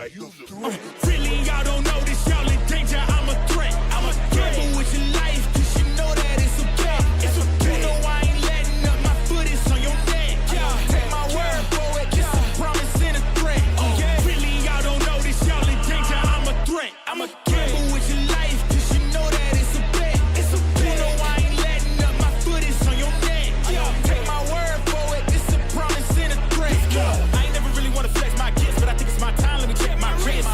Really, y'all don't know this, y'all in danger, I'm a threat. I'm a gamble with your life, cause you know that it's a bet. You know I ain't letting up, my foot is on your neck. Take my word for it, it's a promise and a threat. Really, y'all don't know this, y'all in danger, I'm a threat. I'm a gamble with your life, cause you know that it's a bet. You know I ain't letting up, my foot is on your neck. Take my word for it, it's a promise and a threat. I ain't never really wanna flex my gifts, but I think it's my time, let me check my wrist.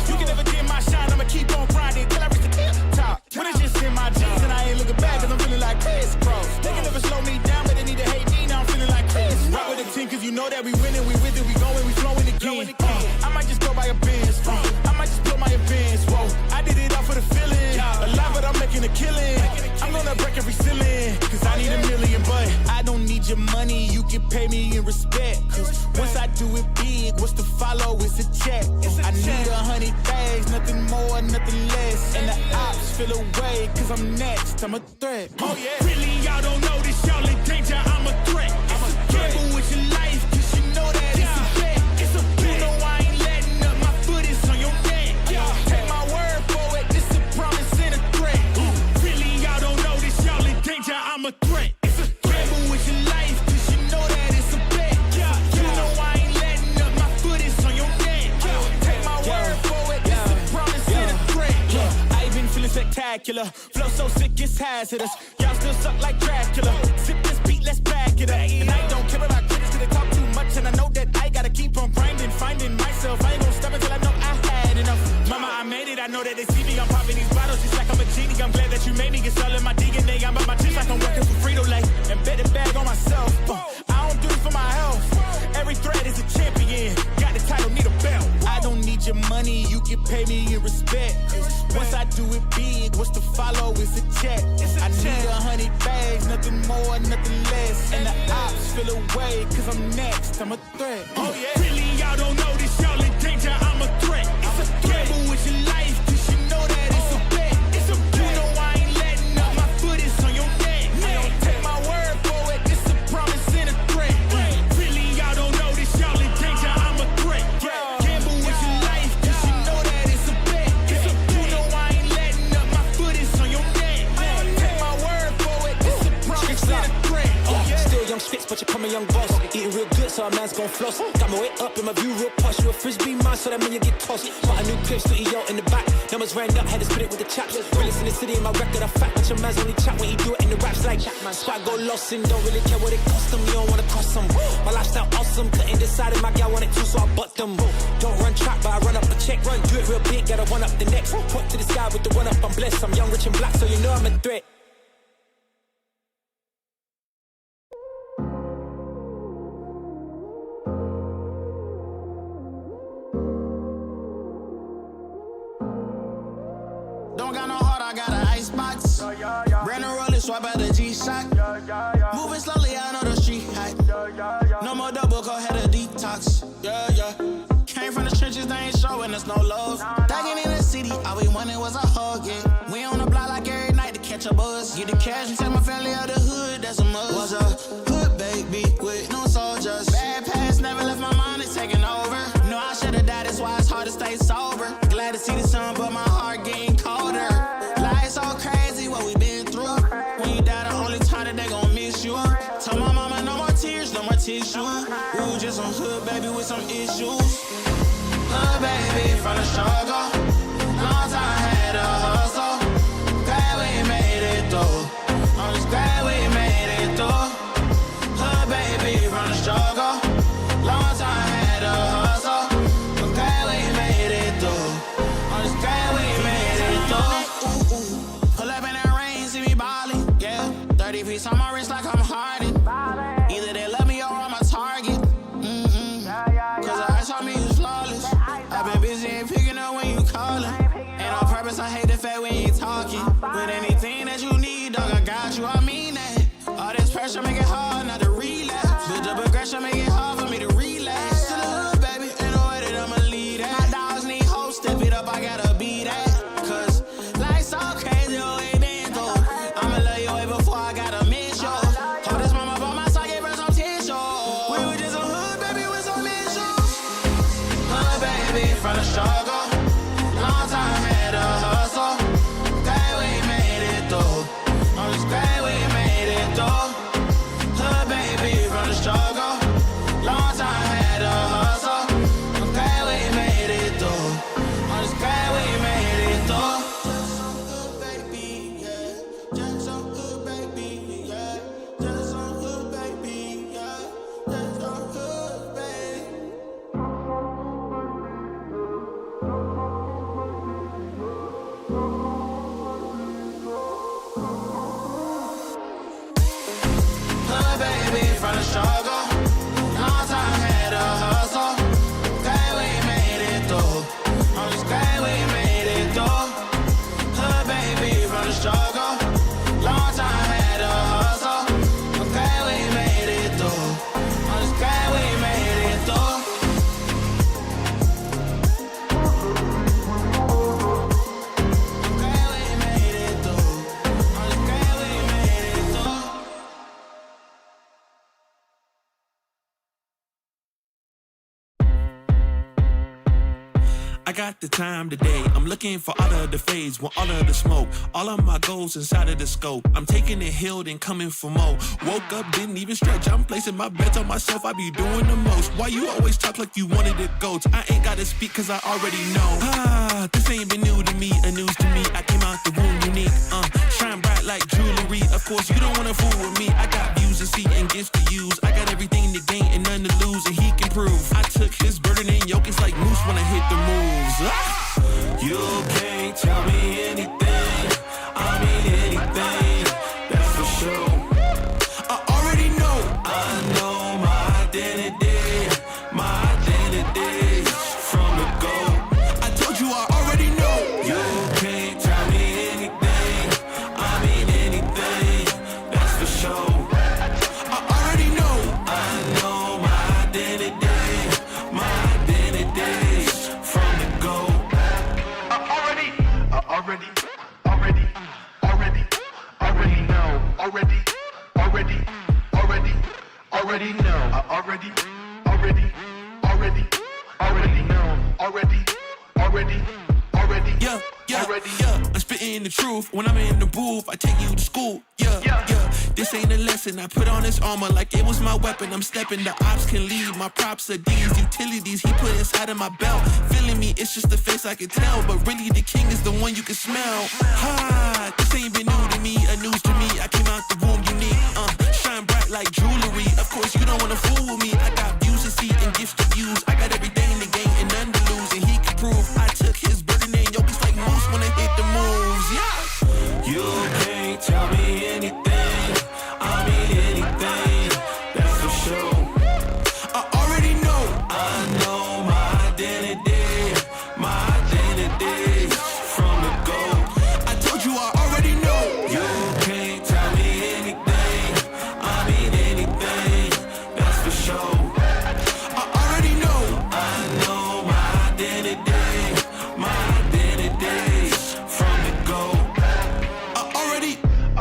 You can never dim my shine, I'ma keep on grinding till I reach the top. When it's just in my jeans and I ain't looking back, cause I'm feeling like Chris Cross. They can never slow me down, but they need to hate me, now I'm feeling like Chris. Rock with the team, cause you know that we winning, we with it, we going, we flowing again. I might just go by a Benz, I might just blow my advance, whoa. I did it all for the feeling, alive but I'm making a killing. I'm gonna break every ceiling, cause I need a million, but I don't need your money, you can pay me in respect. Cause once I do it big, what's to follow is a check. I need 100 bags, nothing more, nothing less. And the ops feel away, cause I'm next, I'm a threat. Oh yeah. Really, y'all don't know this, y'all in danger, I'm a threat. I'm a gamble with your life, cause you know that it's a bet. You know I ain't letting up, my foot is on your neck. Take my word for it, it's a promise and a threat. Really, y'all don't know this, y'all in danger, I'm a threat. It's a gamble with your life, cause you know that it's a bet. You know I ain't letting up, my foot is on your neck. Take my word for it, it's a promise and a threat. I been feeling spectacular, flow so sick it's hazardous. Y'all still suck like Dracula. Sip this beat, let's back it up. And I don't care about critics cause they talk too much, and I know that I gotta keep on grinding, finding myself. I ain't gonna stop until I know I had enough. Mama, I made it, I know that they see me. I'm popping these bottles just like I'm a genie. I'm glad that you made me, it's all in my DNA. I'm about my chips like I'm working for Frito-Lay, and bet the bag on myself. I don't do it for my health. Every thread is a champion. Got the title, need a belt. I don't need your money, you can pay me in respect. Once I do it big, what's to follow is a check. I need 100 bags, nothing more, nothing less. And the ops feel away, cause I'm next, I'm a threat. Oh yeah. Really, y'all don't know this, y'all in danger, I'm a threat. It's a gamble with your life, cause you know that it's a bet. You know I ain't letting up, my foot is on your neck. Take my word for it, it's a promise and a threat. Really, y'all don't know this, y'all in danger, I'm a threat. Gamble with your life, cause you know that it's a bet. You know I ain't letting up, my foot is on your neck. Take my word for it, it's a promise and a threat. Still young spits, but you call me young boss. Eating real good, so a man's gon' floss. Got my weight up and my view real posh. You a frisbee man, so that mean you get tossed. Bought a new crib, studio in the back. Numbers ran up, had to spit it with the chaps. Realest in the city, my record a fact. But your man's only chat when he do it in the raps like Squad go lost and don't really care what it cost them. You don't wanna cost them. My lifestyle awesome, couldn't decide if my gal want it too, so I bought them. Don't run track, but I run up a check. Run, do it real big, gotta one up the next. Point to the sky with the one up, I'm blessed. I'm young, rich and black, so you know I'm a threat. Don't got no heart, I got an icebox. Brand new roller, swipe at the G-Shock. Moving slowly, I know the street hot. No more double, go ahead a detox. Came from the trenches, they ain't showing us no love. Thugging in the city, all we wanted was a hug, yeah. We on the block like every night to catch a buzz. Get the cash and take my family out the hood, that's a must. Was a hood baby with no soldiers. Bad past never left my mind, it's taking over. No, I should've died, that's why it's hard to stay sober. Glad to see the sun, but my heart getting colder. Life's so crazy, what we been through. When you die, the only time that they gon' miss you. Tell my mama no more tears, no more tissue. We was just some hood baby with some issues. Hood baby from the struggle. Long time had a hustle. Glad we made it through. I'm just glad we made it through. Hood baby from the struggle. Long time had a hustle. But glad we made it through. I'm just glad we made it through. Pull up in that rain, see me ballin', yeah. 30 piece on my wrist like I'm Harden. Either they love me or I'm a target. Cause the ice on me is flawless. I've been busy and picking up when you callin'. And on purpose, I hate the fact when you talking. With anything that you need, dog, I got you, I mean that. All this pressure make it hard not to relapse. Build up aggression, make it hard for me to relax. To the hood, baby, ain't no way that I'ma lead that. My dogs need hope, step it up, I gotta be that. Cause life's so crazy, oh, it been through. I'ma love you way before I gotta miss you. Hold this mama by my side, gave her some tissue. We were just a hood, baby, with some issues. Hood, baby, from the got the time today. I'm looking for all of the fades, want all of the smoke. All of my goals inside of the scope. I'm taking it healed and coming for more. Woke up, didn't even stretch. I'm placing my bets on myself. I be doing the most. Why you always talk like you wanted to go? I ain't gotta speak cause I already know. This ain't been new to me, a news to me. I came out the womb unique. Shine bright like jewelry. Of course, you don't wanna fool with me. I got views to see and gifts to use. I got everything to gain and none to lose, and he can prove. I took his burden and yoke. It's like moose when I hit the moves. You can't tell me anything. I mean anything. That's for sure. I already know. I know my identity. My identity from the go. I told you I already know. You can't tell me anything. I mean anything. That's for sure. I already know. I know my identity. My identity from the go. I already know. Already know. Yeah. I'm spitting the truth. When I'm in the booth, I take you to school. Yeah. This ain't a lesson. I put on this armor like it was my weapon. I'm stepping. The ops can leave. My props are these utilities he put inside of my belt. Feeling me, it's just the face I can tell. But really, the king is the one you can smell. This ain't been new to me, a news to me. I came out the womb unique. Shine bright like jewelry. Of course, you don't wanna fool with me. I got views to see and gifts to use. I got everything to gain and none to lose, and he can prove. I took his burden and yoke. It's like moose when I hit the moves. Yeah. You can't tell me anything. I mean anything. That's for sure. I already know. I know my identity. My identity from the go. I told you I already know. You can't tell me anything. I mean anything. That's for sure. I already know. I know my identity. My identity from the go. I already know.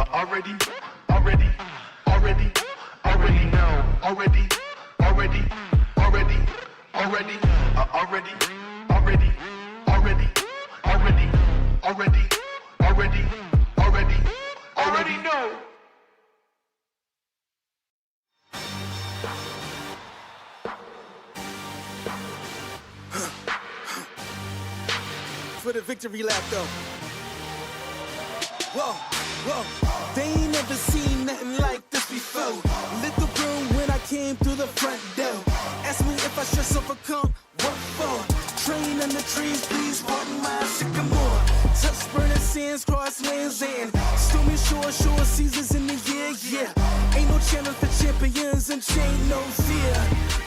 Already know. For the victory lap though. Whoa. They ain't never seen nothing like this before. Lit the room when I came through the front door. Ask me if I stress overcome, what for? Train in the trees, please pardon my sycamore. Touch burning sands, cross lands and stormy shore seasons in the year, yeah. Ain't no challenge for champions and chain no fear.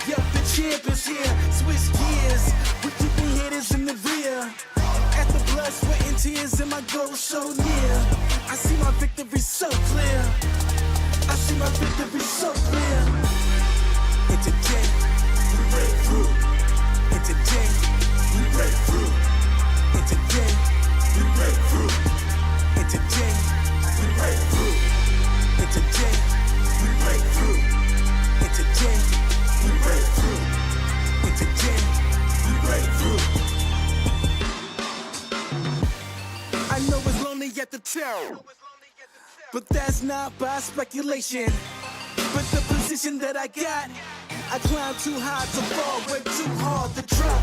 Yup, the champ is here, switch gears. We keeping haters in the rear. At the blood, sweat and tears and my goal so near. I see my victory so clear. I see my victory so clear. And today, we break through. And today, we break through. And today, we break through. And today, we break through. And today, we break through. And today, we break through. And today, we break through. I know it's lonely at the top, but that's not by speculation. But the position that I got, I climb too high to fall, way too hard to drop.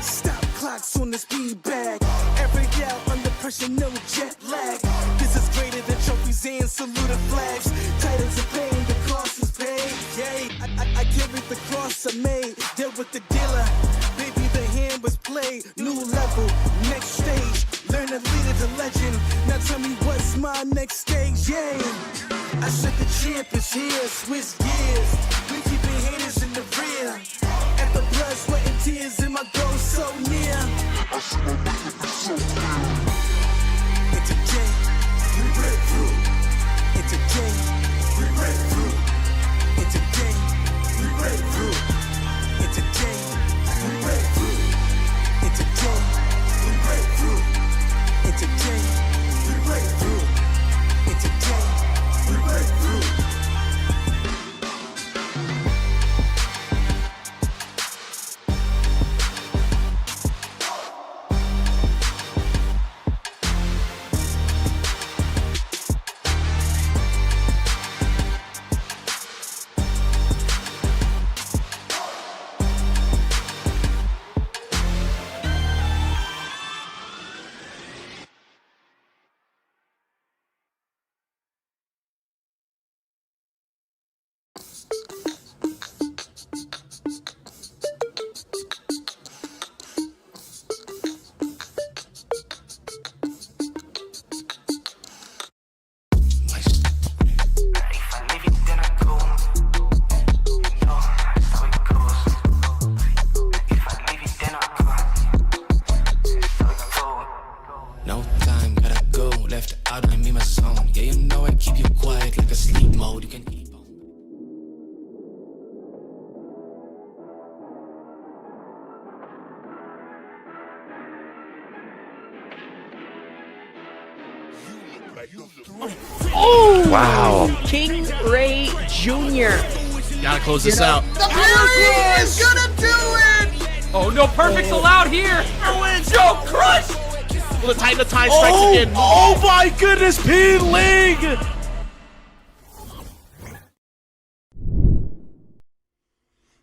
Stop clocks on the speed bag. Every out under pressure, no jet lag. This is greater than trophies and saluted flags. Titles of pain, the cost is paid. Yay, I carried the cross I made. Deal with the dealer, baby, the hand was played. New level, next stage. Learn to lead it to legend. Now tell me what's my next stage, yeah. I said the champ is here, switch gears. We keeping haters in the rear. At the blood, sweat and tears and my goal so near. I see my victory so clear. And today, we break through. And today, we break through. And today, we break through. And today, we break through. And today, we break through. And today, we break through. And today, we break through. King Ray Jr. Gotta close this out. The Fury is gonna do it! Oh no, perfect's allowed here. Joe Crush! Will the Titan of Time strikes again? Oh my goodness, P-Ling!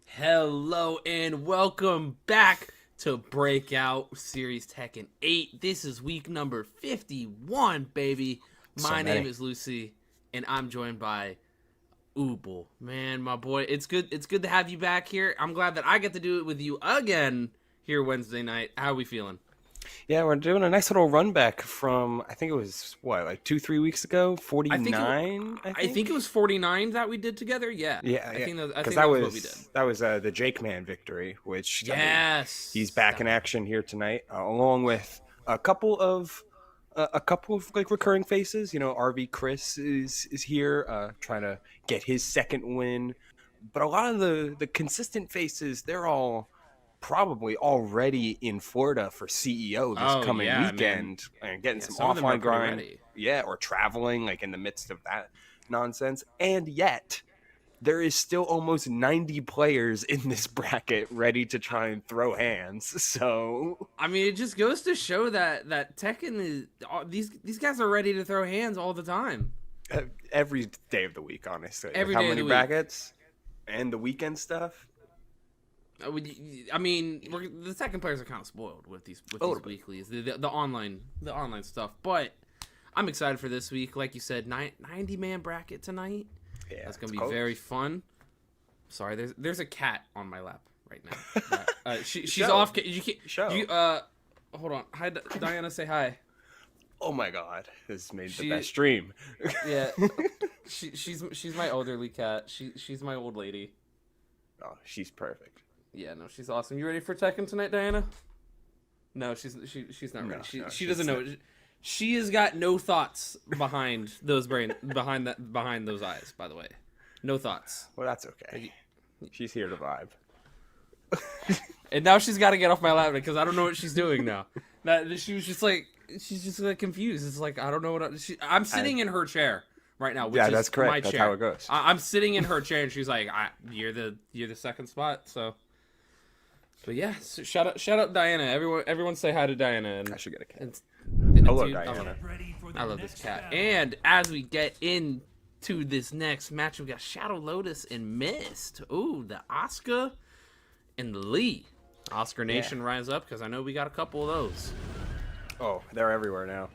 Hello and welcome back to Breakout Series Tekken 8. This is week number 51, baby. My name is Lucy, and I'm joined by Uble. Man, my boy, it's good to have you back here. I'm glad that I get to do it with you again here Wednesday night. How are we feeling? Yeah, we're doing a nice little run back from, I think it was, what, like 2-3 weeks ago? 49, I think it was 49 that we did together, yeah. Yeah, I think that was what we did. That was the Jake Man victory, which, Yes! I mean, he's back in action here tonight, along with a couple of like recurring faces. You know, RV Chris is here, trying to get his second win. But a lot of the consistent faces, they're all probably already in Florida for CEO this coming weekend, and getting some offline grind. Yeah, or traveling like in the midst of that nonsense. And yet there is still almost 90 players in this bracket ready to try and throw hands. So I mean, it just goes to show that Tekken is these guys are ready to throw hands all the time. every day of the week, honestly. Every With day how of many the week. brackets and the weekend stuff. I mean, the Tekken players are kind of spoiled with these weeklies, the online stuff. But I'm excited for this week. Like you said, 90-man bracket tonight. Yeah, that's gonna be very fun. Sorry, there's a cat on my lap right now. She's off. You can't. Hold on. Hi, Diana. Say hi. Oh my God, this made the best stream. Yeah, she's my elderly cat. She's my old lady. Oh, she's perfect. Yeah, no, she's awesome. You ready for Tekken tonight, Diana? No, she's not ready. She doesn't know. She has got no thoughts behind those behind those eyes. By the way, no thoughts. Well, that's okay. She's here to vibe. And now she's got to get off my lap because I don't know what she's doing now. She's just like confused. It's like I don't know what I'm sitting in her chair right now. Which is that's correct. My that's chair. how it goes. I'm sitting in her chair and she's like, "You're the second spot." So. But yeah, so shout out Diana. Everyone say hi to Diana. And I should get a cat. Hello, Diana. I love this cat. And as we get into this next match, we got Shadow Lotus and Mist. Ooh, the Asuka and the Lee. Oscar Nation rise up because I know we got a couple of those. Oh, they're everywhere now.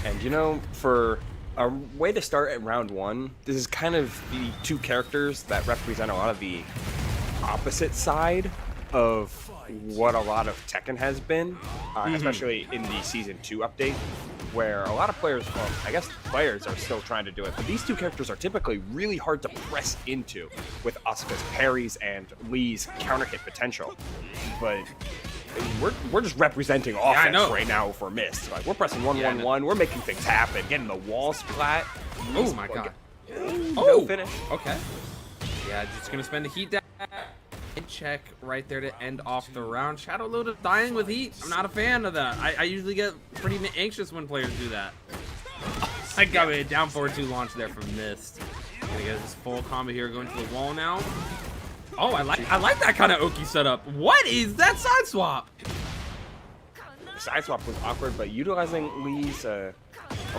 And you know, for a way to start at round one, this is kind of the two characters that represent a lot of the opposite side of what a lot of Tekken has been, especially in the Season 2 update, where a lot of players, well, I guess players are still trying to do it, but these two characters are typically really hard to press into with Asuka's parries and Lee's counter hit potential. But we're just representing offense right now for Mist. Like, we're pressing 1-1-1, we're making things happen, getting the wall splat. Oh my God. No finish. Okay. Yeah, just gonna spend the heat down. Check right there to end off the round. Shadow Lotus dying with heat. I'm not a fan of that. I usually get pretty anxious when players do that. I got a down 4-2 launch there from Mist. Gonna get this full combo here, going to the wall now. Oh, I like that kind of Oki setup. What is that side swap? The side swap was awkward, but utilizing Lee's a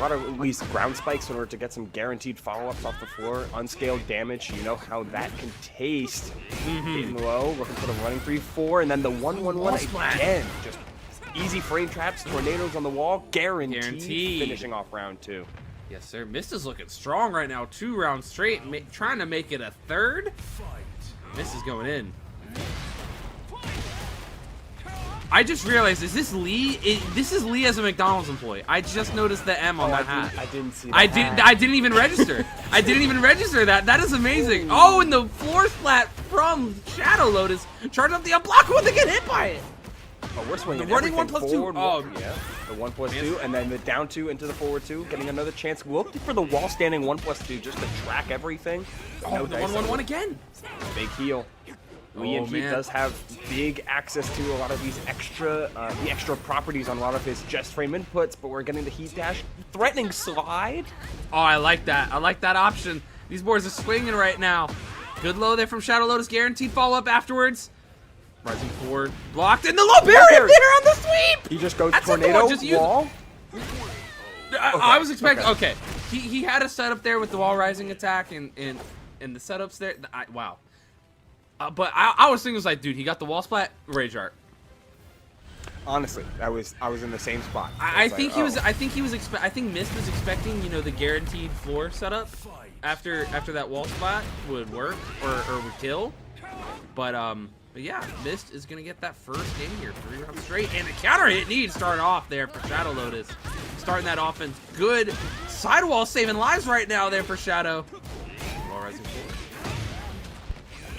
lot of Lee's ground spikes in order to get some guaranteed follow-ups off the floor, unscaled damage. You know how that can taste. Getting low, looking for the running 3-4, and then the 1-1-1 again. Just easy frame traps, tornadoes on the wall, guaranteed finishing off round 2. Yes, sir. Mist is looking strong right now. 2 rounds straight, trying to make it a third. Mist is going in. I just realized, is this Lee? This is Lee as a McDonald's employee. I just noticed the M on that hat. I didn't see that. I didn't even register. I didn't even register that. That is amazing. Oh, and the floor splat from Shadow Lotus. Charge up the unblockable to get hit by it. Oh, we're swinging the running everything 1+2. Forward, oh, yeah. The 1+2, and then the down 2 into the forward 2, getting another chance. Looking for the wall standing 1+2 just to track everything. Oh, the 1-1-1 again. Big heal. Lee and Heat does have big access to a lot of these extra properties on a lot of his just frame inputs, but we're getting the Heat dash. Threatening slide. Oh, I like that. I like that option. These boards are swinging right now. Good low there from Shadow Lotus. Guaranteed follow-up afterwards. Rising forward. Blocked. And the low barrier there on the sweep! He just goes That's tornado just wall. I was expecting... Okay. He had a setup there with the wall rising attack and the setups there. Wow. But I was thinking, like, dude, he got the wall splat, rage art. Honestly, I was in the same spot. I think Mist was expecting, you know, the guaranteed floor setup after that wall splat would work or would kill. But yeah, Mist is gonna get that first game here, 3 rounds straight, and a counter hit need start off there for Shadow Lotus, starting that offense. Good sidewall saving lives right now there for Shadow. Wall rising forward.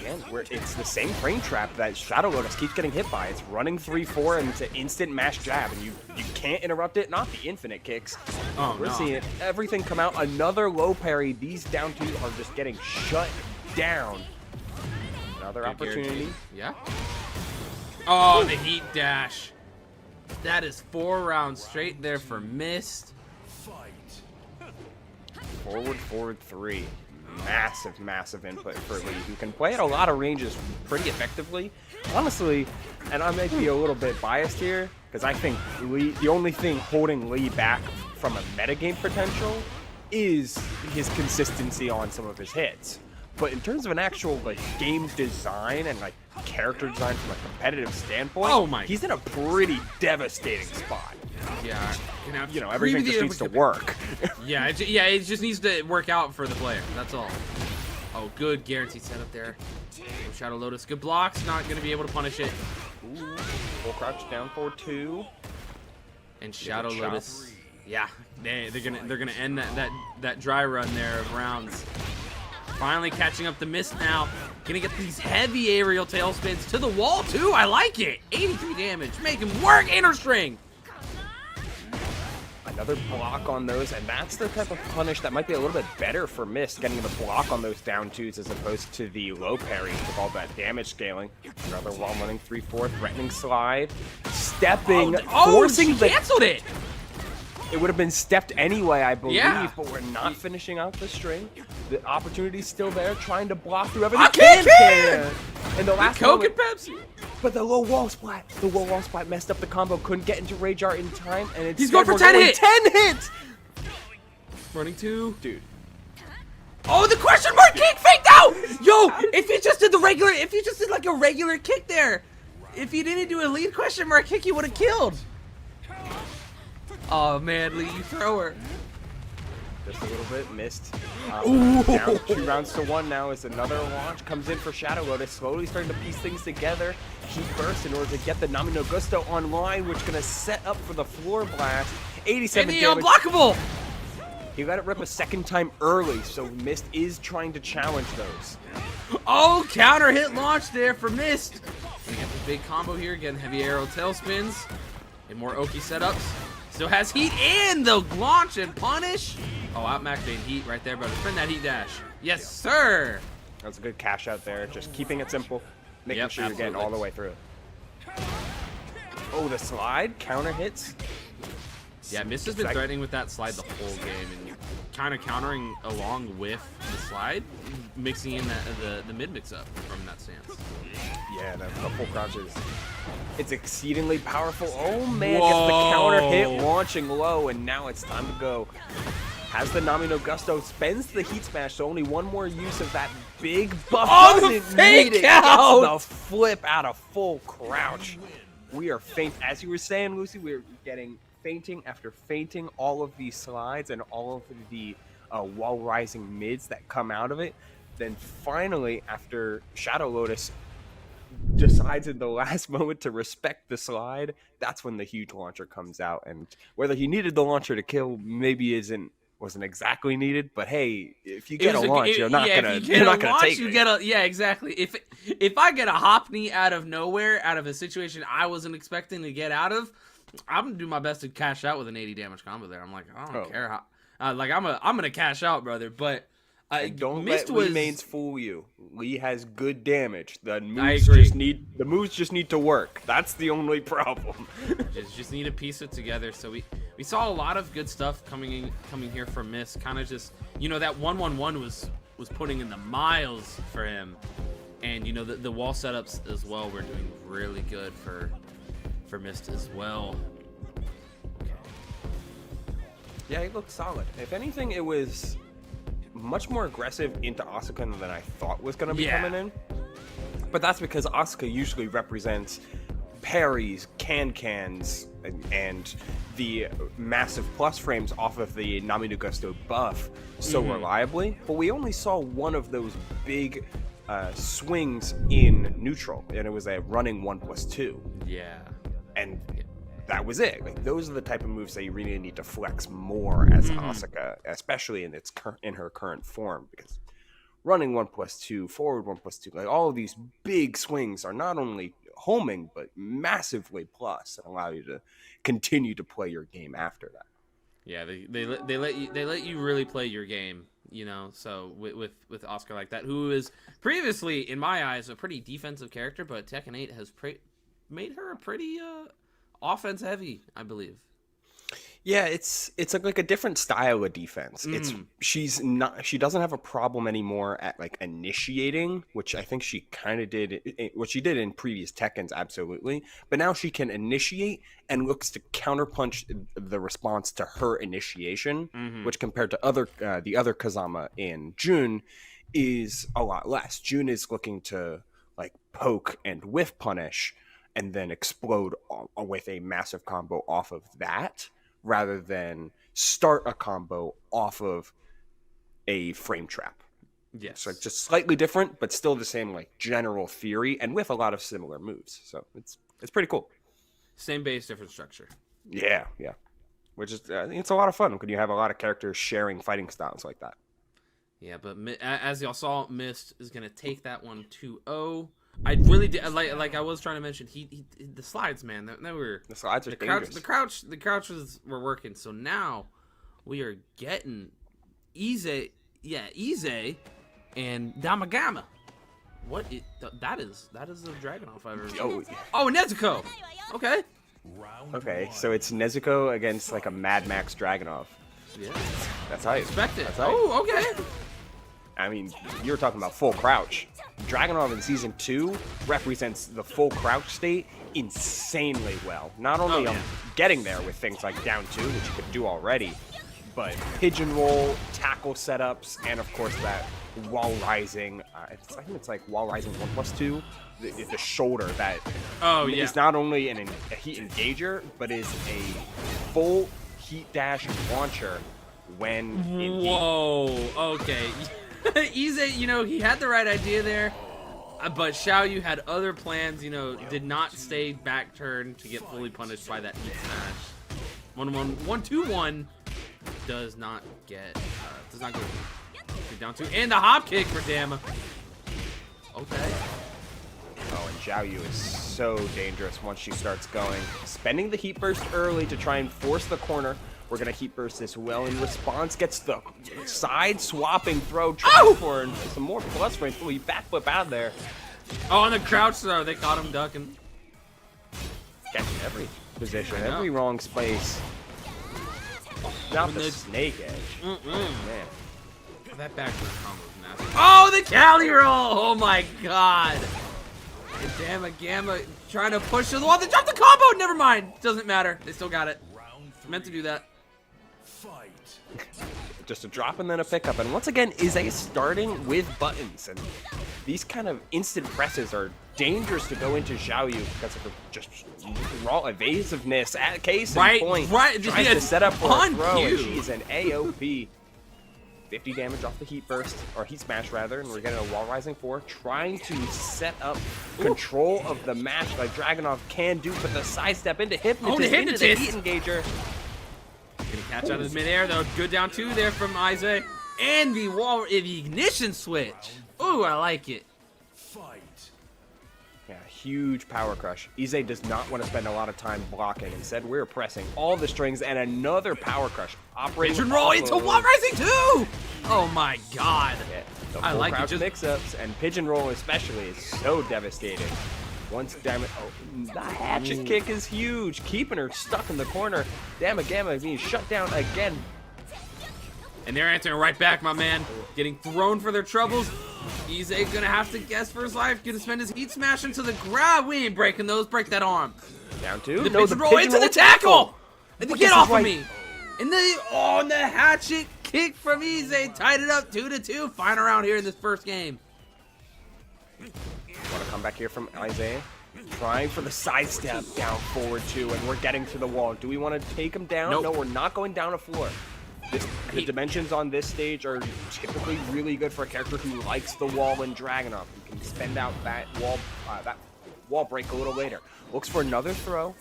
Again, it's the same frame trap that Shadow Lotus keeps getting hit by. It's running 3-4 and it's an instant mash jab, and you can't interrupt it. Not the infinite kicks. Oh, We're seeing everything come out. Another low parry. These down twos are just getting shut down. Another opportunity. Yeah. Oh, the Heat dash. That is 4 rounds straight there for Mist. Forward 3. Massive input for Lee, who can play at a lot of ranges pretty effectively. Honestly, and I might be a little bit biased here, because I think Lee, the only thing holding Lee back from a metagame potential is his consistency on some of his hits. But in terms of an actual like game design and like character design from a competitive standpoint, he's in a pretty devastating spot. Yeah, you know, everything just needs to work. Yeah, it just needs to work out for the player. That's all. Oh, good guaranteed setup there. Shadow Lotus, good blocks. Not gonna be able to punish it. Ooh, full crouch down forward 2. And Shadow Lotus. Yeah, they're gonna end that dry run there of rounds. Finally catching up the Mist now. Gonna get these heavy aerial tailspins to the wall too. I like it. 83 damage. Make him work inner string. Another block on those, and that's the type of punish that might be a little bit better for Mist, getting the block on those down twos as opposed to the low parries with all that damage scaling. Another wall running 3-4, threatening slide, stepping, forcing she canceled it. It would have been stepped anyway, I believe, but we're not finishing out the string. The opportunity's still there, trying to block through everything. Can! And the last Coke and Pepsi. But the low wall splat. The low wall splat messed up the combo. Couldn't get into Rage Art in time, and it's he's going for 10 hits. 10 hits. Running 2, dude. Oh, the question mark kick faked out. Yo, if you just did like a regular kick there, if you didn't do a lead question mark kick, you would have killed. Oh man, Lee, you throw her. Just a little bit missed. Down 2 rounds to 1 now is another launch. Comes in for Shadow Lotus, slowly starting to piece things together. Heat burst in order to get the Nami no Gusto online, which is going to set up for the floor blast. 87 and the damage. unblockable. He let it rip a second time early, so Mist is trying to challenge those. Oh, counter hit launch there for Mist. We got the big combo here, getting heavy arrow tailspins and more Oki setups. Still has Heat and the launch and punish. Oh, outmaxed in Heat right there, but spend that Heat dash. Yes, sir. That's a good cash out there. Just keeping it simple, making sure you're getting all the way through. Oh, the slide counter hits. Yeah, Mist has been threatening with that slide the whole game and kind of countering along with the slide, mixing in the mid mix up from that stance. Yeah, the full crouch it's exceedingly powerful. Oh man, gets the counter hit launching low, and now it's time to go. Has the Nami no Gusto, spends the Heat Smash, so only one more use of that big buff. Oh, the fake out! Gets the flip out of full crouch. We are faint. As you were saying, Lucy, we're getting fainting after fainting, all of these slides and all of the wall rising mids that come out of it. Then finally, after Shadow Lotus decides in the last moment to respect the slide, that's when the huge launcher comes out. And whether he needed the launcher to kill maybe wasn't exactly needed, but hey, if you get a launch, you're not gonna take it. Yeah, exactly. If I get a hop knee out of nowhere, out of a situation I wasn't expecting to get out of, I'm gonna do my best to cash out with an 80 damage combo there. I'm like, I don't care how, like I'm gonna cash out, brother. But And don't Mist let Lee Mains fool you. Lee has good damage. The moves agree. just need to work. That's the only problem. just need to piece it together. So we saw a lot of good stuff coming here from Mist. Kind of just, you know, that 1-1-1 was putting in the miles for him, and you know the wall setups as well were doing really good for Mist as well. Yeah, it looked solid. If anything, it was much more aggressive into Asuka than I thought was going to be coming in. But that's because Asuka usually represents parries, cans, and the massive plus frames off of the Nami no Gusto buff so reliably. But we only saw one of those big swings in neutral, and it was a running 1+2. Yeah. And that was it. Like, those are the type of moves that you really need to flex more as Asuka, especially in her current form, because running 1+2, forward 1+2, like all of these big swings are not only homing but massively plus and allow you to continue to play your game after that. Yeah, they let you really play your game, you know. So with Asuka like that, who is previously in my eyes a pretty defensive character, but Tekken 8 has made her a pretty offense heavy, I believe. Yeah, it's like a different style of defense. She doesn't have a problem anymore at like initiating, which I think she kind of did, what she did in previous Tekkens, absolutely. But now she can initiate and looks to counterpunch the response to her initiation, which compared to the other Kazama in June is a lot less. June is looking to like poke and whiff punish and then explode with a massive combo off of that, rather than start a combo off of a frame trap. Yes. So just slightly different, but still the same like general theory, and with a lot of similar moves. So it's pretty cool. Same base, different structure. Yeah. Which is it's a lot of fun when you have a lot of characters sharing fighting styles like that. Yeah, but as y'all saw, Mist is gonna take that one 2-0. I really did like I was trying to mention the slides, man. They were, the slides are dangerous. The crouches were working. So now we are getting Ize and Damagama. That is a Dragunov I've ever seen. Oh, Nezuko. Okay, so it's Nezuko against like a Mad Max Dragunov. Yeah, that's how you expect it. Oh, okay. I mean, you were talking about full crouch. Dragunov in Season 2 represents the full crouch state insanely well. Not only getting there with things like down 2, which you could do already, but pigeon roll, tackle setups, and of course that wall rising. I think it's like wall rising 1+2. The shoulder that is not only a heat engager, but is a full heat dash launcher when in heat. Whoa, okay. Ize, you know, he had the right idea there, but Xiaoyu had other plans, you know, did not stay back turn to get fully punished by that heat smash. 1-1-1-2-1 does not go down to, and the hop kick for Dama. Okay. Oh, and Xiaoyu is so dangerous once she starts going. Spending the heat burst early to try and force the corner. We're going to heat burst this well. In response, gets the side swapping throw. Trying for some more plus frames. He backflip out there. Oh, on the crouch throw. They caught him ducking. Catching every position, every wrong space. Not the snake edge. Man. That backwards combo is nasty. Oh, the Cali roll! Oh my god. Damn it, Gamma trying to push to the wall. They dropped the combo! Never mind. Doesn't matter. They still got it. Meant to do that. Just a drop and then a pickup. And once again, Ize starting with buttons. And these kind of instant presses are dangerous to go into Xiaoyu because of her just raw evasiveness. At case in point, tries to set up for a throw, and she's an AOP. 50 damage off the heat burst, or heat smash rather, and we're getting a wall rising 4, trying to set up control of the match like Dragunov can do, but the sidestep into hypnotist, into the heat engager. Gonna catch out of midair though. Good down 2 there from Ize, and the ignition switch. Ooh, I like it. Yeah, huge power crush. Ize does not want to spend a lot of time blocking. Instead, we're pressing all the strings and another power crush. Operating Pigeon roll into wall rising 2! Oh my god. Yeah, the I full like it, crouch just- mix-ups, and pigeon roll especially is so devastating. Once damage, the hatchet kick is huge, keeping her stuck in the corner. Damn Gamma being shut down again. And they're answering right back, my man. Getting thrown for their troubles. Ize gonna have to guess for his life. Gonna spend his heat smash into the grab. We ain't breaking those. Break that arm. Down two. The No, pigeon roll into the tackle. And they But get this is off of right. me. And the hatchet kick from Ize tied it up 2-2. Final round here in this first game. Want to come back here from Isaiah? Trying for the sidestep down forward two, and we're getting to the wall. Do we want to take him down? Nope. No, we're not going down a floor. The dimensions on this stage are typically really good for a character who likes the wall and Dragunov. You can spend out that wall break a little later. Looks for another throw.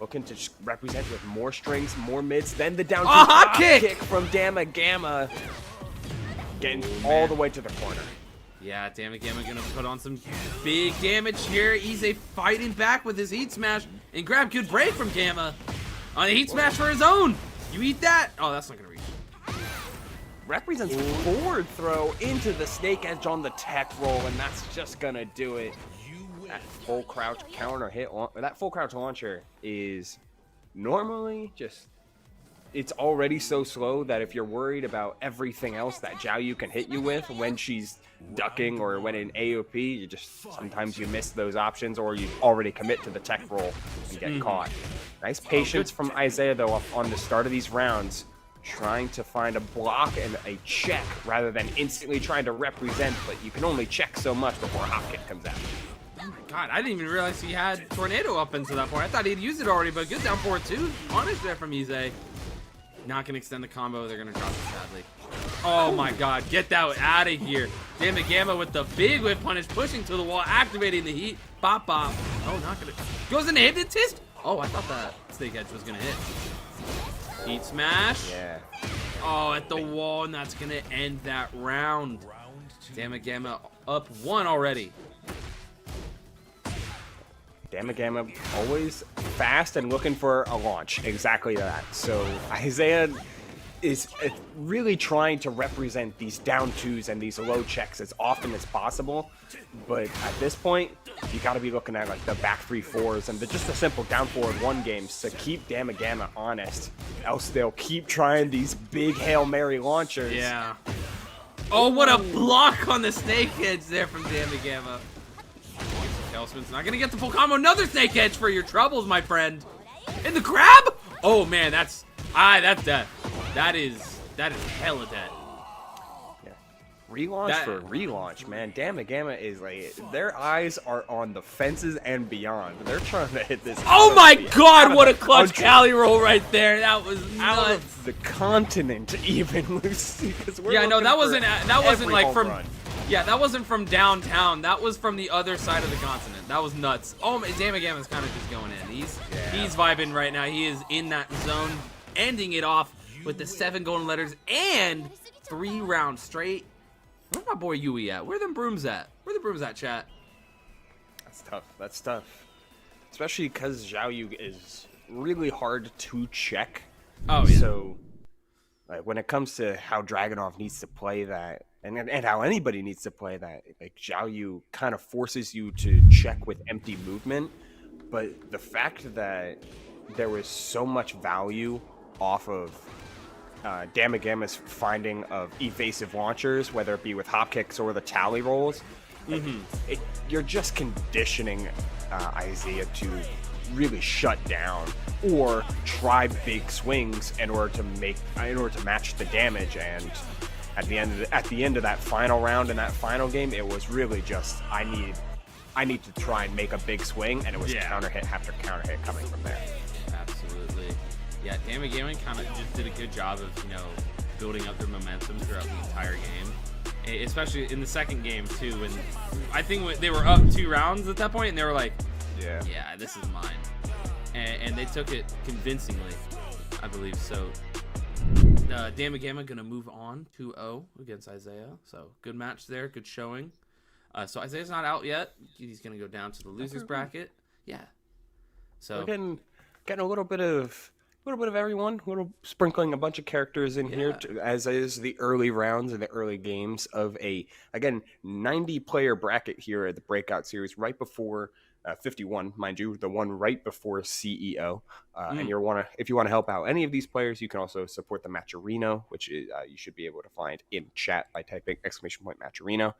Looking to just represent with more strings, more mids, then the down hop kick from Damma Gamma. Getting all the way to the corner. Yeah, damn it, Gamma gonna put on some big damage here. Ize fighting back with his heat smash, and grab good break from Gamma on the heat smash for his own. You eat that? Oh, that's not gonna reach. Represents forward throw into the snake edge on the tech roll, and that's just gonna do it. That full crouch counter hit, that full crouch launcher is normally just, it's already so slow that if you're worried about everything else that Zhao Yu can hit you with when she's ducking or when in AOP, you just, sometimes you miss those options, or you already commit to the tech roll and get caught. Nice patience from Isaiah though on the start of these rounds, trying to find a block and a check rather than instantly trying to represent, but you can only check so much before a hop kick comes out. Oh my god, I didn't even realize he had Tornado up until that point. I thought he'd used it already, but good down forward too. Punish there from Ize. Not gonna extend the combo, they're gonna drop it sadly. Oh my god, get that out of here. Damn it, Gamma with the big whip punish, pushing to the wall, activating the heat. Bop bop. Oh, not gonna. Goes into hypnotist? Oh, I thought that snake edge was gonna hit. Heat smash. Yeah. Oh, at the wall, and that's gonna end that round. Damn it, Gamma up 1 already. Damma Gamma always fast and looking for a launch. Exactly that. So Isaiah is really trying to represent these down twos and these low checks as often as possible. But at this point, you got to be looking at like the back 3-4s and just the simple down forward 1 games to keep Damma Gamma honest. Else they'll keep trying these big Hail Mary launchers. Yeah. Oh, what a block on the snake edge there from Damma Gamma. Hellsman's not gonna get the full combo. Another snake edge for your troubles, my friend. And the grab? Oh man, that's dead. That is hella dead. Yeah. Relaunch for relaunch, man. Damma Gamma is like, their eyes are on the fences and beyond. They're trying to hit this. Oh my god, what a the clutch country. Cali roll right there. That was Out nuts. of the continent, even, Lucy. Yeah, no, that wasn't like from. Run. Yeah, that wasn't from downtown. That was from the other side of the continent. That was nuts. Oh, Damma Gamma's kind of just going in. He's vibing right now. He is in that zone, ending it off with the 7 golden letters and 3 rounds straight. Where's my boy Yui at? Where them brooms at? Where the brooms at, chat? That's tough. That's tough. Especially because Zhao Yu is really hard to check. Oh, yeah. So, like, when it comes to how Dragunov needs to play that, and how anybody needs to play that, like, Zhao Yu kind of forces you to check with empty movement. But the fact that there was so much value off of Damma Gamma's finding of evasive launchers, whether it be with hop kicks or the tally rolls, you're just conditioning Isaiah to really shut down or try big swings in order to match the damage. And at the end of that final round in that final game, it was really just I need to try and make a big swing, and it was counter hit after counter hit coming from there. Absolutely. Yeah, Damma Gamma kind of just did a good job of, building up their momentum throughout the entire game. Especially in the second game, too. And I think they were up 2 rounds at that point, and they were like, yeah, this is mine. And they took it convincingly, I believe. So, Damma Gamma going to move on 2-0 against Isaiah. So, good match there, good showing. So Isaiah's not out yet. He's gonna go down to the losers bracket. Yeah. So We're getting a little bit of everyone, sprinkling a bunch of characters in here, as is the early rounds and the early games of a, again, 90-player bracket here at the Breakout series, right before 51, mind you, the one right before CEO. And if you want to help out any of these players, you can also support the Matcherino, which is, you should be able to find in chat by typing !Matcherino.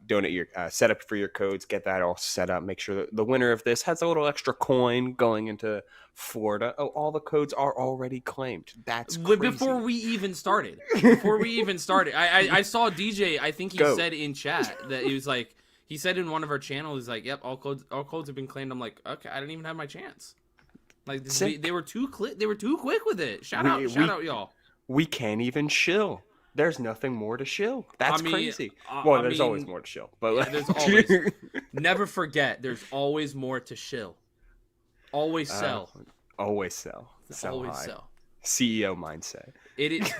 Donate your set up for your codes, get that all set up, make sure that the winner of this has a little extra coin going into Florida. Oh, all the codes are already claimed. That's crazy. Before we even started, I saw DJ, I think he said in chat that he was like, he said in one of our channels, he's like, yep, all codes have been claimed. I'm like, okay, I didn't even have my chance. Like they were too quick with it. Shout out y'all. We can't even shill. There's nothing more to shill. That's crazy. Well, there's always more to shill. But there's always. Never forget, there's always more to shill. Always sell. Always sell. Always high. sell. CEO mindset. It is.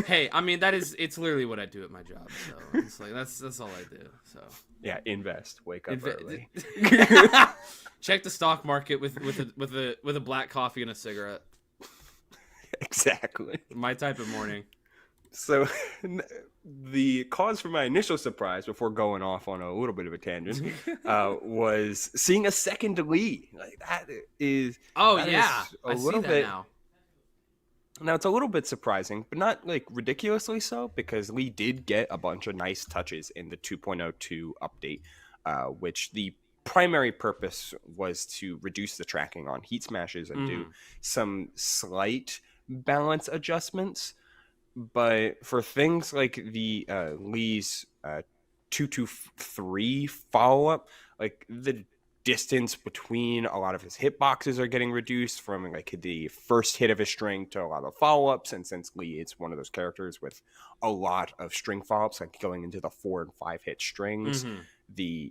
Hey, I mean it's literally what I do at my job. So it's like that's all I do. So yeah, invest. Wake up early. Check the stock market with a black coffee and a cigarette. Exactly. My type of morning. So the cause for my initial surprise, before going off on a little bit of a tangent, was seeing a second Lee. Like that is. Oh that yeah, is a I little see that bit. now. Now it's a little bit surprising, but not like ridiculously so, because Lee did get a bunch of nice touches in the 2.02 update, which the primary purpose was to reduce the tracking on heat smashes and do some slight balance adjustments. But for things like the Lee's 223 follow-up, like the distance between a lot of his hitboxes are getting reduced from like the first hit of his string to a lot of follow-ups. And since Lee is one of those characters with a lot of string follow-ups, like going into the 4 and 5 hit strings,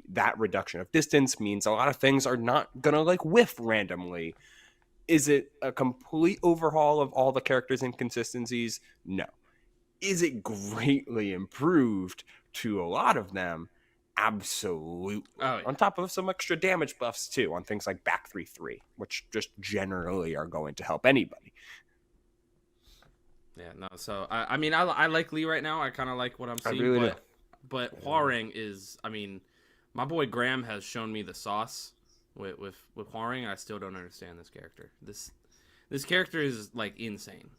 that reduction of distance means a lot of things are not gonna like whiff randomly. Is it a complete overhaul of all the characters' inconsistencies? No. Is it greatly improved to a lot of them? Absolutely. Oh, yeah. On top of some extra damage buffs, too, on things like back 3-3, which just generally are going to help anybody. Yeah, no, so, I mean, I like Lee right now. I kind of like what I'm seeing. Really but Hwoarang is, I mean, my boy Graham has shown me the sauce with Hwoarang. I still don't understand this character. This character is like insane.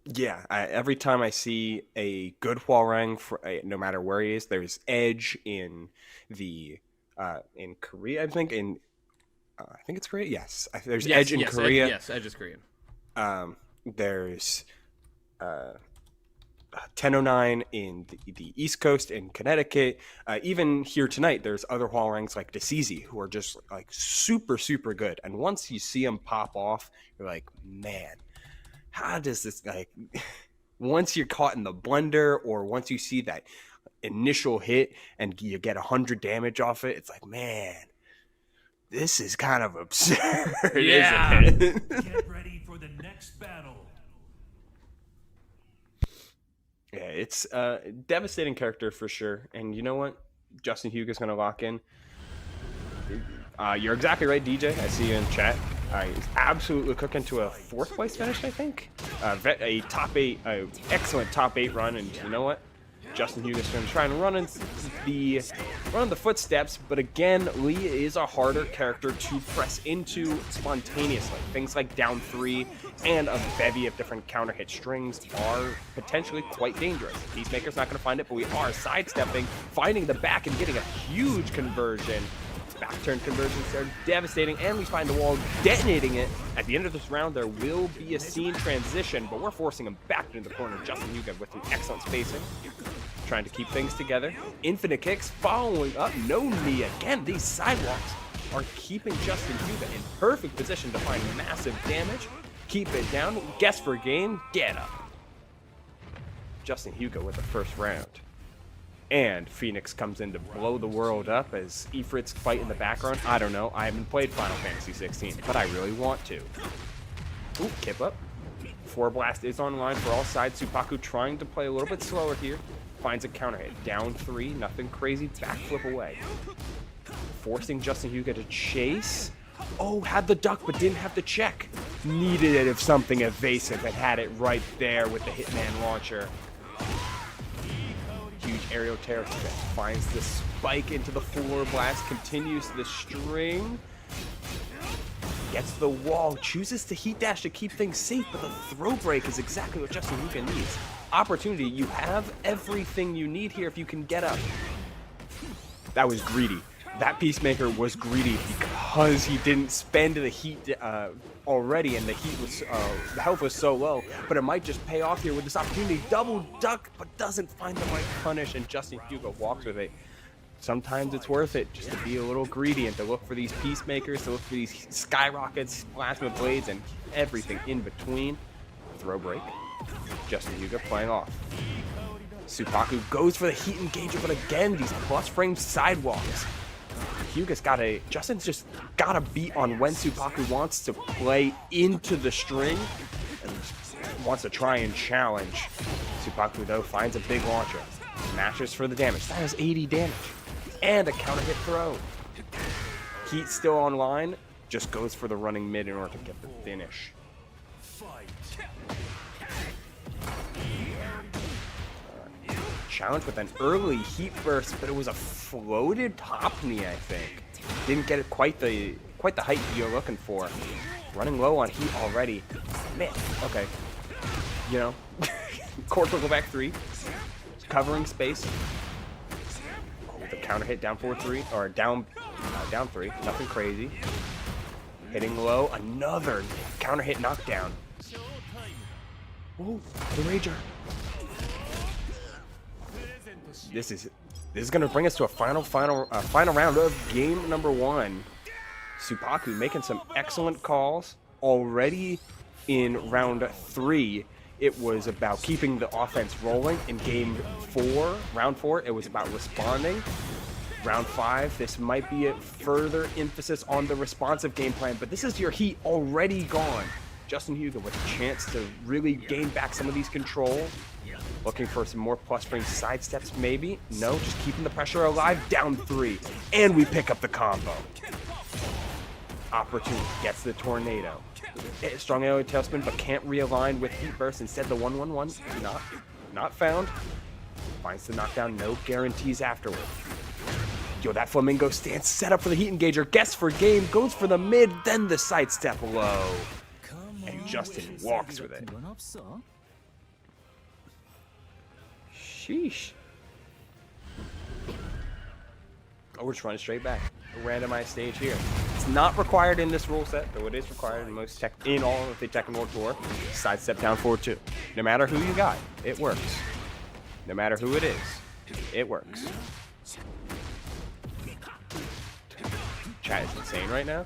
Yeah, every time I see a good Hwoarang, no matter where he is, there's Edge in the in Korea. I think it's Korea. Yes, there's Edge in Korea. Yes, Edge is Korean. There's 1009 in the East Coast in Connecticut. Even here tonight, there's other Hwoarangs like Deceasy who are just like super, super good. And once you see them pop off, you're like, man, how does this, like, once you're caught in the blender, or once you see that initial hit and you get 100 damage off it, it's like, man, this is kind of absurd, Yeah. isn't it? Get ready for the next battle. Yeah, it's a devastating character for sure. And you know what? Justin Huga's going to lock in. You're exactly right, DJ. I see you in chat. He's absolutely cooking to a 4th place finish, I think. A top 8, excellent top 8 run. And you know what? Justin Huga's going to try and run in the footsteps, but again, Lee is a harder character to press into spontaneously. Things like down 3 and a bevy of different counter hit strings are potentially quite dangerous. Peacemaker's not going to find it, but we are sidestepping, finding the back and getting a huge conversion. Back turn conversions are devastating, and we find the wall, detonating it. At the end of this round, there will be a scene transition, but we're forcing him back into the corner. Justin Huga with an excellent spacing, trying to keep things together. Infinite kicks following up. No knee again. These sidewalks are keeping Justin Huga in perfect position to find massive damage. Keep it down. Guess for game. Get up. Justin Huga with the first round. And Phoenix comes in to blow the world up as Ifrit's fight in the background. I don't know. I haven't played Final Fantasy 16, but I really want to. Ooh, kip up. 4 Blast is online for all sides. Supaku trying to play a little bit slower here. finds a counter hit. Down 3, nothing crazy, backflip away. Forcing Justin Huga to chase. Oh, had the duck, but didn't have the check. Needed it if something evasive and had it right there with the Hitman launcher. Huge aerial terror spin. Finds the spike into the floor blast, continues the string. Gets the wall, chooses to heat dash to keep things safe, but the throw break is exactly what Justin Huga needs. Opportunity, you have everything you need here if you can get up. That was greedy. That Peacemaker was greedy because he didn't spend the heat already, and the heat was the health was so low. But it might just pay off here with this opportunity. Double duck, but doesn't find the right punish, and Justin Huga walks with it. Sometimes it's worth it just to be a little greedy and to look for these Peacemakers, to look for these skyrockets, plasma blades, and everything in between. Throw break. Justin Huga playing off. Supaku goes for the heat engager, but again, these plus frame sidewalks. Justin's just gotta beat on when Supaku wants to play into the string and wants to try and challenge. Supaku, though, finds a big launcher. Smashes for the damage. That is 80 damage. And a counter hit throw. Heat still online, just goes for the running mid in order to get the finish. Challenge with an early heat burst, but it was a floated top knee, I think. Didn't get it quite the height you're looking for. Running low on heat already. Man, okay. You know, Core go back 3. Covering space. Oh, the counter hit down 4-3, or down 3. Nothing crazy. Hitting low, another counter hit knockdown. Oh, the Rager. This is going to bring us to a final round of game number 1. Supaku making some excellent calls already in round 3. It was about keeping the offense rolling. In round 4, it was about responding. Round 5, this might be a further emphasis on the responsive game plan, but this is your heat already gone. Justin Huga with a chance to really gain back some of these control. Looking for some more plus frame sidesteps, maybe. No, just keeping the pressure alive. Down 3. And we pick up the combo. Opportunity gets the tornado. Strong aerial tailspin, but can't realign with heat burst. Instead, the 1-1-1 not found. Finds the knockdown. No guarantees afterward. Yo, that flamingo stance set up for the heat engager. Guess for game. Goes for the mid. Then the sidestep low. And Justin walks with it. Sheesh. Oh, we're just running straight back. A randomized stage here. It's not required in this rule set, though it is required in all of the Tekken World Tour. Sidestep down 4-2. No matter who you got, it works. No matter who it is, it works. Chat is insane right now.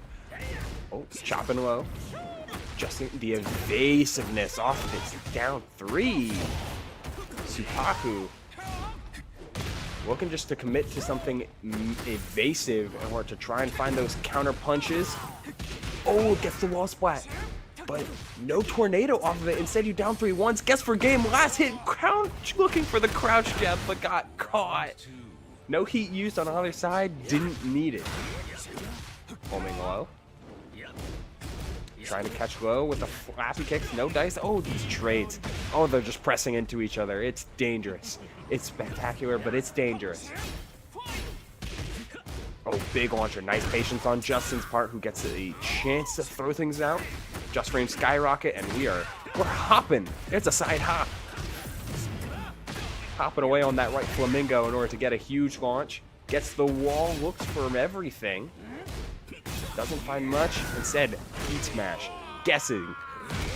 Oh, chopping low. Justin, the evasiveness off of this. Down 3. Supaku looking just to commit to something evasive in order to try and find those counter punches. Oh, gets the wall splat, but no tornado off of it. Instead, you down 3 once. Guess for game. Last hit, crouch, looking for the crouch jab, but got caught. No heat used on the other side. Didn't need it. Homing low. Trying to catch low with the flappy kicks. No dice. Oh, these trades. Oh, they're just pressing into each other. It's dangerous. It's spectacular, but it's dangerous. Oh, big launcher. Nice patience on Justin's part, who gets a chance to throw things out. Just frame skyrocket, and we're hopping. It's a side hop. Hopping away on that right flamingo in order to get a huge launch. Gets the wall, looks for everything. Doesn't find much. Instead, heat smash. Guessing.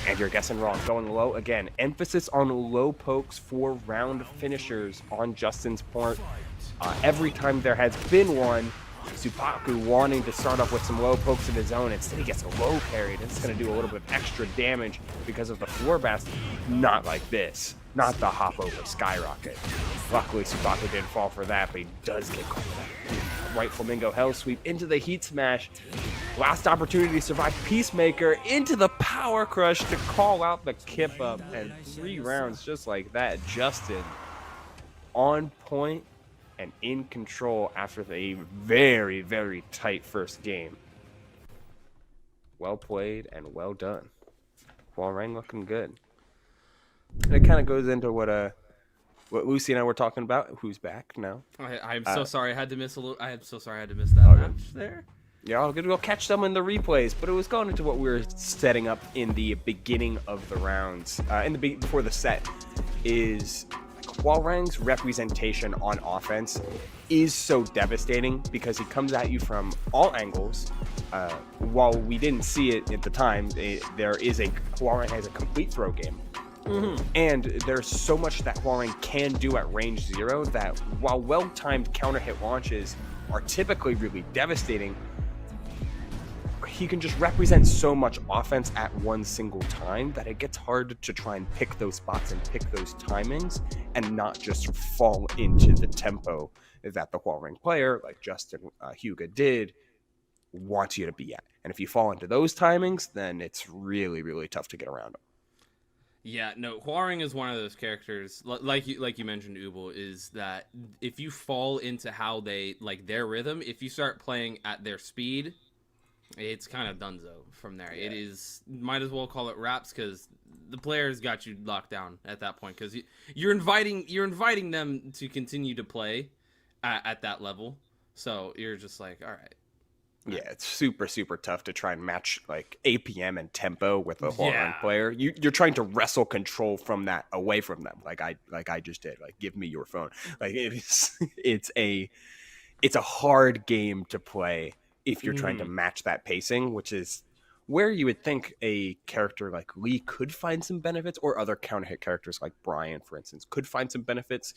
And you're guessing wrong. Going low again. Emphasis on low pokes for round finishers on Justin's part. Every time there has been one, Supaku wanting to start off with some low pokes of his own. Instead, he gets a low parry. It's going to do a little bit of extra damage because of the floor blast. Not like this. Not the hop over skyrocket. Luckily, Supaku didn't fall for that, but he does get caught for that. Right flamingo hell sweep into the heat smash. Last opportunity to survive. Peacemaker into the power crush to call out the kip up. And 3 rounds just like that. Justin on point and in control after a very, very tight first game. Well played and well done. Huarang looking good. And it kind of goes into what Lucy and I were talking about. Who's back now? I'm so sorry I had to miss a little. I am so sorry I had to miss that match there. Yeah, I'll go catch some in the replays, but it was going into what we were setting up in the beginning of the rounds, before the set, is Huarang's representation on offense is so devastating because he comes at you from all angles. While we didn't see it at the time, Huarang has a complete throw game. Mm-hmm. And there's so much that Huarang can do at range 0 that while well-timed counter hit launches are typically really devastating, he can just represent so much offense at one single time that it gets hard to try and pick those spots and pick those timings and not just fall into the tempo that the Huarang player, like Justin Huga did, wants you to be at. And if you fall into those timings, then it's really, really tough to get around them. Yeah, no, Huarang is one of those characters, like you mentioned, Ubel, is that if you fall into how they, like their rhythm, if you start playing at their speed, it's kind of donezo from there. Yeah. It is, might as well call it wraps because the players got you locked down at that point because you're inviting them to continue to play at that level. So you're just like, all right. Yeah, it's super, super tough to try and match like APM and tempo with a Huarang player. You're trying to wrestle control from that away from them, like I just did. Like, give me your phone. Like it's a hard game to play if you're trying to match that pacing, which is where you would think a character like Lee could find some benefits, or other counter hit characters like Brian, for instance, could find some benefits.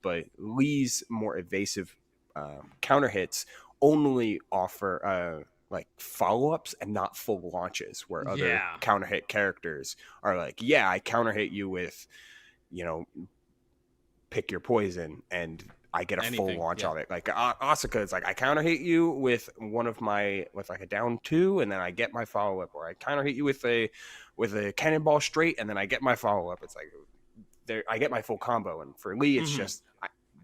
But Lee's more evasive counter hits only offer like follow-ups and not full launches, where other counter hit characters are like, yeah, I counter hit you with, pick your poison, and I get a full launch of it. Like Asuka is like, I counter hit you with like a down 2, and then I get my follow-up, or I counter hit you with a cannonball straight, and then I get my follow-up. It's like I get my full combo. And for Lee, it's just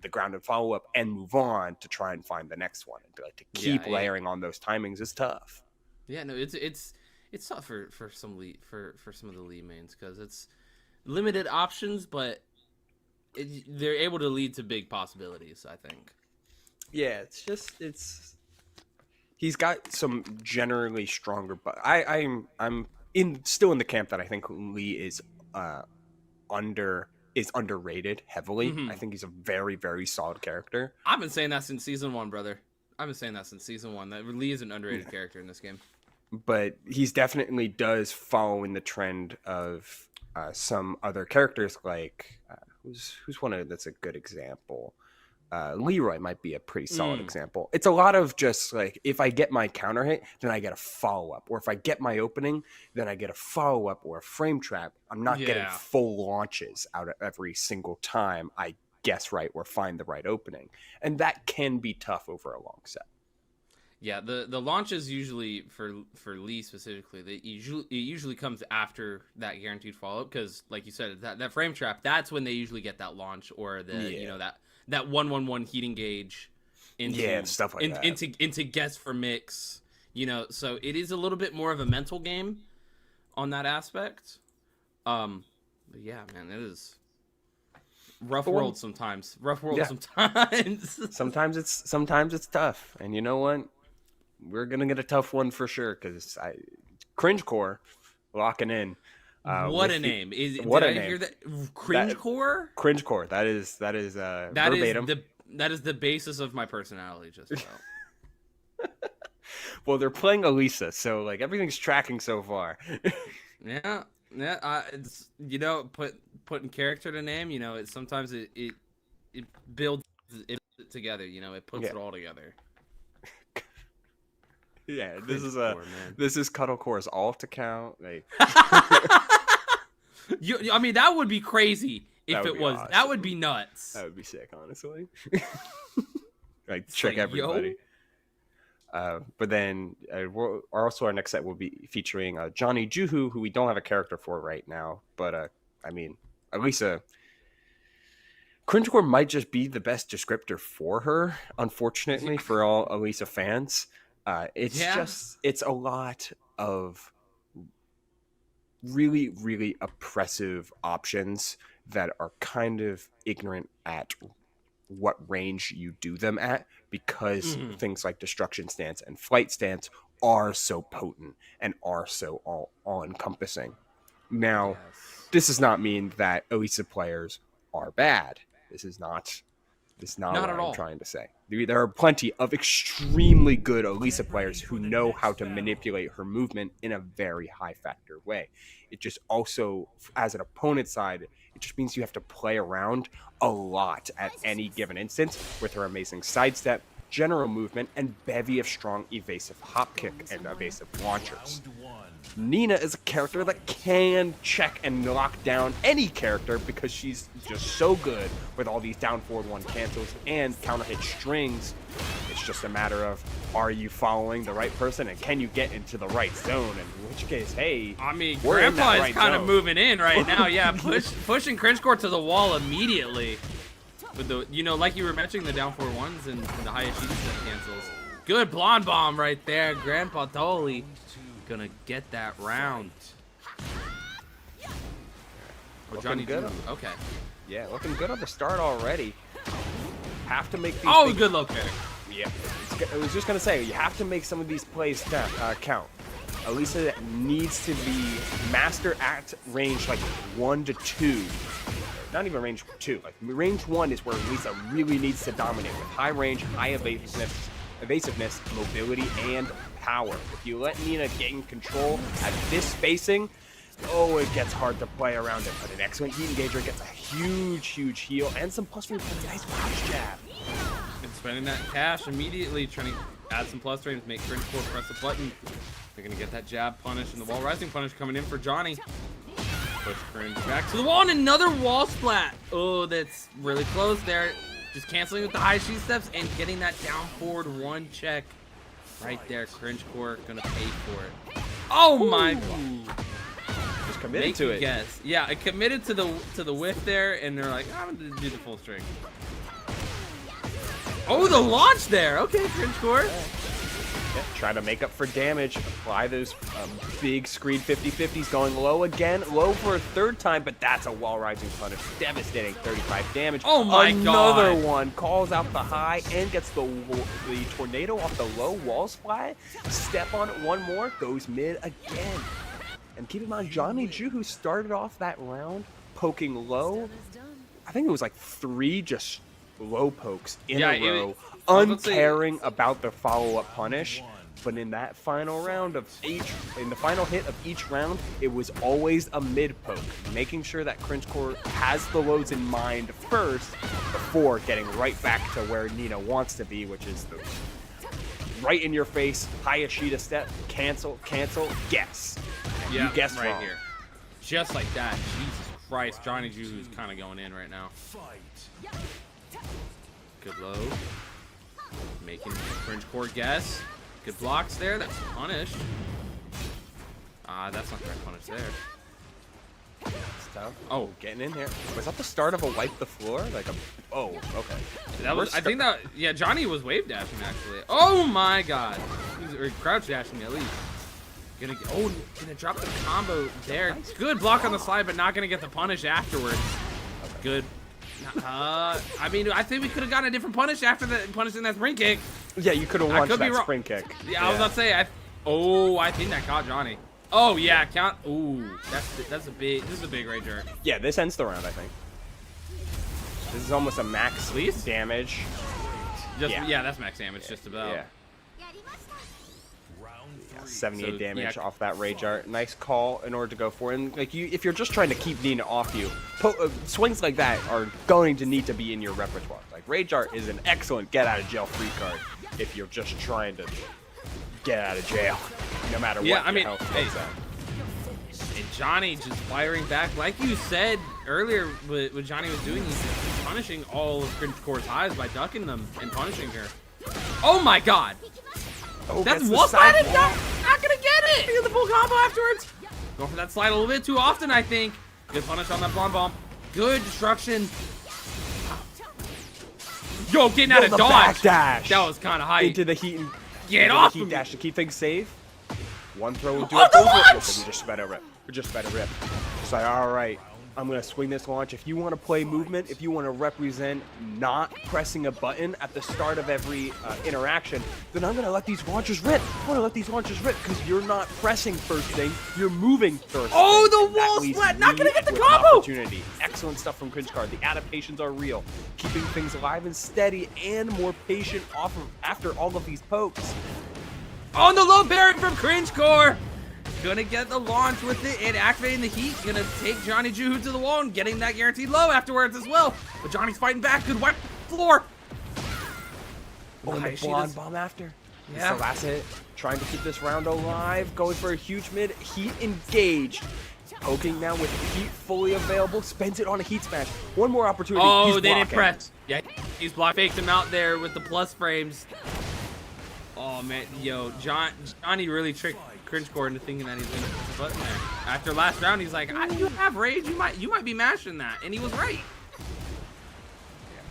the grounded follow-up and move on to try and find the next one. And to keep layering on those timings is tough. Yeah, no, it's tough for some of the Lee mains because it's limited options, but they're able to lead to big possibilities, I think. Yeah, he's got some generally stronger, but I'm still in the camp that I think Lee is underrated heavily. I think he's a very, very solid character. I've been saying that since season 1, brother. I've been saying that since season 1. That Lee is an underrated character in this game. But he's definitely does follow in the trend of some other characters, like who's one of that's a good example. Leroy might be a pretty solid example. It's a lot of just like, if I get my counter hit, then I get a follow-up. Or if I get my opening, then I get a follow-up or a frame trap. I'm not getting full launches out of every single time I guess right or find the right opening. And that can be tough over a long set. Yeah, the launches usually, for Lee specifically, it usually comes after that guaranteed follow-up because, like you said, that frame trap, that's when they usually get that launch, or that 1-1-1 heating gauge into stuff like that. into guess for mix, so it is a little bit more of a mental game on that aspect. But yeah, man, it is rough world sometimes. Sometimes it's tough, and you know what? We're gonna get a tough one for sure because Cringe Core locking in. What a name! Did I hear that? Cringe Core. Cringe Core. That is verbatim. That is the basis of my personality, just about. Well, they're playing Elisa, so like everything's tracking so far. Yeah. It's putting character to name. Sometimes it builds it together. It puts it all together. Yeah, this is Cuddle Core's alt account. Like, I mean, that would be crazy if it was. Awesome. That would be nuts. That would be sick, honestly. Like, trick everybody. But then our next set will be featuring Johnny Juhu, who we don't have a character for right now. But I mean, Elisa, Cringecore might just be the best descriptor for her, unfortunately, for all Elisa fans. It's a lot of really, really oppressive options that are kind of ignorant at what range you do them at, because things like destruction stance and flight stance are so potent and are so all encompassing. Now, this does not mean that Elisa players are bad. This is not what at I'm all. trying to say. There are plenty of extremely good Elisa players who know how to manipulate her movement in a very high factor way. It just also, as an opponent side, it just means you have to play around a lot at any given instance with her amazing sidestep, general movement, and bevy of strong evasive hop kick and evasive launchers. Nina is a character that can check and lock down any character because she's just so good with all these down forward one cancels and counter hit strings. It's just a matter of, are you following the right person and can you get into the right zone? In which case, hey, I mean, we're in Grandpa that is right kind of zone. moving in right now. Yeah, pushing Cringecore to the wall immediately. With the, like you were mentioning, the down 4-1s and the highest step cancels. Good blonde bomb right there. Grandpa totally gonna get that round. Oh, Johnny good. Okay. Yeah, looking good on the start already. Have to make these Oh, big- good low kick. Yeah, I was just gonna say, you have to make some of these plays count. Elisa needs to be master at range like 1 to 2. Not even range 2. Like range 1 is where Elisa really needs to dominate with high range, high evasiveness, mobility, and power. If you let Nina gain control at this spacing, it gets hard to play around it. But an excellent heat engager gets a huge heal and some plus 3 points. Nice punch jab. And spending that cash immediately, trying to add some plus frames, make Cringecore press the button. They're gonna get that jab punish and the wall rising punish coming in for Johnny. Push Cringe back to the wall and another wall splat. Oh, that's really close there. Just canceling with the high sheet steps and getting that down forward one check. Right there, Cringecore gonna pay for it. Oh my! Just committed to it. Guess. Yeah, I committed to the whiff there, and they're like, I'm gonna do the full string. Oh, the launch there. Okay, Cringecore. Yeah, try to make up for damage. Apply those big screen 50-50s, going low again. Low for a third time, but that's a wall rising punish. Devastating 35 damage. Oh my Another God. one. Calls out the high and gets the tornado off the low wall splat. Step on it one more. Goes mid again. And keep in mind, Johnny Ju, who started off that round poking low, I think it was like 3 just low pokes in a row, uncaring about the follow-up punish. But in that final round of in the final hit of each round, it was always a mid poke, making sure that Cringecore has the lows in mind first before getting right back to where Nina wants to be, which is the right in your face, Hayashida step, cancel, guess. And Yeah, you guessed right wrong. here. Just like that. Jesus Christ, Johnny Juju's kind of going in right now. Good low. Making Cringecore guess. Good blocks there. That's a punish. That's not the right punish there. It's tough. Oh, Getting in here. Was that the start of a wipe the floor? Like a... Oh, okay. that was. I think that. Yeah, Johnny was wave dashing actually. Oh my God. Or crouch dashing at least. Gonna drop the combo there. Good block on the slide, but not gonna get the punish afterwards. Good. I mean, I think we could have gotten a different punish after the punishing that spring kick. Yeah, you could have launched that spring kick. Yeah, I was about to say. I think that caught Johnny. Oh yeah, count. Ooh, that's a big. This is a big rage art. Yeah, this ends the round, I think. This is almost a max damage. Yeah, that's max damage, just about. Yeah. 78 damage off that rage art. Nice call in order to go for it. And like if you're just trying to keep Nina off you, swings like that are going to need to be in your repertoire. Like rage art is an excellent get out of jail free card if you're just trying to get out of jail, no matter what. Yeah, I mean, health hey, goes at. and Johnny just firing back, like you said earlier. What Johnny was doing, he's punishing all of Cringecore's highs by ducking them and punishing her. Oh my God. Oh, That's gets the wall side slide. wall. Not gonna get it. Get the full combo afterwards. Going for that slide a little bit too often, I think. Good punish on that blonde bomb. Good destruction. Yo, getting out of the dodge. backdash. That was kind of hype. Into the heat and Get into off the of heat me. dash to keep things safe. One throw will do Oh, it. the Both launch! Listen, we just better rip. We're just better rip. It's like, all right, I'm gonna swing this launch. If you want to play movement, if you want to represent not pressing a button at the start of every interaction, then I'm gonna let these launchers rip. I'm gonna let these launchers rip because you're not pressing first thing, you're moving first. Oh, thing. the And that wall leaves splat, not me gonna get the with combo! Opportunity. Excellent stuff from Cringe Card. The adaptations are real, keeping things alive and steady, and more patient after all of these pokes. On the low parry from Cringe Core. Gonna get the launch with it and activating the heat. Gonna take Johnny Juhu to the wall and getting that guaranteed low afterwards as well. But Johnny's fighting back. Good wipe the floor. Oh, and the blonde bomb after. Yeah. It's the last hit. Trying to keep this round alive. Going for a huge mid. Heat engaged. Poking now with heat fully available. Spends it on a heat smash. One more opportunity. Oh, He's they didn't blocking. press. Yeah, he's block faked him out there with the plus frames. Oh man, yo, Johnny really tricked Cringe Core into thinking that he's gonna push the button there. After last round, he's like, you have rage, you might be mashing that, and he was right. Yeah,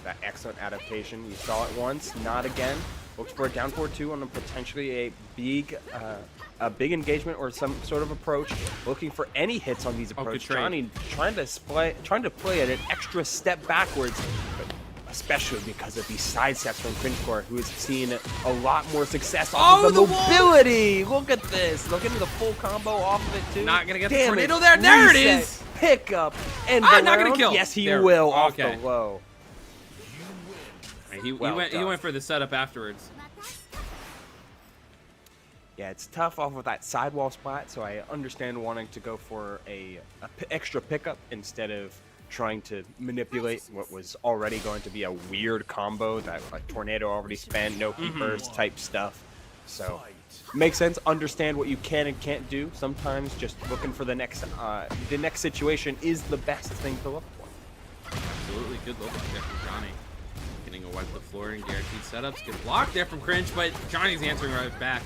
that excellent adaptation. You saw it once, not again. Looks for a down 4-2 on a potentially a big engagement or some sort of approach. Looking for any hits on these approaches. trade. Johnny trying to play at an extra step backwards, but especially because of these side steps from Cringe Core, who has seen a lot more success off of the wall! mobility. Look at this. Look at the full combo off of it too. Not gonna get the Damn tornado it. there. There it Reset, is. Pick up and Not gonna round. kill. Yes, he There. will off Okay. the low. He Well went done. for the setup afterwards. Yeah, it's tough off of that sidewall spot, so I understand wanting to go for a extra pickup instead of trying to manipulate what was already going to be a weird combo that like Tornado already spent, no heat burst type stuff. So makes sense. Understand what you can and can't do. Sometimes just looking for the next situation is the best thing to look for. Absolutely good low block there from Johnny. Getting a wipe the floor and guaranteed setups. Good block there from Cringe, but Johnny's answering right back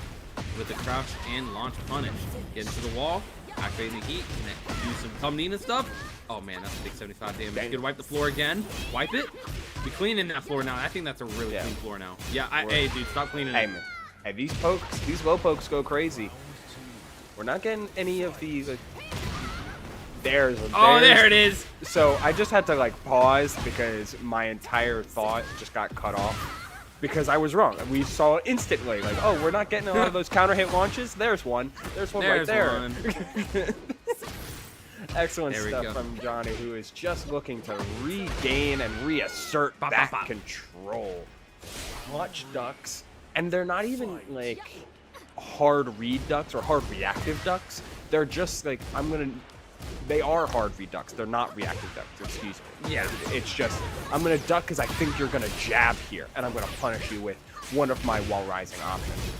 with the crouch and launch punish. Get into the wall, activating the heat, and do some Tum Nina stuff. Oh man, that's a big 75 damage. Good wipe the floor again. Wipe it. Be cleaning that floor now. I think that's a really clean floor now. Yeah, hey dude, stop cleaning Hey it. man, hey, these low pokes go crazy. We're not getting any of these. There's. Oh, there it is. So I just had to like pause because my entire thought just got cut off because I was wrong. We saw instantly like, oh, we're not getting a lot of those counter hit launches. There's one. There's one right there. One. Excellent There we stuff go. from Johnny, who is just looking to regain and reassert Bop, that bop, bop. control. Clutch ducks, and they're not even like hard read ducks or hard reactive ducks. They're just like they are hard read ducks. They're not reactive ducks. Excuse me. Yeah. It's just I'm gonna duck because I think you're gonna jab here, and I'm gonna punish you with one of my wall rising options.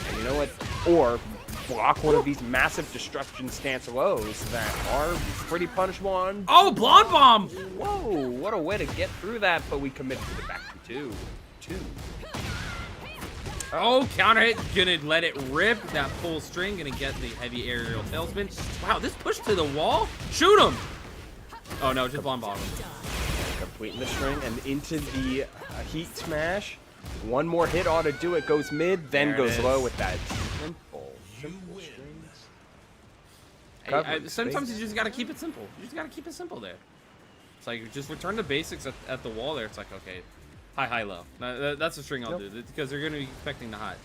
And you know what? Or block one of these massive destruction stance lows that are pretty punishable on. Oh, blonde bomb. Whoa! What a way to get through that, but we committed to the back two. Oh, counter hit, gonna let it rip. That full string, gonna get the heavy aerial tailspin. Wow, this push to the wall? Shoot him! Oh no, just blonde bomb. Completing the string and into the heat smash. One more hit ought to do it. Goes mid, then There it goes is. low with that simple strings. Sometimes you just gotta keep it simple. You just gotta keep it simple there. It's like, just return the basics at the wall there. It's like, okay, high, low. That's the string I'll do, because they're gonna be expecting the highs.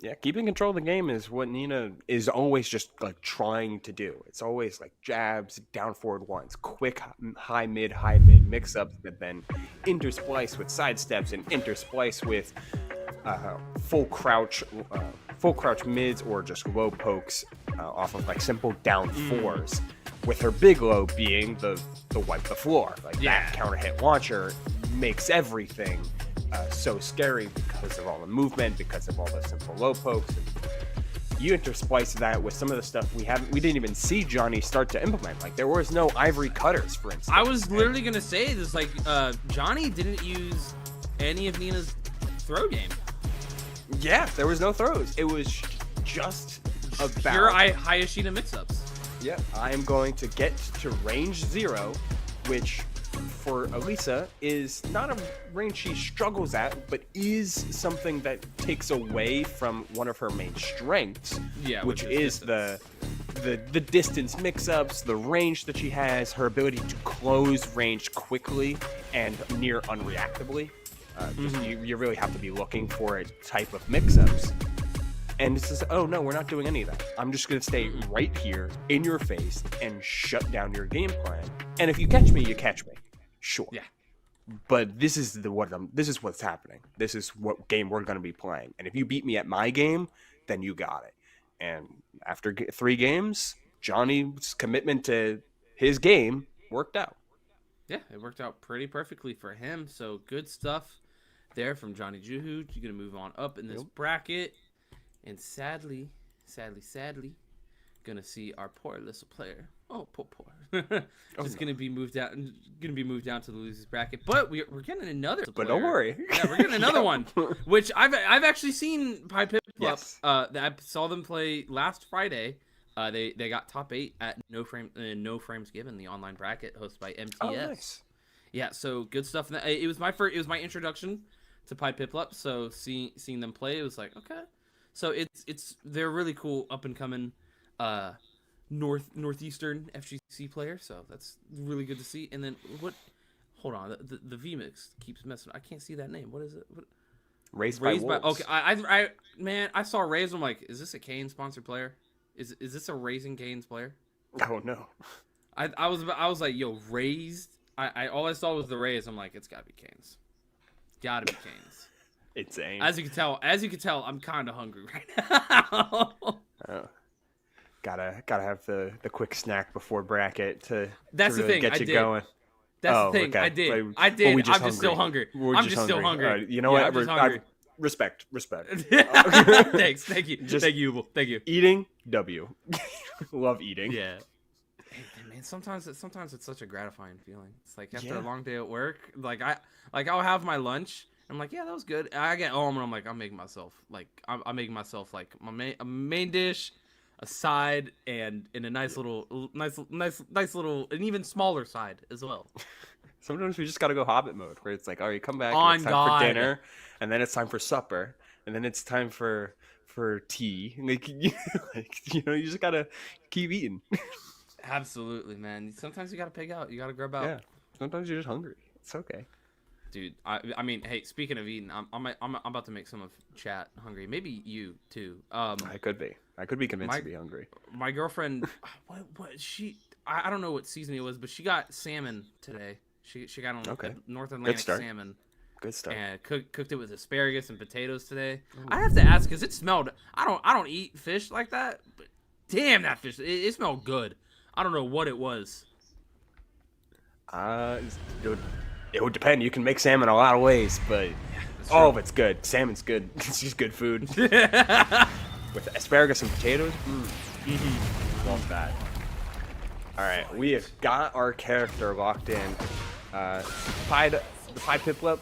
Yeah, keeping control of the game is what Nina is always just like trying to do. It's always like jabs, down forward ones, quick high mid mix ups that then intersplice with side steps and intersplice with full crouch mids or just low pokes off of like simple down fours. With her big low being the wipe the floor. Like that counter hit launcher makes everything so scary because of all the movement, because of all the simple low pokes. And you intersplice that with some of the stuff we didn't even see Johnny start to implement. Like there was no ivory cutters, for instance. I was literally gonna say this, like Johnny didn't use any of Nina's throw game. Yeah, there was no throws. It was just about Your Hayashida mix-ups. Yeah, I am going to get to range 0, which for Elisa is not a range she struggles at, but is something that takes away from one of her main strengths, which is the distance mix-ups, the range that she has, her ability to close range quickly and near unreactably. You really have to be looking for a type of mix-ups. And it's just, oh no, we're not doing any of that. I'm just gonna stay right here in your face and shut down your game plan. And if you catch me, you catch me. Sure. Yeah. But this is what's happening. This is what game we're gonna be playing. And if you beat me at my game, then you got it. And after 3 games, Johnny's commitment to his game worked out. Yeah, it worked out pretty perfectly for him. So good stuff there from Johnny Juhu. You're gonna move on up in this bracket. And sadly, gonna see our poor Alyssa player. Oh, poor. Just gonna be moved down to the losers bracket. But we're getting another. But don't worry. Yeah, we're getting another one, which I've actually seen Pi Pip up. Yes. I saw them play last Friday. They got top 8 at No Frames Given, the online bracket hosted by MTS. Oh, nice. Yeah, so good stuff. It was my introduction to Pi Piplup. So seeing them play, it was like, okay. So they're really cool up and coming northeastern FGC player. So that's really good to see. And then hold on, the VMix keeps messing. I can't see that name. What is it? Raised by Wolves. Okay, I saw Raised. I'm like, is this a Kane sponsored player? Is this a Raising Cane's player? Oh no. I was like, yo, Raised. All I saw was the Raised. I'm like, it's gotta be Cane's. Gotta be Cane's. Insane. As you can tell, I'm kind of hungry right now. Gotta have the quick snack before bracket to That's really the thing. get you going. That's the thing. Okay. I did. Well, I'm just still hungry. I'm just still hungry. Right, you know what? I'm just hungry. Respect. Thanks. Thank you. Thank you. Eating. W. Love eating. Yeah. Hey, man, sometimes it's such a gratifying feeling. It's like after a long day at work, I'll have my lunch. I'm like, yeah, that was good. I get home and I'm like, I'm making myself like a main dish, a side, and in a nice little, an even smaller side as well. Sometimes we just gotta go Hobbit mode, where it's like, all right, come back. It's time for dinner, and then it's time for supper, and then it's time for tea. Like, you just gotta keep eating. Absolutely, man. Sometimes you gotta pig out. You gotta grub out. Yeah. Sometimes you're just hungry. It's okay. Dude, I mean, hey, speaking of eating, I'm about to make some of chat hungry. Maybe you too. I could be convinced to be hungry. My girlfriend, I don't know what season it was, but she got salmon today. She got on North Atlantic salmon. Good start. And cooked it with asparagus and potatoes today. Ooh. I have to ask because it smelled. I don't eat fish like that, but damn, that fish it smelled good. I don't know what it was. It would depend. You can make salmon a lot of ways, but all of it's good. Salmon's good. It's just good food. With asparagus and potatoes. Love that. All right, we have got our character locked in. The Pi Piplup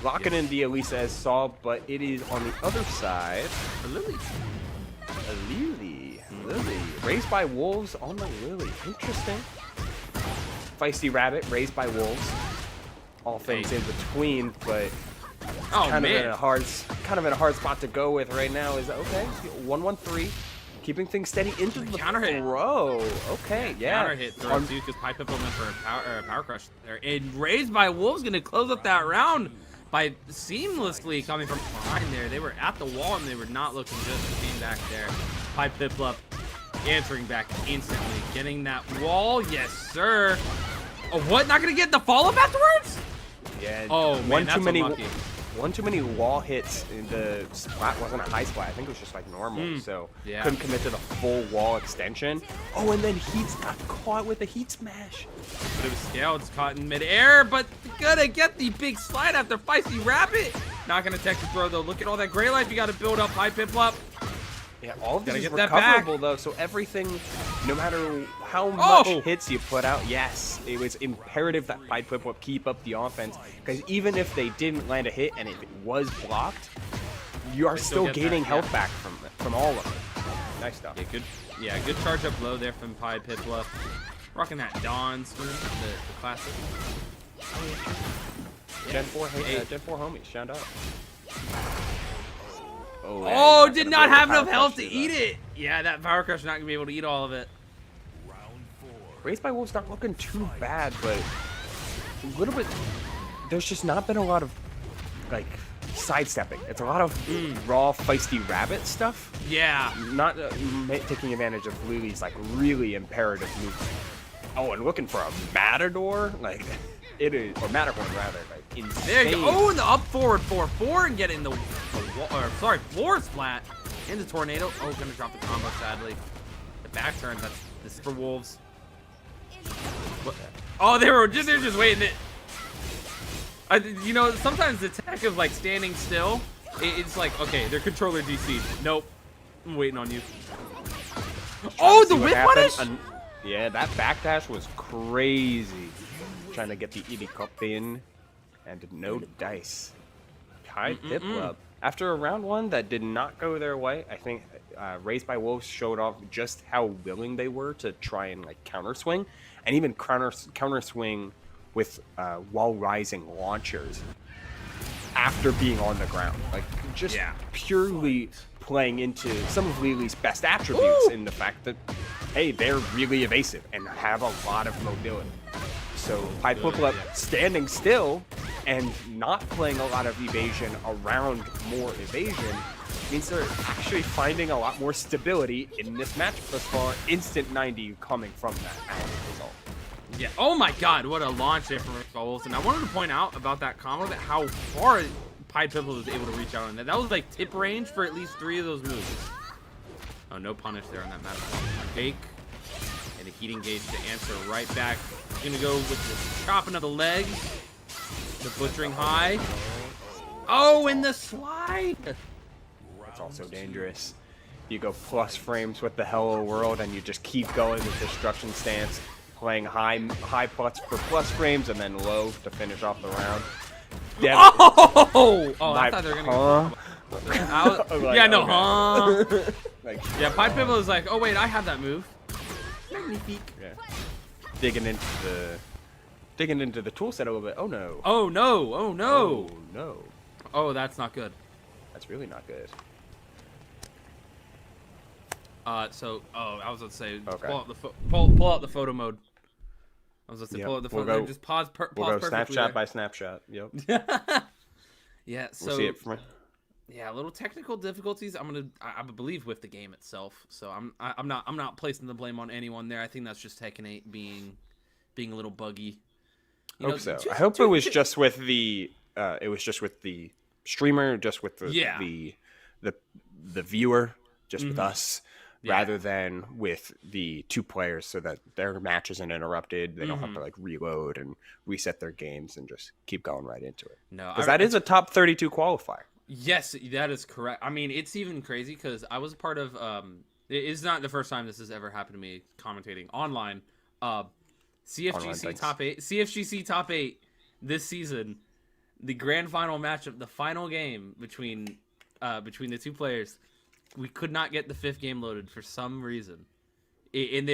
locking in the Elisa as Saw, but it is on the other side. A Lily. Raised by Wolves on the Lily. Interesting. Feisty Rabbit raised by Wolves. All things in between, but kind of in a hard spot to go with right now. Is okay. 1-1-3, keeping things steady into the counter hit. Throw. Okay, yeah. Counter hit throw too, because Pi Piplup went for a power crush there. And Raised by Wolves gonna close up that round by seamlessly coming from behind there. They were at the wall and they were not looking good. Came back there. Pi Piplup answering back instantly, getting that wall. Yes, sir. Oh, what? Not gonna get the follow up afterwards? Yeah. Oh, man, that's unlucky. One too many wall hits. The splat wasn't a high splat. I think it was just like normal. So couldn't commit to the full wall extension. Oh, and then Heats got caught with a heat smash. But it was scaled. It's caught in midair, but gonna get the big slide after Feisty Rabbit. Not gonna tech the throw though. Look at all that gray life you got to build up. Pi Piplup. Yeah, all of this is get recoverable though, so everything, no matter how much hits you put out, yes, it was imperative that Pi Piplup keep up the offense, because even if they didn't land a hit and if it was blocked, you are still gaining health back from all of it. Nice stuff. Yeah, good charge up low there from Pi Piplup. Rocking that Dawn skin, the classic. Gen 4, Gen 4 homies, shout out. Oh, yeah, Oh, you're did not not gonna have be able enough to health to power crush eat through it. Yeah, that Power Crush not gonna be able to eat all of it. that. Raised by Wolves not looking too bad, but a little bit. There's just not been a lot of like sidestepping. It's a lot of raw, feisty rabbit stuff. Yeah. Not taking advantage of Lily's like really imperative movement. Oh, and looking for a Matador, like it is, or Matterhorn rather, like insane. There you go. Oh, and the up forward 4-4 and getting the floor splat into Tornado. Oh, gonna drop the combo sadly. The back turn, this is for Wolves. What? Oh, they're just waiting it. You know, sometimes the tech of like standing still, it's like, okay, their controller DC'd. Nope, I'm waiting on you. Oh, the whip punish! Yeah, that backdash was crazy. Trying to get the Edie Cup in, and no dice. High Piplup. After a round one that did not go their way, I think Raised by Wolves showed off just how willing they were to try and like counter swing, and even counter swing with wall rising launchers after being on the ground. Like just purely playing into some of Lily's best attributes in the fact that, hey, they're really evasive and have a lot of mobility. So High Piplup standing still and not playing a lot of evasion around more evasion means they're actually finding a lot more stability in this matchup thus far. Instant 90 coming from that as a result. Yeah. Oh my God, what a launch there from Wolves. And I wanted to point out about that combo that how far Pied Piplup was able to reach out on that. That was like tip range for at least 3 of those moves. Oh, no punish there on that map. Fake. And a heating gauge to answer right back. Gonna go with the chopping of the leg. The butchering high. Oh, and the slide. That's also dangerous. You go plus frames with the Hello World and you just keep going with Destruction Stance, playing high putts for plus frames and then low to finish off the round. Oh, I thought they were gonna go. Yeah, no, Like, yeah, Pied Piplup was like, oh wait, I have that move. Yeah. Digging into the tool set a little bit. Oh no. Oh no. Oh no. Oh no. Oh, that's not good. That's really not good. I was about to say, Okay. pull out the photo mode. I was about to say, pull out the photo mode. Just pause. We'll go perfectly snapshot there. by snapshot. Yep. Yeah. So We'll see it from. yeah, little technical difficulties. I believe with the game itself. So I'm not placing the blame on anyone there. I think that's just Tekken 8 being a little buggy. I hope it was just with the streamer, just with the viewer, just with us, rather than with the 2 players, so that their match isn't interrupted. They don't have to like reload and reset their games and just keep going right into it. No, because that is a top 32 qualifier. Yes, that is correct. I mean, it's even crazy because I was a part of. It's not the first time this has ever happened to me commentating online. CFGC top 8. CFGC top 8 this season. The grand final matchup, the final game between the 2 players. We could not get the 5th game loaded for some reason, and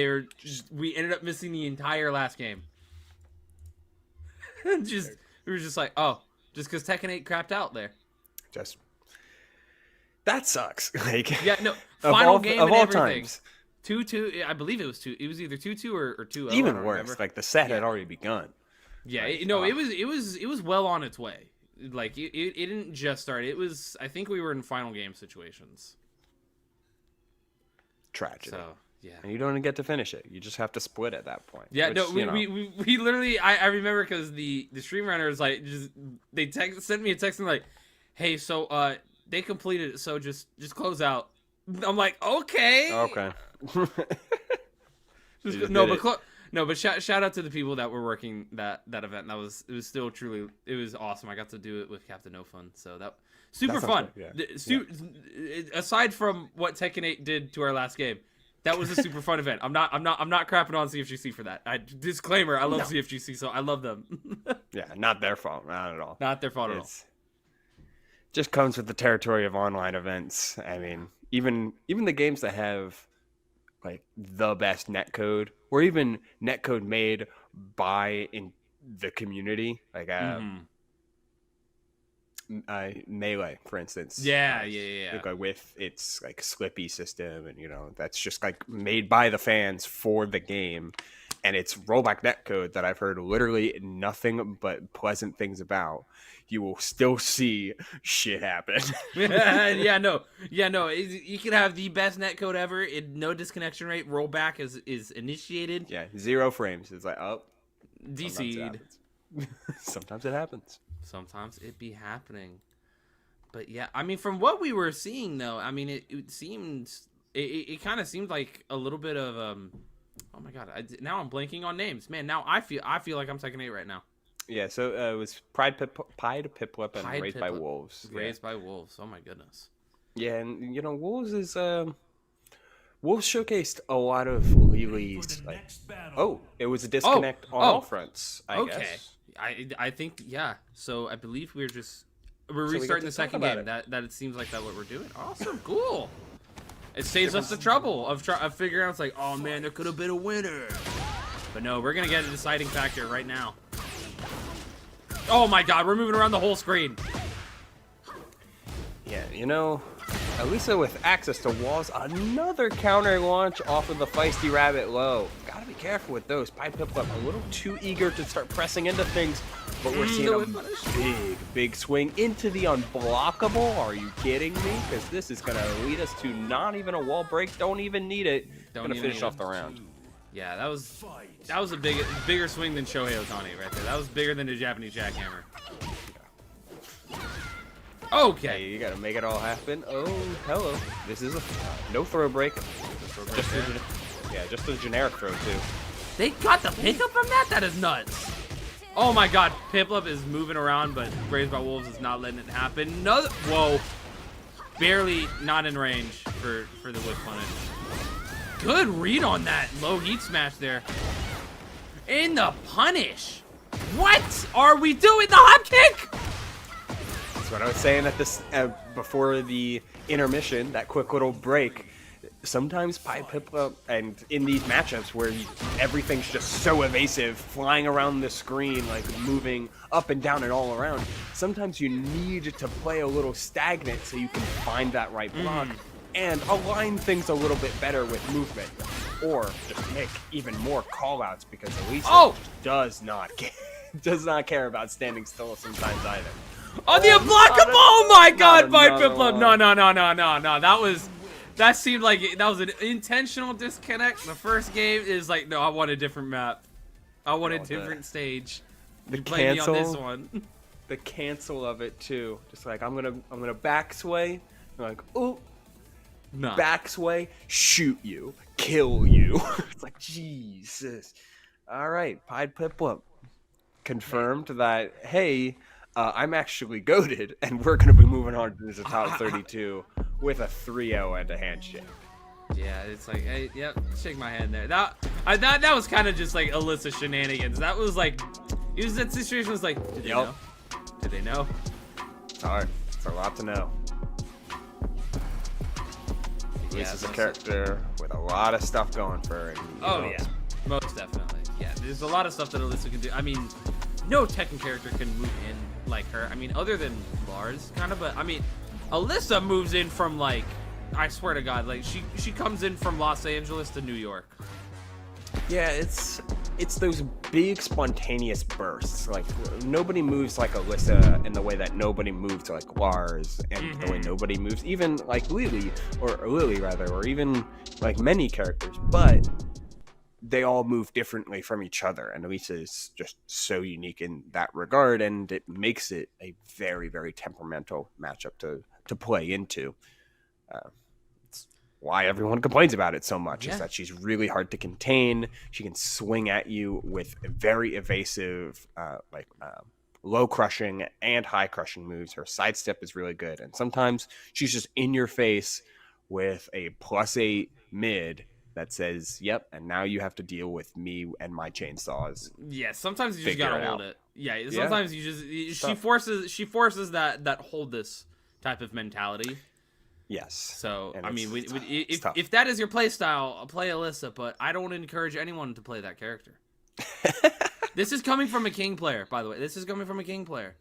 we ended up missing the entire last game. We were just like, oh, just because Tekken 8 crapped out there. Just that sucks. Like, yeah, no, final game and everything. Times. 2-2. I believe it was 2. It was either 2-2 or 2-0. Even worse, like the set had already begun. Yeah, it was well on its way. Like it didn't just start. It was. I think we were in final game situations. Tragedy. So yeah, and you don't get to finish it. You just have to split at that point. Yeah, which, no, we literally. I remember because the stream runners like they sent me a text and like, hey, so they completed it, so just close out. I'm like, okay. Okay. But shout out to the people that were working that event. It was still truly, it was awesome. I got to do it with Captain No Fun, so that super fun. Aside from what Tekken 8 did to our last game, that was a super fun event. I'm not crapping on CFGC for that. Disclaimer: I love CFGC, so I love them. Yeah, not their fault, not at all. Not their fault at all. Just comes with the territory of online events. I mean, even the games that have like the best netcode, or even netcode made by the community, like Melee, for instance. Yeah. Like, with its like Slippy system, and that's just like made by the fans for the game, and it's rollback netcode that I've heard literally nothing but pleasant things about. You will still see shit happen. No. You can have the best netcode ever. No disconnection rate. Rollback is initiated. Yeah, 0 frames. It's like, oh, DC'd. Sometimes it happens. Sometimes it be happening. But yeah, I mean, from what we were seeing though, I mean, it seemed, it kind of seemed like a little bit of oh my god, now I'm blanking on names, man. Now I feel like I'm Tekken 8 right now. Yeah, so it was Pied Piplup and Raised by Wolves. Raised by Wolves. Oh my goodness. Yeah, and Wolves is Wolves showcased a lot of Lily's like. Oh, it was a disconnect on all fronts. I guess. I think yeah. So I believe we're restarting the second game. That it seems like that what we're doing. Awesome, cool. It saves us the trouble of figuring out. It's like, oh man, there could have been a winner. But no, we're gonna get a deciding factor right now. Oh my god, we're moving around the whole screen. Yeah, Elisa with access to walls, another counter launch off of the Feisty Rabbit low. Gotta be careful with those. Pied Piplup a little too eager to start pressing into things, but we're seeing a big swing into the unblockable. Are you kidding me? Because this is gonna lead us to not even a wall break. Don't even need it. Gonna finish off the round. Yeah, that was a bigger swing than Shohei Ohtani right there. That was bigger than the Japanese jackhammer. Okay. Hey, you gotta make it all happen. Oh, hello. This is a no throw break. Just a generic throw too. They got the pickup from that? That is nuts. Oh my god, Piplup is moving around, but Raised by Wolves is not letting it happen. No, whoa. Barely not in range for the whip punish. Good read on that low heat smash there. In the punish. What are we doing? The hop kick? That's what I was saying at this before the intermission, that quick little break. Sometimes Pied Piplup, and in these matchups where everything's just so evasive, flying around the screen, like moving up and down and all around, sometimes you need to play a little stagnant so you can find that right block and align things a little bit better with movement, or just make even more callouts, because Elisa does not care about standing still sometimes either. Oh, the unblockable! Oh my god, Pied Piplup! No. That seemed like that was an intentional disconnect. The first game is like, no, I want a different map. I want a different stage. The Play cancel me on this one. The cancel of it too. Just like I'm gonna back sway. I'm like, oh, back sway, shoot you, kill you. It's like, Jesus. All right, Pied Piplup confirmed that. Hey, I'm actually goated, and we're gonna be moving on to the top 32 with a 3-0 and a handshake. Yeah, it's like, hey, yep, shake my hand there. That was kind of just like Alyssa shenanigans. That was like, it was that situation was like, did they know? Did they know? It's hard. It's a lot to know. This is a character with a lot of stuff going for her. And, yeah, most definitely. Yeah, there's a lot of stuff that Alyssa can do. I mean, no Tekken character can move in like her. I mean, other than Lars, kind of, but I mean, Alyssa moves in from like, I swear to God, like she comes in from Los Angeles to New York. Yeah, it's those big spontaneous bursts. Like nobody moves like Alyssa in the way that nobody moves like Lars, and the way nobody moves even like Lily rather, or even like many characters. But they all move differently from each other, and Elisa is just so unique in that regard, and it makes it a very, very temperamental matchup to play into. It's why everyone complains about it so much, is that she's really hard to contain. She can swing at you with very evasive, low crushing and high crushing moves. Her sidestep is really good, and sometimes she's just in your face with a +8 mid that says, yep, and now you have to deal with me and my chainsaws. Yeah, sometimes you just gotta hold it. Yeah, sometimes you just she forces that hold this type of mentality. Yes. So and I mean, if that is your play style, play Alyssa, but I don't encourage anyone to play that character. This is coming from a King player, by the way. This is coming from a King player.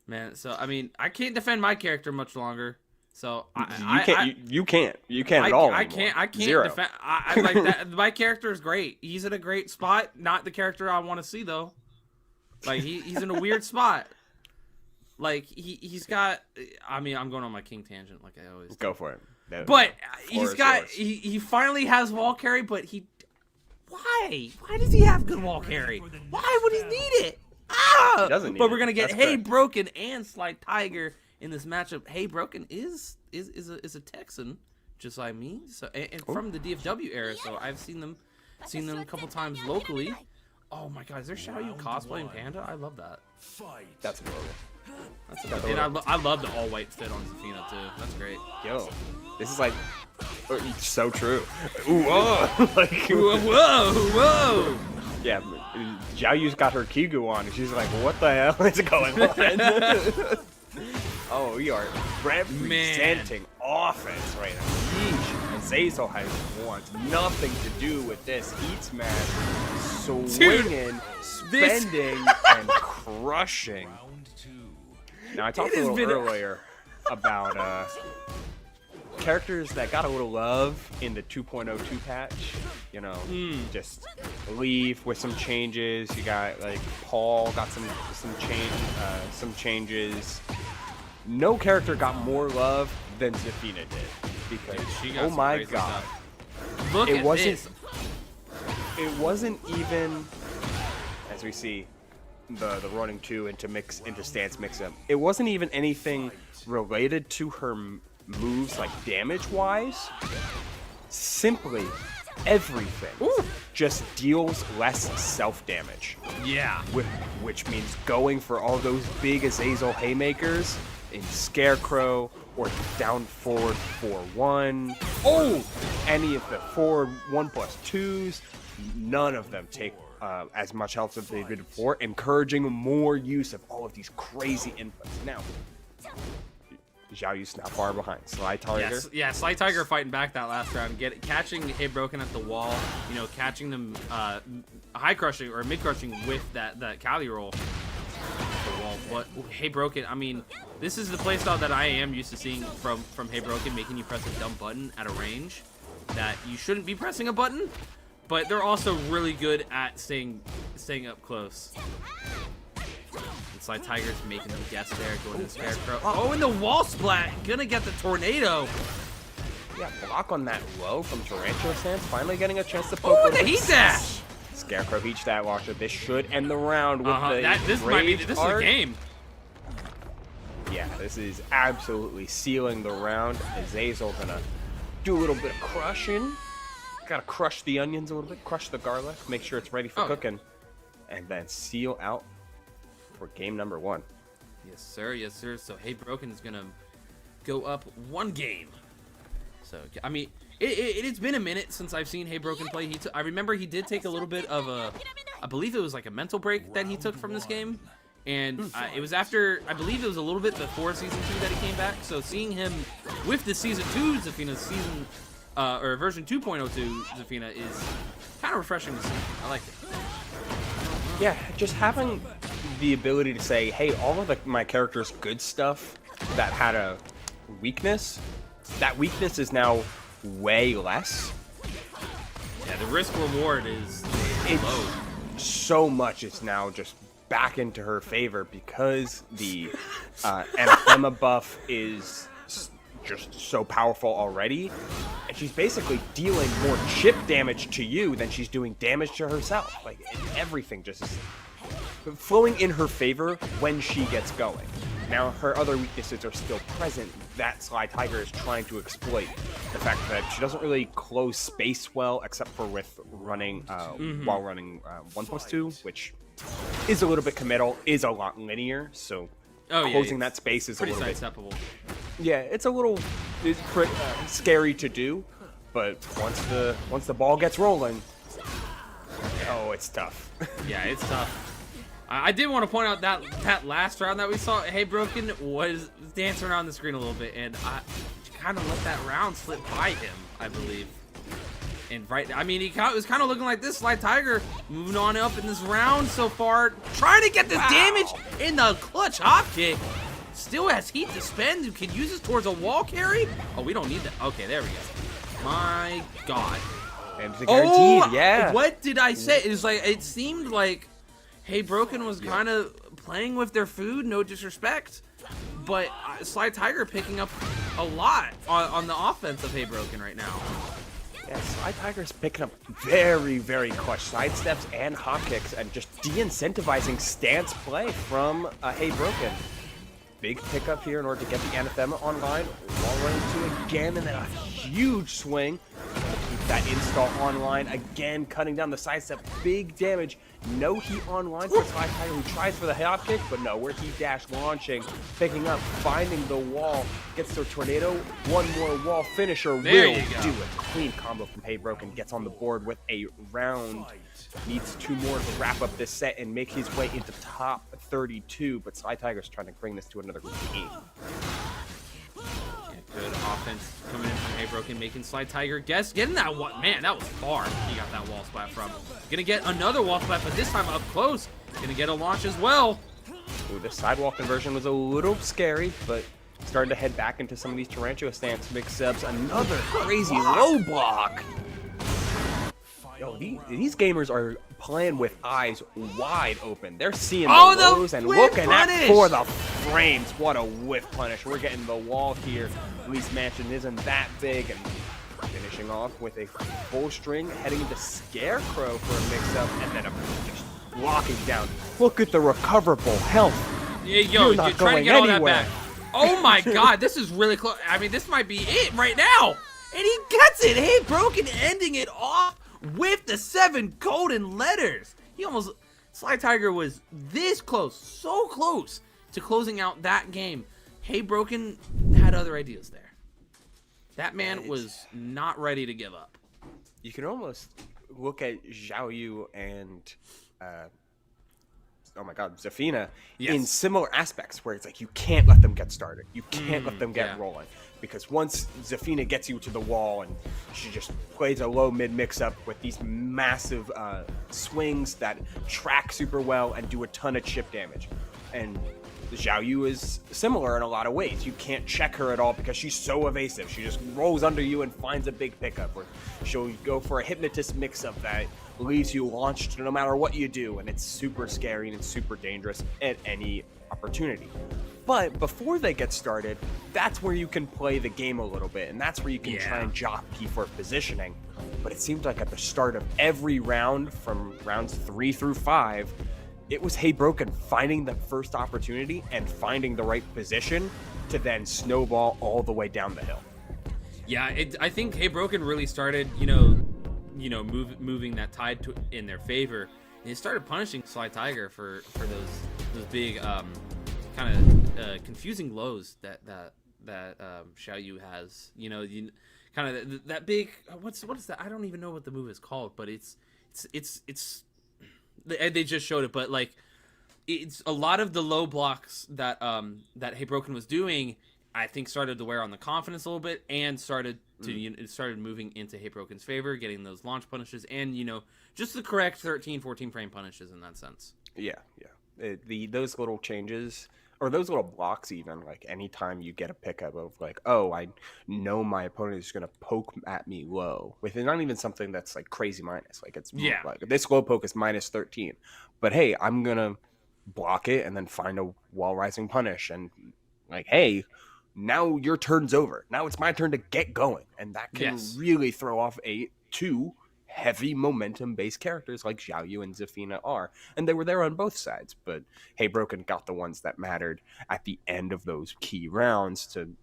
Man, so, I mean, I can't defend my character much longer. So, You can't at all I anymore. can't Zero. defend. I like that. My character is great. He's in a great spot. Not the character I want to see, though. Like, he's in a weird spot. Like, he's got... I mean, I'm going on my King tangent like I always do. Go for it. But he's got... He finally has wall carry, but he... Why? Why does he have good wall carry? Why would he need it? Ah! He doesn't need but we're it. gonna get That's Hey correct. Broken and Sly Tiger in this matchup. Hey Broken is a Texan, just like me. So and from the DFW era. So I've seen them a couple times locally. Oh my God, is there Xiaoyu cosplaying Panda? I love that. That's adorable. That's and I love the all white fit on Zafina too. That's great. Yo, this is like so true. Ooh, oh, like Whoa! yeah. Xiaoyu's got her Kigu on, and she's like, "What the hell is going on?" Oh, we are representing offense right now. Sheesh. Azazel wants nothing to do with this. Heat smash, swinging, spending, and crushing. Now, I talked a little earlier about characters that got a little love in the 2.02 patch. You know, just leave with some changes. You got like Paul got some changes. No character got more love than Zafina did because she got oh some my crazy God, stuff. Look it at wasn't. this. It wasn't even, as we see, the running 2 into stance mix up. It wasn't even anything related to her moves like damage wise. Simply everything just deals less self damage. Yeah. Which means going for all those big Azazel haymakers in Scarecrow or down forward 4-1. Oh, any of the forward 1+2s. None of them take as much health as they did before, encouraging more use of all of these crazy inputs. Now, Xiaoyu's not far behind. Sly Tiger. Yeah, Sly Tiger fighting back that last round, catching Hey Broken at the wall, you know, catching them high crushing or mid crushing with that Cali roll. The wall. What Hey Broken? I mean, this is the playstyle that I am used to seeing from Hey Broken, making you press a dumb button at a range that you shouldn't be pressing a button. But they're also really good at staying up close. It's like Tiger's making them guess there, going to the Scarecrow. Oh, and the wall splat! Gonna get the tornado! Yeah, block on that low from Tarantula Stance, finally getting a chance to poke. Oh, the heat dash! Scarecrow heat stat launcher. This should end the round with this is a game. Yeah, this is absolutely sealing the round. Azazel gonna do a little bit of crushing. Gotta crush the onions a little bit, crush the garlic, make sure it's ready for cooking, and then seal out for game number 1. Yes, sir. Yes, sir. So, Hey Broken is gonna go up 1 game. So, I mean, it's been a minute since I've seen Hey Broken play. I remember he did take a little bit of I believe it was like a mental break that he took from this game. And it was after, I believe it was a little bit before Season 2 that he came back. So, seeing him with the Season 2 Zafina or version 2.02 Zafina is kind of refreshing to see. I like it. Yeah, just having the ability to say, hey, all of my character's good stuff that had a weakness, that weakness is now way less. Yeah, the risk reward is low. So much is now just back into her favor because the anathema buff is just so powerful already, and she's basically dealing more chip damage to you than she's doing damage to herself. Like, everything just is flowing in her favor when she gets going. Now, her other weaknesses are still present that Sly Tiger is trying to exploit. The fact that she doesn't really close space well, except for with running, while running 1+2, which is a little bit committal, is a lot linear, so closing that space is a little bit... sidesteppable. Yeah, it's a little pretty scary to do, but once the ball gets rolling, oh, it's tough. Yeah, it's tough. I did want to point out that last round that we saw, Hey Broken was dancing around the screen a little bit, and I kind of let that round slip by him, I believe. And I mean, he was kind of looking like this. Sly Tiger moving on up in this round so far, trying to get this damage in the clutch hop kick. Still has heat to spend. You can use this towards a wall carry. Oh, we don't need that. Okay, there we go. My God. Guaranteed, yeah. What did I say? It seemed like Hey Broken was kind of playing with their food. No disrespect, but Sly Tiger picking up a lot on the offense of Hey Broken right now. Yeah, Sly Tiger's picking up very, very clutch sidesteps and hop kicks and just de-incentivizing stance play from Hey Broken. Big pickup here in order to get the anathema online. Wall running 2 again, and then a huge swing. Keep that install online again, cutting down the sidestep. Big damage. No heat online for Sly Tiger, who tries for the hop kick, but no, we're heat dash launching, picking up, finding the wall, gets the tornado. One more wall finisher will do it. Clean combo from Hey Broken, gets on the board with a round. Needs 2 more to wrap up this set and make his way into top 32, but Sly Tiger's trying to bring this to another game. Good offense coming in from Hey Broken, making Sly Tiger guess. Getting that one. Man, that was far. He got that wall splat from. Gonna get another wall splat, but this time up close. Gonna get a launch as well. Ooh, the sidewall conversion was a little scary, but starting to head back into some of these tarantula stance mix-ups. Another crazy low block. Yo, these gamers are playing with eyes wide open. They're seeing the lows and looking at for the frames. What a whiff punish. We're getting the wall here. Lee's Mansion isn't that big. And finishing off with a full string, heading into Scarecrow for a mix-up, and then just locking down. Look at the recoverable health. Yeah, yo, you're trying to get all that back. Oh my God, this is really close. I mean, this might be it right now. And he gets it. Hey Broken ending it off with the 7 golden letters. Sly Tiger was this close, so close to closing out that game. Hey Broken had other ideas there. That man was not ready to give up. You can almost look at Xiao Yu and oh my God, Zafina in similar aspects where it's like you can't let them get started. You can't let them get rolling. Because once Zafina gets you to the wall and she just plays a low mid mix up with these massive swings that track super well and do a ton of chip damage. And Xiao Yu is similar in a lot of ways. You can't check her at all because she's so evasive. She just rolls under you and finds a big pickup. Or she'll go for a hypnotist mix up that leaves you launched no matter what you do. And it's super scary and it's super dangerous at any opportunity. But before they get started, that's where you can play the game a little bit, and that's where you can try and jockey for positioning. But it seemed like at the start of every round, from rounds 3 through 5, it was Hey Broken finding the first opportunity and finding the right position to then snowball all the way down the hill. Yeah, I think Hey Broken really started, moving that tide in their favor. And it started punishing Sly Tiger for those big kind of confusing lows that Xiao Yu has. Kind of that big. What is that? I don't even know what the move is called, but it's. They just showed it, but like, it's a lot of the low blocks that Hey Broken was doing. I think started to wear on the confidence a little bit, and started to it started moving into Hey Broken's favor, getting those launch punishes, and just the correct 13, 14 frame punishes in that sense. Yeah. Those little changes. Or those little blocks even, like anytime you get a pickup of like, oh, I know my opponent is going to poke at me low. With it, not even something that's like crazy minus. Like it's like this low poke is minus 13. But hey, I'm going to block it and then find a wall rising punish. And like, hey, now your turn's over. Now it's my turn to get going. And that can really throw off two heavy momentum-based characters like Xiao Yu and Zafina are. And they were there on both sides, but Hey Broken got the ones that mattered at the end of those key rounds to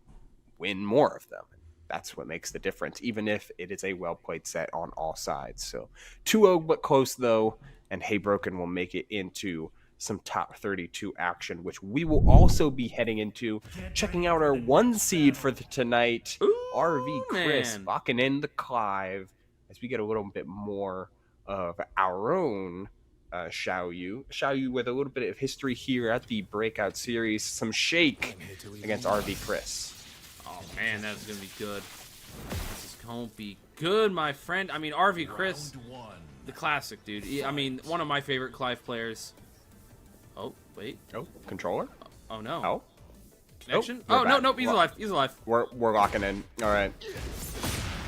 win more of them. That's what makes the difference, even if it is a well-played set on all sides. So 2-0 but close, though, and Hey Broken will make it into some top 32 action, which we will also be heading into, checking out our 1 seed for tonight. RV Chris locking in the Clive. As we get a little bit more of our own Xiao Yu with a little bit of history here at the Breakout series. Some shake against RV Chris. Oh man, that's gonna be good. This is Don't be good, my friend. I mean, RV Chris, the classic, dude. I mean, one of my favorite Clive players. Oh, wait. Oh, controller? Oh, no. Oh. Connection? we're Oh, no, back. nope, he's alive. He's alive. We're locking in. All right.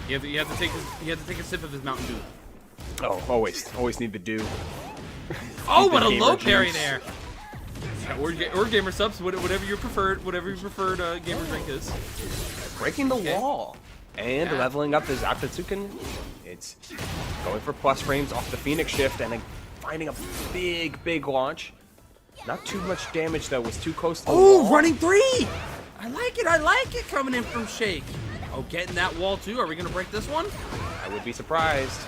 You have to take a sip of his Mountain Dew. Oh, always need the dew. Oh, Keep what the a low gamer parry juice. there. Yeah, or gamer subs, whatever your preferred gamer drink is. Breaking the wall and Yeah. leveling up the Zapatsuken. It's going for plus frames off the Phoenix Shift and then finding a big launch. Not too much damage though. Was too close to the Oh, wall. running 3! I like it coming in from Shake. Oh, getting that wall too. Are we gonna break this one? I would be surprised.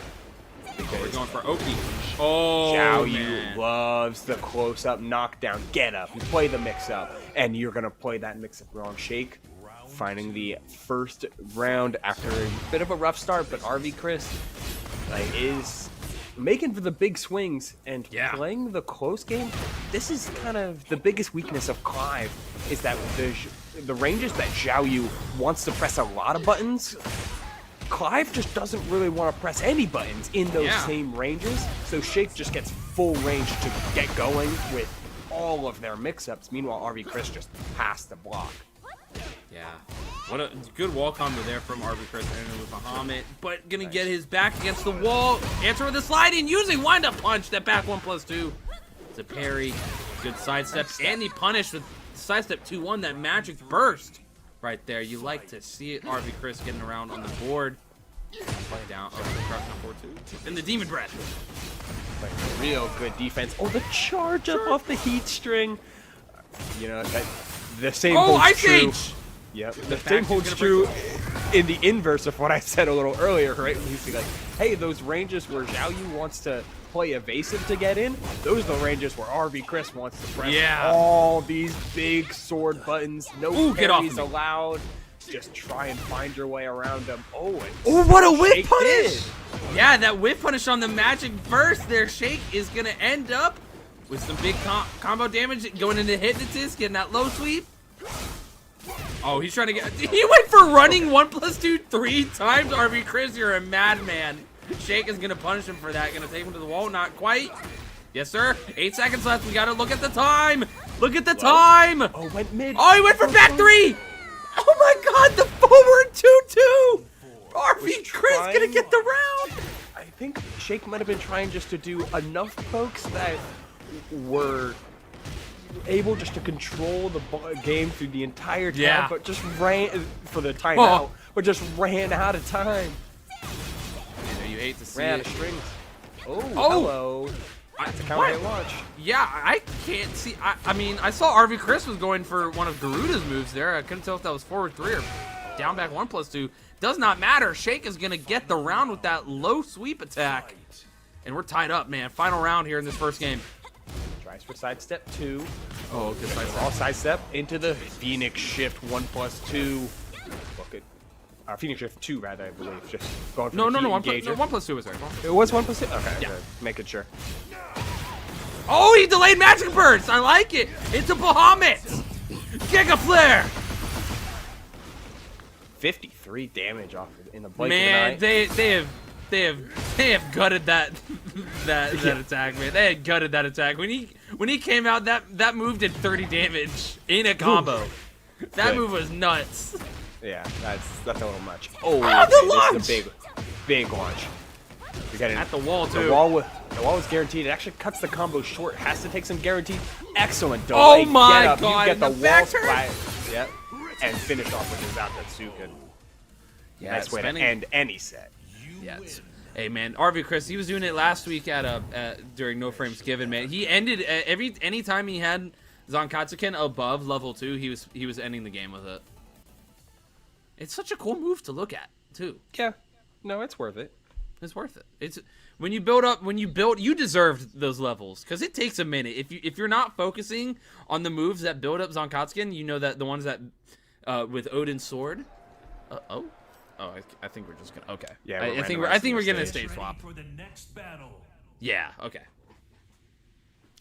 We're Because going for Oki. Oh, Xiao man. Yu loves the close-up knockdown get up. You play the mix-up, and you're gonna play that mix-up wrong. Shake, finding the first round after a bit of a rough start, but RV Chris is making for the big swings and Yeah. playing the close game. This is kind of the biggest weakness of Clive, is that the ranges that Xiao Yu wants to press a lot of buttons. Clive just doesn't really want to press any buttons in those same ranges, so Shake just gets full range to get going with all of their mix-ups. Meanwhile, RV Chris just has to block. Yeah. What a good wall combo there from RV Chris and with Bahamut, but gonna get his back against the wall. Answer with a sliding, using wind-up punch. That back 1+2. It's a parry. Good sidestep, and he punished with sidestep 2-1. That magic burst right there. You like to see it. RV Chris getting around on the board. Play down. Oh, cross on 4-2. And the Demon Breath. Like, real good defense. Oh, the charge up off the heat string. You know, the same holds Ice true. Age! Yep, the back same two's holds gonna true break in the inverse of what I said a little earlier, right? When he's like, hey, those ranges where Xiao Yu wants to play evasive to get in, those are the ranges where RV Chris wants to press all these big sword buttons. No get off parries of me. allowed. Just try and find your way around them. Oh, and Oh, what a whip Shake punish! did. Yeah, that whip punish on the magic burst there. Shake is gonna end up with some big combo damage going into Hypnotist, getting that low sweep. Oh, he's trying to get. He went for running 1+2 3 times. RV Chris, you're a madman. Shake is gonna punish him for that. Gonna take him to the wall. Not quite. Yes, sir. 8 seconds left. We gotta look at the time. Look at the time. Oh, went mid. Oh, he went for back 3. Oh my God, the forward 2-2. RV Chris gonna trying- get the round. I think Shake might have been trying just to do enough pokes that were able just to control the game through the entire time, Yeah. but just ran for the timeout, but just ran out of time. You hate to see Ran out it. of strings. Oh, Oh. hello. That's a counter hit launch. Yeah, I can't see. I mean, I saw RV Chris was going for one of Garuda's moves there. I couldn't tell if that was forward 3 or down back 1+2. Does not matter. Shake is going to get the round with that low sweep attack. And we're tied up, man. Final round here in this first game. Tries for sidestep 2. Oh, good All sidestep into the Phoenix Shift 1+2. Look at Phoenix Shift 2 rather, I believe. Just going for No, the no, heat engager. 1+2 was there. It was 1+2. Okay, Yeah. good. Making sure. Oh, he delayed Magic Burst. I like it. It's a Bahamut. Giga Flare. 53 damage off in the blink Man, of the night. they have gutted that that attack, man. They had gutted that attack. When he came out, that move did 30 damage in a combo. That Good. move was nuts. Yeah, that's a little much. Oh, Ah, the this launch! is a big launch. You're getting At the wall too. the wall was guaranteed. It actually cuts the combo short. Has to take some guaranteed. Excellent delay. Oh my Get up. God, You get the the back wall turn? splat. Yep. And finish off with his Zapatsuken. Yeah, Nice way to spending- end any set. Yeah. Hey man, RV Chris, he was doing it last week during No Frames Given, man. He ended any time he had Zonkatsuken above level 2, he was ending the game with it. It's such a cool move to look at too. Yeah. No, it's worth it. It's worth it. It's when you build, you deserved those levels because it takes a minute. If you're not focusing on the moves that build up Zonkatsuken, you know that the ones that with Odin's sword. I think we're just gonna. Okay. Yeah, I we're think randomizing we're the getting a stage. stage swap. For the next battle. Yeah. Okay.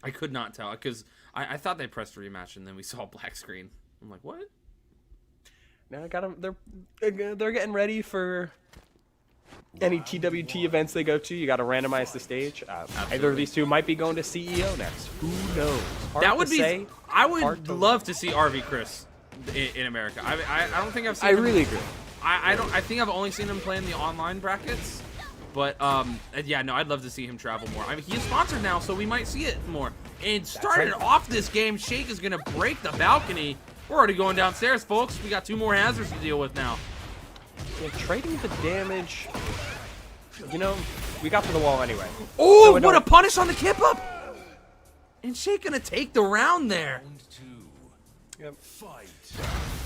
I could not tell because I thought they pressed rematch and then we saw a black screen. I'm like, what? Now I got them. They're getting ready for any TWT events they go to, you got to randomize the stage. Either of these two might be going to CEO next. Who knows? Hard That would to be. say. I Hard would to love to see RV Chris in America. I don't think I've seen. I him. really agree. I don't. I think I've only seen him play in the online brackets. But yeah, no, I'd love to see him travel more. I mean, he's sponsored now, so we might see it more. And starting off this game, Shake is gonna break the balcony. We're already going downstairs, folks. We got 2 more hazards to deal with now. Yeah, trading the damage. You know, we got to the wall anyway. Oh, So what a punish on the kip up! And Shake gonna take the round there. Yep.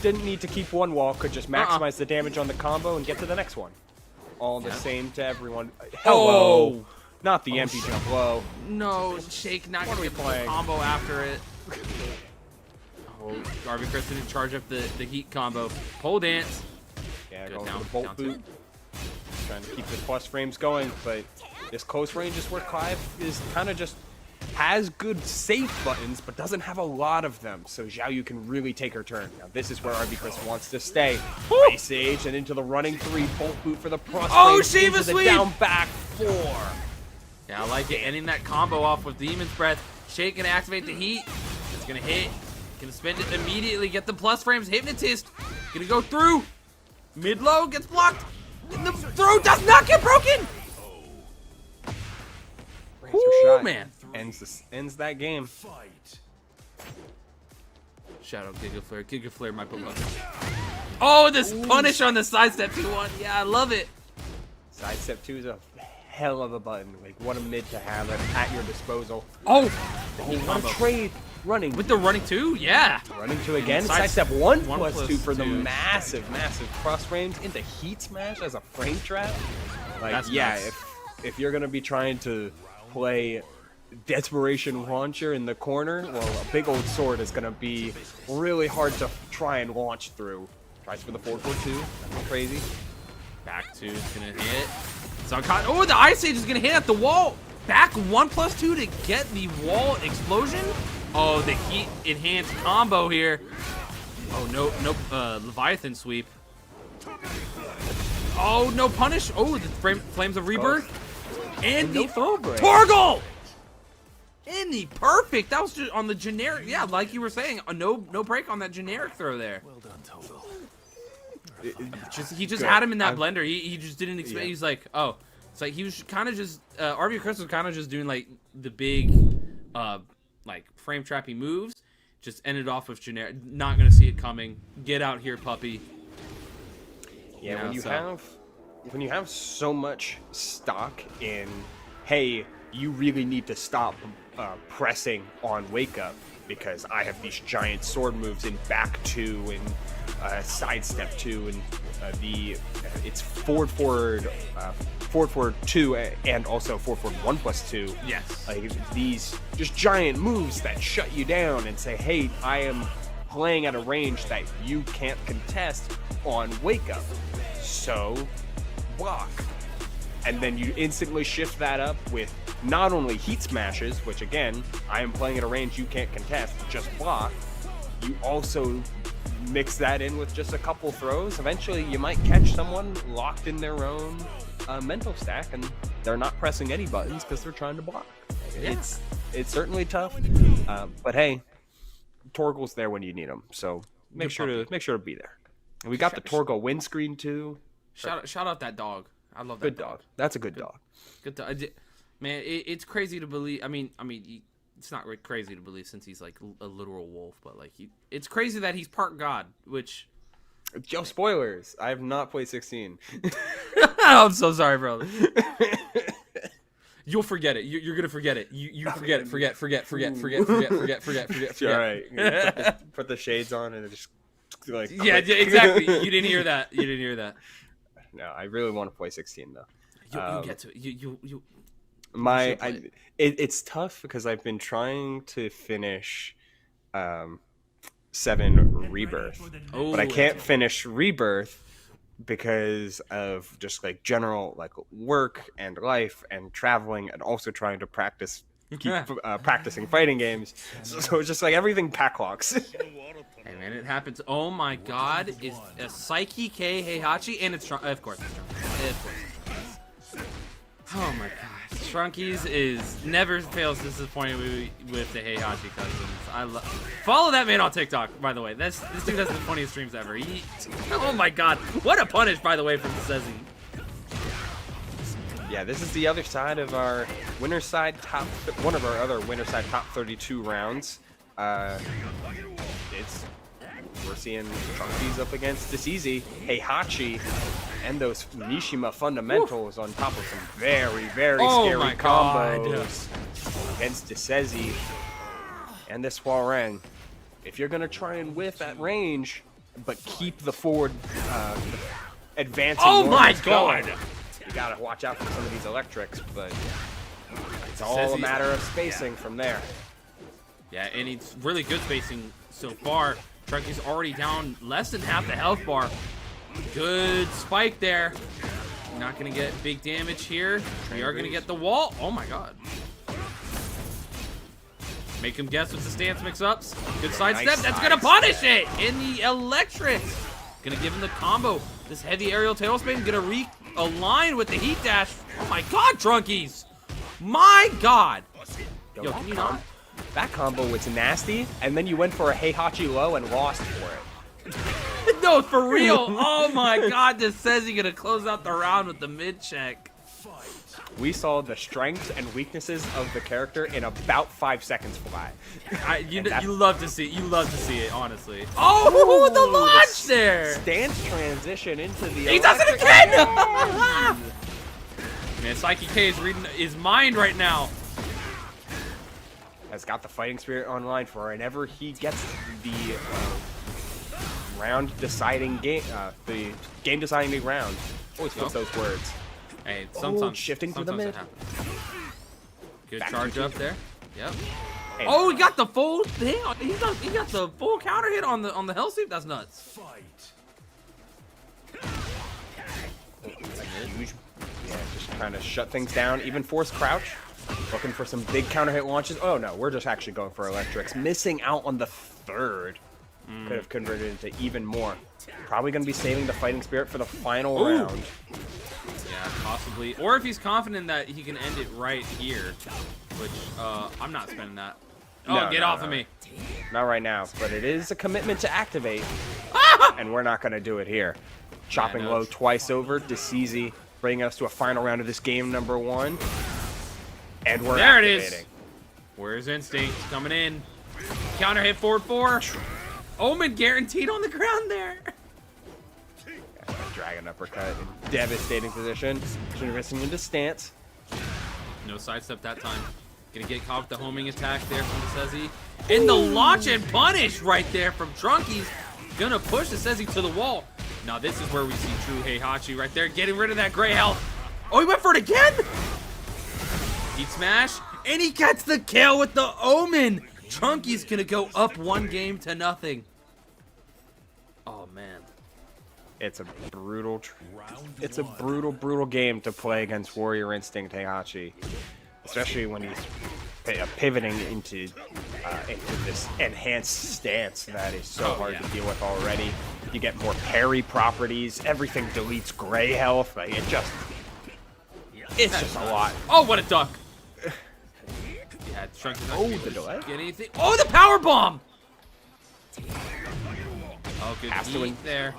Didn't need to keep one wall, could just maximize the damage on the combo and get to the next one. All the same to everyone. Hello! Oh. Not the empty jump low. No, Shake not What gonna are we get the playing? combo after it. Oh, Garvey Chris didn't charge up the heat combo. Pole dance. Yeah, Good, going down- for the bolt down boot. Trying to keep the plus frames going, but this close range is where Clive is kind of just has good safe buttons, but doesn't have a lot of them. So Xiaoyu can really take her turn. Now this is where RB Chris wants to stay. Ice Age and into the running 3, bolt boot for the plus Oh, frames, Shiva into the sweep! down back 4. Yeah, I like it. Ending that combo off with Demon's Breath. Shake gonna activate the heat. It's gonna hit. Gonna spend it immediately. Get the plus frames. Hypnotist. Gonna go through. Mid-low gets blocked. And the throw does not get broken. Ooh, man. Ends that game. Shadow Giga Flare. Giga Flare might put luck. Oh, this punish on the sidestep 2-1. Yeah, I love it. Sidestep 2 is a hell of a button. Like, what a mid to have it at your disposal. Oh, What a trade running. with the running 2, yeah. Running 2 again. Side- Sidestep 1 1 plus plus 2 for the 2. massive cross frames into heat smash as a frame trap. Like, That's yeah, nuts. if you're gonna be trying to play Desperation Launcher in the corner, well, a big old sword is gonna be really hard to try and launch through. Tries for the 4-4-2. That's crazy. Back 2 is gonna hit. Oh, the Ice Age is gonna hit at the wall. Back 1+2 to get the wall explosion. Oh, the heat enhanced combo here. Oh, no, Leviathan sweep. Oh, no punish. Oh, the Flames of Rebirth. And no the throw break. Torgal! In the perfect. That was just on the generic. Yeah, like you were saying, no break on that generic throw there. Well done, Torgal. He just had him in that blender. He just didn't expect. Yeah. He's like, oh, it's like he was kind of just. RB Chris was kind of just doing like the big, like frame trappy moves. Just ended off with generic. Not gonna see it coming. Get out here, puppy. Yeah, You know, when you have so much stock in, hey, you really need to stop pressing on Wake Up because I have these giant sword moves in back 2 and sidestep 2 and it's forward 2 and also forward 1+2. Yes. Like these just giant moves that shut you down and say, hey, I am playing at a range that you can't contest on Wake Up. So block. And then you instantly shift that up with not only heat smashes, which again, I am playing at a range you can't contest, just block. You also mix that in with just a couple throws. Eventually you might catch someone locked in their own mental stack and they're not pressing any buttons because they're trying to block. Yeah. It's certainly tough, but hey, Torgal's there when you need him, so make sure to be there. And we got the Torgal windscreen too. Shout out that dog. I love that Good dog. That's a good dog. Good dog. Man, it's crazy to believe. I mean, it's not really crazy to believe since he's like a literal wolf, but like it's crazy that he's part god. Which, Yo, spoilers. I have not played 16. I'm so sorry, bro. You'll forget it. You're gonna forget it. You forget it. Forget. All right. Put the shades on and just like. Yeah, exactly. You didn't hear that. No, I really want to play 16 though. You'll get to it. You. It's tough because I've been trying to finish 7 Rebirth, but I can't finish Rebirth because of just like general like work and life and traveling and also trying to keep practicing fighting games. So it's just like everything backlocks. Hey man, it happens. Oh my God, is a Psyche K Heihachi and it's of course. Oh my god. Trunkies is never fails to disappoint me with the Heihachi cousins. I love. Follow that man on TikTok, by the way. This dude has the funniest streams ever. Oh my god. What a punish, by the way, from Sezzy. Yeah, this is the other side of our winner side top. One of our other winner side top 32 rounds. We're seeing Trunkies up against this easy Heihachi, and those Mishima fundamentals on top of some very, very scary combos against Desezi and this Huaren. If you're gonna try and whiff at range, but keep the forward advancing. Oh my god! Going, you gotta watch out for some of these electrics, but it's all a matter of spacing from there. Yeah, and it's really good spacing so far. Trunky's already down less than half the health bar. Good spike there. Not gonna get big damage here. We are gonna get the wall. Oh my god. Make him guess with the stance mix-ups. Good sidestep. Nice That's gonna punish it in the electrics. Gonna give him the combo. This heavy aerial tailspin gonna realign with the heat dash. Oh my god, Trunkies. My god. Yo, can you not? That combo was nasty, and then you went for a Heihachi low and lost for it. No, for real. Oh my god, this says he's gonna close out the round with the mid check. We saw the strengths and weaknesses of the character in about 5 seconds flat. You love to see it. You love to see it, honestly. Oh, the launch there. Stance transition into the. He does it again. Man, Psyche K is reading his mind right now. Has got the fighting spirit online for whenever he gets the round deciding game, the game deciding round. Always flips those words. Hey, sometimes shifting to the mid. Good Back charge to up there. Yep. And Oh, he got the full thing. He got the full counter hit on the hell sweep. That's nuts. huge. Yeah, just trying to shut things down. Even force crouch. Looking for some big counter hit launches. Oh no, we're just actually going for electrics. Missing out on the third. Could have converted into even more. Probably going to be saving the fighting spirit for the final round. Yeah, possibly. Or if he's confident that he can end it right here, which I'm not spending that. Oh, No, get no, off no. of me. Not right now, but it is a commitment to activate. And we're not going to do it here. Chopping no. low twice over. Deceasy bringing us to a final round of this game number 1. And we're There it activating. is. Where's Instinct? Coming in. Counter hit forward 4. Omen guaranteed on the ground there. Dragon uppercut in devastating position. Missing into stance. No sidestep that time. Gonna get caught with the homing attack there from the Sezzy. And the launch and punish right there from Trunkies. Gonna push the Sezzy to the wall. Now this is where we see true Heihachi right there. Getting rid of that gray health. Oh, he went for it again? Heat smash. And he gets the kill with the Omen. Trunkies gonna go up 1-0. Oh, man. It's a brutal, brutal game to play against Warrior Instinct Heihachi, especially when he's pivoting into this enhanced stance that is so hard to deal with already. You get more parry properties. Everything deletes gray health. Like, it's just a lot. Oh, what a duck. Yeah, Trunkies not gonna the delay. get anything. Oh, the power bomb. Oh, good Has to heat there.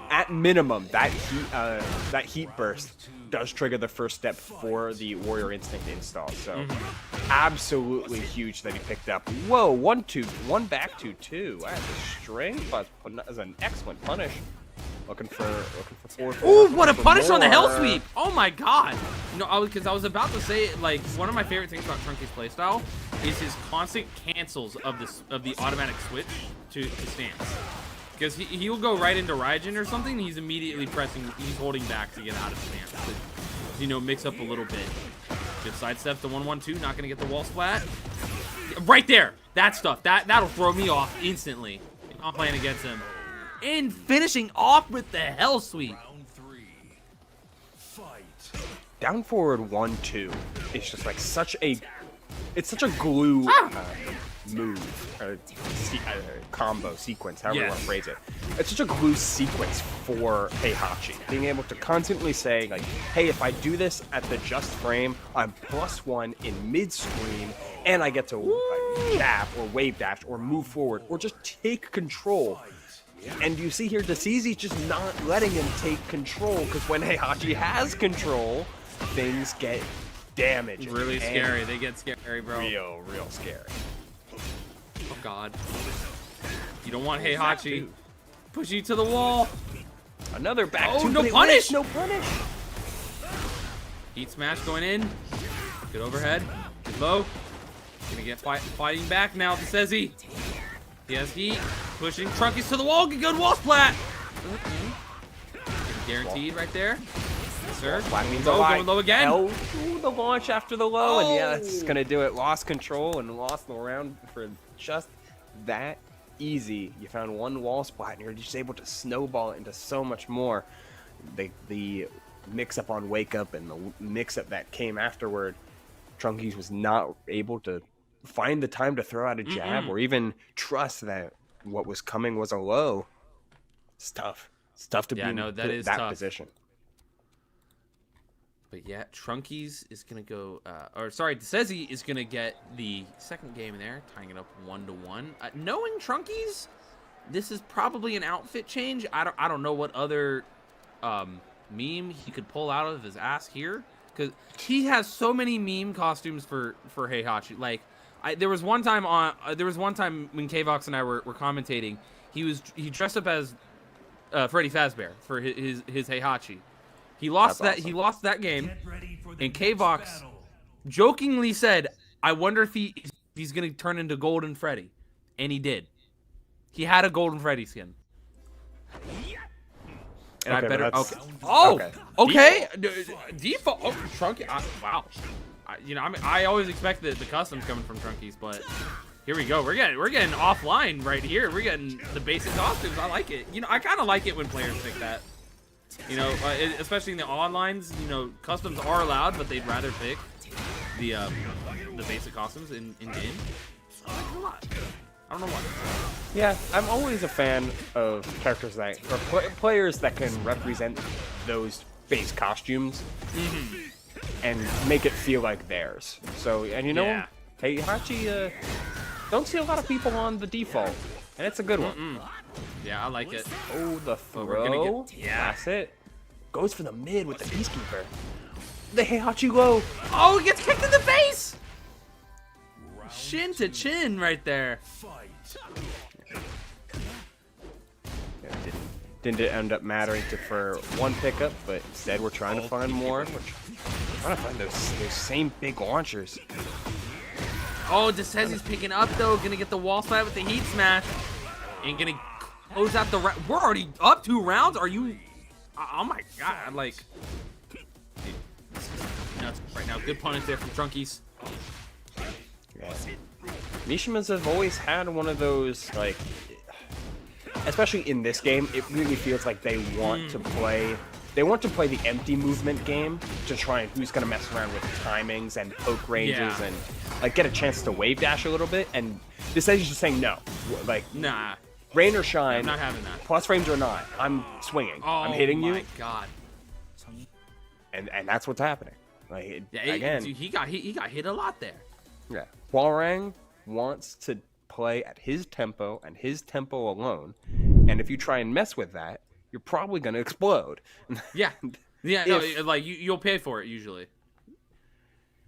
At minimum, that heat burst does trigger the first step for the Warrior Instinct install. So absolutely huge that he picked up. Whoa, 1 back 2-2. That's a string, but as an excellent punish. Looking for 4. Ooh, what a punish on the hell sweep! Oh my god! You know, because I was about to say, like, one of my favorite things about Trunky's playstyle is his constant cancels of the automatic switch to stance. Because he will go right into Raijin or something, and he's immediately he's holding back to get out of stance. To, you know, mix up a little bit. Good sidestep, the 1-1-2, not gonna get the wall splat. Right there! That stuff, that'll throw me off instantly. I'm playing against him. And finishing off with the hell sweep. Down forward 1-2. It's just like such a glue move, or combo, sequence, however you want to Yes. phrase it. It's such a loose sequence for Heihachi. Being able to constantly say, like, hey, if I do this at the just frame, I'm +1 in mid-screen, and I get to jab or wave dash or move forward or just take control. And you see here, Decezi's just not letting him take control, because when Heihachi has control, things get damaged. Really and scary. They get scary, bro. Real scary. Oh God. You don't want Heihachi. Push you to the wall. Another back Oh, two, no but it punish! works, no punish. Heat smash going in. Good overhead. Good low. Gonna get fighting back now. Decezi. He has heat. Pushing Trunkies to the wall. Good wall splat. Guaranteed right there. Yes, sir. Flat means Low, a going low again. L to the launch after the low, and yeah, that's Oh. gonna do it. Lost control and lost the round for just that easy. You found one wall splat, and you're just able to snowball it into so much more. The mix-up on Wake Up and the mix-up that came afterward, Trunkies was not able to find the time to throw out a jab or even trust that what was coming was a low. It's tough. It's tough to be in is that tough. position. But yeah, Trunkies is gonna go, Decezi is gonna get the second game in there, tying it up 1-1. Knowing Trunkies, this is probably an outfit change. I don't know what other meme he could pull out of his ass here, because he has so many meme costumes for Heihachi. Like, there was one time when K-Vox and I were commentating, he dressed up as Freddy Fazbear for his Heihachi. He lost That's that. awesome. He lost that game, and K-Vox jokingly said, "I wonder if he's gonna turn into Golden Freddy," and he did. He had a Golden Freddy skin. And Okay, I better. but Okay. Oh. okay. Okay. Default. Oh, Trunky. Wow. I always expect the customs coming from Trunkies, but here we go. We're getting offline right here. We're getting the basic costumes. I like it. I kind of like it when players pick that. Especially in the onlines, customs are allowed, but they'd rather pick the basic costumes in game. I like it a lot. I don't know why. Yeah, I'm always a fan of characters that, or players that can represent those base costumes and make it feel like theirs. So, and Yeah. Heihachi, don't see a lot of people on the default, and it's a good one. Yeah, I like it. Oh, the But we're gonna throw. yeah. That's it. Goes for the mid with the Peacekeeper. The Heihachi low. Oh, he gets kicked in the face! Shin to chin right there. Yeah, didn't end up mattering for one pickup, but instead we're trying to find more. We're trying to find those same big launchers. Oh, Decezi's picking up though. Gonna get the wall slide with the heat smash. And gonna close out the round. We're already up 2 rounds? Are you... Oh my god, like... This is nuts right now. Good punish there from Trunkies. Yeah. Mishimas have always had one of those, like, especially in this game, it really feels like they want to play. They want to play the empty movement game to try and who's gonna mess around with timings and poke ranges and like get a chance to wave dash a little bit. And this is just saying no, like Nah. rain or shine, I'm not having that. plus frames or not, I'm swinging. Oh I'm hitting my you, god. and that's what's happening. Like Yeah, again, dude, he got hit a lot there. yeah, Huarang wants to play at his tempo and his tempo alone, and if you try and mess with that, you're probably gonna explode. Yeah. Yeah, no, like you'll pay for it usually.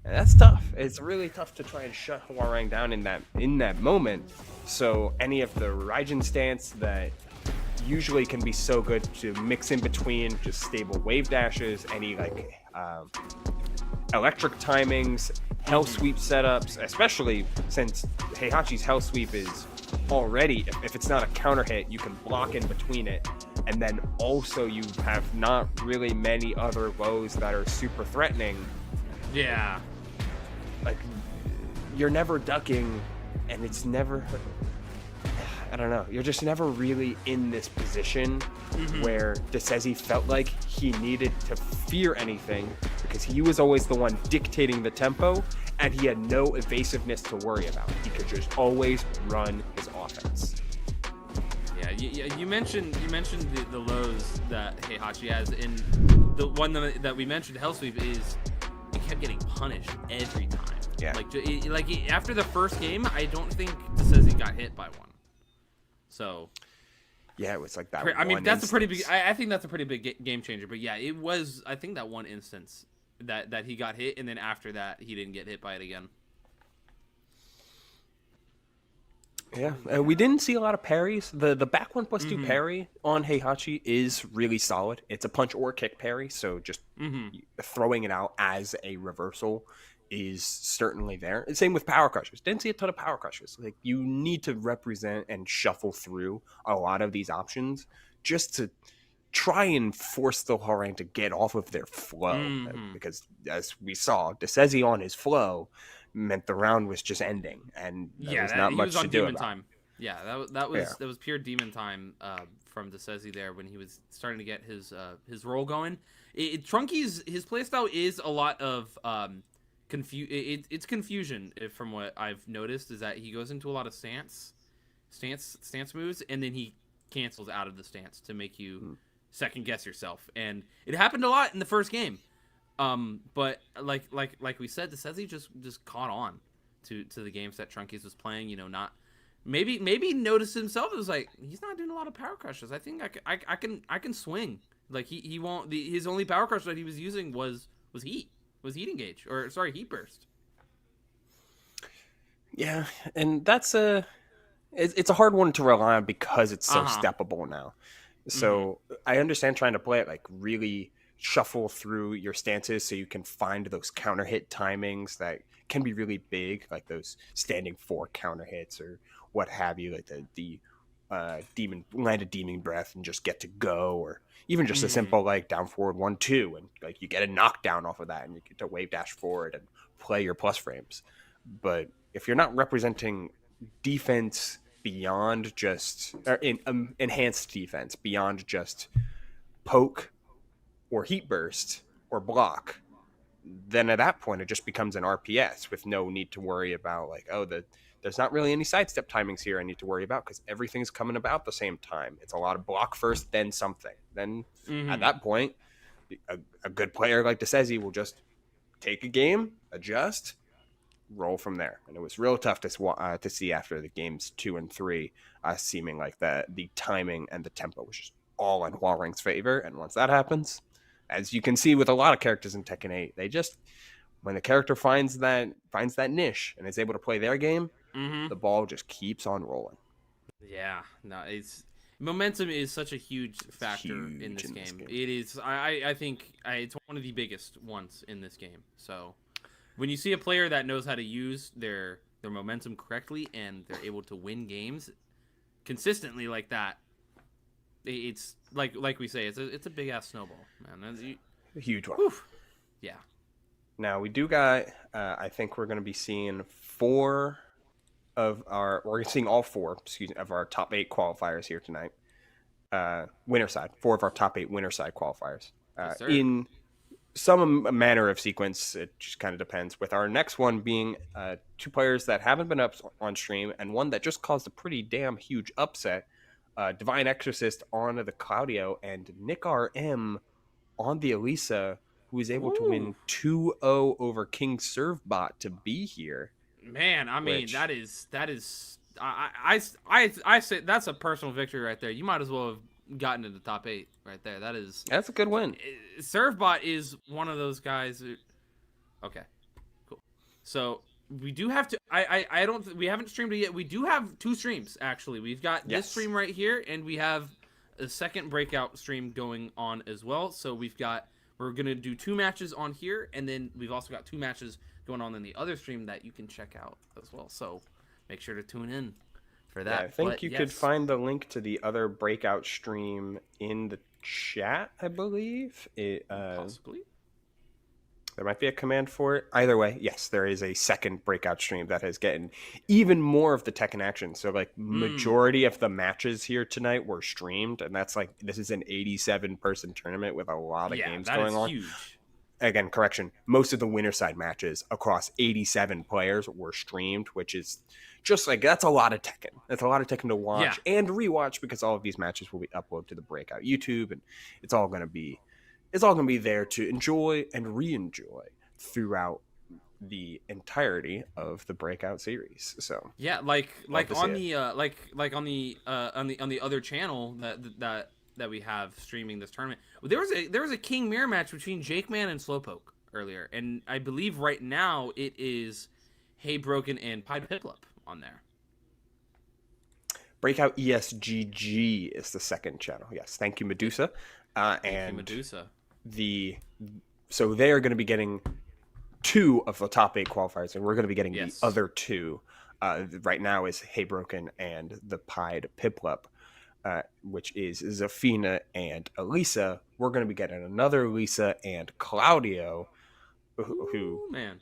And that's tough. It's really tough to try and shut Huarang down in that moment. So any of the Raijin stance that usually can be so good to mix in between just stable wave dashes, any like electric timings, hell sweep setups, especially since Heihachi's hell sweep is already, if it's not a counter hit, you can block in between it. And then also you have not really many other lows that are super threatening. Yeah. Like, you're never ducking, and it's never, I don't know, you're just never really in this position where Decezi felt like he needed to fear anything, because he was always the one dictating the tempo, and he had no evasiveness to worry about. He could just always run his offense. Yeah, you mentioned the lows that Heihachi has, and the one that we mentioned, Hell Sweep, is he kept getting punished every time. Yeah. After the first game, I don't think Desezi got hit by one. So. Yeah, it was like that. I mean, that's a pretty big. I think that's a pretty big game changer. But yeah, it was. I think that one instance that he got hit, and then after that, he didn't get hit by it again. Yeah, we didn't see a lot of parries. The back 1+2 parry on Heihachi is really solid. It's a punch or kick parry, so just throwing it out as a reversal is certainly there. And same with power crushers. Didn't see a ton of power crushers. Like, you need to represent and shuffle through a lot of these options just to try and force the Harang to get off of their flow. Because as we saw, Desezi on his flow meant the round was just ending, and there was not much to do about time. Yeah, that was pure demon time from Desezi there when he was starting to get his roll going. Trunky's his playstyle is a lot of it's confusion from what I've noticed, is that he goes into a lot of stance moves, and then he cancels out of the stance to make you second guess yourself, and it happened a lot in the first game. But like we said, Desezi just caught on to the games that Trunkies was playing. Not maybe noticed himself. It was like, he's not doing a lot of power crushes. I think I can swing. Like he won't. His only power crush that he was using was heat engage, or sorry, heat burst. Yeah, and that's it's a hard one to rely on because it's so steppable now. So I understand trying to play it like really shuffle through your stances so you can find those counter hit timings that can be really big, like those standing 4 counter hits or what have you, like the landed demon breath and just get to go, or even just a simple like down forward 1-2 and like you get a knockdown off of that and you get to wave dash forward and play your plus frames. But if you're not representing defense beyond just enhanced defense beyond just poke or heat burst or block, then at that point it just becomes an RPS with no need to worry about like, there's not really any sidestep timings here I need to worry about because everything's coming about the same time. It's a lot of block first, then something. Then at that point, a good player like Desezi will just take a game, adjust, roll from there. And it was real tough to see after the games 2 and 3, seeming like the timing and the tempo was just all in Huarang's favor. And once that happens, as you can see with a lot of characters in Tekken 8, they just, when the character finds that niche and is able to play their game, the ball just keeps on rolling. Yeah, no, momentum is such a huge factor in this game. It is. I think it's one of the biggest ones in this game. So when you see a player that knows how to use their momentum correctly and they're able to win games consistently like that, it's like we say, it's a big ass snowball, man. A huge one. Oof. Yeah. Now we do got. I think we're going to be seeing all 4 of our top 8 qualifiers here tonight. Winner side, 4 of our top 8 winner side qualifiers. Yes, in some manner of sequence, it just kind of depends. With our next one being 2 players that haven't been up on stream, and one that just caused a pretty damn huge upset. Divine Exorcist on the Claudio and Nick RM on the Elisa, who was able to win 2-0 over King Servbot to be here. Man, I mean, that is I say that's a personal victory right there. You might as well have gotten to the top 8 right there. That's a good win. Servbot is one of those guys who, okay, cool. So we do have to. We haven't streamed it yet. We do have 2 streams actually. We've got this stream right here, and we have a second breakout stream going on as well. So we're gonna do 2 matches on here, and then we've also got 2 matches going on in the other stream that you can check out as well. So make sure to tune in for that. Yeah, I think you could find the link to the other breakout stream in the chat, I believe. Possibly. There might be a command for it. Either way, yes, there is a second breakout stream that has gotten even more of the Tekken action. So, like, majority of the matches here tonight were streamed, and that's like, this is an 87-person tournament with a lot of games going on. Huge. again, correction, most of the winner side matches across 87 players were streamed, which is just like, that's a lot of Tekken. That's a lot of Tekken to watch and rewatch, because all of these matches will be uploaded to the Breakout YouTube, and it's all going to be there to enjoy and re-enjoy throughout the entirety of the Breakout series. So yeah, like on the on the other channel that we have streaming this tournament, there was a King Mirror match between Jake Man and Slowpoke earlier, and I believe right now it is Hey Broken and Pied Piplup on there. Breakout ESGG is the second channel. Yes, thank you, Medusa. Thank you, Medusa. So they are going to be getting 2 of the top 8 qualifiers, and we're going to be getting the other 2. Right now is Hey Broken and the Pied Piplup, which is Zafina and Elisa. We're going to be getting another Lisa and Claudio, who man,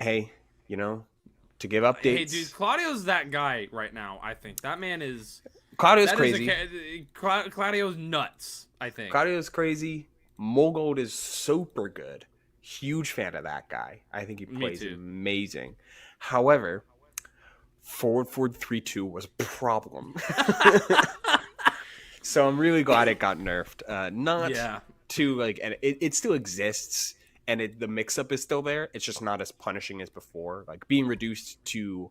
hey, to give updates. Hey, dude, Claudio's that guy right now. I think that man is. Claudio's crazy. Claudio's nuts. I think Claudio's crazy. Mogold is super good. Huge fan of that guy. I think he plays amazing. However, forward 3-2 was a problem. So I'm really glad it got nerfed. Not to like, and it still exists, and the mix-up is still there. It's just not as punishing as before. Like, being reduced to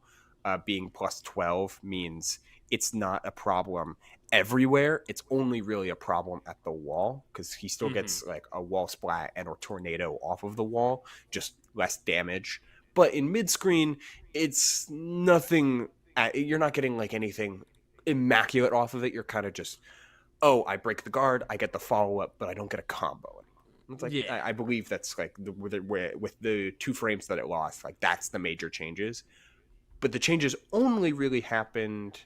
being plus 12 means it's not a problem everywhere. It's only really a problem at the wall, because he still gets like a wall splat and or tornado off of the wall, just less damage. But in mid-screen, it's nothing. You're not getting like anything immaculate off of it. You're kind of just, oh, I break the guard, I get the follow-up, but I don't get a combo. It's like, I believe that's like with the 2 frames that it lost, like that's the major changes. But the changes only really happened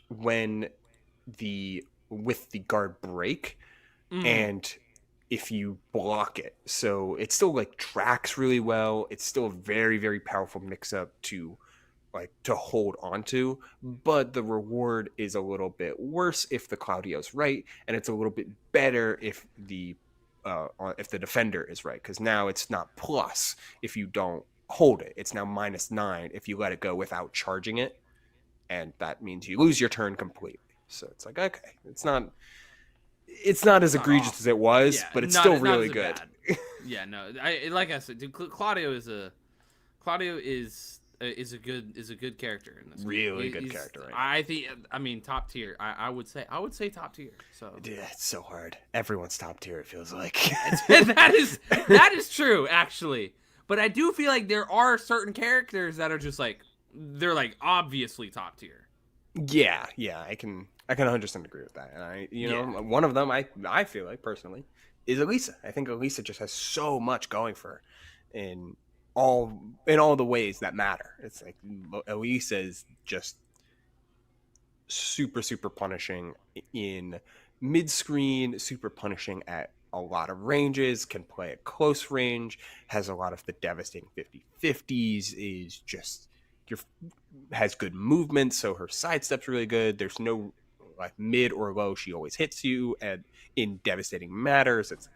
when with the guard break and if you block it. So it still like tracks really well. It's still a very, very powerful mix-up to hold on to, but the reward is a little bit worse if the Claudio's right, and it's a little bit better if the defender is right, because now it's not plus if you don't hold it. It's now -9 if you let it go without charging it, and that means you lose your turn completely. So it's like, okay, it's not as egregious as it was, but it's still really good. Yeah, no, like I said, dude, Claudio is a good character in this. Really good character, right? I think. I mean, top tier. I would say top tier. So yeah, it's so hard. Everyone's top tier. It feels like that is true, actually. But I do feel like there are certain characters that are just like, they're like obviously top tier. Yeah, I can 100% agree with that. And one of them I feel like personally is Elisa. I think Elisa just has so much going for her in all the ways that matter. It's like Elisa is just super, super punishing in mid-screen, super punishing at a lot of ranges, can play at close range, has a lot of the devastating 50-50s, is just has good movement, so her sidestep's really good. There's no like mid or low, she always hits you, and in devastating matters. It's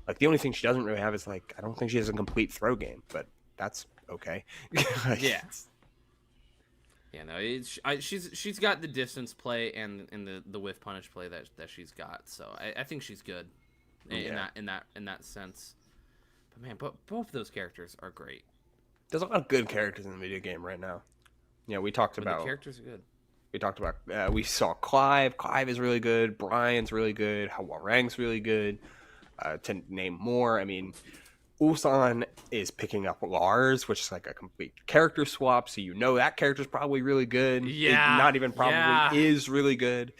like the only thing she doesn't really have is like, I don't think she has a complete throw game, but that's okay. Yeah. Yeah, no, she's got the distance play and the whiff punish play that she's got, so I think she's good in that sense. But man, both of those characters are great. There's a lot of good characters in the video game right now. Yeah, we talked about the characters are good. We talked about we saw Clive. Clive is really good. Brian's really good. Hawarang's really good. To name more, I mean, Ulsan is picking up Lars, which is like a complete character swap, so you know that character's probably really good. Yeah. Not even probably is really good.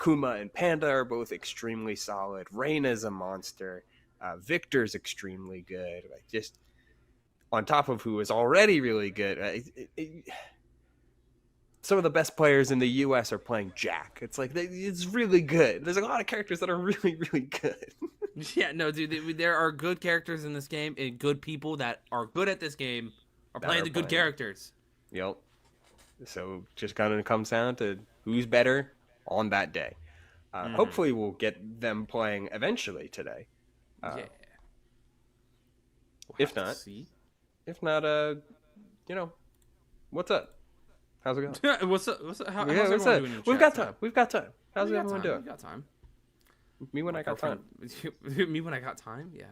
Kuma and Panda are both extremely solid. Reyna's a monster. Victor's extremely good. Like, just on top of who is already really good. Some of the best players in the U.S. are playing Jack. It's like, it's really good. There's a lot of characters that are really, really good. Yeah, no, dude, there are good characters in this game, and good people that are good at this game are playing the good characters. Yep. So just kind of comes down to who's better on that day. Hopefully, we'll get them playing eventually today. Yeah. We'll If have to not, see. What's up? How's it going? What's up? How's Yeah, everyone what's up? doing in We've chat got time. today? We've got time. How's We got everyone time. doing? We got time. Me when I got time. Me when I got time? Yeah.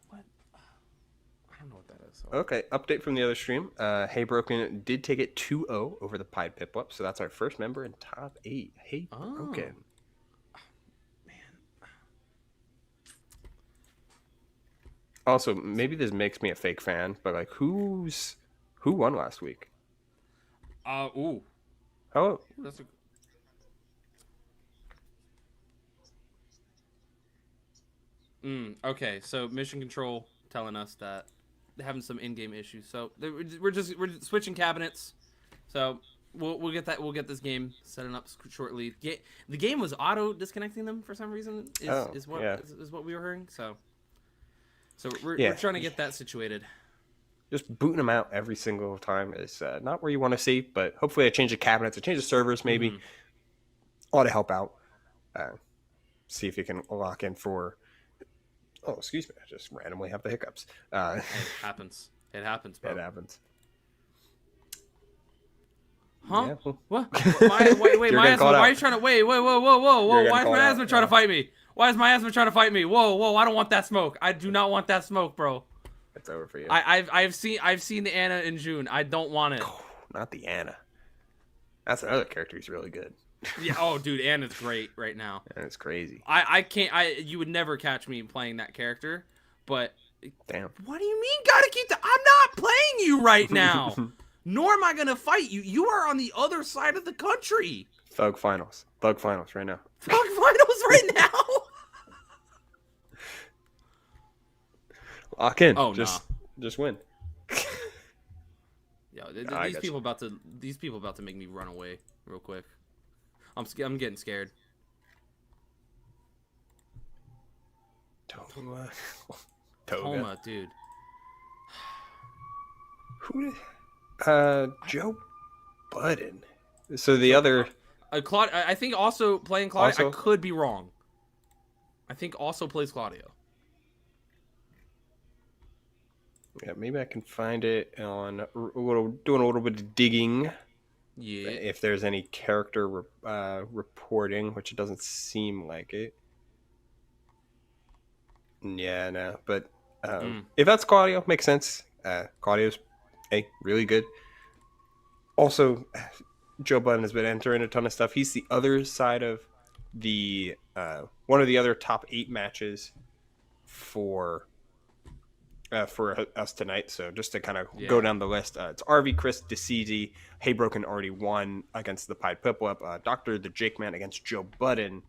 What? I don't know what that is. Okay, update from the other stream. Hey Broken did take it 2-0 over the Pied Piplup, so that's our first member in top 8. Hey Broken. Also, maybe this makes me a fake fan, but like, who won last week? Ooh. Oh, That's a... Okay, so Mission Control telling us that they're having some in-game issues. So we're switching cabinets. So we'll get that. We'll get this game setting up shortly. The game was auto disconnecting them for some reason. Is what we were hearing. So we're trying to get that situated. just booting them out every single time is not where you want to see, but hopefully a change of cabinets, a change of servers maybe ought to help out. See if you can lock in for... Oh, excuse me. I just randomly have the hiccups. It happens. It happens, bro. It happens. Huh? Yeah, well. What? Wait, my asthma. Why are you trying to... Wait, whoa. Why is my asthma trying to fight me? Why is my asthma trying to fight me? Whoa, I don't want that smoke. I do not want that smoke, bro. It's over for you. I've seen the Anna in June. I don't want it. Oh, not the Anna. That's another character who's really good. Yeah. Oh, dude, Anna's great right now. And it's crazy. I can't. You would never catch me playing that character. But damn. What do you mean? Gotta keep the... I'm not playing you right now. Nor am I gonna fight you. You are on the other side of the country. Thug finals right now. Thug finals right now. Lock in. Oh, just win. Yo, these people about to make me run away real quick. I'm getting scared. Toma, dude. Who? Joe Budden. So the other. Claude. I think also playing Claudio. Also? I could be wrong. I think also plays Claudio. Yeah, maybe I can find it on doing a little bit of digging. Yeah. If there's any character reporting, which it doesn't seem like it. Yeah, no. But if that's Claudio, makes sense. Claudio's really good. Also, Joe Budden has been entering a ton of stuff. He's the other side of the one of the other top 8 matches for us tonight. So just to kind of go down the list, it's RV, Chris, DeCeasy, Hey Broken already won against the Pied Piplup, Dr. the Jake Man against Joe Budden.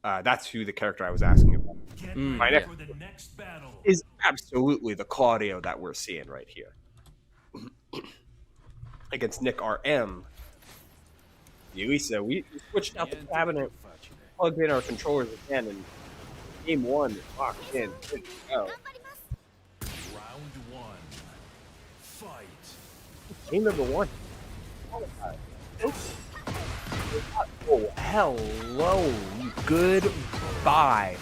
That's who the character I was asking about. My next battle is absolutely the Claudio that we're seeing right here. Against Nick RM. Elisa, we switched out the cabinet, plugged in our controllers again, and game 1 is locked in. Good to go. Round 1. Fight. Game number 1. Oh, hello. Goodbye.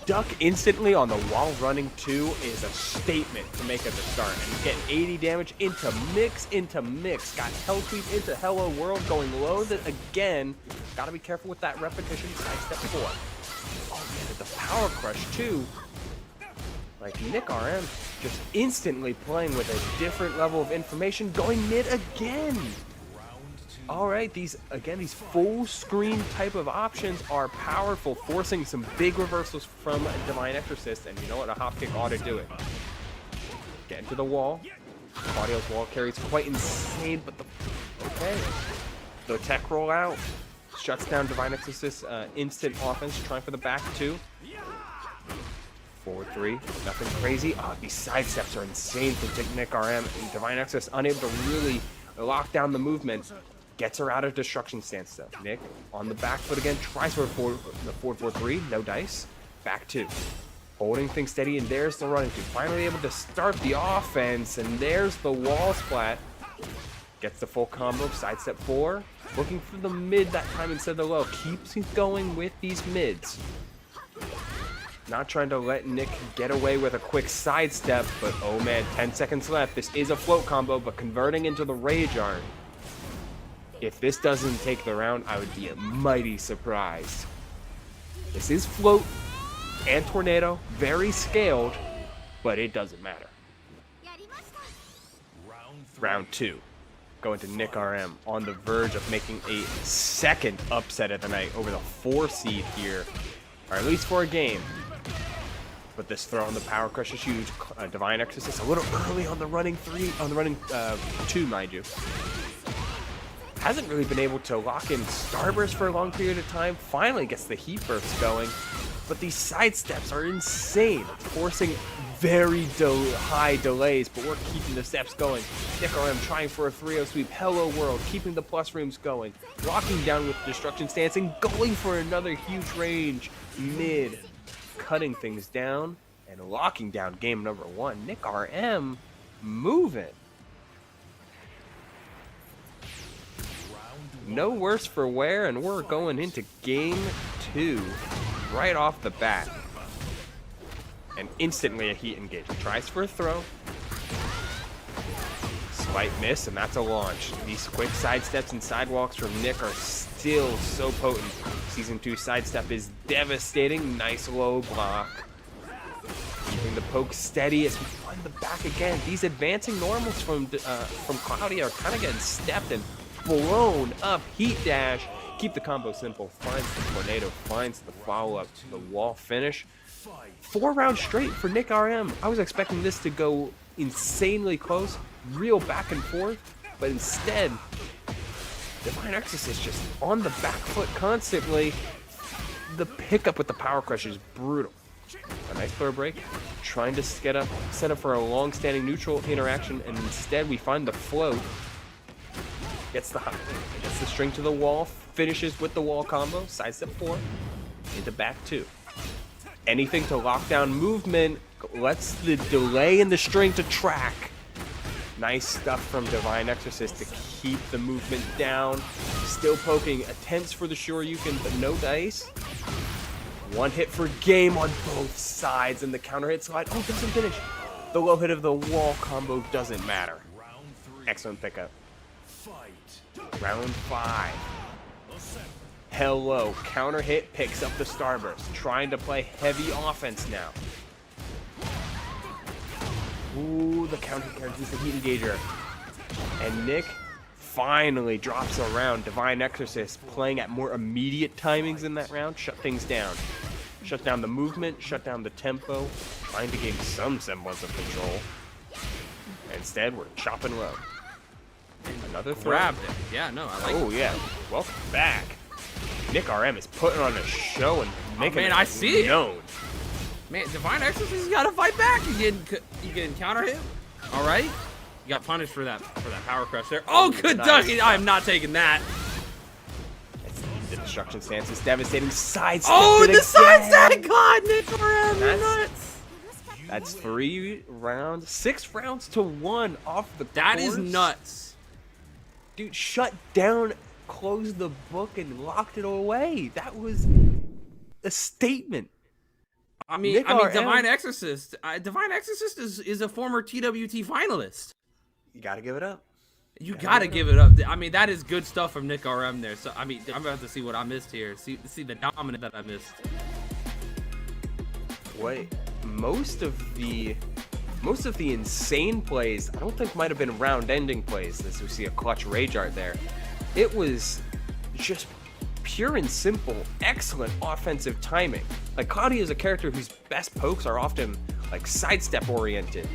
Duck instantly on the wall running 2 is a statement to make at the start. And get 80 damage into mix. Got hell sweep into hello world going low again. Gotta be careful with that repetition. Sidestep 4. Oh man, the power crush too. Like Nick RM just instantly playing with a different level of information, going mid again. All right, these full screen type of options are powerful, forcing some big reversals from Divine Exorcist, and you know what? A hop kick ought to do it. Get into the wall. Claudio's wall carry is quite insane, but the tech roll out shuts down Divine Exorcist's instant offense, trying for the back 2. Forward 3, nothing crazy. These side steps are insane for Nick RM, and Divine Exorcist unable to really lock down the movement. Gets her out of destruction stance though. Nick on the back foot again, tries for the 4-4-3, no dice. Back 2. Holding things steady, and there's the running 2. Finally able to start the offense, and there's the wall splat. Gets the full combo, sidestep 4. Looking for the mid that time instead of the low. Keeps going with these mids. Not trying to let Nick get away with a quick sidestep, but oh man, 10 seconds left. This is a float combo, but converting into the Rage Art. If this doesn't take the round, I would be mighty surprised. This is float and tornado, very scaled, but it doesn't matter. Round 2. Going to Nick RM on the verge of making a second upset of the night over the 4 seed here, or at least for a game. But this throw on the Power Crush is huge. Divine Exorcist a little early on the running 2, mind you. Hasn't really been able to lock in Starburst for a long period of time. Finally gets the Heat Burst going. But these sidesteps are insane. It's forcing very high delays, but we're keeping the steps going. Nick RM trying for a 3-0 sweep. Hello World, keeping the plus rooms going. Locking down with Destruction Stance and going for another huge range mid. Cutting things down and locking down game number 1. Nick RM moving. No worse for wear, and we're going into game 2 right off the bat. And instantly a heat engage. Tries for a throw. Slight miss, and that's a launch. These quick sidesteps and sidewalks from Nick are still so potent. Season 2 sidestep is devastating. Nice low block. Keeping the poke steady as we find the back again. These advancing normals from Cloudy are kind of getting stepped and blown up. Heat dash. Keep the combo simple. Finds the tornado. Finds the follow-up to the wall finish. 4 rounds straight for Nick RM. I was expecting this to go insanely close, real back and forth, but instead, Divine Exorcist just on the back foot constantly. The pickup with the Power Crush is brutal. A nice throw break, trying to set up for a long-standing neutral interaction, and instead we find the float. Gets the string to the wall, finishes with the wall combo, sidestep 4, into back 2. Anything to lock down movement, lets the delay in the string to track. Nice stuff from Divine Exorcist to keep the movement down. Still poking, attempts for the Shoryuken, but no dice. 1 hit for game on both sides, and the counter hit slide, oh, doesn't finish. The low hit of the wall combo doesn't matter. Excellent pickup. Round 5. Hello, counter hit, picks up the Starburst. Trying to play heavy offense now. Ooh, the counter guarantees the heat engager. And Nick finally drops a round. Divine Exorcist playing at more immediate timings in that round. Shut things down. Shut down the movement, shut down the tempo. Trying to gain some semblance of control. Instead, we're chopping low. Another throw. Grabbed it. Yeah, no, I like it. Oh, yeah. Welcome back. Nick RM is putting on a show and making man, I see it. known. Man, Divine Exorcist has got to fight back. You getting counter hit. All right. You got punished for that Power Crush there. Oh, good ducky. I am not taking that. The Destruction Stance is devastating. Sidestep. Oh, the sidestep. God, Nick RM, you're nuts. That's 6 rounds to 1 off the course. That is nuts. Dude, shut down, closed the book, and locked it away. That was a statement. I mean, Divine Exorcist. Divine Exorcist is a former TWT finalist. You gotta give it up. You gotta give it up. I mean, that is good stuff from Nick RM there. So, I mean, I'm about to see what I missed here. See the dominant that I missed. Wait, most of the insane plays, I don't think might have been round-ending plays, as we see a clutch Rage Art there. It was just pure and simple, excellent offensive timing. Like, Cloudy is a character whose best pokes are often, like, sidestep-oriented.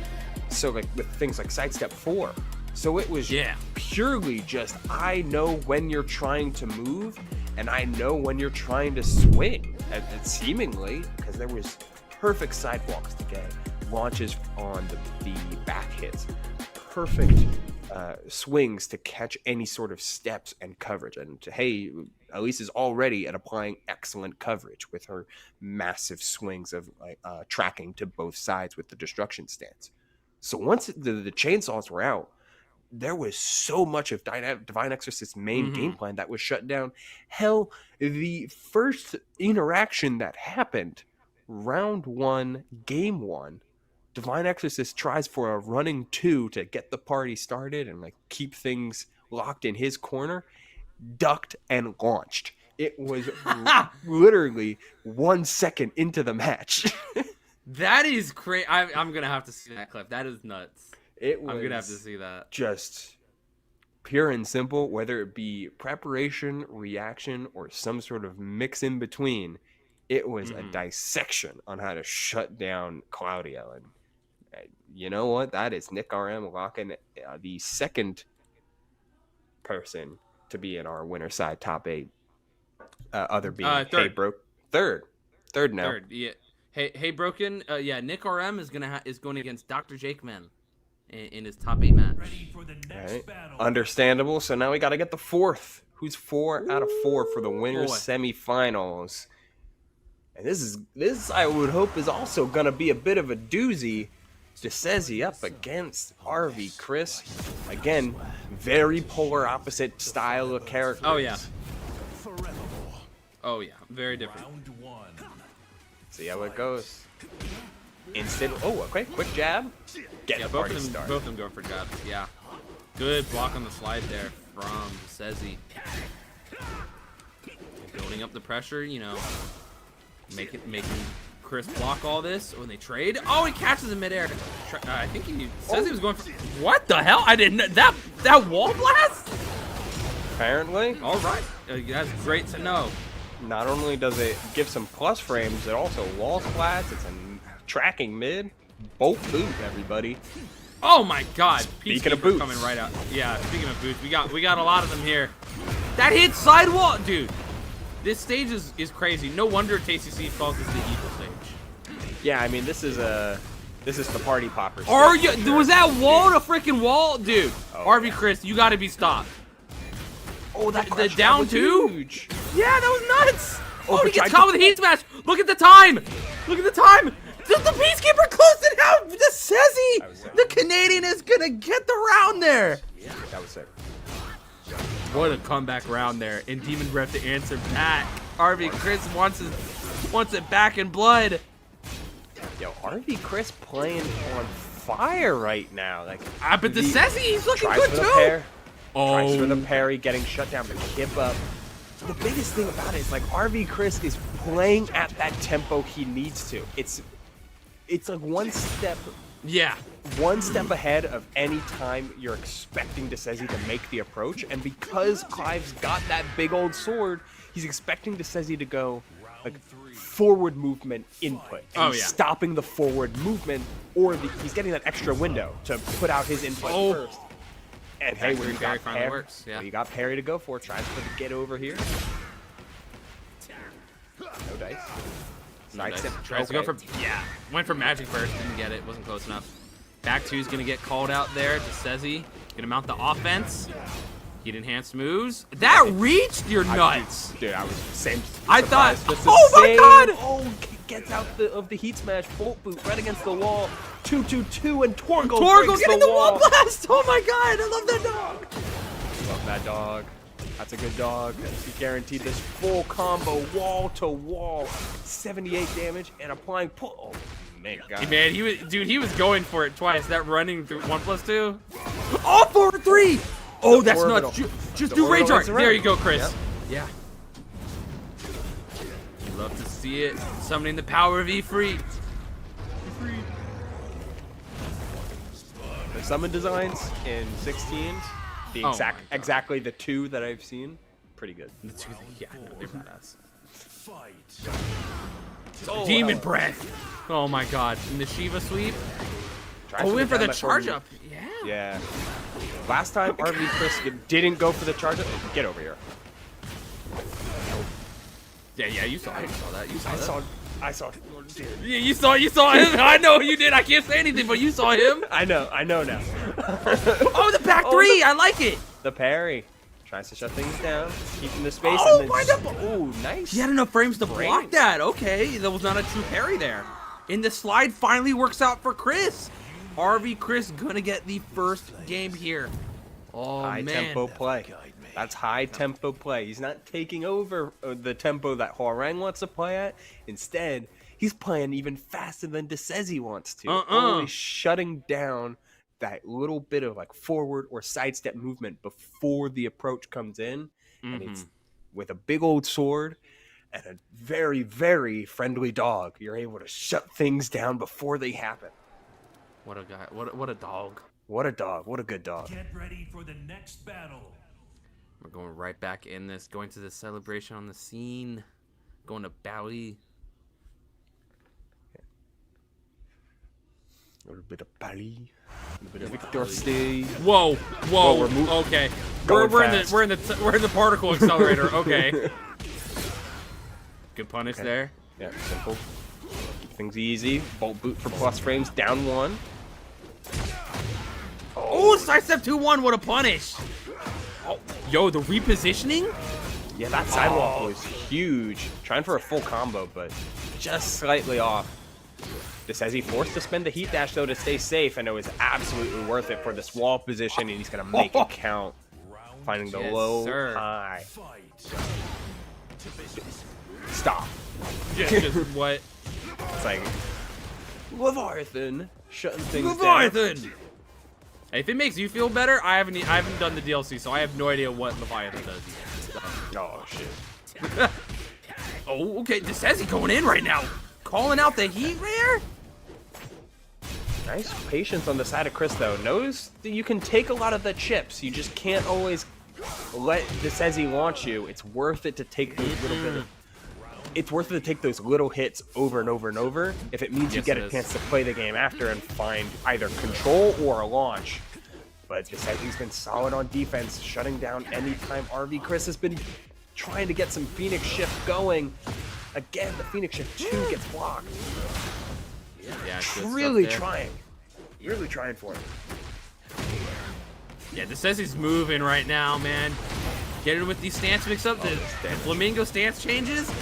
So, like, with things like sidestep 4. So it was purely just, I know when you're trying to move, and I know when you're trying to swing. And seemingly, because there was perfect sidewalks to get launches on the back hits, perfect swings to catch any sort of steps and coverage. And hey, Elise is already at applying excellent coverage with her massive swings of tracking to both sides with the Destruction Stance. So once the chainsaws were out, there was so much of Divine Exorcist's main game plan that was shut down. Hell, the first interaction that happened, round 1, game 1, Divine Exorcist tries for a running 2 to get the party started and like keep things locked in his corner, ducked and launched. It was literally 1 second into the match. That is crazy. I'm gonna have to see that clip. That is nuts. I'm gonna have to see that. Just pure and simple, whether it be preparation, reaction, or some sort of mix in between. It was a dissection on how to shut down Claudio. And you know what? That is Nick RM locking the second person to be in our winner side top 8. Other being third now. Third, yeah. Hey, Broken. Yeah, Nick RM is going against Dr. Jake Man in his top 8 match. Right. Understandable. So now we got to get the 4th. Who's 4 out of 4 for the winners semifinals? And this I would hope is also gonna be a bit of a doozy. DeSezzi up against RV Chris. Again, very polar opposite style of characters. Oh yeah. Oh yeah, very different. See how it goes. Instant. Oh, okay. Quick jab. Get the party started. Both of them going for jabs. Yeah. Good block on the slide there from DeSezzi. Building up the pressure, you know. Making Chris block all this when they trade. Oh, he catches in midair. I think he says he was going for. What the hell? I didn't know that wall blast. Apparently. All right, that's great to know. Not only does it give some plus frames, it also wall splats. It's a tracking mid. Bolt boot, everybody. Oh my God! Speaking of boots, coming right out. Yeah, speaking of boots, we got a lot of them here. That hit sidewall, dude. This stage is crazy. No wonder TCC calls this the evil stage. Yeah, I mean this is the party popper. Are you? Was that wall a freaking wall, dude? Oh, RV yeah. Chris, you got to be stopped. Oh, that the down was 2? Huge. Yeah, that was nuts. Oh, he gets tried caught with a heat smash. Look at the time. Look at the time. The Peacekeeper closed it out. DeSezzi, the Canadian, is gonna get the round there. That was sick. What a comeback round there. And Demon Breath to answer back. RV Chris wants it back in blood. Yo, RV Chris playing on fire right now. Like, but DeSezzi, he's looking tries good for the too. Pair, tries for the parry, getting shut down, but kip up. The biggest thing about it is like RV Chris is playing at that tempo he needs to. It's like one step ahead of any time you're expecting DeSezzi to make the approach, and because Clive's got that big old sword, he's expecting DeSezzi to go like forward movement input, and he's stopping the forward movement, or he's getting that extra window to put out his input first. And hey, when you got parry, you got parry to go for, tries for the get over here. No dice. Tries to go for, went for magic first, didn't get it, wasn't close enough. Back 2's gonna get called out there. DeSezzi gonna mount the offense. Heat enhanced moves. That reached your nuts. Dude, I was same. I thought, oh my God! Oh, gets out of the heat smash, bolt boot right against the wall. 2-2-2 and Torgo getting the wall blast. Oh my God, I love that dog. Love that dog. That's a good dog. He guaranteed this full combo, wall to wall, 78 damage and applying pull. Oh man, God. Man, he was going for it twice. That running through 1+2. Oh, forward 3. Oh, that's nuts. Just do Rage Art. There you go, Chris. Yep. Yeah. You love to see it. Summoning the power of E-Free. The summon designs in 16, exactly the 2 that I've seen, pretty good. The 2, they're badass. Demon Breath. Oh my God. In the Shiva sweep. Went for the charge up. Yeah. Last time RV Chris didn't go for the charge up. Get over here. Yeah, you saw it. You saw that. You saw that. I saw. Yeah, you saw him. I know you did. I can't say anything, but you saw him. I know now. Oh, the back 3. I like it. The parry. Tries to shut things down, keeping the space. Oh, and then oh, nice. He had enough frames to block that. Okay, that was not a true parry there. And the slide finally works out for Chris. RV Chris gonna get the first game here. Oh, high man. tempo play. That's high tempo play. He's not taking over the tempo that Hwoarang wants to play at. Instead, he's playing even faster than DeSezi wants to. Always shutting down that little bit of like forward or sidestep movement before the approach comes in. And it's with a big old sword and a very, very friendly dog. You're able to shut things down before they happen. What a guy. What a dog. What a dog. What a good dog. Get ready for the next battle. We're going right back in this. Going to the celebration on the scene. Going to Bowie. A little bit of Paris. A little bit of Victor Stay. Whoa. Whoa, Okay. Going We're in fast. the particle accelerator. Okay. Good punish there. Yeah, simple. Keep things easy. Bolt boot for plus frames. Down 1. Oh, sidestep 2-1. What a punish. Oh, yo, the repositioning? Yeah, that sidewalk was huge. Trying for a full combo, but just slightly off. DeSezi forced to spend the heat dash, though, to stay safe, and it was absolutely worth it for this wall position, and he's going to make it count. Finding the Yes, low, sir. high. Stop. Just what? It's like, Leviathan shutting things down. Leviathan! Hey, if it makes you feel better, I haven't done the DLC, so I have no idea what Leviathan does. Oh, shit. Oh, okay. DeSezi going in right now. Calling out the heat rare? Nice patience on the side of Chris, though. Knows that you can take a lot of the chips. You just can't always let DeSezi launch you. It's worth it to take those little bit of... It's worth it to take those little hits over and over and over if it means you get a chance to play the game after and find either control or a launch. But DeSezi's been solid on defense, shutting down anytime RV Chris has been trying to get some Phoenix Shift going. Again, the Phoenix Shift 2 gets blocked. Yeah, Really trying. Really trying for it. Yeah, DeSezi's moving right now, man. Getting with these stance mix-up, the Flamingo stance changes.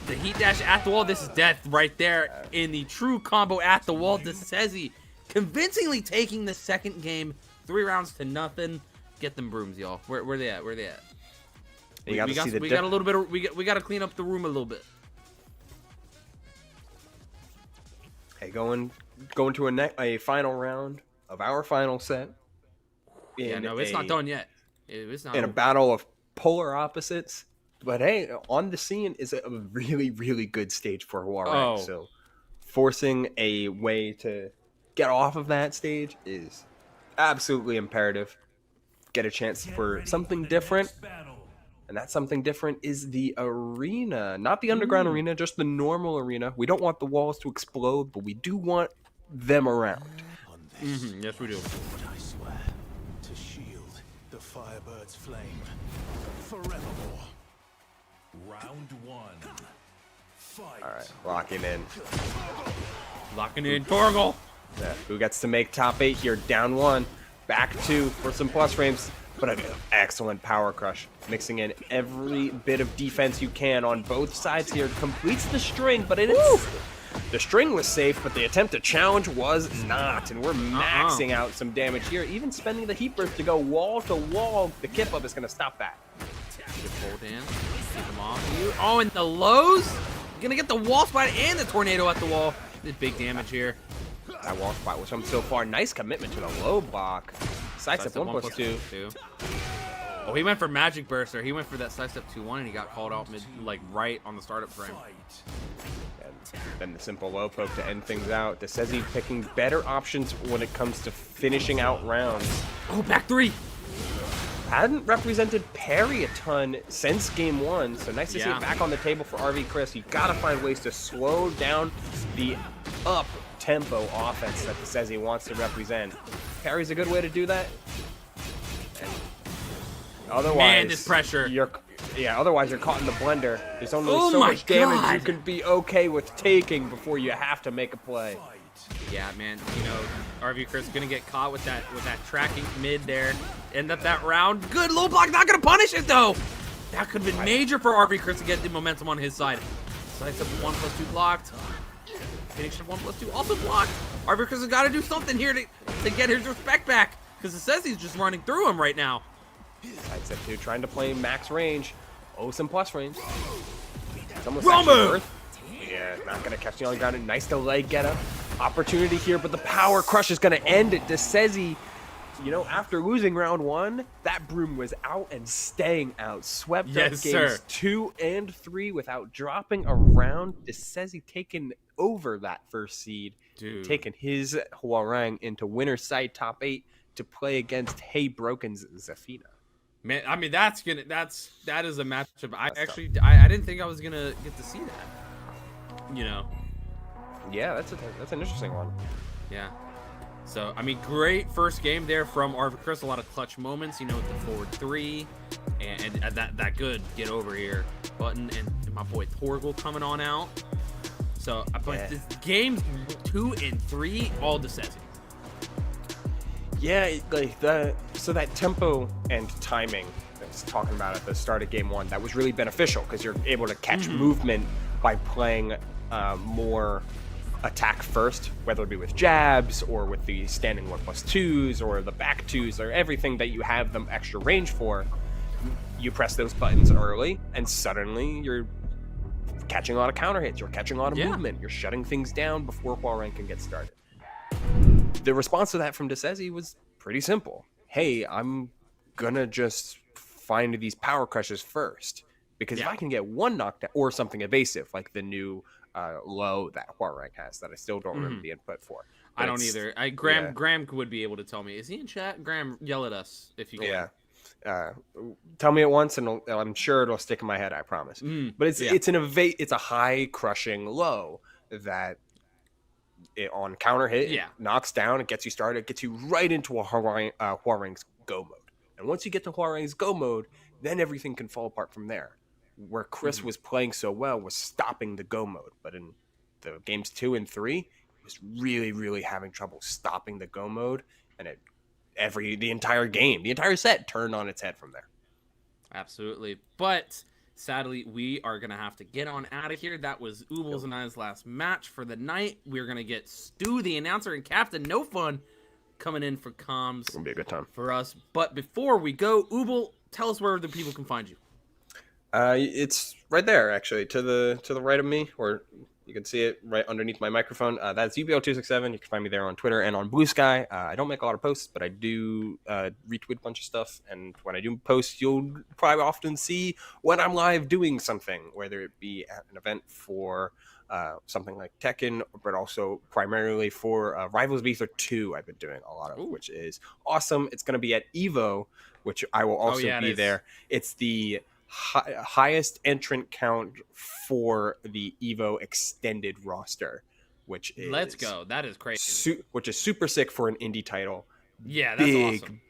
The heat dash at the wall. This is death right there in the true combo at the wall. DeSezi convincingly taking the second game, 3 rounds to nothing. Get them brooms, y'all. Where they at? Where they at? We got a little bit of, we got to clean up the room a little bit. Hey, going to a final round of our final set. Yeah, no, it's not done yet. It's not in a battle of polar opposites. But hey, on the scene is a really, really good stage for Hwoarang. So forcing a way to get off of that stage is absolutely imperative. Get a chance for something different. And that something different is the arena. Not the underground arena, just the normal arena. We don't want the walls to explode, but we do want them around. Yes, we do. I swear to shield the Firebird's flame forevermore. Round 1. Fight. All right, locking in. Locking in Torgal. Yeah, who gets to make top 8 here? Down 1. Back 2 for some plus frames. But an excellent power crush. Mixing in every bit of defense you can on both sides here. Completes the string, but the string was safe, but the attempt to challenge was not. And we're maxing out some damage here. Even spending the heat burst to go wall to wall. The kip up is going to stop that. Good hold in. Keep them off you. Oh, and the lows? Gonna get the wall spot and the tornado at the wall. Did big damage here. That wall spot was from so far. Nice commitment to the low block. Sidestep 1+2. Oh, he went for Magic Burster. He went for that sidestep 2-1 and he got called out right on the startup frame. And then the simple low poke to end things out. DeSezi picking better options when it comes to finishing out rounds. Oh, back 3. Hadn't represented parry a ton since game 1, so nice to see it back on the table for RV Chris. You gotta find ways to slow down the up-tempo offense that DeSezi wants to represent. Parry's a good way to do that. And otherwise, man, this pressure. Otherwise you're caught in the blender. There's only so much damage you can be okay with taking before you have to make a play. Yeah, man, you know, RV Chris gonna get caught with that tracking mid there. End up that round. Good low block, not gonna punish it though. That could have been major for RV Chris to get the momentum on his side. Sidestep 1+2 blocked. Phoenix Shift 1+2 also blocked. RV Chris has got to do something here to get his respect back. because Sesse's just running through him right now. Side step 2, trying to play max range. Oh, some plus range. It's almost Roman! actually worth. Yeah, not going to catch the on ground. Nice delay get up. Opportunity here, but the power crush is going to end it. DeSezzi, you know, after losing round 1, that broom was out and staying out. Swept up Yes, games sir. 2 and 3 without dropping a round. DeSezzi taking over that first seed. Dude. Taking his Hwoarang into winner's side top 8 to play against Hey Broken's Zafina. Man, I mean, that is a matchup. I That's I didn't think I was gonna get to see that. You know. Yeah, that's an interesting one. Yeah. So, I mean, great first game there from Arvid Chris. A lot of clutch moments, you know, with the forward 3 and that good get over here button, and my boy Torgal coming on out. So, but this games 2 and 3 all DeSezzi. Yeah, like so that tempo and timing I was talking about at the start of game 1, that was really beneficial because you're able to catch movement by playing more attack first, whether it be with jabs or with the standing 1+2s or the back 2s or everything that you have them extra range for. You press those buttons early and suddenly you're catching a lot of counter hits, you're catching a lot of movement, you're shutting things down before Hwoarang can get started. The response to that from DeSezzi was pretty simple. Hey, I'm gonna just find these power crushes first, because if I can get one knockdown or something evasive like the new low that Hwoarang has that I still don't remember the input for. But I don't either. Graham would be able to tell me. Is he in chat? Graham, yell at us if you can. Yeah. Tell me at once, and I'm sure it'll stick in my head. I promise. But it's a high crushing low that on counter hit, it knocks down, it gets you started, it gets you right into a Hwoarang's go mode. And once you get to Hwoarang's go mode, then everything can fall apart from there. Where Chris was playing so well was stopping the go mode, but in the games 2 and 3, he was really, really having trouble stopping the go mode, and the entire game, the entire set turned on its head from there. Absolutely. But sadly, we are going to have to get on out of here. That was Ubel's and I's last match for the night. We're going to get Stu, the announcer, and Captain No Fun coming in for comms. It's going to be a good time for us. But before we go, Ubel, tell us where the people can find you. It's right there, actually, to the right of me, or you can see it right underneath my microphone. That's UBL267. You can find me there on Twitter and on Blue Sky. I don't make a lot of posts, but I do retweet a bunch of stuff. And when I do post, you'll probably often see when I'm live doing something, whether it be at an event for something like Tekken, but also primarily for Rivals of Aether 2 I've been doing a lot of, which is awesome. It's going to be at EVO, which I will also be there. It's the highest entrant count for the EVO extended roster, which is let's go. That is crazy. Which is super sick for an indie title. Yeah, that's awesome.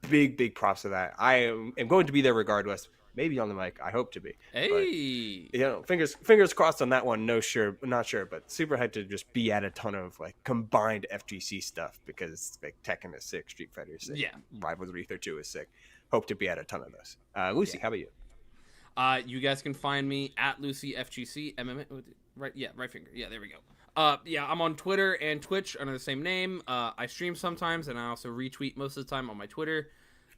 Big props to that. I am going to be there regardless. Maybe on the mic. I hope to be. Hey, but, fingers crossed on that one. Not sure, but super hyped to just be at a ton of like combined FGC stuff, because like Tekken is sick, Street Fighter is sick, Rivals of Aether 2 is sick. Hope to be at a ton of those. Lucy, how about you? You guys can find me at Lucy FGC MMA. Right finger. Yeah, there we go. I'm on Twitter and Twitch under the same name. I stream sometimes, and I also retweet most of the time on my Twitter.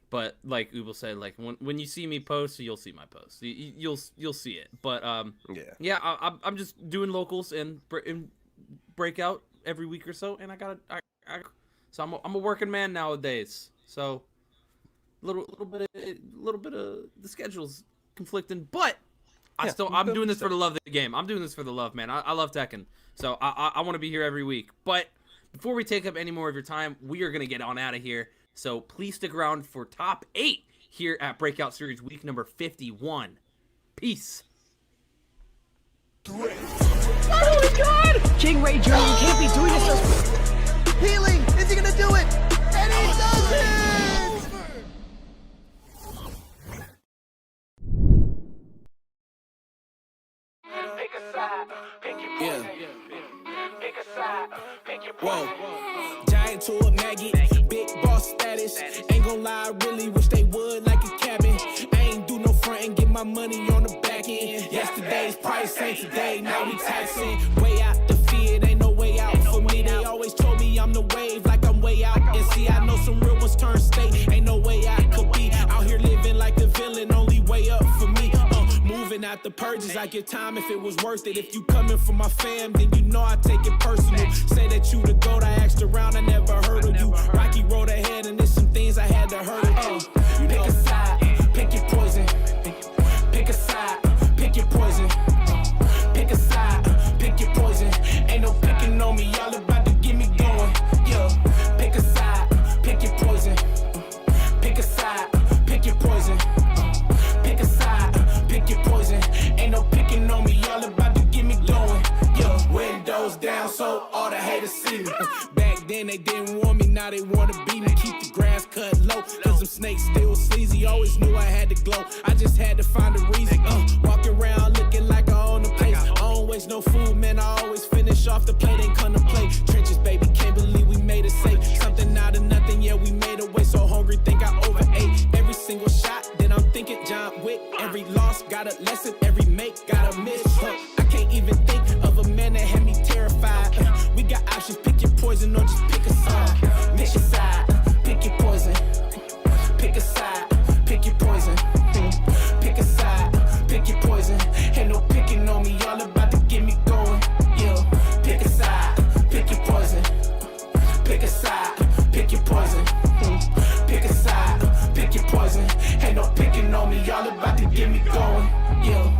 But like Ubel said, like when you see me post, you'll see my post. You'll see it. But I'm just doing locals and Breakout every week or so, and so I'm a working man nowadays. So little bit of the schedule's conflicting, but I'm doing this for the love of the game. I'm doing this for the love, man. I love Tekken, so I want to be here every week. But before we take up any more of your time, we are gonna get on out of here. So please stick around for top 8 here at Breakout Series week number 51. Peace. Oh my God! King Ray Jr., you can't be doing this. Healing! Is he gonna do it? And he does it! Whoa. Giant to a maggot, big boss status. Ain't gon' lie, I really wish they would like a cabin. I ain't do no front and get my money on the back end. Yesterday's price ain't today, now we taxing. Way out the fear, ain't no way out for me. They always told me I'm the wave, like I'm way out. And see, I know some real ones almost turned state. Ain't no way I could be out here living like a villain, only way up for me. Moving out the purges, I give time if it was worth it. If you coming from my fam, then you know I take it personal. Say that you the GOAT, I asked around, I never heard of you. Rocky road ahead, and there's some things I had to hurt of. Pick a side, pick your poison. Pick a side, pick your poison. Pick a side, pick your poison. Ain't no picking on me, y'all about to get me going. Yeah, pick a side, pick your poison. Pick a side, pick your poison. Pick a side, pick your poison. Ain't no picking on me, y'all about to get me going. Yeah, windows down so all the haters see me. Back then they didn't want me, now they wanna beat me. Keep the grass cut low, cause them snakes still sleazy. Always knew I had to glow, I just had to find a reason. Walk around looking like I own the place. I don't waste no food, man, I always finish off the plate. Ain't come to play, trenches baby, can't believe we made it safe. Something out of nothing, yeah, we made a way. So hungry, think I overate. Every single shot, then I'm thinking John Wick. Every loss got a lesson, every make got a miss. I can't even think of a man that had me terrified. We got options, pick your poison or just pick a side. Pick a side, pick your poison. Pick a side, pick your poison. Pick a side, pick your poison. Ain't no picking on me, y'all about to get me going. Yeah, pick a side, pick your poison. Pick a side, pick your poison. Pick a side, pick your poison. Ain't no picking on me, y'all about to get me going. Yeah.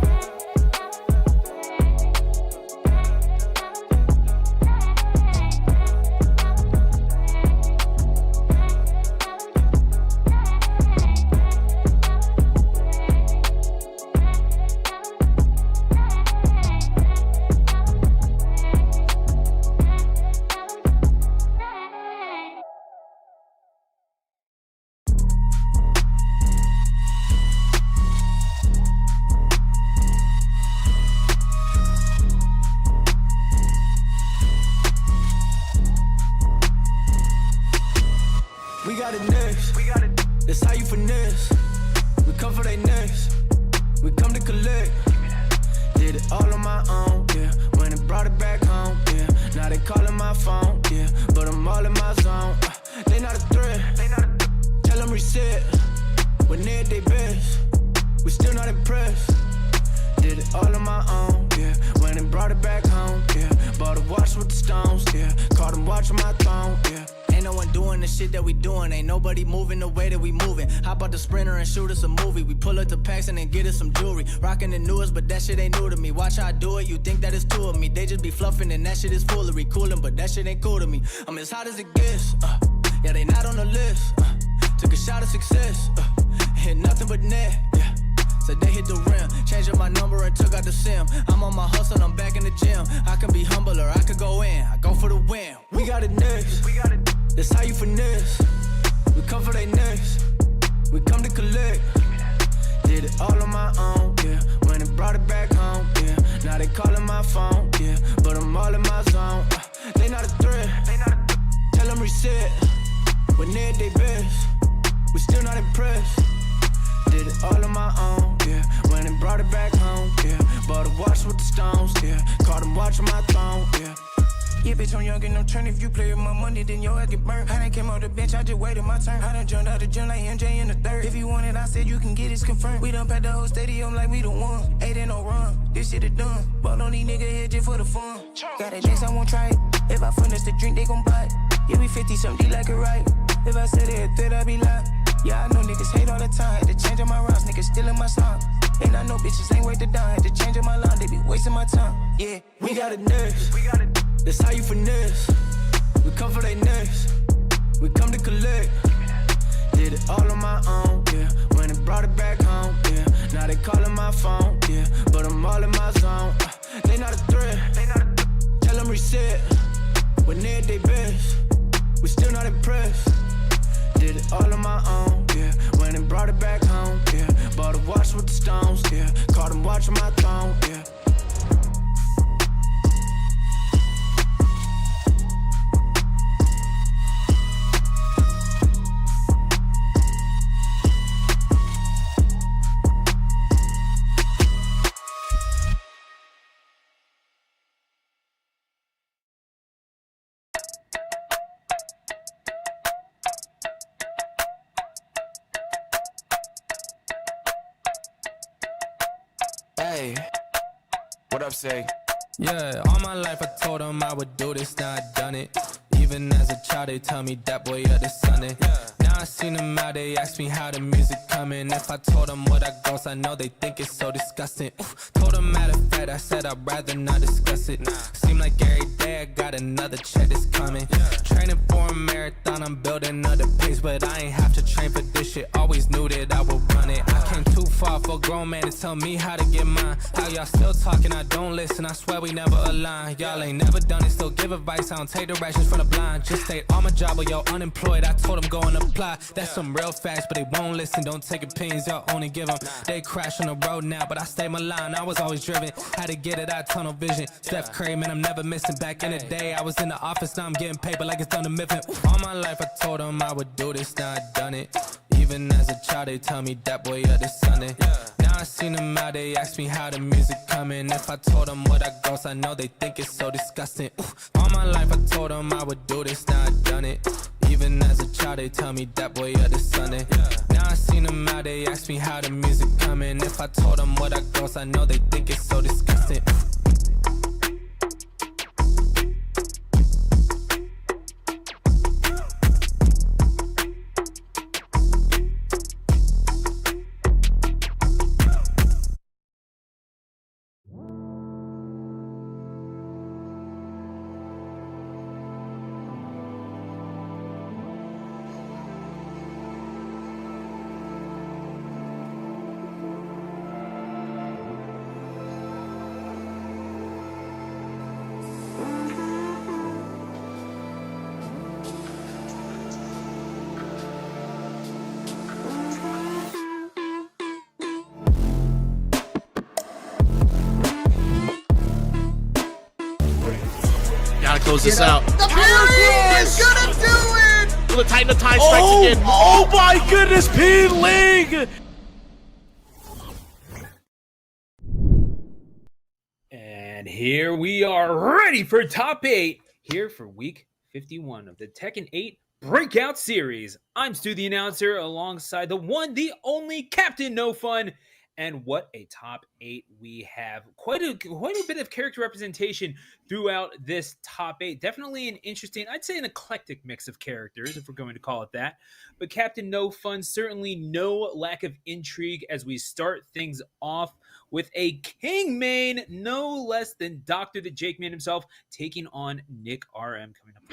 We got it next. That's how you finesse. We come for they next. We come to collect. Did it all on my own, yeah. When it brought it back home, yeah. Now they calling my phone, yeah. But I'm all in my zone. They not a threat. Tell them reset. When they at their best, we still not impressed. Did it all on my own, yeah. When it brought it back home, yeah. Bought a watch with the stones, yeah. Caught them watching my throne, yeah. Ain't no one doing the shit that we doing. Ain't nobody moving the way that we moving. Hop out the Sprinter and shoot us a movie. We pull up the packs and then get us some jewelry. Rocking the newest, but that shit ain't new to me. Watch how I do it, you think that it's two of me. They just be fluffing and that shit is foolery. Coolin', but that shit ain't cool to me. I'm as hot as it gets, yeah, they not on the list. Took a shot of success, hit nothing but net, yeah. So they hit the rim, changed up my number and took out the SIM. I'm on my hustle, I'm back in the gym. I can be humble or I could go in. I go for the win. We got it next. That's how you finesse. We come for they next. We come to collect. Did it all on my own, yeah. When it brought it back home, yeah. Now they calling my phone, yeah. But I'm all in my zone. They not a threat. Tell them reset. When they at their best, we still not impressed. Did it all on my own, yeah. When it brought it back home, yeah. Bought a watch with the stones, yeah. Caught them watching my throne, yeah. Yeah, bitch, I'm young and I'm turning. If you play with my money, then your ass get burnt. I done came off the bench, I just waited my turn. I done jumped out the gym like MJ in the third. If you want it, I said you can get it confirmed. We done packed the whole stadium like we the one. Ain't in no run, this shit is done. Ball on these niggas here just for the fun. Got a dance, I won't try it. If I furnish the drink, they gon' buy it. Yeah, we 50 something, like it right. If I said it, then I be lying. Yeah, I know niggas hate all the time. Had to change up my routes, niggas stealing my song. And I know bitches ain't worth the dime. Had to change up my line, they be wasting my time. Yeah, we got it next. That's how you finesse. We come for they next. We come to collect. Did it all on my own, yeah. When it brought it back home, yeah. Now they calling my phone, yeah. But I'm all in my zone. They not a threat. Tell them reset. When they at their best, we still not impressed. Did it all on my own, yeah. When it brought it back home, yeah. Bought a watch with the stones, yeah. Caught them watching my throne, yeah. Hey, what up, say? Yeah, all my life I told them I would do this, now I done it. Even as a child, they tell me that boy, you're the Sunday. Now I seen them out, they ask me how the music coming. If I told them what I goes, I know they think it's so disgusting. Told them matter of fact, I said I'd rather not discuss it. Seem like every day I got another check that's coming. Training for a marathon, I'm building another pace, but I ain't have to train for this shit. Always knew that I would run it. I came too far for a grown man to tell me how to get mine. How y'all still talking, I don't listen, I swear we never align. Y'all ain't never done it, still give advice, I don't take directions from the blind. Just stayed on my job, but y'all unemployed, I told them go and apply. That's some real facts, but they won't listen, don't take opinions, y'all only give them. They crash on the road now, but I stay my line, I was always driven. Had to get it out, tunnel vision. Steph Curry, man, I'm never missing. Back in the day, I was in the office, now I'm getting paper like it's done to Mifflin. All my life I told them I would do this, now I done it. Even as a child, they tell me that boy, you're the Sunday. Now I seen them out, they ask me how the music coming. If I told them what I goes, I know they think it's so disgusting. All my life I told them I would do this, now I done it. Even as a child, they tell me that boy, you're the Sunday. Now I seen them out, they ask me how the music coming. If I told them what I goes, I know they think it's so disgusting. Gotta close this out. The Peeling is gonna do it! Will it tighten the time strikes again? Oh my goodness, Peeling! And here we are ready for top 8 here for week 51 of the Tekken 8 Breakout series. I'm Stu the announcer alongside the one, the only Captain No Fun. And what a top 8 we have. Quite a bit of character representation throughout this top 8. Definitely an interesting, I'd say an eclectic mix of characters, if we're going to call it that. But Captain No Fun, certainly no lack of intrigue as we start things off with a King main, no less than Dr. the Jake Man himself, taking on Nick RM coming up.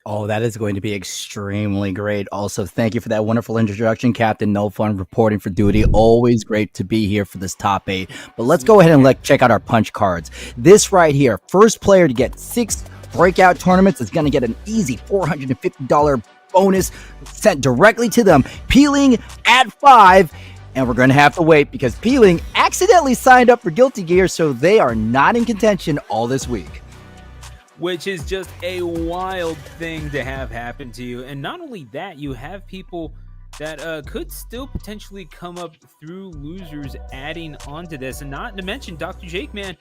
Oh, that is going to be extremely great. Also, thank you for that wonderful introduction, Captain No Fun, reporting for duty. Always great to be here for this top 8. But let's go ahead and check out our punch cards. This right here, first player to get 6 breakout tournaments is going to get an easy $450 bonus sent directly to them. Peeling at 5. And we're going to have to wait because Peeling accidentally signed up for Guilty Gear, so they are not in contention all this week. Which is just a wild thing to have happen to you. And not only that, you have people that could still potentially come up through losers adding onto this. And not to mention Dr. Jake Man.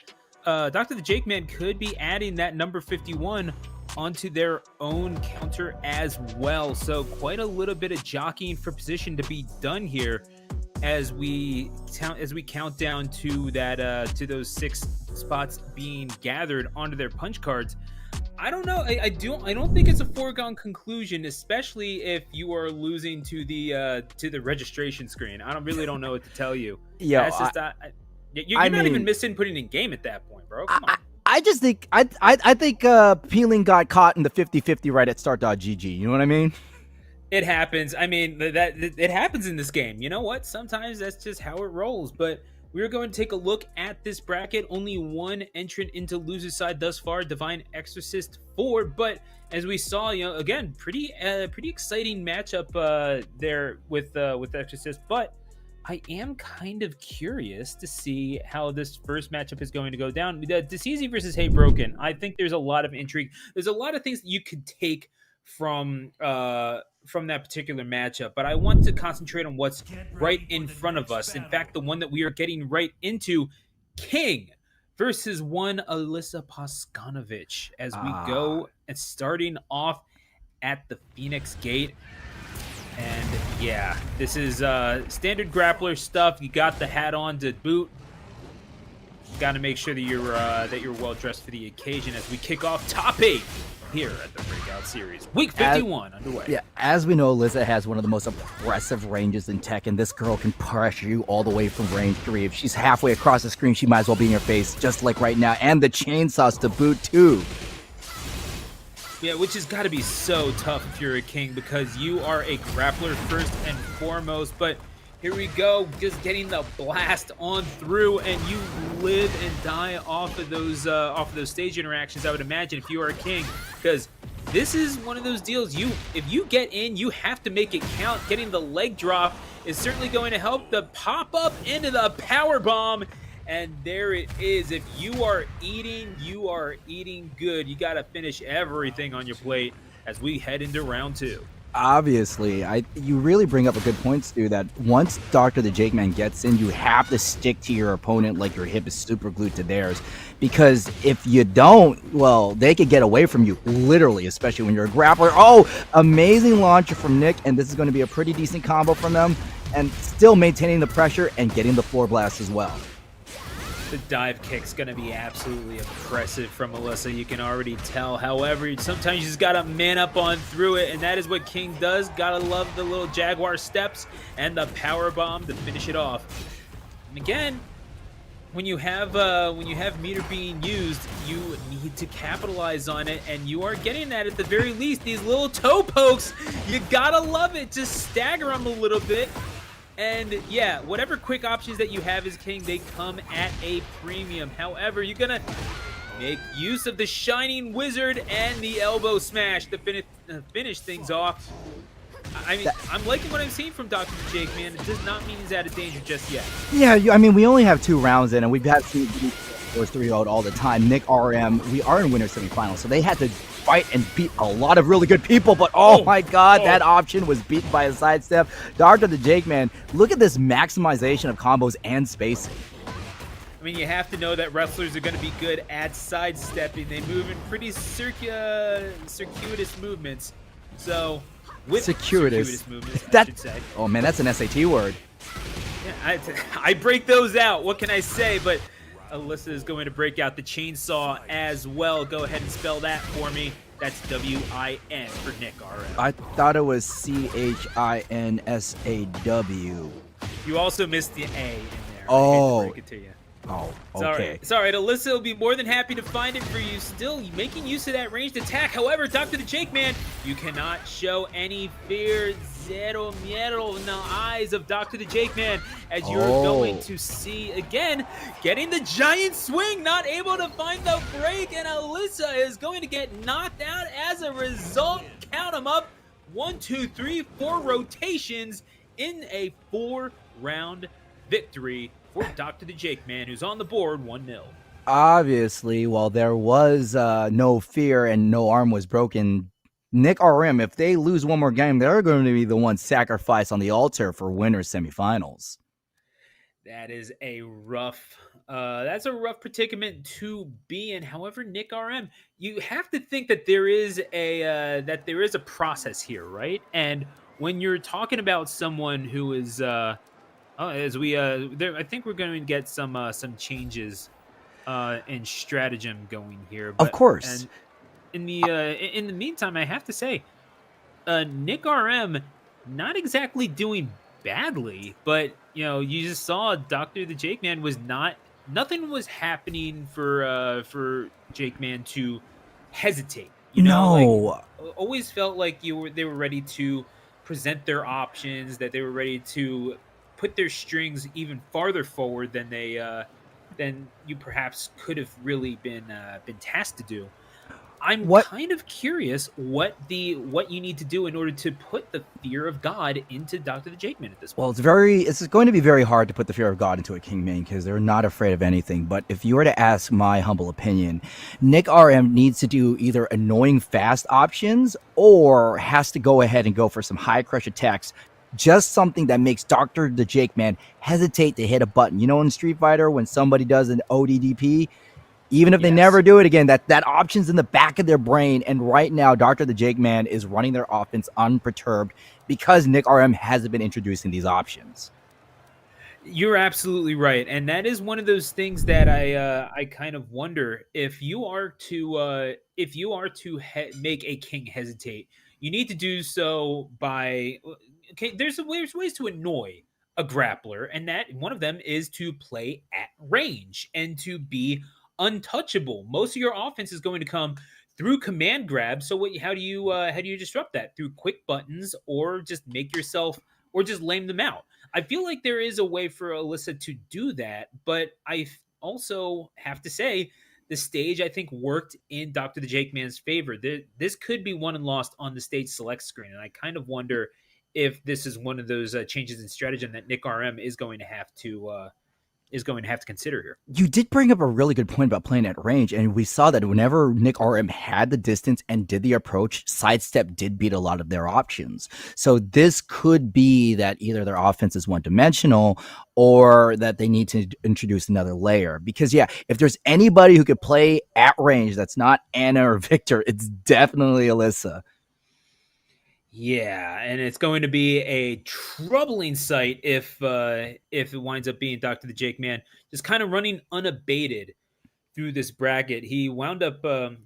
Dr. the Jake Man could be adding that number 51 onto their own counter as well. So quite a little bit of jockeying for position to be done here as we count down to that to those 6 spots being gathered onto their punch cards. I don't know. I don't think it's a foregone conclusion, especially if you are losing to the registration screen. I don't know what to tell you. Yeah, you're not even missing putting in game at that point, bro. Come on. I just think I think Peeling got caught in the 50-50 right at start.gg. You know what I mean? It happens. I mean, that it happens in this game. You know what? Sometimes that's just how it rolls. But we're going to take a look at this bracket. Only one entrant into loser's side thus far, Divine Exorcist 4. But as we saw, again, pretty exciting matchup there with Exorcist. But I am kind of curious to see how this first matchup is going to go down. Deceasy versus Hey Broken. I think there's a lot of intrigue. There's a lot of things that you could take from that particular matchup, but I want to concentrate on what's right in front of us. In fact, the one that we are getting right into, King versus one Alyssa Poskanovich, as we go and starting off at the Phoenix Gate. And yeah, this is standard grappler stuff. You got the hat on to boot. got to make sure that you're well dressed for the occasion as we kick off top 8 here at the Breakout Series. Week 51 underway. Yeah, as we know, Alyssa has one of the most impressive ranges in Tekken. This girl can pressure you all the way from range 3. If she's halfway across the screen, she might as well be in your face, just like right now. And the chainsaws to boot, too. Yeah, which has got to be so tough if you're a king, because you are a grappler first and foremost. But here we go, just getting the blast on through, and you live and die off of those stage interactions, I would imagine, if you are a king, because this is one of those deals. If you get in, you have to make it count. Getting the leg drop is certainly going to help. The pop up into the power bomb, and there it is. If you are eating good. You got to finish everything on your plate as we head into round 2. Obviously, you really bring up a good point, Stu, that once Dr. the Jake Man gets in, you have to stick to your opponent like your hip is super glued to theirs. Because if you don't, well, they could get away from you, literally, especially when you're a grappler. Oh, amazing launcher from Nick, and this is going to be a pretty decent combo from them, and still maintaining the pressure and getting the floor blast as well. The dive kick's going to be absolutely impressive from Alyssa. You can already tell. However, sometimes you just got to man up on through it, and that is what King does. Got to love the little Jaguar steps and the power bomb to finish it off. And again, when you have meter being used, you need to capitalize on it, and you are getting that at the very least. These little toe pokes, you got to love it. Just stagger them a little bit. And yeah, whatever quick options that you have as King, they come at a premium. However, you're going to make use of the Shining Wizard and the elbow smash to finish things off. I mean, I'm liking what I'm seeing from Dr. Jake, man. It does not mean he's out of danger just yet. Yeah, I mean, we only have 2 rounds in, and we've had 3-0 all the time. Nick RM, we are in winner semifinals, so they had to fight and beat a lot of really good people, but oh my god, that option was beaten by a sidestep. Dr. the Jake Man, look at this maximization of combos and spacing. I mean, you have to know that wrestlers are going to be good at sidestepping. They move in pretty circuitous movements. So, with circuitous movements, I should say. Oh man, that's an SAT word. Yeah, I break those out. What can I say? But Alyssa is going to break out the chainsaw as well. Go ahead and spell that for me. That's W-I-N for Nick RM. I thought it was C-H-I-N-S-A-W. You also missed the A in there. Oh. I hate to break it to you. Oh, okay. It's all right. Alyssa will be more than happy to find it for you. Still making use of that ranged attack. However, Dr. the Jake Man, you cannot show any fear. Zero miedo in the eyes of Dr. the Jake Man, as you're going to see again, getting the giant swing, not able to find the break, and Alyssa is going to get knocked out as a result. Count them up. 1, 2, 3, 4 rotations in a 4-round victory for Dr. the Jake Man, who's on the board 1-0. Obviously, while there was no fear and no arm was broken, Nick RM, if they lose one more game, they're going to be the ones sacrificed on the altar for winners semifinals. That is a rough predicament to be in. However, Nick RM, you have to think that there is a process here, right? And when you're talking about someone who is I think we're going to get some changes in stratagem going here. Of course. And in the meantime, I have to say, Nick RM not exactly doing badly, but you just saw Dr. the Jake Man was nothing was happening for Jake Man to hesitate. Always felt like they were ready to present their options, that they were ready to put their strings even farther forward than you perhaps could have really been tasked to do. I'm kind of curious what you need to do in order to put the fear of God into Dr. the Jake Man at this point. Well, it's going to be very hard to put the fear of God into a King main because they're not afraid of anything. But if you were to ask my humble opinion, Nick RM needs to do either annoying fast options or has to go ahead and go for some high crush attacks. Just something that makes Dr. the Jake Man hesitate to hit a button. In Street Fighter, when somebody does an ODDP, even if they never do it again, that option's in the back of their brain. And right now, Dr. the Jake Man is running their offense unperturbed because Nick RM hasn't been introducing these options. You're absolutely right, and that is one of those things that I kind of wonder if you are to make a king hesitate, you need to do so by okay. There's ways to annoy a grappler, and that one of them is to play at range and to be untouchable. Most of your offense is going to come through command grab. So how do you disrupt that through quick buttons or just make yourself or just lame them out? I feel like there is a way for Alyssa to do that, but also have to say the stage I think worked in Dr. the Jake Man's favor. This could be won and lost on the stage select screen, and I kind of wonder if this is one of those changes in stratagem that Nick RM is going to have to consider here. You did bring up a really good point about playing at range, and we saw that whenever Nick RM had the distance and did the approach, sidestep did beat a lot of their options. So this could be that either their offense is one-dimensional or that they need to introduce another layer. Because, yeah, if there's anybody who could play at range that's not Anna or Victor, it's definitely Alyssa. Yeah, and it's going to be a troubling sight if it winds up being Dr. the Jake Man just kind of running unabated through this bracket. He wound up having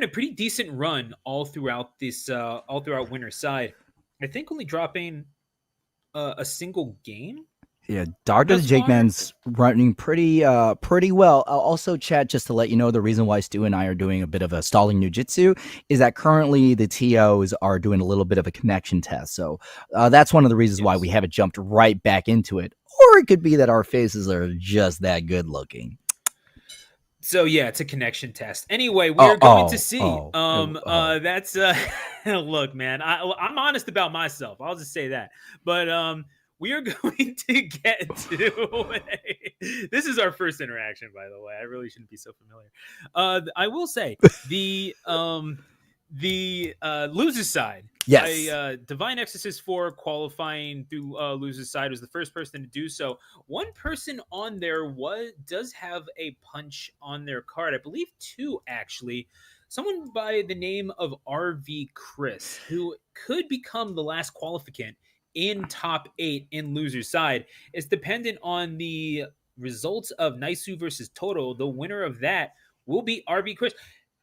a pretty decent run all throughout winner's side. I think only dropping a single game. Yeah, Dr. Thus Jake far? Man's running pretty well. Also, chat, just to let you know, the reason why Stu and I are doing a bit of a stalling Jiu-Jitsu is that currently the TOs are doing a little bit of a connection test. So that's one of the reasons why we haven't jumped right back into it. Or it could be that our faces are just that good looking. So yeah, it's a connection test. Anyway, we are going to see. That's look, man. I'm honest about myself. I'll just say that. But we are going to get to. This is our first interaction, by the way. I really shouldn't be so familiar. I will say the loser's side. Yes. Divine Exorcist 4 qualifying through loser's side was the first person to do so. One person on there does have a punch on their card. I believe two, actually. Someone by the name of RV Chris, who could become the last qualificant in top 8 in loser's side. It's dependent on the results of Naisu versus Toto. The winner of that will be RV Chris.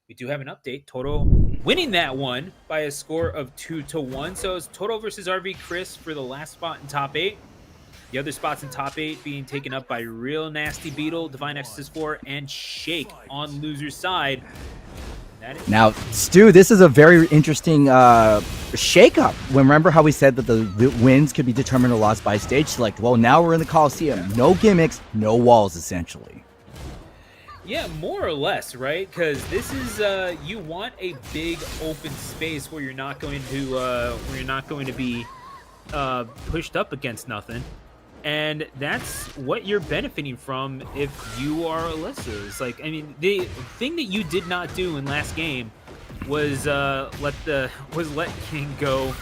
We do have an update. Toto winning that one by a score of 2-1. So it's Toto versus RV Chris for the last spot in top 8. The other spots in top 8 being taken up by Real Nasty Beetle, Divine Exorcist 4, and Shake on loser's side. Now, Stu, this is a very interesting shakeup. Remember how we said that the wins could be determined or lost by stage select? Well, now we're in the Coliseum. No gimmicks, no walls, essentially. Yeah, more or less, right? Because this is you want a big open space where you're not going to be pushed up against nothing. And that's what you're benefiting from if you are Alyssa. It's like, I mean, the thing that you did not do in last game was let King go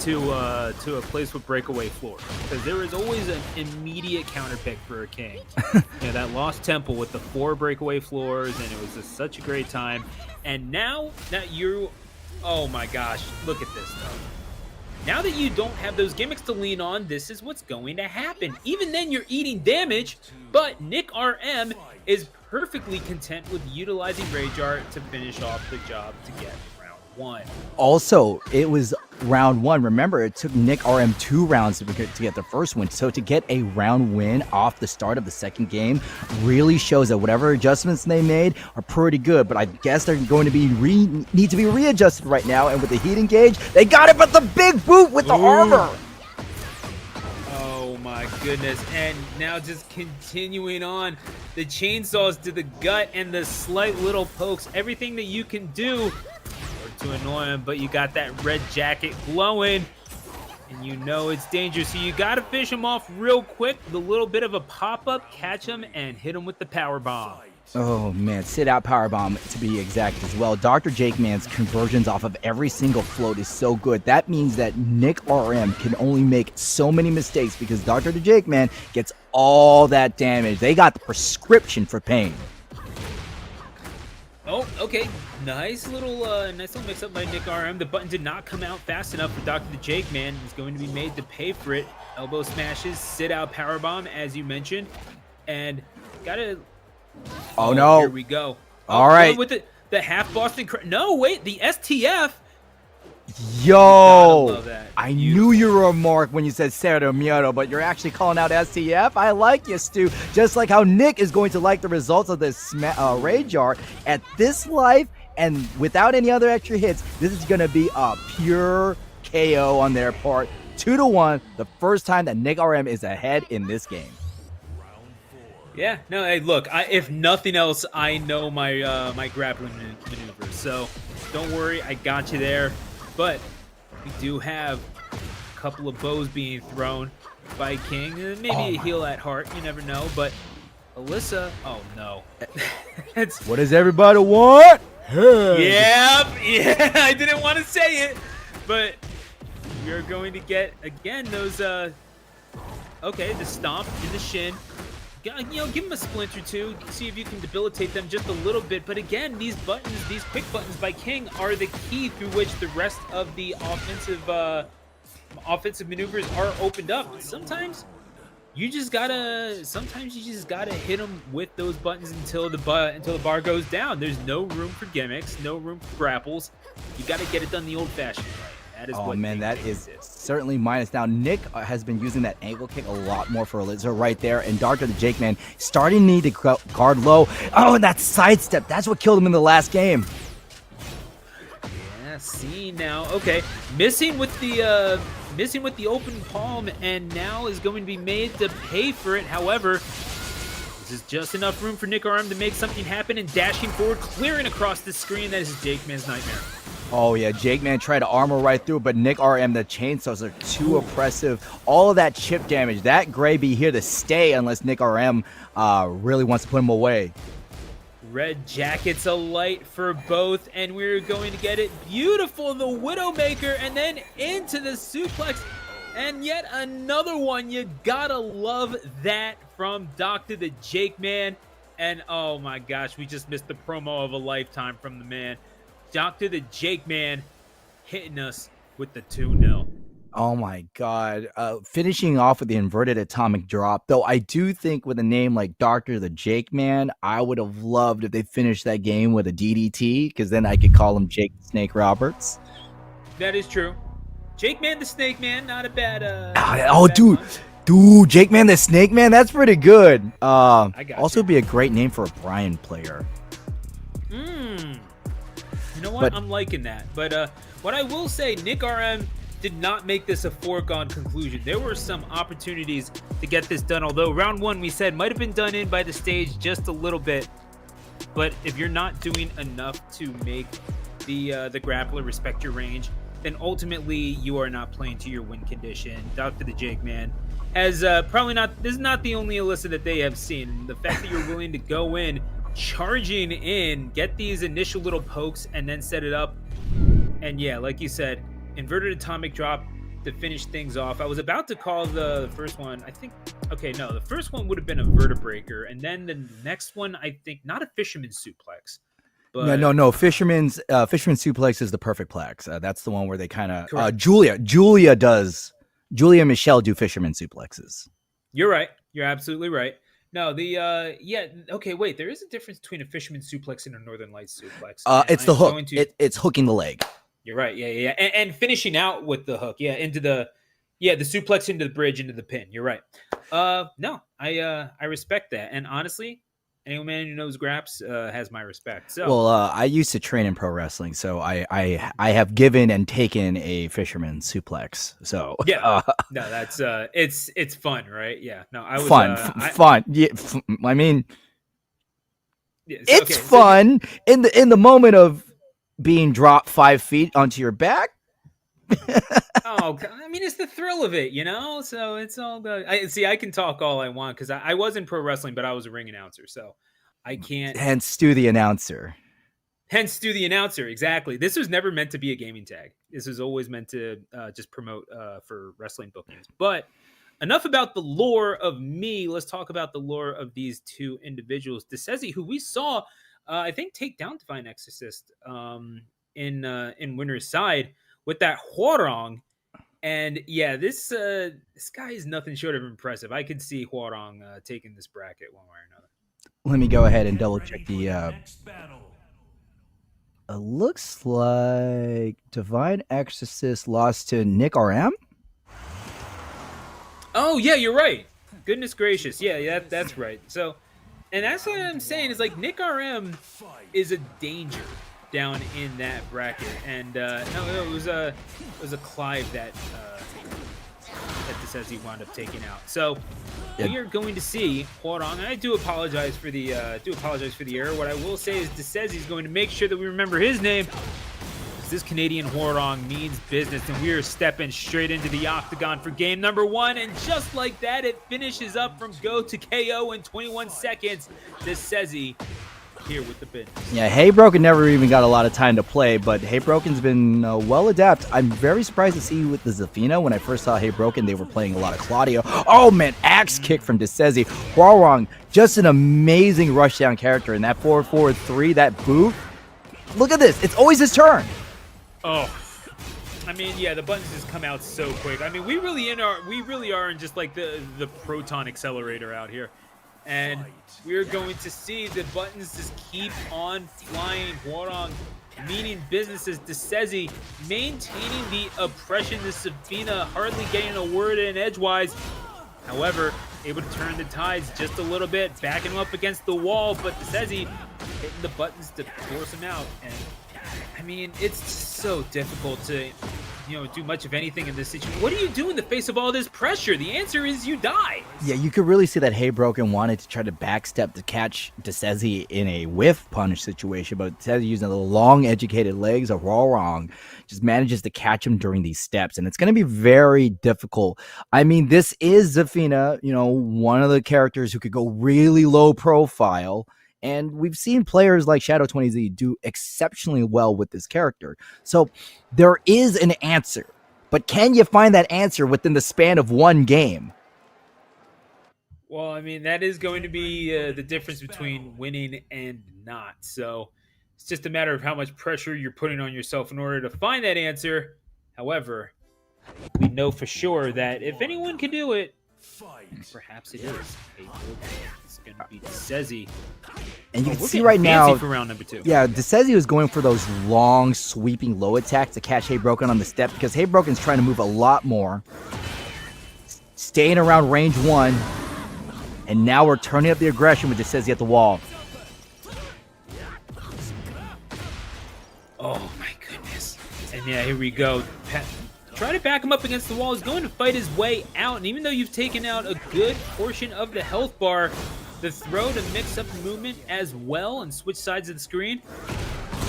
to a place with breakaway floors, because there is always an immediate counter pick for a King. That Lost Temple with the 4 breakaway floors, and it was just such a great time. And now that oh my gosh, look at this stuff. Now that you don't have those gimmicks to lean on, this is what's going to happen. Even then, you're eating damage, but Nick RM is perfectly content with utilizing Rage Art to finish off the job to get round 1. Also, it was round 1. Remember, it took Nick RM 2 rounds to get the first win. So to get a round win off the start of the second game really shows that whatever adjustments they made are pretty good. But I guess they're going to be need to be readjusted right now. And with the heat engage, they got it, but the big boot with the armor. Oh my goodness. And now just continuing on, the chainsaws to the gut and the slight little pokes, everything that you can do to annoy him, but you got that red jacket glowing, and you know it's dangerous, so you got to fish him off real quick. The little bit of a pop-up, catch him, and hit him with the power bomb. Oh man, sit out power bomb to be exact as well. Dr. Jake Man's conversions off of every single float is so good. That means that Nick RM can only make so many mistakes because Dr. Jake Man gets all that damage. They got the prescription for pain. Okay, nice little mix up by Nick RM. The button did not come out fast enough for Dr. the Jake Man. He's going to be made to pay for it. Elbow smashes, sit out powerbomb, as you mentioned, and gotta. Oh no! Here we go. All right. With the half Boston. No, wait, the STF. Yo, love that. I knew you were a mark when you said Cerdo Miedo, but you're actually calling out STF. I like you, Stu. Just like how Nick is going to like the results of this Rage Art at this life, and without any other extra hits, this is going to be a pure KO on their part. 2-1, the first time that Nick RM is ahead in this game. Yeah, no, hey, look, if nothing else, I know my my grappling maneuvers, so don't worry, I got you there. But we do have a couple of bows being thrown by King. Maybe a heel at heart, you never know. But Alyssa, oh no. What does everybody want? Yeah, I didn't want to say it, but we're going to get, again, those, okay, the stomp in the shin. Give them a splint or two. See if you can debilitate them just a little bit. But again, these buttons, these quick buttons by King are the key through which the rest of the offensive maneuvers are opened up. Sometimes you just gotta hit them with those buttons until the bar goes down. There's no room for gimmicks, no room for grapples. You gotta get it done the old-fashioned way. That is what man, that is certainly minus. Now, Nick has been using that ankle kick a lot more for Alyssa right there, and Dr. the Jake Man starting to need to guard low. Oh, and that sidestep, that's what killed him in the last game. Yeah, see now. Okay, missing with the open palm, and now is going to be made to pay for it. However, this is just enough room for Nick RM to make something happen, and dashing forward, clearing across the screen. That is Jake Man's nightmare. Oh, yeah, Jake Man tried to armor right through, but Nick RM, the chainsaws are too oppressive. All of that chip damage, that gray be here to stay unless Nick RM really wants to put him away. Red jackets alight for both, and we're going to get it. Beautiful, the Widowmaker, and then into the suplex. And yet another one. You gotta love that from Dr. the Jake Man. And oh my gosh, we just missed the promo of a lifetime from the man. Dr. the Jake Man hitting us with the 2-0. Oh my God. Finishing off with the inverted atomic drop, though I do think with a name like Dr. the Jake Man, I would have loved if they finished that game with a DDT, because then I could call him Jake the Snake Roberts. That is true. Jake Man the Snake Man, not a bad Dude, Jake Man the Snake Man, that's pretty good. Also you. be a great name for a Brian player. You know what? I'm liking that. But what I will say, Nick RM did not make this a foregone conclusion. There were some opportunities to get this done, although round one, we said, might have been done in by the stage just a little bit. But if you're not doing enough to make the grappler respect your range, then ultimately you are not playing to your win condition. Dr. the Jake Man has probably not, this is not the only Alyssa that they have seen. The fact that you're willing to go in, charging in, get these initial little pokes, and then set it up. And yeah, like you said, inverted atomic drop to finish things off. I was about to call the first one, I think, okay, no, the first one would have been a vertebreaker, and then the next one, I think, not a fisherman suplex. But No. Fisherman suplex is the perfect plex. That's the one where they kind of Julia and Michelle do fisherman suplexes. You're right. You're absolutely right. No, okay, wait. There is a difference between a fisherman suplex and a Northern Lights suplex. It's the hook. It's hooking the leg. You're right. Yeah. And finishing out with the hook. Yeah, the suplex into the bridge, into the pin. You're right. No, I respect that. And honestly, any man who knows graps has my respect. So, well, I used to train in pro wrestling, so I have given and taken a fisherman suplex. So yeah, no, that's it's fun, right? Yeah, no, I was fun. Yeah, I mean, it's okay, fun in the moment of being dropped 5 feet onto your back. Oh, I mean, it's the thrill of it, you know? So it's all good. I can talk all I want because I was in pro wrestling, but I was a ring announcer, so I can't. Hence, Stu the announcer. Exactly. This was never meant to be a gaming tag. This was always meant to just promote for wrestling bookings. But enough about the lore of me. Let's talk about the lore of these two individuals. Desezi, who we saw I think take down Divine Exorcist in winner's side with that Huarong. And yeah, this guy is nothing short of impressive. I could see Huarong taking this bracket one way or another. Let me go ahead and double check the. It looks like Divine Exorcist lost to Nick RM. Oh yeah, you're right. Goodness gracious, yeah, that's right. So, and that's what I'm saying is like Nick RM is a danger down in that bracket, and no, it was a Clive that says he wound up taking out. So we are going to see Huarong. And I do apologize for the error. What I will say is DeSezzi is going to make sure that we remember his name. This Canadian Huarong means business, and we are stepping straight into the octagon for game number 1. And just like that, it finishes up from go to KO in 21 seconds. DeSezzi here with the business. Yeah, Hey Broken never even got a lot of time to play, but Hey Broken's been well adept. I'm very surprised to see with the Zafina. When I first saw Hey Broken, they were playing a lot of Claudio. Oh man, axe kick from DeSezzi. Huarong, just an amazing rushdown character. And that 4-4-3, that boot. Look at this. It's always his turn. Oh, I mean, yeah, the buttons just come out so quick. I mean, we really are in just like the proton accelerator out here, and we're going to see the buttons just keep on flying. Huarong meaning business as DeSezzi maintaining the oppression. The Sabina hardly getting a word in edgewise. However, able to turn the tides just a little bit, backing him up against the wall, but DeSezzi hitting the buttons to force him out. And I mean, it's so difficult to, do much of anything in this situation. What do you do in the face of all this pressure? The answer is you die. Yeah, you could really see that Hey Broken wanted to try to backstep to catch DeSezzi in a whiff punish situation, but DeSezzi using the long, educated legs of Huarong just manages to catch him during these steps, and it's going to be very difficult. I mean, this is Zafina, one of the characters who could go really low profile. And we've seen players like Shadow20Z do exceptionally well with this character. So there is an answer. But can you find that answer within the span of one game? Well, I mean, that is going to be the difference between winning and not. So it's just a matter of how much pressure you're putting on yourself in order to find that answer. However, we know for sure that if anyone can do it, perhaps it is. It's going to be DeSezzi. And you can see right now, for round number 2. Yeah, DeSezzi was going for those long, sweeping low attacks to catch Hey Broken on the step because Hey Broken's trying to move a lot more. Staying around range 1. And now we're turning up the aggression with DeSezzi at the wall. Oh my goodness. And yeah, here we go. Try to back him up against the wall. He's going to fight his way out. And even though you've taken out a good portion of the health bar, the throw to mix up the movement as well and switch sides of the screen.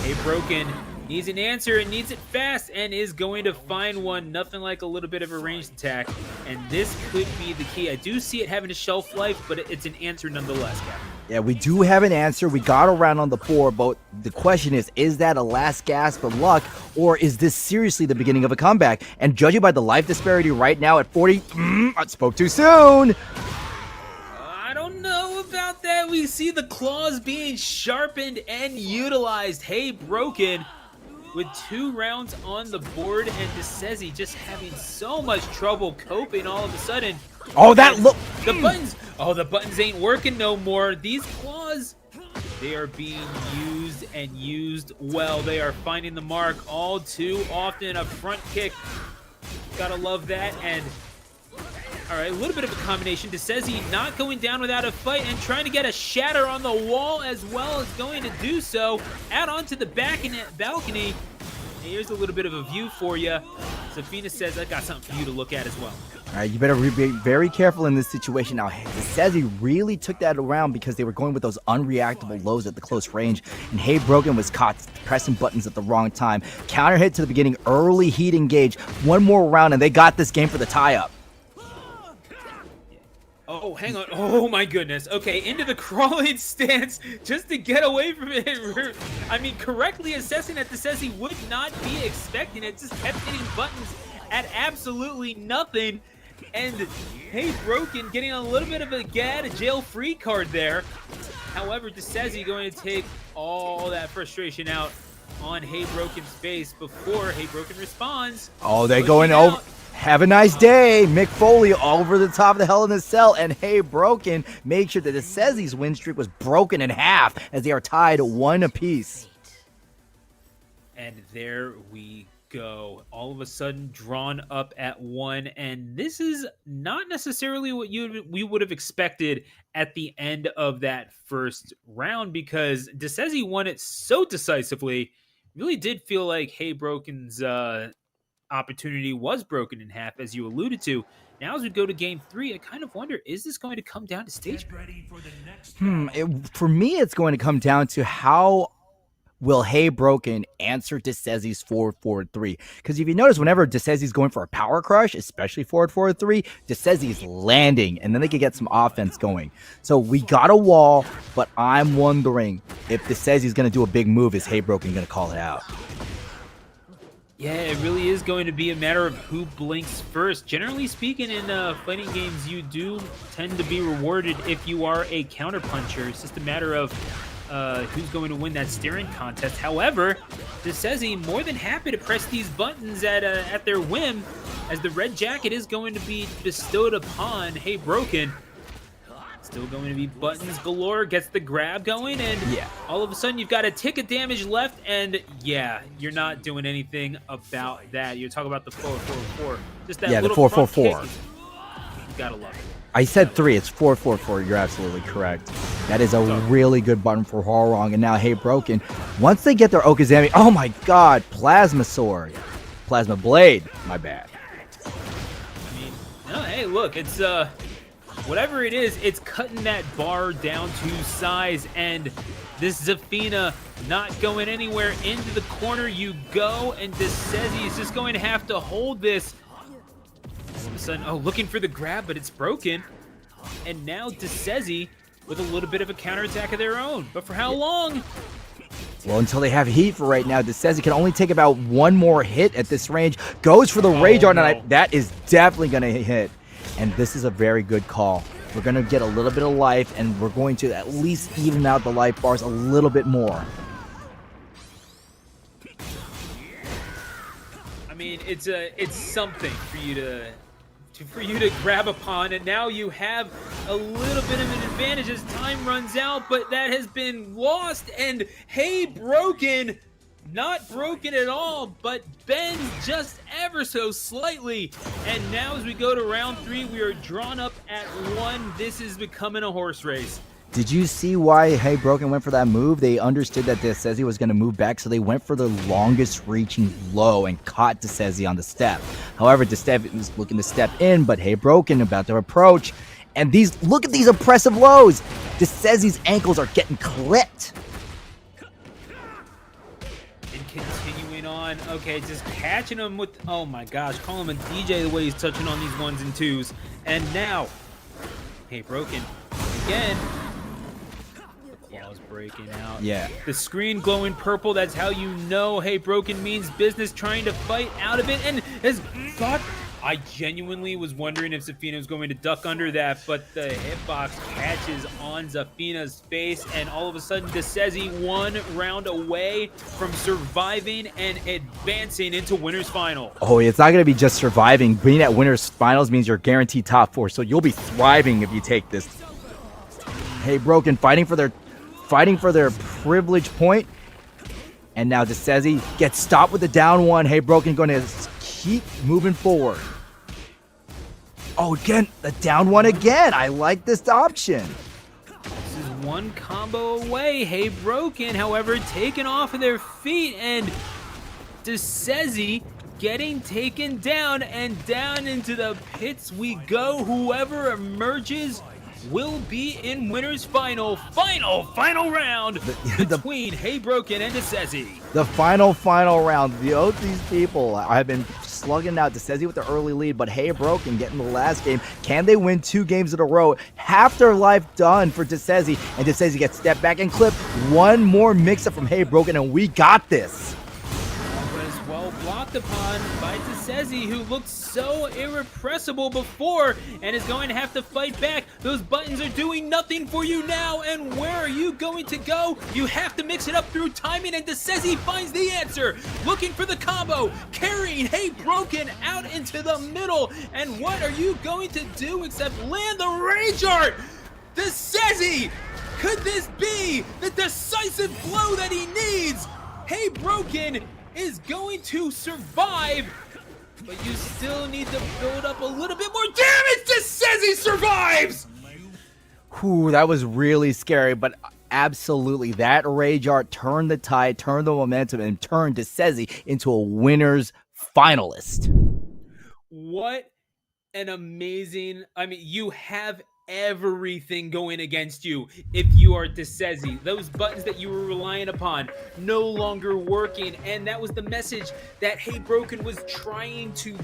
Hey Broken needs an answer and needs it fast and is going to find one. Nothing like a little bit of a ranged attack. And this could be the key. I do see it having a shelf life, but it's an answer nonetheless, Captain. Yeah, we do have an answer. We got around on the board, but the question is that a last gasp of luck, or is this seriously the beginning of a comeback? And judging by the life disparity right now at 40, I spoke too soon. I don't know about that. We see the claws being sharpened and utilized. Hey Broken with 2 rounds on the board, and DeSezzi just having so much trouble coping all of a sudden. Oh, that look. The buttons. Oh, the buttons ain't working no more. These claws, they are being used and used well. They are finding the mark all too often. A front kick. Gotta love that. And all right, a little bit of a combination. DeSezzi not going down without a fight and trying to get a shatter on the wall as well as going to do so. Out onto the balcony. Here's a little bit of a view for you. Zafina says, I got something for you to look at as well. All right, you better be very careful in this situation. Now, DeSezzi really took that around because they were going with those unreactable lows at the close range, and Hey Broken was caught pressing buttons at the wrong time. Counter hit to the beginning, early heat engage. One more round, and they got this game for the tie-up. Oh, hang on. Oh, my goodness. Okay, into the crawling stance just to get away from it. I mean, correctly assessing that DeSezzi would not be expecting it. Just kept hitting buttons at absolutely nothing. And Hey Broken getting a little bit of a get out of jail free card there. However, Desezi going to take all that frustration out on Hey Broken's face before Hey Broken responds. Oh, they pushing going out. over. Have a nice day. Mick Foley over the top of the Hell in a Cell. And Hey Broken make sure that Desezi's win streak was broken in half as they are tied 1 apiece. And there we go. All of a sudden drawn up at 1. And this is not necessarily what we would have expected at the end of that first round, because Desezi won it so decisively. Really did feel like Hey Broken's opportunity was broken in half, as you alluded to. Now, as we go to game 3, I kind of wonder, is this going to come down to stage? For me, it's going to come down to how will Hey Broken answer Desezi's forward 3? Because if you notice, whenever Desezi's going for a power crush, especially forward 3, Desezi's landing, and then they can get some offense going. So we got a wall, but I'm wondering if Desezi's going to do a big move. Is Hey Broken going to call it out? Yeah, it really is going to be a matter of who blinks first. Generally speaking, in fighting games, you do tend to be rewarded if you are a counterpuncher. It's just a matter of who's going to win that staring contest. However, Desezi more than happy to press these buttons at their whim, as the red jacket is going to be bestowed upon Hey Broken. Still going to be buttons galore, gets the grab going, and all of a sudden you've got a tick of damage left, and yeah, you're not doing anything about that. You're talking about the 4-4-4. Just that the little 4-4-4. You gotta love it. I said 3. It's 4-4-4. You're absolutely correct. That is a really good button for Horong. And now Hey Broken, once they get their Okazami, oh my god, Plasma Sword. Plasma Blade, my bad. I mean, no, hey, look, it's whatever it is, it's cutting that bar down to size, and this Zafina not going anywhere. Into the corner you go, and Desezi is just going to have to hold this. All of a sudden, looking for the grab, but it's broken. And now Desezi with a little bit of a counterattack of their own. But for how long? Well, until they have heat for right now. Desezi can only take about 1 more hit at this range. Goes for the Rage Art, and that is definitely going to hit. And this is a very good call. We're going to get a little bit of life, and we're going to at least even out the life bars a little bit more. I mean, it's something for you to grab upon, and now you have a little bit of an advantage as time runs out, but that has been lost, and Hey Broken, not broken at all, but bends just ever so slightly. And now as we go to round 3, we are drawn up at 1. This is becoming a horse race. Did you see why Hey Broken went for that move? They understood that Desezi was going to move back, so they went for the longest reaching low and caught Desezi on the step. However, Desezi was looking to step in, but Hey Broken about to approach. And look at these oppressive lows. Desezi's ankles are getting clipped. And continuing on. Okay, just catching him with, oh my gosh, call him a DJ the way he's touching on these 1s and 2s. And now, Hey Broken again. Breaking out. Yeah. The screen glowing purple, that's how you know Hey Broken means business, trying to fight out of it, and has got... I genuinely was wondering if Zafina was going to duck under that, but the hitbox catches on Zafina's face, and all of a sudden Desezi 1 round away from surviving and advancing into winner's final. Oh, it's not going to be just surviving. Being at winner's finals means you're guaranteed top 4, so you'll be thriving if you take this. Hey Broken fighting for their privilege point. And now Desezi gets stopped with the down 1. Hey Broken going to keep moving forward. Oh, again, the down 1 again. I like this option. This is 1 combo away. Hey Broken, however, taken off of their feet, and Desezi getting taken down, and down into the pits we go. Whoever emerges will be in winner's final round between Hey Broken and Desezi. The final round. These people have been slugging out Desezi with the early lead, but Hey Broken getting the last game. Can they win 2 games in a row? Half their life done for Desezi, and Desezi gets stepped back and clipped. 1 more mix-up from Hey Broken, and we got this. Was well blocked upon by Desezi. DeSezzi, who looked so irrepressible before and is going to have to fight back. Those buttons are doing nothing for you now, and where are you going to go? You have to mix it up through timing, and DeSezzi finds the answer. Looking for the combo, carrying Hey Broken out into the middle, and what are you going to do except land the Rage Art? DeSezzi! Could this be the decisive blow that he needs? Hey Broken is going to survive, but you still need to build up a little bit more damage. DeSezzi survives! Whew, that was really scary, but absolutely, that Rage Art turned the tide, turned the momentum, and turned DeSezzi into a winner's finalist. What an amazing, I mean, you have everything going against you if you are DeSezzi. Those buttons that you were relying upon no longer working, and that was the message that Hey Broken was trying to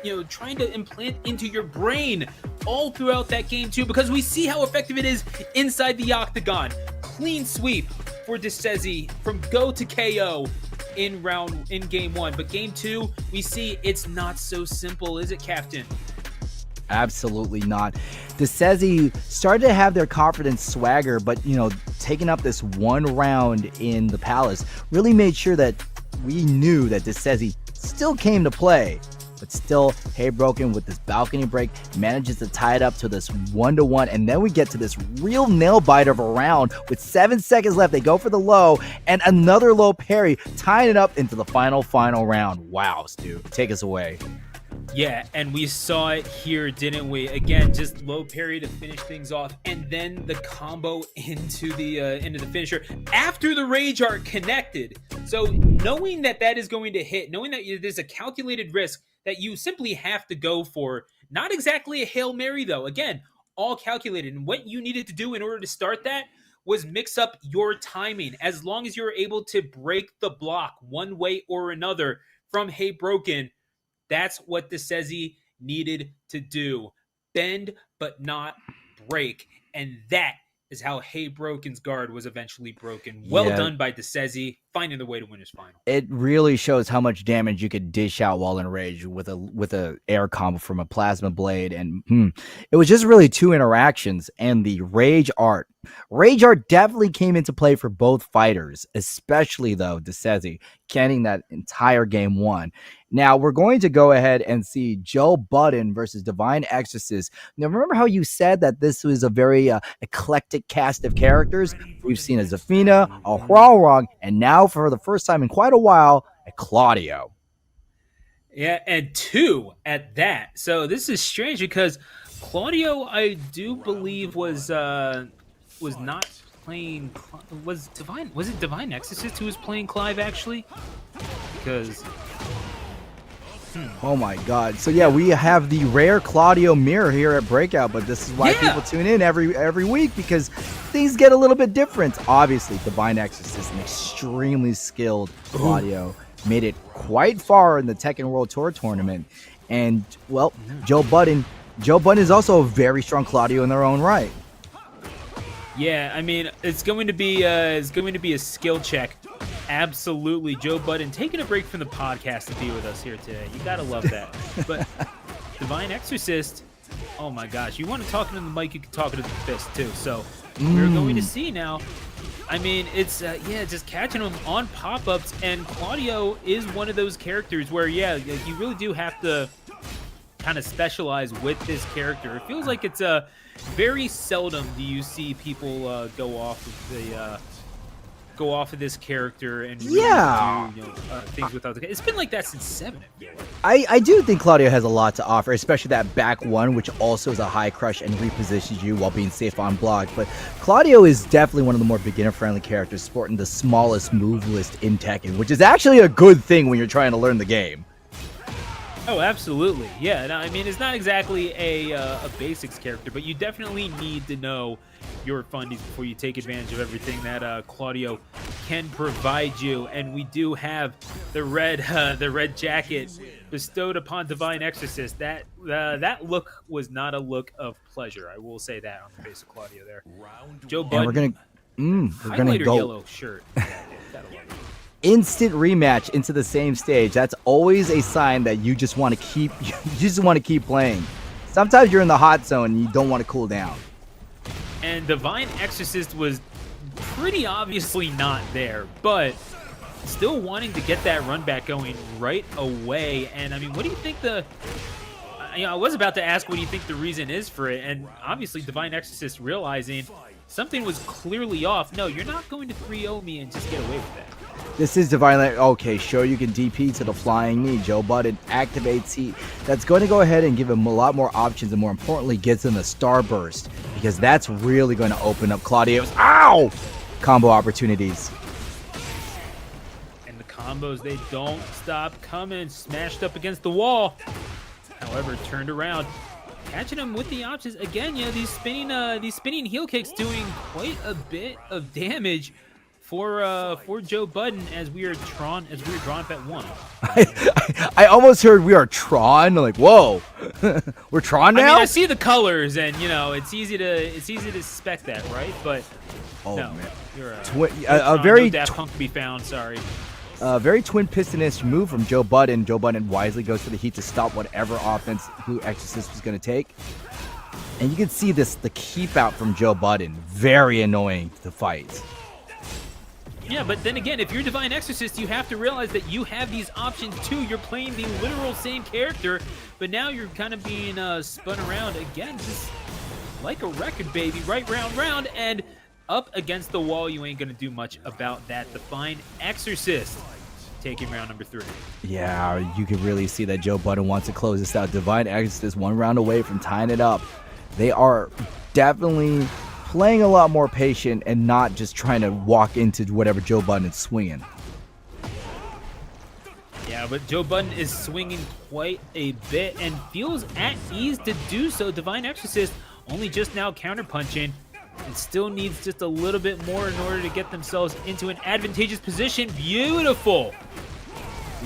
implant into your brain all throughout that game too, because we see how effective it is inside the octagon. Clean sweep for DeSezzi from go to KO in game 1, but game 2 we see it's not so simple, is it, Captain? Absolutely not. DeSezzi started to have their confidence swagger, but taking up this one round in the Palace really made sure that we knew that DeSezzi still came to play. But still, Hey Broken with this balcony break manages to tie it up to this 1-1, and then we get to this real nail biter of a round with 7 seconds left. They go for the low, and another low parry, tying it up into the final round. Wow, Stu, take us away. Yeah, and we saw it here, didn't we? Again, just low parry to finish things off, and then the combo into the finisher after the Rage Art connected. So knowing that is going to hit, knowing that there's a calculated risk that you simply have to go for, not exactly a Hail Mary though. Again, all calculated, and what you needed to do in order to start that was mix up your timing. As long as you're able to break the block one way or another from Hey Broken, that's what DeSezzi needed to do. Bend, but not break. And that is how Hey Broken's guard was eventually broken. Well done by DeSezzi, finding the way to win his final. It really shows how much damage you could dish out while in rage with a air combo from a plasma blade. And it was just really 2 interactions, and the Rage Art definitely came into play for both fighters, especially though DeSezzi getting that entire game 1. Now we're going to go ahead and see Joe Budden versus Divine Exorcist. Now remember how you said that this was a very eclectic cast of characters? We've seen a Zafina, a Hwalrong, and now for the first time in quite a while, a Claudio. Yeah, and 2 at that. So this is strange because Claudio, I do believe, was not playing. Was it Divine Exorcist who was playing Clive actually? Because. Oh my god. So yeah, we have the rare Claudio mirror here at Breakout, but this is why people tune in every week, because things get a little bit different. Obviously, Divine Exorcist, an extremely skilled Claudio, made it quite far in the Tekken World Tour tournament. And well, Joe Budden is also a very strong Claudio in their own right. Yeah, I mean, it's going to be a skill check. Absolutely. Joe Budden taking a break from the podcast to be with us here today. You gotta love that. But Divine Exorcist, oh my gosh, you want to talk into the mic, you can talk into the fist too. So we're going to see now. I mean, it's just catching them on pop-ups, and Claudio is one of those characters where you really do have to kind of specialize with this character. It feels like it's very seldom do you see people go off of this character and really do, things without the. It's been like that since 7. I do think Claudio has a lot to offer, especially that back 1, which also is a high crush and repositions you while being safe on block. But Claudio is definitely one of the more beginner-friendly characters, sporting the smallest move list in Tekken, which is actually a good thing when you're trying to learn the game. Oh, absolutely. Yeah, no, I mean, it's not exactly a basics character, but you definitely need to know your fundies before you take advantage of everything that Claudio can provide you. And we do have the red jacket bestowed upon Divine Exorcist. That look was not a look of pleasure. I will say that on the face of Claudio there. Joe Budden. And we're gonna go yellow shirt. instant rematch into the same stage. That's always a sign that you just want to keep playing. Sometimes you're in the hot zone and you don't want to cool down. And Divine Exorcist was pretty obviously not there, but still wanting to get that run back going right away. And I mean, what do you think I was about to ask what do you think the reason is for it, and obviously Divine Exorcist realizing something was clearly off. No, you're not going to 3-0 me and just get away with that. This is Divine. Okay, sure, you can DP to the flying knee. Joe Budden activates heat. That's going to go ahead and give him a lot more options, and more importantly, gets him a starburst, because that's really going to open up Claudio's combo opportunities. And the combos, they don't stop coming. Smashed up against the wall. However, turned around, catching him with the options again. You know, these spinning heel kicks doing quite a bit of damage for Joe Budden as we are drawn up at 1. I almost heard we are Tron. Like, whoa, we're Tron now. I mean, I see the colors, and you know, it's easy to suspect that, right? But no, man, you're a very Daft Punk to be found. Sorry. Very twin pistonish move from Joe Budden. Joe Budden wisely goes for the heat to stop whatever offense Blue Exorcist was going to take. And you can see the keep out from Joe Budden. Very annoying to fight. Yeah, but then again, if you're Divine Exorcist, you have to realize that you have these options too. You're playing the literal same character, but now you're kind of being spun around again, just like a record, baby. Right round, and up against the wall. You ain't gonna do much about that. Divine Exorcist taking round number 3. Yeah, you can really see that Joe Budden wants to close this out. Divine Exorcist 1 round away from tying it up. They are definitely playing a lot more patient and not just trying to walk into whatever Joe Budden is swinging. Yeah, but Joe Budden is swinging quite a bit and feels at ease to do so. Divine Exorcist only just now counterpunching. It still needs just a little bit more in order to get themselves into an advantageous position. Beautiful.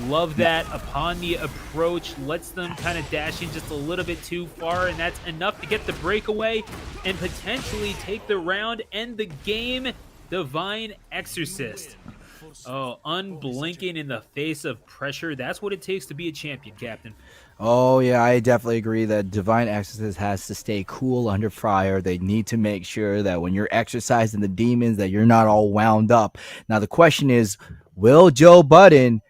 Love that. Upon the approach, lets them kind of dash in just a little bit too far, and that's enough to get the breakaway and potentially take the round, end the game. Divine Exorcist. Oh, unblinking in the face of pressure. That's what it takes to be a champion, Captain. Oh, yeah, I definitely agree that Divine Exorcist has to stay cool under fire. They need to make sure that when you're exercising the demons that you're not all wound up. Now, the question is, will Joe Budden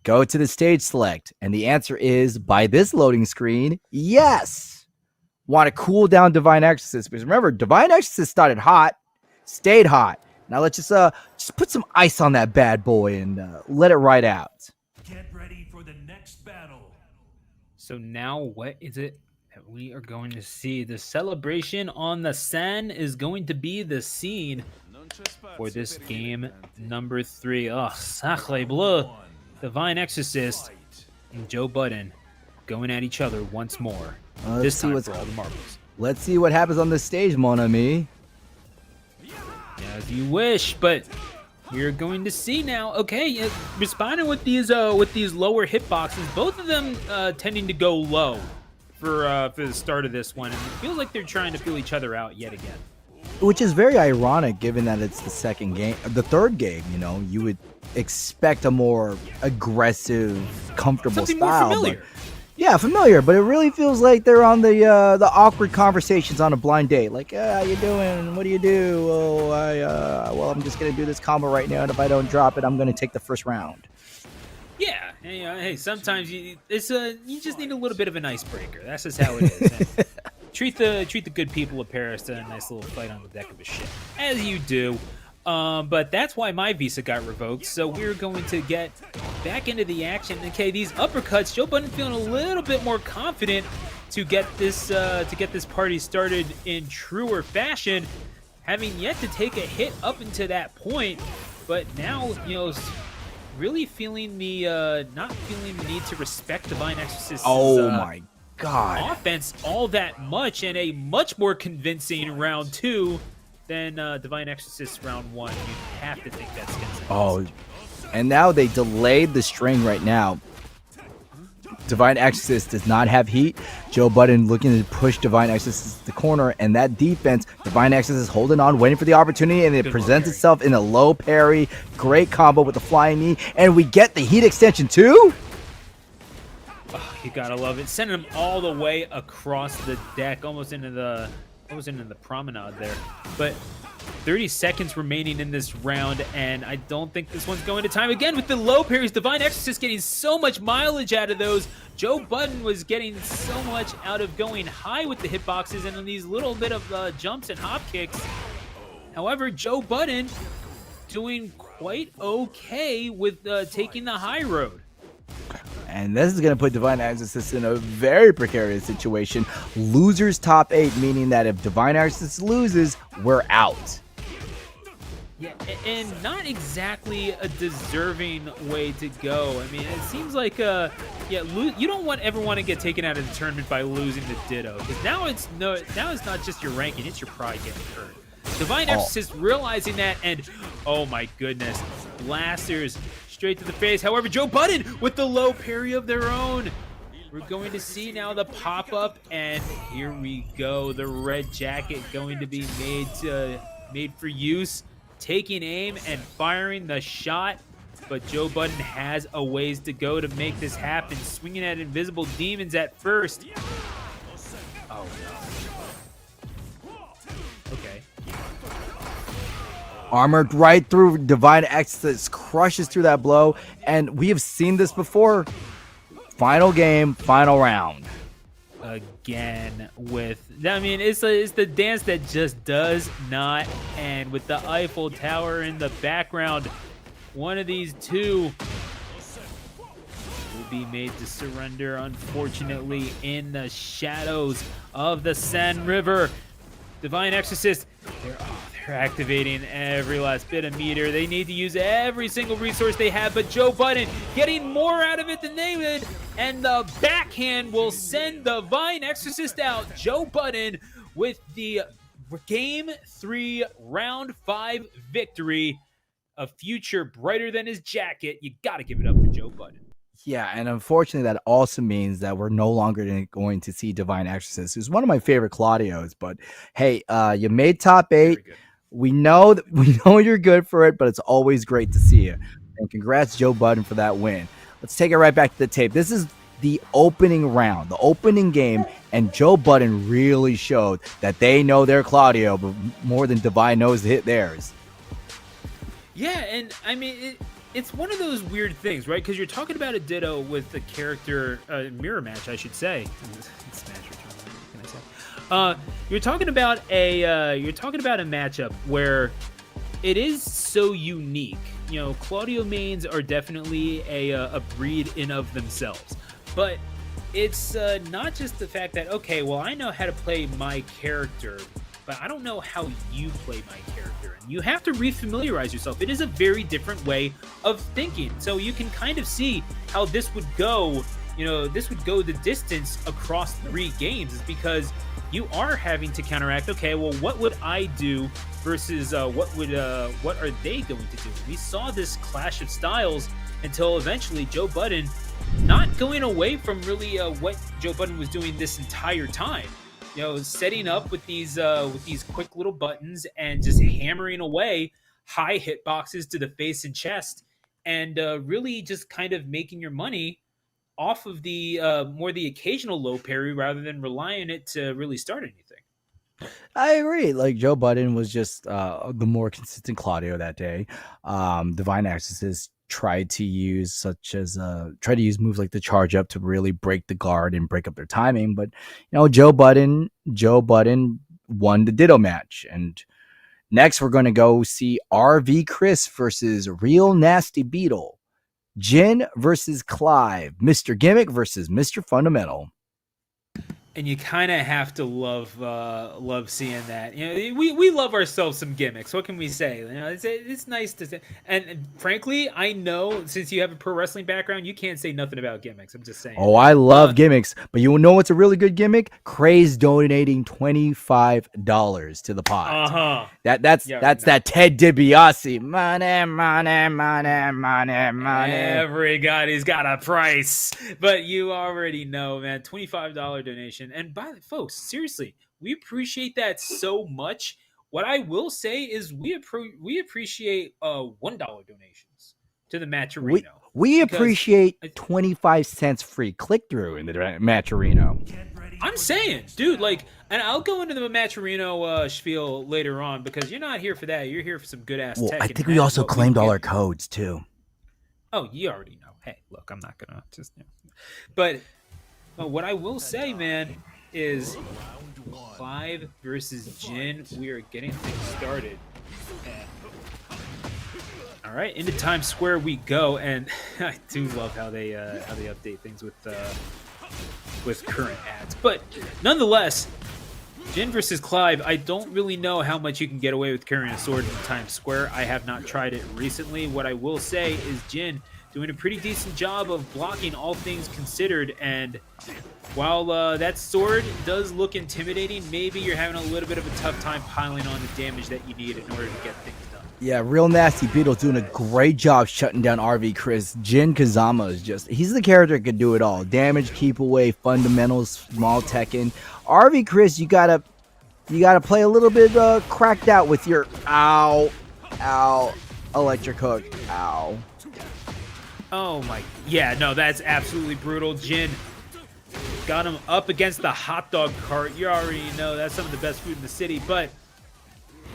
go to the stage select? And the answer is, by this loading screen, yes. Want to cool down Divine Exorcist. Because remember, Divine Exorcist started hot, stayed hot. Now let's just put some ice on that bad boy and let it ride out. Get ready for the next battle. So now what is it that we are going to see? The celebration on the sand is going to be the scene for this game number 3. Oh, sacre bleu. Divine Exorcist and Joe Budden going at each other once more. This time for all the marbles. Let's see what happens on this stage, mon ami. As you wish, but we're going to see now. Okay, responding with these lower hitboxes, both of them tending to go low for the start of this one, and it feels like they're trying to feel each other out yet again. Which is very ironic, given that it's the third game. You know, you would expect a more aggressive, comfortable Something style. more familiar. Yeah, familiar, but it really feels like they're on the awkward conversations on a blind date. Like, how you doing? What do you do? Oh, well, I'm just gonna do this combo right now, and if I don't drop it, I'm gonna take the first round. Yeah, hey, sometimes you just need a little bit of an icebreaker. That's just how it is. treat the good people of Paris to a nice little fight on the deck of a ship, as you do. But that's why my visa got revoked, so we're going to get back into the action. Okay, these uppercuts, Joe Budden feeling a little bit more confident to get this party started in truer fashion, having yet to take a hit up until that point, but now, you know, really feeling the not feeling the need to respect Divine Exorcist's my God, offense all that much, and a much more convincing round 2 than Divine Exorcist round 1. You have to think that's convincing. Oh, and now they delayed the string right now. Divine Exorcist does not have heat. Joe Budden looking to push Divine Exorcist to the corner, and that defense, Divine Exorcist holding on, waiting for the opportunity, and it presents itself in a low parry. Great combo with the flying knee, and we get the heat extension too. Oh, you gotta love it. Sending him all the way across the deck, almost into the promenade there. But 30 seconds remaining in this round, and I don't think this one's going to time. Again, with the low parries, Divine Exorcist getting so much mileage out of those. Joe Budden was getting so much out of going high with the hitboxes and these little bit of jumps and hop kicks. However, Joe Budden doing quite okay with taking the high road. And this is going to put Divine Exorcist in a very precarious situation. Losers top 8, meaning that if Divine Exorcist loses, we're out. Yeah, and not exactly a deserving way to go. I mean, it seems like, you don't ever want to get taken out of the tournament by losing the Ditto, because now it's not just your ranking, it's your pride getting hurt. Divine Exorcist realizing that, and oh my goodness, blasters straight to the face. However, Joe Budden with the low parry of their own. We're going to see now the pop-up, and here we go. The red jacket going to be made for use. Taking aim and firing the shot, but Joe Budden has a ways to go to make this happen. Swinging at invisible demons at first. Oh no. Okay. Armored right through Divine Exorcist, crushes through that blow, and we have seen this before. Final game, final round. Again with, I mean, it's the dance that just does not end. With the Eiffel Tower in the background, one of these two will be made to surrender, unfortunately, in the shadows of the Seine River. Divine Exorcist, they're activating every last bit of meter. They need to use every single resource they have, but Joe Budden getting more out of it than they did, and the backhand will send Divine Exorcist out. Joe Budden with the Game 3 Round 5 victory. A future brighter than his jacket. You got to give it up for Joe Budden. Yeah, and unfortunately, that also means that we're no longer going to see Divine Exorcist, who's one of my favorite Claudios. But hey, you made top 8. We know you're good for it, but it's always great to see you. And congrats, Joe Budden, for that win. Let's take it right back to the tape. This is the opening round, the opening game, and Joe Budden really showed that they know their Claudio, but more than Divine knows to hit theirs. Yeah, and I mean, it's one of those weird things, right? Because you're talking about a Ditto with the character mirror match, I should say. You're talking about a matchup where it is so unique. You know, Claudio mains are definitely a breed in of themselves, but it's not just the fact that, okay, well, I know how to play my character, but I don't know how you play my character, and you have to refamiliarize yourself. It is a very different way of thinking, so you can kind of see how this would go. You know, this would go the distance across 3 games, is because you are having to counteract, okay, well, what would I do versus what are they going to do? We saw this clash of styles until eventually Joe Budden not going away from really what Joe Budden was doing this entire time. You know, setting up with these quick little buttons and just hammering away high hitboxes to the face and chest, and really just kind of making your money off of the more the occasional low parry rather than relying on it to really start anything. I agree. Like, Joe Budden was just the more consistent Claudio that day. Divine Exorcist tried to use moves like the charge up to really break the guard and break up their timing. But you know, Joe Budden won the Ditto match. And next we're going to go see RV Chris versus Real Nasty Beetle. Jin versus Clive. Mr. Gimmick versus Mr. Fundamental. And you kind of have to love seeing that. You know, we love ourselves some gimmicks. What can we say? You know, it's nice to say. And frankly, I know since you have a pro wrestling background, you can't say nothing about gimmicks. I'm just saying. Oh, I love gimmicks, but you know what's a really good gimmick? Craze donating $25 to the pot. That's Yeah, that's no. that Ted DiBiase. Money, money, money, money, money. Everybody's got a price, but you already know, man. $25 donation, and folks, seriously, we appreciate that so much. What I will say is we appreciate $1 donations to the Matcherino. We because appreciate 25 cents free click through in the Matcherino. I'm saying, dude, like, and I'll go into the Matcherino spiel later on because you're not here for that. You're here for some good ass Well, tech. I and think we that's also what claimed all get. our codes too. Oh, you already know. Hey, look, I'm not gonna just. But what I will say, man, is Clive versus Jin. We are getting things started. All right, into Times Square we go, and I do love how they update things with current ads. But nonetheless, Jin versus Clive, I don't really know how much you can get away with carrying a sword in Times Square. I have not tried it recently. What I will say is Jin doing a pretty decent job of blocking, all things considered, and while that sword does look intimidating, maybe you're having a little bit of a tough time piling on the damage that you need in order to get things done. Yeah, Real Nasty Beetle's doing a great job shutting down RV Chris. Jin Kazama is he's the character that could do it all. Damage, keep away, fundamentals, small Tekken. RV Chris, you gotta play a little bit cracked out with your ow, electric hook, ow. Oh my, yeah, no, that's absolutely brutal. Jin got him up against the hot dog cart. You already know that's some of the best food in the city, but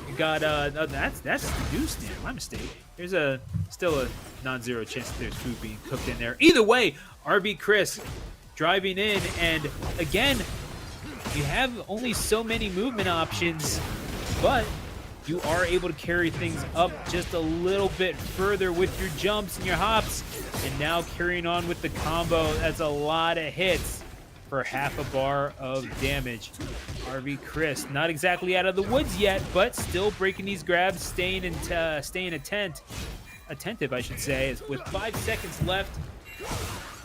you got that's the news stand. My mistake. There's still a non-zero chance that there's food being cooked in there. Either way, RB Chris driving in, and again, you have only so many movement options, but you are able to carry things up just a little bit further with your jumps and your hops, and now carrying on with the combo. That's a lot of hits for half a bar of damage. RV Chris not exactly out of the woods yet, but still breaking these grabs, staying attentive, I should say. With 5 seconds left,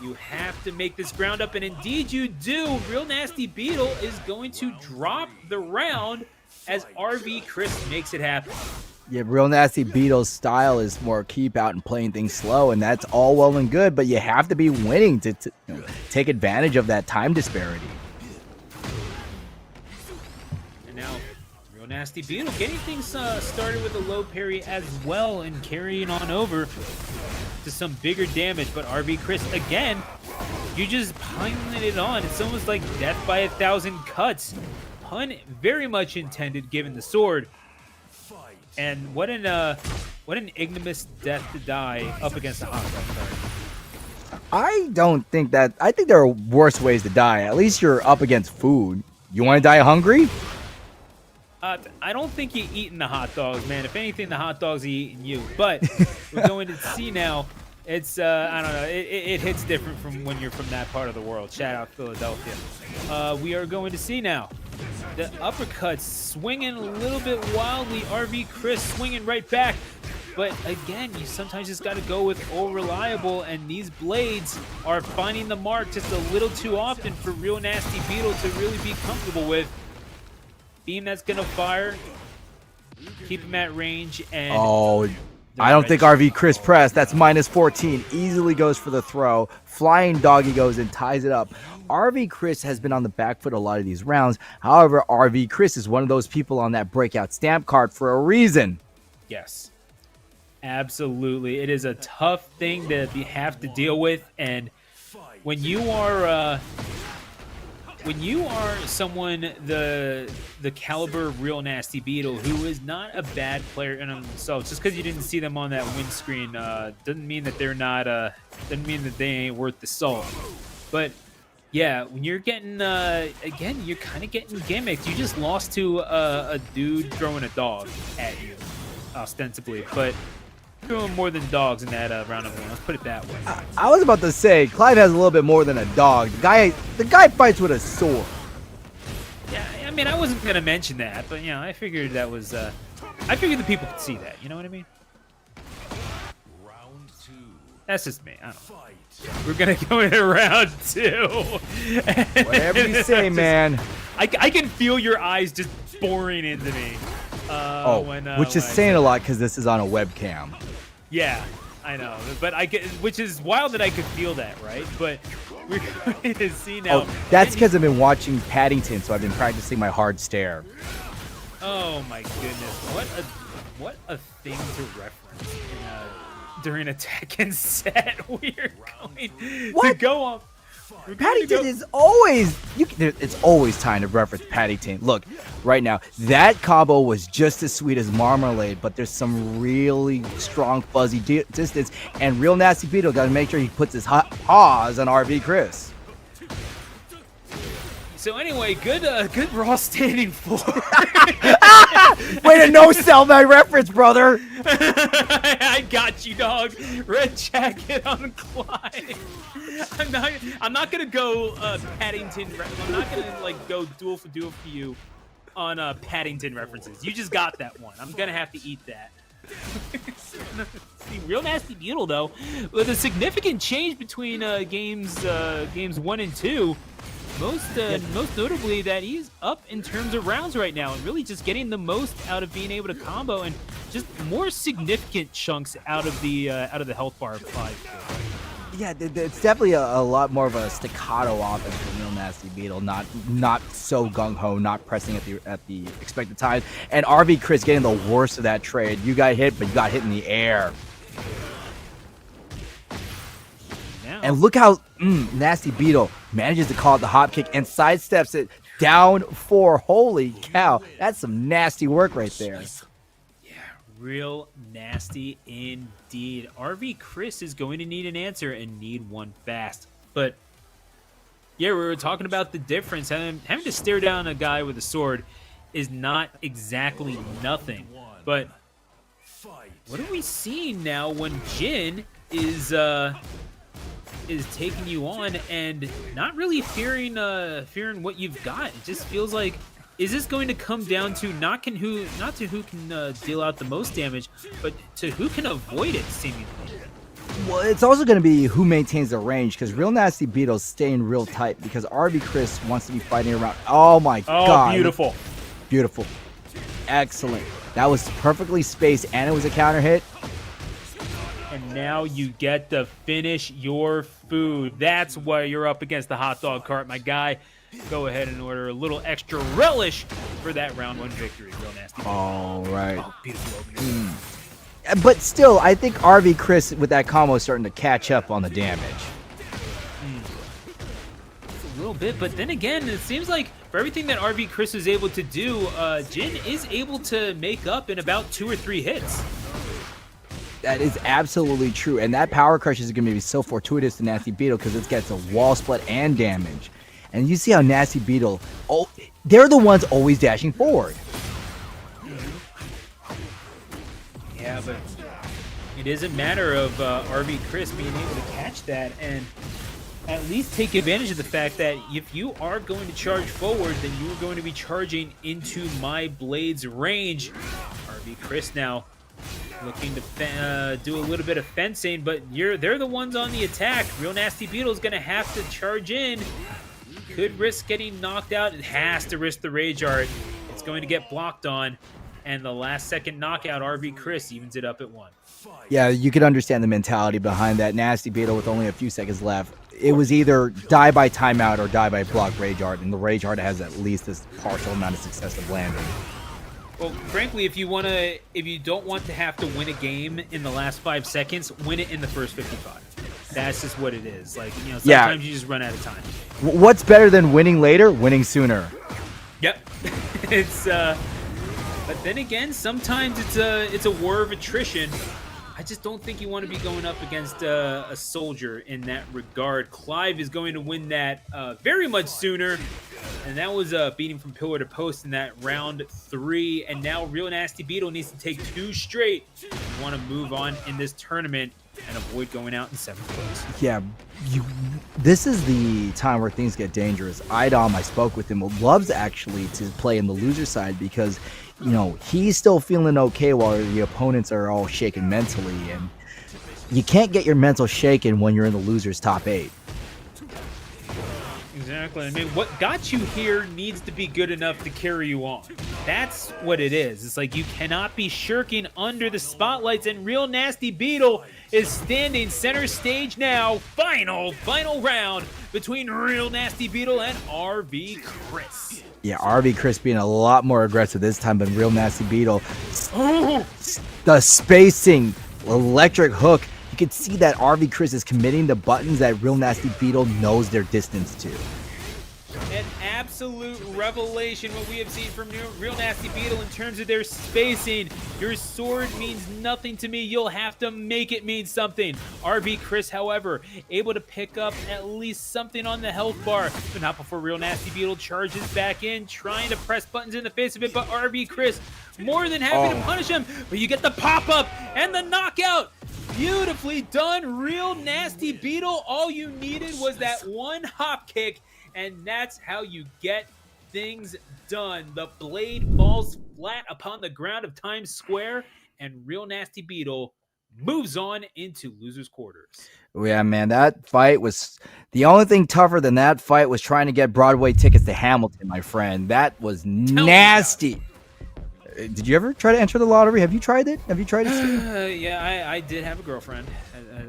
you have to make this ground up, and indeed you do. Real Nasty Beetle is going to drop the round as RV Chris makes it happen. Yeah, Real Nasty Beetle's style is more keep out and playing things slow, and that's all well and good, but you have to be winning to take advantage of that time disparity. And now, Real Nasty Beetle getting things started with a low parry as well and carrying on over to some bigger damage, but RV Chris, again, you just piling it on. It's almost like death by 1,000 cuts. Pun very much intended given the sword. And what an ignomous death to die up against the hot dog cart. I think there are worse ways to die. At least you're up against food. You want to die hungry? I don't think you're eating the hot dogs, man. If anything, the hot dogs are eating you. But we're going to see now. It's, I don't know, it hits different from when you're from that part of the world. Shout out Philadelphia. We are going to see now. The uppercuts swinging a little bit wildly. RV Chris swinging right back. But again, you sometimes just got to go with all reliable, and these blades are finding the mark just a little too often for Real Nasty Beetle to really be comfortable with. Beam that's going to fire. Keep him at range. And I don't think RV Chris pressed. That's minus 14. Easily goes for the throw. Flying doggy goes and ties it up. RV Chris has been on the back foot a lot of these rounds. However, RV Chris is one of those people on that breakout stamp card for a reason. Yes, absolutely. It is a tough thing to have to deal with, and when you are someone the caliber of Real Nasty Beetle, who is not a bad player in themselves, just because you didn't see them on that win screen doesn't mean that they're not doesn't mean that they ain't worth the salt. But yeah, when you're getting again, you're kind of getting gimmicked. You just lost to a dude throwing a dog at you, ostensibly, but throwing more than dogs in that round of one. Let's put it that way. I was about to say, Clive has a little bit more than a dog. The guy fights with a sword. Yeah, I mean, I wasn't gonna mention that, but I figured that was. I figured the people could see that. You know what I mean? Round two. That's just me. I don't know. We're gonna go into round two. Whatever you say, man. I can feel your eyes just boring into me. Which is saying a lot because this is on a webcam. Yeah, I know, but which is wild that I could feel that, right? But we're going to see now. Oh, that's because I've been watching Paddington, so I've been practicing my hard stare. Oh my goodness, what a thing to reference during a Tekken set. We're going to go on. Paddington is always it's always time to reference Paddington. Look, right now, that combo was just as sweet as Marmalade, but there's some really strong fuzzy distance, and Real Nasty Beetle got to make sure he puts his paws on RV Chris. So anyway, good Raw standing floor. Way to no-sell my reference, brother. I got you, dog. Red jacket on Clyde. I'm not gonna go Paddington. I'm not gonna like go duel for you on Paddington references. You just got that one. I'm gonna have to eat that. Real Nasty Beetle though, with a significant change between games 1 and 2. Most notably that he's up in terms of rounds right now and really just getting the most out of being able to combo and just more significant chunks out of the health bar of 5. Yeah, it's definitely a lot more of a staccato offense for Real Nasty Beetle, not so gung-ho, not pressing at the expected time. And RV Chris getting the worst of that trade. You got hit, but you got hit in the air. And look how Nasty Beetle manages to call it the hop kick and sidesteps it down 4. Holy cow. That's some nasty work right there. Yeah, real nasty indeed. RV Chris is going to need an answer and need one fast. But yeah, we were talking about the difference. Having to stare down a guy with a sword is not exactly nothing. But what are we seeing now when Jin is taking you on and not really fearing what you've got? It just feels like, is this going to come down to not to who can deal out the most damage, but to who can avoid it, seemingly? Well, it's also going to be who maintains the range, because Real Nasty Beetle's staying real tight because RV Chris wants to be fighting around. Oh my god. Beautiful. Beautiful. Excellent. That was perfectly spaced, and it was a counter hit. And now you get to finish your food. That's why you're up against the hot dog cart, my guy. Go ahead and order a little extra relish for that round 1 victory. Real Nasty. All right. Oh, beautiful opening. But still, I think RV Chris with that combo is starting to catch up on the damage. A little bit, but then again, it seems like for everything that RV Chris is able to do, Jin is able to make up in about 2 or 3 hits. That is absolutely true, and that power crush is going to be so fortuitous to Nasty Beetle because it gets a wall split and damage. And you see how Nasty Beetle, they're the ones always dashing forward. Yeah, but it is a matter of RV Chris being able to catch that and at least take advantage of the fact that if you are going to charge forward, then you are going to be charging into my blade's range. RV Chris now looking to do a little bit of fencing, but they're the ones on the attack. Real Nasty Beetle is going to have to charge in. Could risk getting knocked out. It has to risk the Rage Art. It's going to get blocked on, and the last second knockout, RV Chris evens it up at 1. Yeah, you can understand the mentality behind that. Nasty Beetle with only a few seconds left. It was either die by timeout or die by block Rage Art, and the Rage Art has at least this partial amount of success of landing. Well, frankly, if you don't want to have to win a game in the last 5 seconds, win it in the first 55. That's just what it is. Like, sometimes you just run out of time. What's better than winning later? Winning sooner. Yep. It's but then again, sometimes it's a war of attrition. I just don't think you want to be going up against a soldier in that regard. Clive is going to win that very much sooner. And that was beating from pillar to post in that round 3. And now Real Nasty Beetle needs to take 2 straight if you want to move on in this tournament and avoid going out in 7th place. Yeah, this is the time where things get dangerous. Idom, I spoke with him, loves actually to play in the loser side because, he's still feeling okay while the opponents are all shaken mentally. And you can't get your mental shaken when you're in the loser's top 8. Exactly. I mean, what got you here needs to be good enough to carry you on. That's what it is. It's like you cannot be shirking under the spotlights, and Real Nasty Beetle is standing center stage now. Final round between Real Nasty Beetle and RV Chris. Yeah, RV Chris being a lot more aggressive this time than Real Nasty Beetle. The spacing, electric hook. You can see that RV Chris is committing the buttons that Real Nasty Beetle knows their distance to. An absolute revelation what we have seen from Real Nasty Beetle in terms of their spacing. Your sword means nothing to me. You'll have to make it mean something. RV Chris, however, able to pick up at least something on the health bar, but not before Real Nasty Beetle charges back in, trying to press buttons in the face of it, but RV Chris more than happy to punish him. But you get the pop-up and the knockout. Beautifully done, Real Nasty Beetle. All you needed was that one hop kick, and that's how you get things done. The blade falls flat upon the ground of Times Square, and Real Nasty Beetle moves on into losers' quarters. Yeah, man, that fight was the only thing tougher than that fight was trying to get Broadway tickets to Hamilton, my friend. That was nasty. Did you ever try to enter the lottery? Have you tried it? Have you tried it? Yeah, I did have a girlfriend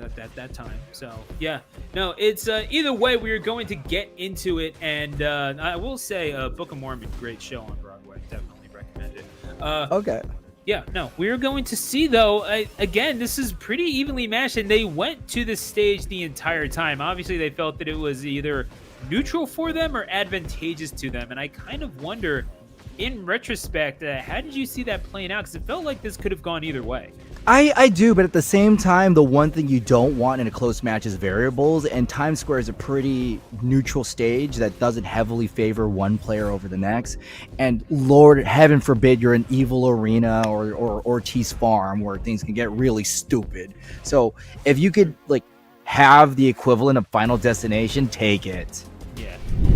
at that time. So, yeah. No, it's either way, we are going to get into it. And I will say Book of Mormon, great show on Broadway. Definitely recommend it. Okay. Yeah, no, we're going to see, though, again, this is pretty evenly matched, and they went to the stage the entire time. Obviously, they felt that it was either neutral for them or advantageous to them, and I kind of wonder, in retrospect, how did you see that playing out? Because it felt like this could have gone either way. I do, but at the same time, the one thing you don't want in a close match is variables, and Times Square is a pretty neutral stage that doesn't heavily favor one player over the next. And Lord, heaven forbid, you're in Evil Arena or Ortiz Farm where things can get really stupid. So if you could like have the equivalent of Final Destination, take it. Yeah,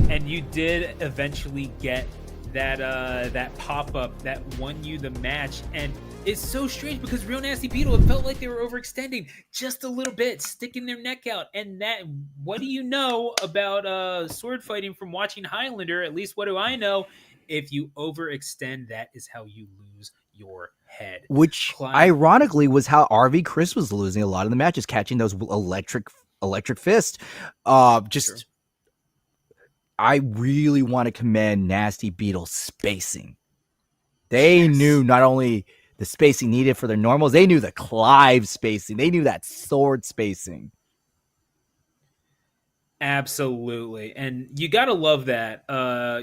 and you did eventually get that pop-up that won you the match, and it's so strange because Real Nasty Beetle, it felt like they were overextending just a little bit, sticking their neck out, and that, what do you know about sword fighting from watching Highlander? At least what do I know? If you overextend, that is how you lose your head. Which ironically was how RV Chris was losing a lot of the matches, catching those electric fist. True. I really want to commend Nasty Beetle's spacing. They knew not only the spacing needed for their normals, they knew the Clive spacing. They knew that sword spacing. Absolutely. And you got to love that.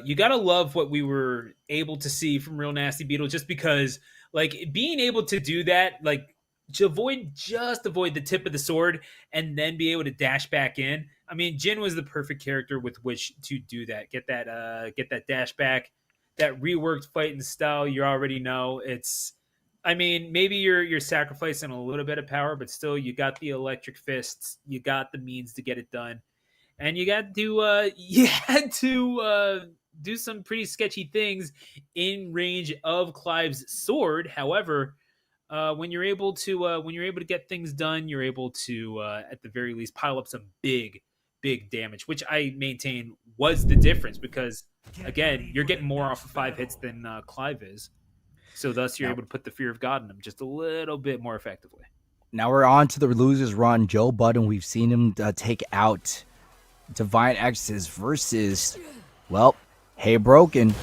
You got to love what we were able to see from Real Nasty Beetle, just because, like, being able to do that, like, to avoid the tip of the sword and then be able to dash back in. I mean, Jin was the perfect character with which to do that. Get that dash back, that reworked fighting style. You already know it's. I mean, maybe you're sacrificing a little bit of power, but still, you got the electric fists. You got the means to get it done, and you had to do some pretty sketchy things in range of Clive's sword. However, when you're able to get things done, you're able to at the very least pile up some big damage, which I maintain was the difference, because again, you're getting more off of 5 hits than Clive is, so thus you're able to put the fear of God in him just a little bit more effectively. Now we're on to the losers run. Joe Budden, we've seen him take out Divine Exorcist versus, well, Hey Broken.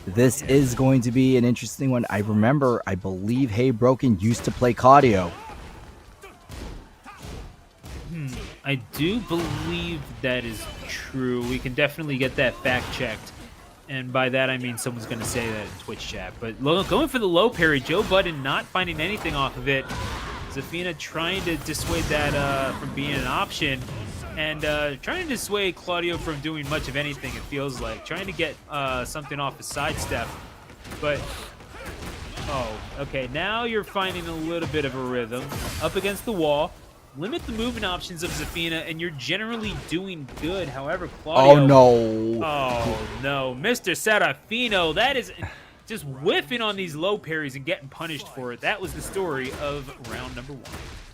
This is going to be an interesting one. I believe Hey Broken used to play Claudio. I do believe that is true. We can definitely get that fact checked. And by that, I mean someone's going to say that in Twitch chat. But going for the low parry, Joe Budden not finding anything off of it. Zafina trying to dissuade that from being an option. And trying to dissuade Claudio from doing much of anything, it feels like. Trying to get something off his sidestep. But, oh, okay. Now you're finding a little bit of a rhythm. Up against the wall. Limit the movement options of Zafina, and you're generally doing good. However, Claudio... Oh, no. Mr. Serafino, that is just whiffing on these low parries and getting punished for it. That was the story of round number 1.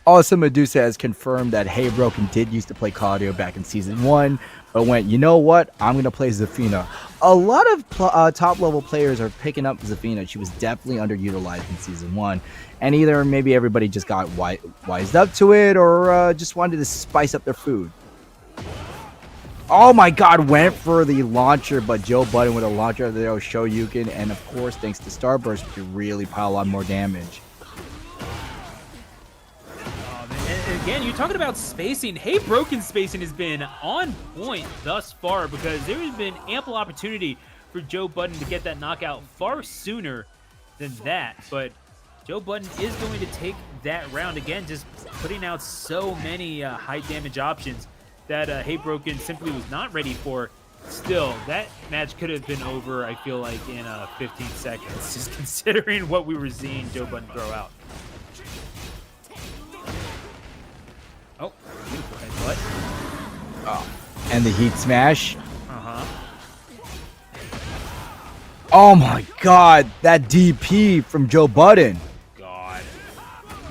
Also, Medusa has confirmed that Hey Broken did used to play Claudio back in Season 1, but went, you know what? I'm going to play Zafina. A lot of top-level players are picking up Zafina. She was definitely underutilized in Season 1, and either maybe everybody just got wised up to it or just wanted to spice up their food. Oh my god, went for the launcher, but Joe Budden with a launcher there will show Yukin, and of course, thanks to Starburst, we can really pile on more damage. And again, you're talking about spacing. Hey Broken spacing has been on point thus far because there has been ample opportunity for Joe Budden to get that knockout far sooner than that. But Joe Budden is going to take that round again, just putting out so many high damage options that Hey Broken simply was not ready for. Still, that match could have been over, I feel like, in 15 seconds, just considering what we were seeing Joe Budden throw out. Oh, beautiful headbutt. Oh, and the heat smash. Uh-huh. Oh my god, that DP from Joe Budden. God.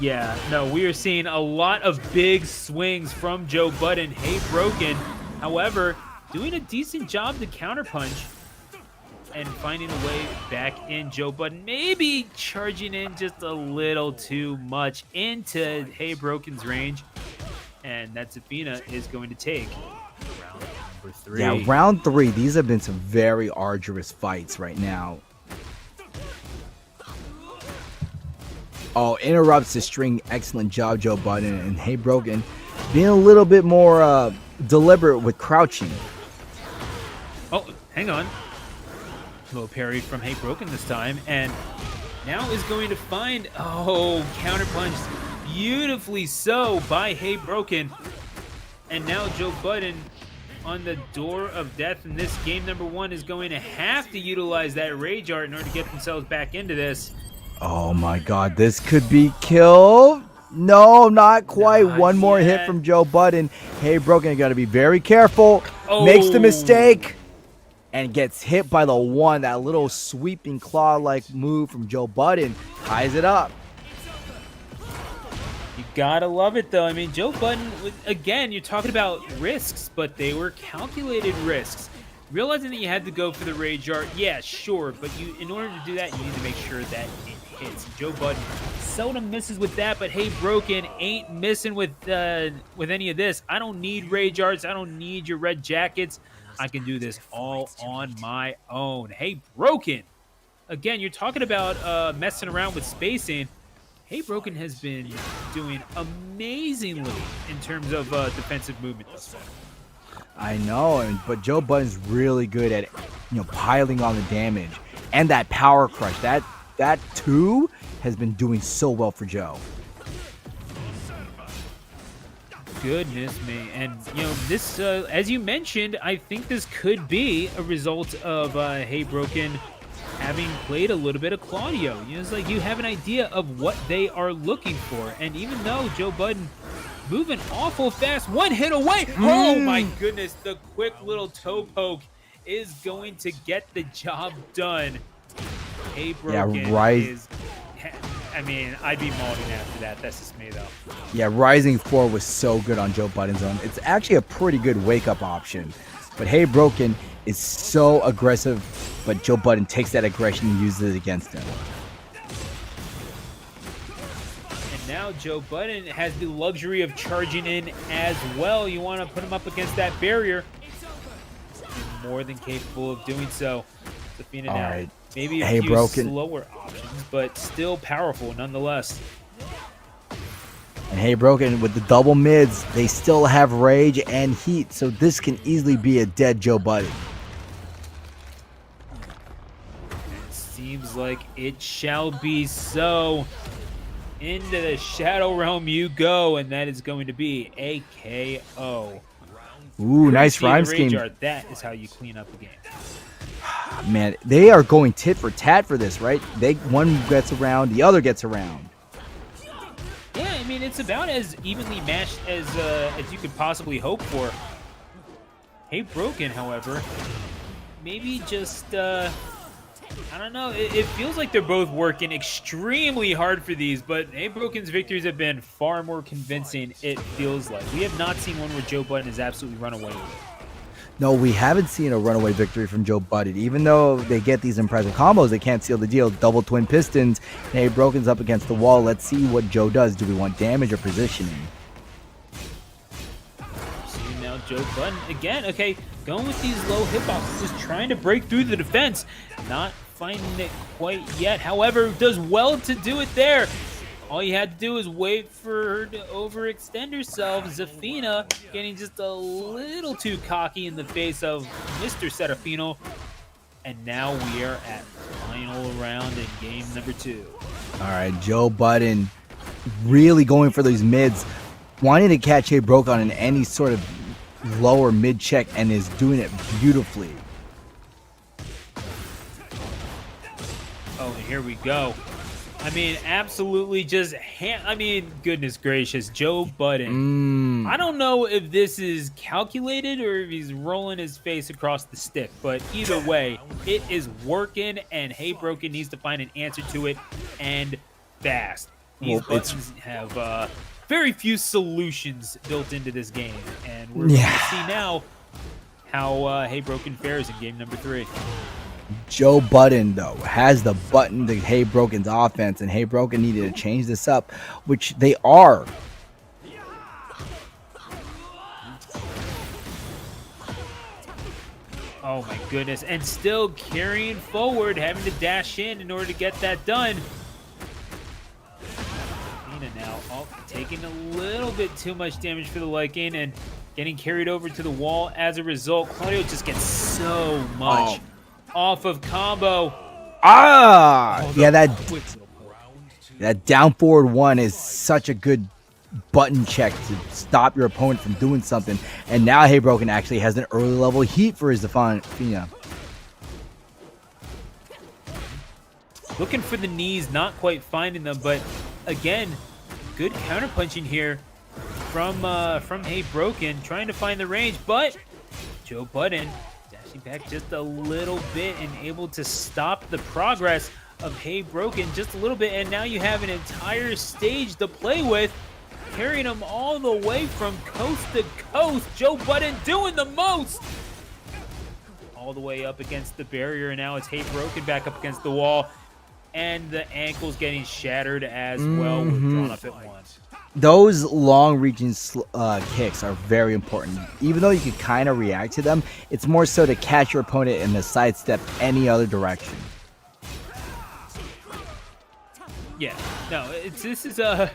Yeah, no, we are seeing a lot of big swings from Joe Budden. Hey Broken, however, doing a decent job to counterpunch and finding a way back in. Joe Budden maybe charging in just a little too much into Hey Broken's range. And that Zafina is going to take round number 3. Yeah, round 3. These have been some very arduous fights right now. Oh, interrupts the string. Excellent job, Joe Budden. And Hey Broken being a little bit more deliberate with crouching. Oh, hang on. Low parry from Hey Broken this time. And now is going to find... Oh, counterpunch. Beautifully so by Hey Broken. And now Joe Budden on the door of death in this game number 1 is going to have to utilize that Rage Art in order to get themselves back into this. Oh my god, this could be kill. No, not quite. Not One more yet. hit from Joe Budden. Hey Broken, you gotta be very careful. Oh. Makes the mistake and gets hit by the one. That little sweeping claw-like move from Joe Budden ties it up. You gotta love it, though. I mean, Joe Budden, again, you're talking about risks, but they were calculated risks. Realizing that you had to go for the Rage Art, yeah, sure, but in order to do that, you need to make sure that it hits. Joe Budden seldom misses with that, but Hey Broken ain't missing with any of this. I don't need Rage Arts. I don't need your red jackets. I can do this all on my own. Hey Broken, again, you're talking about messing around with spacing. Hey Broken has been doing amazingly in terms of defensive movement thus far. I know, but Joe Budden's really good at, piling on the damage and that power crush. That too has been doing so well for Joe. Goodness me. And, this, as you mentioned, I think this could be a result of Hey Broken having played a little bit of Claudio. It's like you have an idea of what they are looking for. And even though Joe Budden moving awful fast, one hit away. Oh my goodness, the quick little toe poke is going to get the job done. Hey Broken is... I mean, I'd be molding after that. That's just me, though. Yeah, Rising 4 was so good on Joe Budden's own. It's actually a pretty good wake-up option. But Hey Broken is so aggressive, but Joe Budden takes that aggression and uses it against him. And now Joe Budden has the luxury of charging in as well. You want to put him up against that barrier. He's more than capable of doing so. Zafina now. Right. Maybe a Hey few Broken. slower options, but still powerful nonetheless. And Hey Broken with the double mids, they still have rage and heat, so this can easily be a dead Joe Budden. It seems like it shall be so. Into the Shadow Realm you go, and that is going to be a KO. Ooh, nice Courtesy of rhyme the Rage scheme. Art, that is how you clean up the game. Man, they are going tit for tat for this, right? One gets around, the other gets around. Yeah, I mean, it's about as evenly matched as you could possibly hope for. Hey Broken, however, maybe just I don't know. It feels like they're both working extremely hard for these, but Hey Broken's victories have been far more convincing, it feels like. We have not seen one where Joe Budden has absolutely run away with it. No, we haven't seen a runaway victory from Joe Budden. Even though they get these impressive combos, they can't seal the deal. Double twin pistons. Hey, Broken's up against the wall. Let's see what Joe does. Do we want damage or positioning? See now Joe Budden again. Okay, going with these low hitboxes, just trying to break through the defense. Not finding it quite yet. However, does well to do it there. All you had to do is wait for her to overextend herself. Zafina getting just a little too cocky in the face of Mr. Serafino. And now we are at final round in game number 2. All right, Joe Budden really going for these mids, wanting to catch Hey Broken in any sort of lower mid check, and is doing it beautifully. Oh, and here we go. I mean, absolutely just, goodness gracious, Joe Budden. I don't know if this is calculated or if he's rolling his face across the stick, but either way, it is working, and Hey Broken needs to find an answer to it, and fast. These buttons have very few solutions built into this game, and we're going to see now how Hey Broken fares in game number 3. Joe Budden, though, has the button to Hey Broken's offense, and Hey Broken needed to change this up, which they are. Oh my goodness, and still carrying forward, having to dash in order to get that done. Nina now taking a little bit too much damage for the liking and getting carried over to the wall. As a result, Claudio just gets so much off of combo. Yeah, that down forward one is such a good button check to stop your opponent from doing something. And now Hey Broken actually has an early level heat for his Zafina. Looking for the knees, not quite finding them, but again, good counterpunching here from Hey Broken, trying to find the range, but Joe Budden dashing back just a little bit and able to stop the progress of Hey Broken just a little bit, and now you have an entire stage to play with, carrying him all the way from coast to coast. Joe Budden doing the most! All the way up against the barrier, and now it's Hey Broken back up against the wall, and the ankle's getting shattered as well with drawn up at once. Those long reaching kicks are very important. Even though you can kind of react to them, it's more so to catch your opponent and to sidestep any other direction. Yeah, no, this is a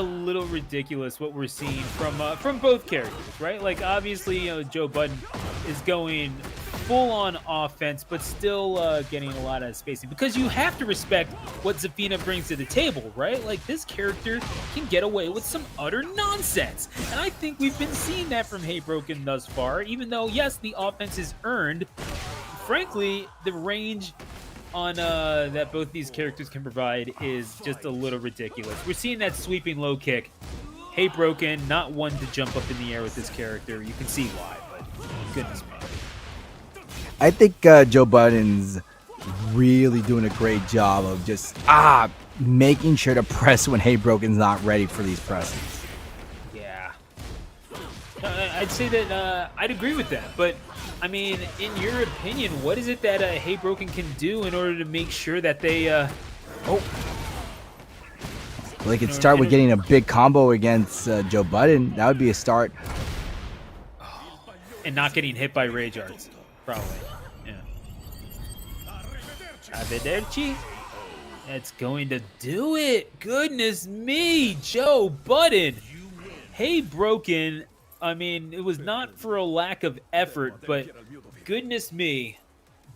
little ridiculous what we're seeing from both characters, right? Like, obviously, Joe Budden is going full on offense, but still getting a lot of spacing, because you have to respect what Zafina brings to the table, right? Like, this character can get away with some utter nonsense, and I think we've been seeing that from Hey Broken thus far. Even though, yes, the offense is earned, frankly, the range on that both these characters can provide is just a little ridiculous. We're seeing that sweeping low kick. Hey Broken, not one to jump up in the air with this character. You can see why, but goodness me. I think Joe Budden's really doing a great job of just making sure to press when Hey Broken's not ready for these presses. Yeah. I'd say that I'd agree with that, but I mean, in your opinion, what is it that Hey Broken can do in order to make sure that they They could start with getting a big combo against Joe Budden. That would be a start. And not getting hit by rage arts, probably. Yeah. Arrivederci. That's going to do it. Goodness me, Joe Budden. Hey Broken. I mean, it was not for a lack of effort, but goodness me,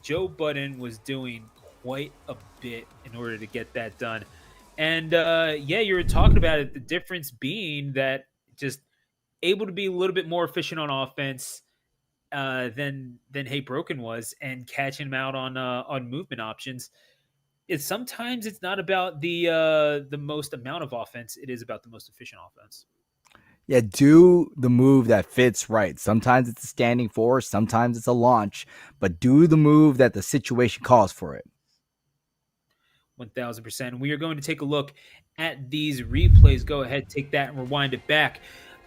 Joe Budden was doing quite a bit in order to get that done. And yeah, you were talking about it, the difference being that just able to be a little bit more efficient on offense than Hey Broken was, and catching him out on movement options. Sometimes it's not about the most amount of offense, it is about the most efficient offense. Yeah, do the move that fits right. Sometimes it's a standing four, sometimes it's a launch, but do the move that the situation calls for it. 1000%. We are going to take a look at these replays. Go ahead, take that and rewind it back.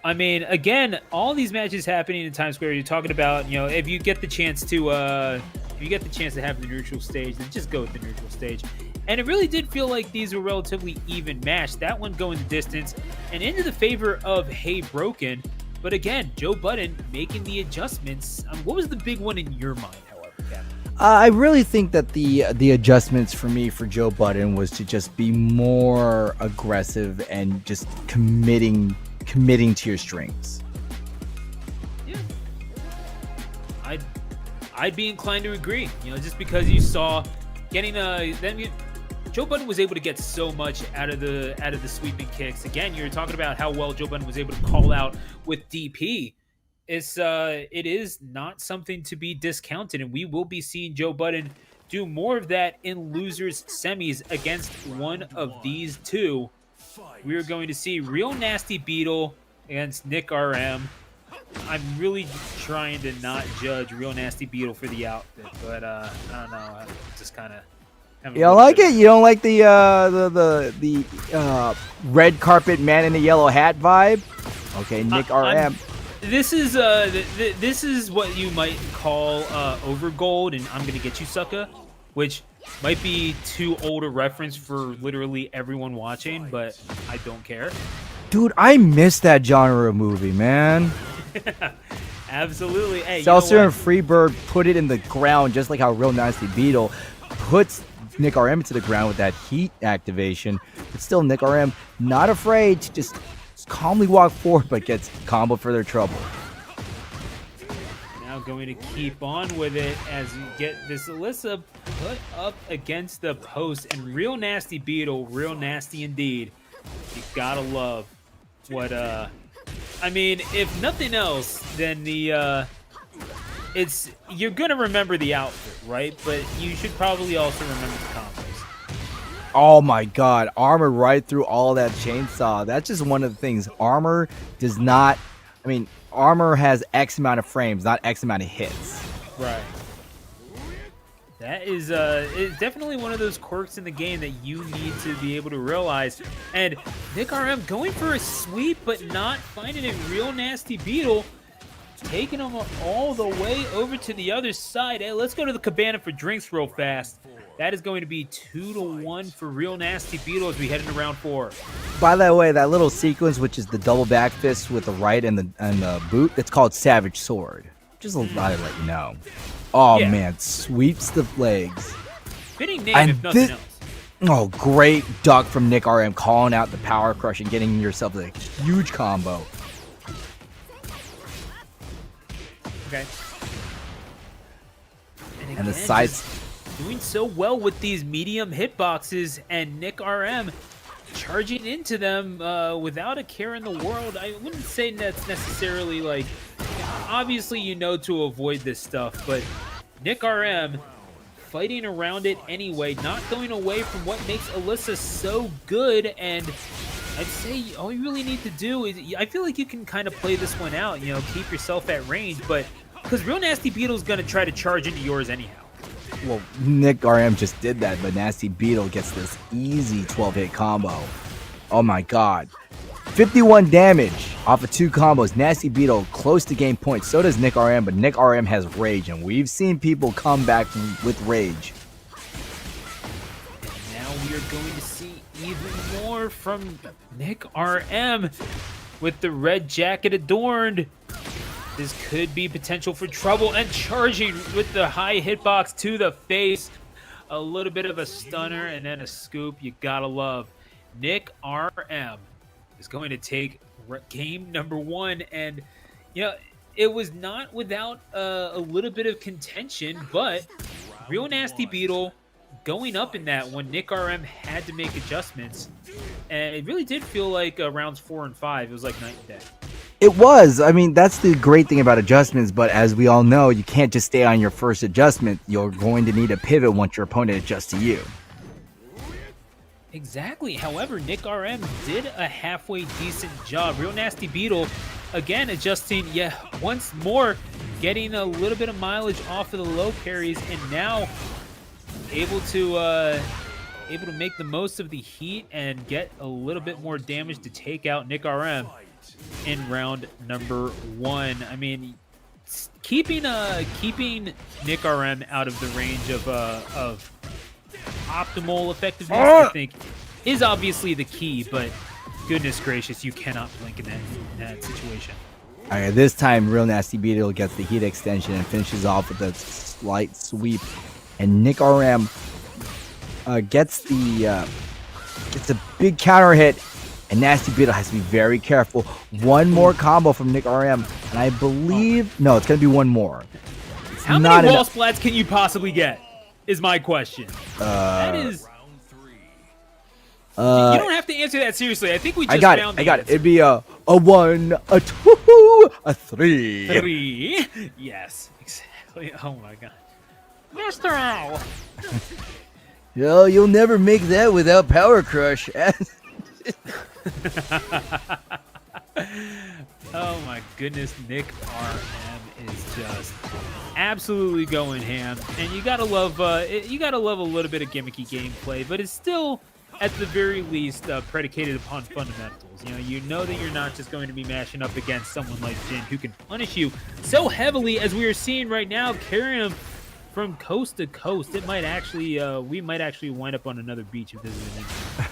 I mean, again, all these matches happening in Times Square. You're talking about, if you get the chance to, have the neutral stage, then just go with the neutral stage. And it really did feel like these were relatively even matched. That one going the distance and into the favor of Hey Broken. But again, Joe Budden making the adjustments. What was the big one in your mind, however, Captain? I really think that the adjustments for me for Joe Budden was to just be more aggressive and just committing to your strengths. Yeah, I'd be inclined to agree. Just because you saw Joe Budden was able to get so much out of the sweeping kicks. Again, you're talking about how well Joe Budden was able to call out with DP. It is not something to be discounted, and we will be seeing Joe Budden do more of that in losers semis against one of these two. We are going to see Real Nasty Beetle against Nick RM. I'm really trying to not judge Real Nasty Beetle for the outfit, but I don't know. I'm just kind of. You don't like it? You don't like the red carpet man in the yellow hat vibe? Okay, Nick RM. This is what you might call over gold, and I'm gonna get you, sucker, which might be too old a reference for literally everyone watching, but I don't care. Dude, I miss that genre of movie, man. Absolutely. Hey, Seltzer and Freebird put it in the ground just like how Real Nasty Beetle puts Nick RM to the ground with that heat activation. But still, Nick RM not afraid to just calmly walk forward, but gets combo for their trouble. Now going to keep on with it as you get this Alyssa put up against the post, and Real Nasty Beetle, real nasty indeed. You gotta love what I mean, if nothing else, then you're gonna remember the outfit, right? But you should probably also remember the combos. Oh my god, armor right through all that chainsaw. That's just one of the things. Armor does not, armor has X amount of frames, not X amount of hits. Right. That is it's definitely one of those quirks in the game that you need to be able to realize. And Nick RM going for a sweep, but not finding a Real Nasty Beetle. Taking him all the way over to the other side. Hey, let's go to the cabana for drinks real fast. That is going to be 2-1 for Real Nasty Beetle as we head into round 4. By the way, that little sequence, which is the double back fist with the right and the boot, it's called Savage Sword. Just a lot to let you know. Oh yeah. Man, sweeps the legs. Fitting name, if nothing else. Oh, great duck from Nick RM, calling out the power crush and getting yourself a huge combo. Okay. And again, the sides doing so well with these medium hitboxes, and Nick RM charging into them without a care in the world. I wouldn't say that's necessarily like, obviously to avoid this stuff, but Nick RM fighting around it anyway, not going away from what makes Alyssa so good. And I'd say all you really need to do is, I feel like you can kind of play this one out, keep yourself at range, but because Real Nasty Beetle's going to try to charge into yours anyhow. Well, Nick RM just did that, but Nasty Beetle gets this easy 12-hit combo. Oh my god. 51 damage off of 2 combos. Nasty Beetle close to game point. So does Nick RM, but Nick RM has rage, and we've seen people come back with rage. And now we are going to see even more from Nick RM with the red jacket adorned. This could be potential for trouble, and charging with the high hitbox to the face. A little bit of a stunner and then a scoop. You gotta love. Nick RM is going to take game number 1, and it was not without a little bit of contention, but Real Nasty Beetle going up in that when Nick RM had to make adjustments, and it really did feel like rounds 4 and 5. It was like night and day. It was. That's the great thing about adjustments, but as we all know, you can't just stay on your first adjustment. You're going to need a pivot once your opponent adjusts to you. Exactly. However, Nick RM did a halfway decent job. Real Nasty Beetle, again, adjusting, once more, getting a little bit of mileage off of the low carries, and now able to make the most of the heat and get a little bit more damage to take out Nick RM in round number 1. I mean, keeping Nick RM out of the range of optimal effectiveness, I think, is obviously the key, but goodness gracious, you cannot blink in that situation. All right, this time, Real Nasty Beetle gets the heat extension and finishes off with a slight sweep, and Nick RM gets a big counter hit, and Nasty Beetle has to be very careful. One more combo from Nick RM, and I believe no, it's gonna be one more. How many wall splats can you possibly get? Is my question. That is. You don't have to answer that seriously. I think we just found the I got it. answer. It'd be a 1, a 2, a 3. 3. Yes, exactly. Oh my god. Mr. Owl. Yo, you'll never make that without Power Crush. Oh my goodness, Nick RM is just absolutely going ham, and you gotta love a little bit of gimmicky gameplay, but it's still, at the very least, predicated upon fundamentals. You know that you're not just going to be mashing up against someone like Jin, who can punish you so heavily as we are seeing right now, carrying him from coast to coast. It might actually, we might actually wind up on another beach if this is an incident.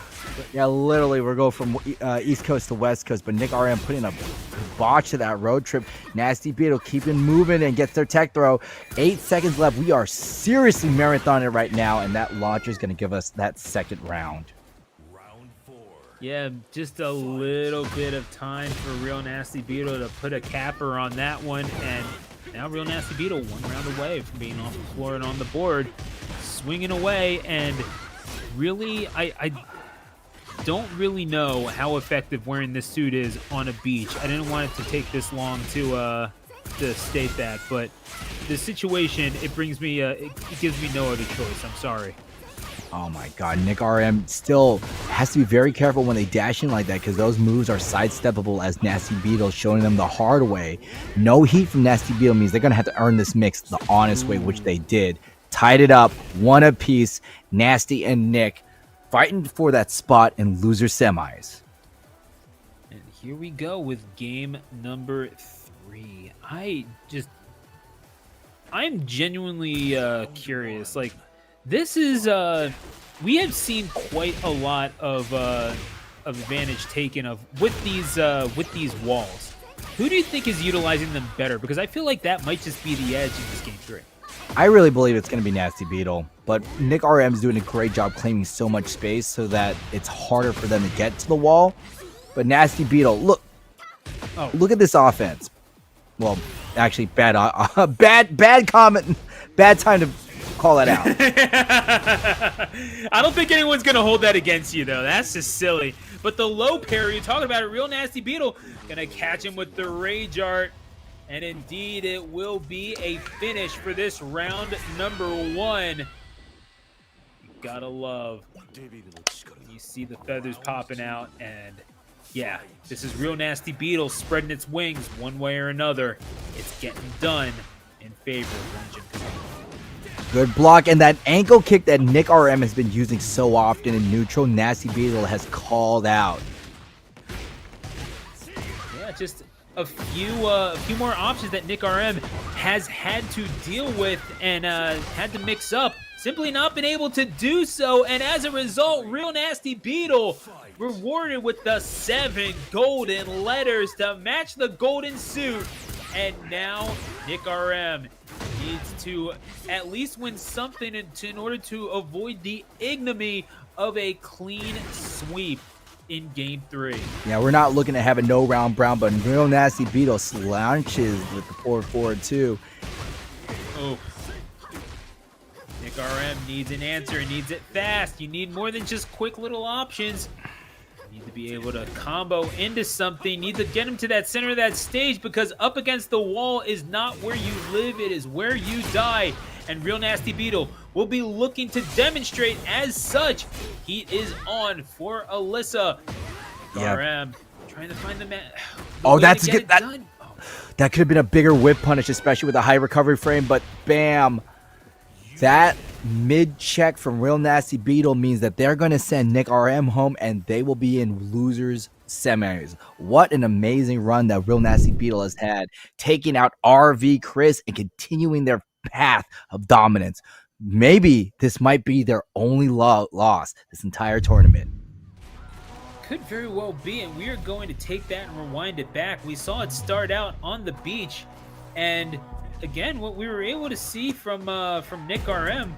Yeah, literally, we're going from East Coast to West Coast, but Nick RM putting a botch to that road trip. Nasty Beetle keeping moving and gets their tech throw. 8 seconds left. We are seriously marathoning right now, and that launcher is going to give us that second round. Yeah, just a little bit of time for Real Nasty Beetle to put a capper on that one, and now Real Nasty Beetle 1 round away from being off the floor and on the board, swinging away, and really, I don't really know how effective wearing this suit is on a beach. I didn't want it to take this long to state that, but the situation, it gives me no other choice. I'm sorry. Oh my god, Nick RM still has to be very careful when they dash in like that, because those moves are sidesteppable, as Nasty Beetle showing them the hard way. No heat from Nasty Beetle means they're going to have to earn this mix the honest way, which they did. Tied it up, 1 apiece. Nasty and Nick fighting for that spot in loser semis. And here we go with game number 3. I'm genuinely curious. Like, this is we have seen quite a lot of advantage taken with these walls. Who do you think is utilizing them better? Because I feel like that might just be the edge in this game 3. I really believe it's going to be Nasty Beetle, but Nick RM is doing a great job claiming so much space so that it's harder for them to get to the wall. But Nasty Beetle, look at this offense. Well, actually, bad comment, bad time to call that out. I don't think anyone's going to hold that against you, though. That's just silly. But the low parry, you're talking about a Real Nasty Beetle, going to catch him with the Rage Art. And indeed, it will be a finish for this round number 1. You gotta love when you see the feathers popping out. And yeah, this is Real Nasty Beetle spreading its wings one way or another. It's getting done in favor of Renjin. Good block, and that ankle kick that Nick RM has been using so often in neutral, Nasty Beetle has called out. Yeah, just a few more options that Nick RM has had to deal with and had to mix up. Simply not been able to do so, and as a result, Real Nasty Beetle rewarded with the 7 golden letters to match the golden suit. And now Nick RM needs to at least win something in order to avoid the ignominy of a clean sweep in game 3. Yeah, we're not looking to have a no round brown, but Real Nasty Beetle slouches with the forward 2. Oh. Nick RM needs an answer. He needs it fast. You need more than just quick little options. You need to be able to combo into something. You need to get him to that center of that stage, because up against the wall is not where you live. It is where you die. and Real Nasty Beetle will be looking to demonstrate as such. Heat is on for Alyssa. Yeah. RM trying to find the man. Oh, that's good. That could have been a bigger whip punish, especially with a high recovery frame, but bam. That mid check from Real Nasty Beetle means that they're going to send Nick RM home and they will be in losers semis. What an amazing run that Real Nasty Beetle has had, taking out RV Chris and continuing their path of dominance. Maybe this might be their only loss this entire tournament. Could very well be, and we are going to take that and rewind it back. We saw it start out on the beach, and again, what we were able to see from Nick RM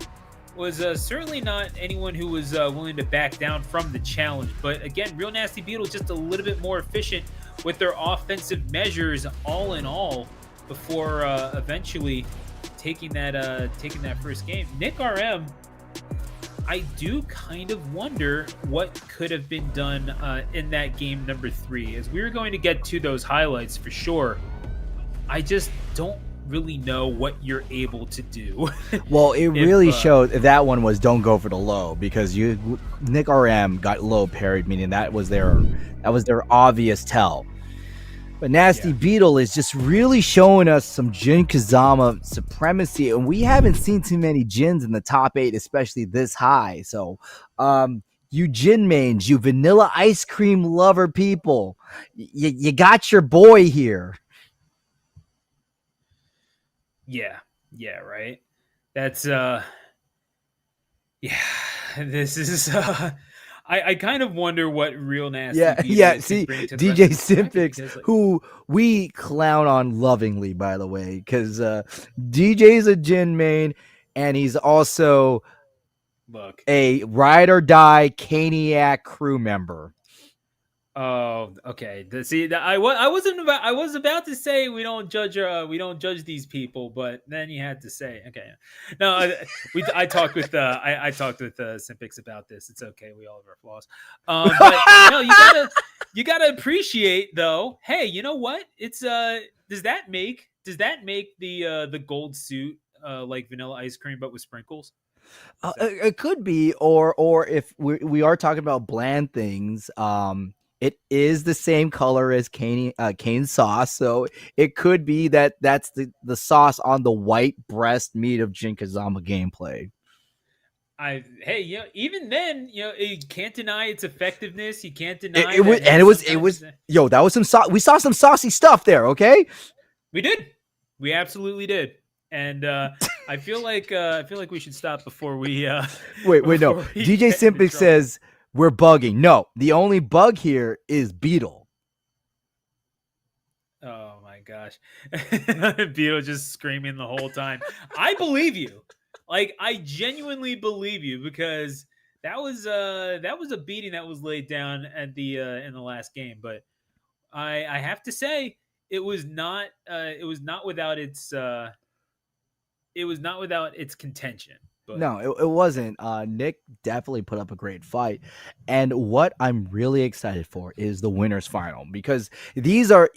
was certainly not anyone who was willing to back down from the challenge. But again, Real Nasty Beetle just a little bit more efficient with their offensive measures, all in all, before eventually taking that first game. Nick RM, I do kind of wonder what could have been done in that game number 3, as we were going to get to those highlights for sure. I just don't really know what you're able to do. Well, it really showed that one was don't go for the low, because Nick RM got low parried, meaning that was their obvious tell. But Nasty Beetle is just really showing us some Jin Kazama supremacy, and we haven't seen too many Jins in the top 8, especially this high. So, you Jin mains, you vanilla ice cream lover people, you got your boy here. Yeah, right. That's this is I kind of wonder what Real Nasty Beetle see, bring to the DJ rest of the bracket, Simpix, because, like, who we clown on lovingly, by the way, because DJ's a Jin main, and he's also a ride or die Caniac crew member. Oh, okay. I was about to say we don't judge these people, but then you had to say, okay. No, I talked with Simpix about this. It's okay. We all have our flaws. But no, you gotta appreciate though. Hey, you know what? It's does that make the gold suit like vanilla ice cream but with sprinkles? It could be, or if we are talking about bland things, it is the same color as cane sauce, so it could be that's the sauce on the white breast meat of Jin Kazama gameplay. Even then, you can't deny its effectiveness. You can't deny it was that was some we saw some saucy stuff there. Okay, we did, we absolutely did. And I feel like we should stop before we wait no. DJ Simpix says we're bugging. No, the only bug here is Beetle. Oh my gosh. Beetle just screaming the whole time. I believe you. Like, I genuinely believe you, because that was a beating that was laid down at the in the last game. But I have to say it was not without its contention. But no, it wasn't. Nick definitely put up a great fight. And what I'm really excited for is the winners final, because these are,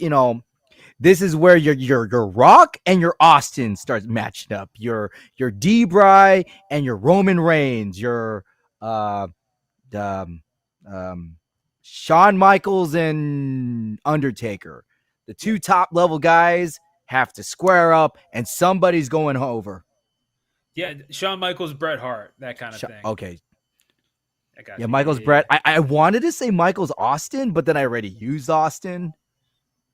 this is where your Rock and your Austin starts matching up. Your D-Bry and your Roman Reigns, your Shawn Michaels and Undertaker. The 2 top level guys have to square up, and somebody's going over. Yeah, Shawn Michaels, Bret Hart, that kind of thing. Okay. Yeah, Michaels, Bret. I wanted to say Michaels, Austin, but then I already used Austin.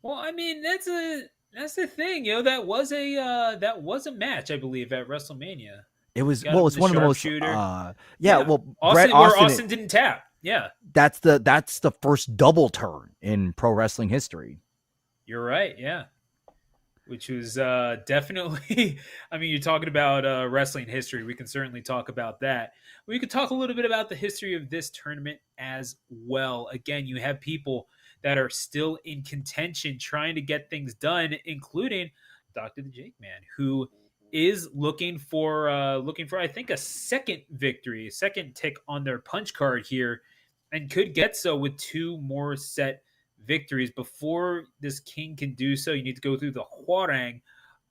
Well, I mean, that's the thing, that was a match, I believe, at WrestleMania. It was it's one of the most Austin didn't tap. Yeah. That's the first double turn in pro wrestling history. You're right, yeah. Which was definitely, I mean, you're talking about wrestling history. We can certainly talk about that. We could talk a little bit about the history of this tournament as well. Again, you have people that are still in contention trying to get things done, including Dr. the Jake Man, who is looking for I think a second victory, a second tick on their punch card here, and could get so with 2 more set victories. Before this king can do so, you need to go through the Hwarang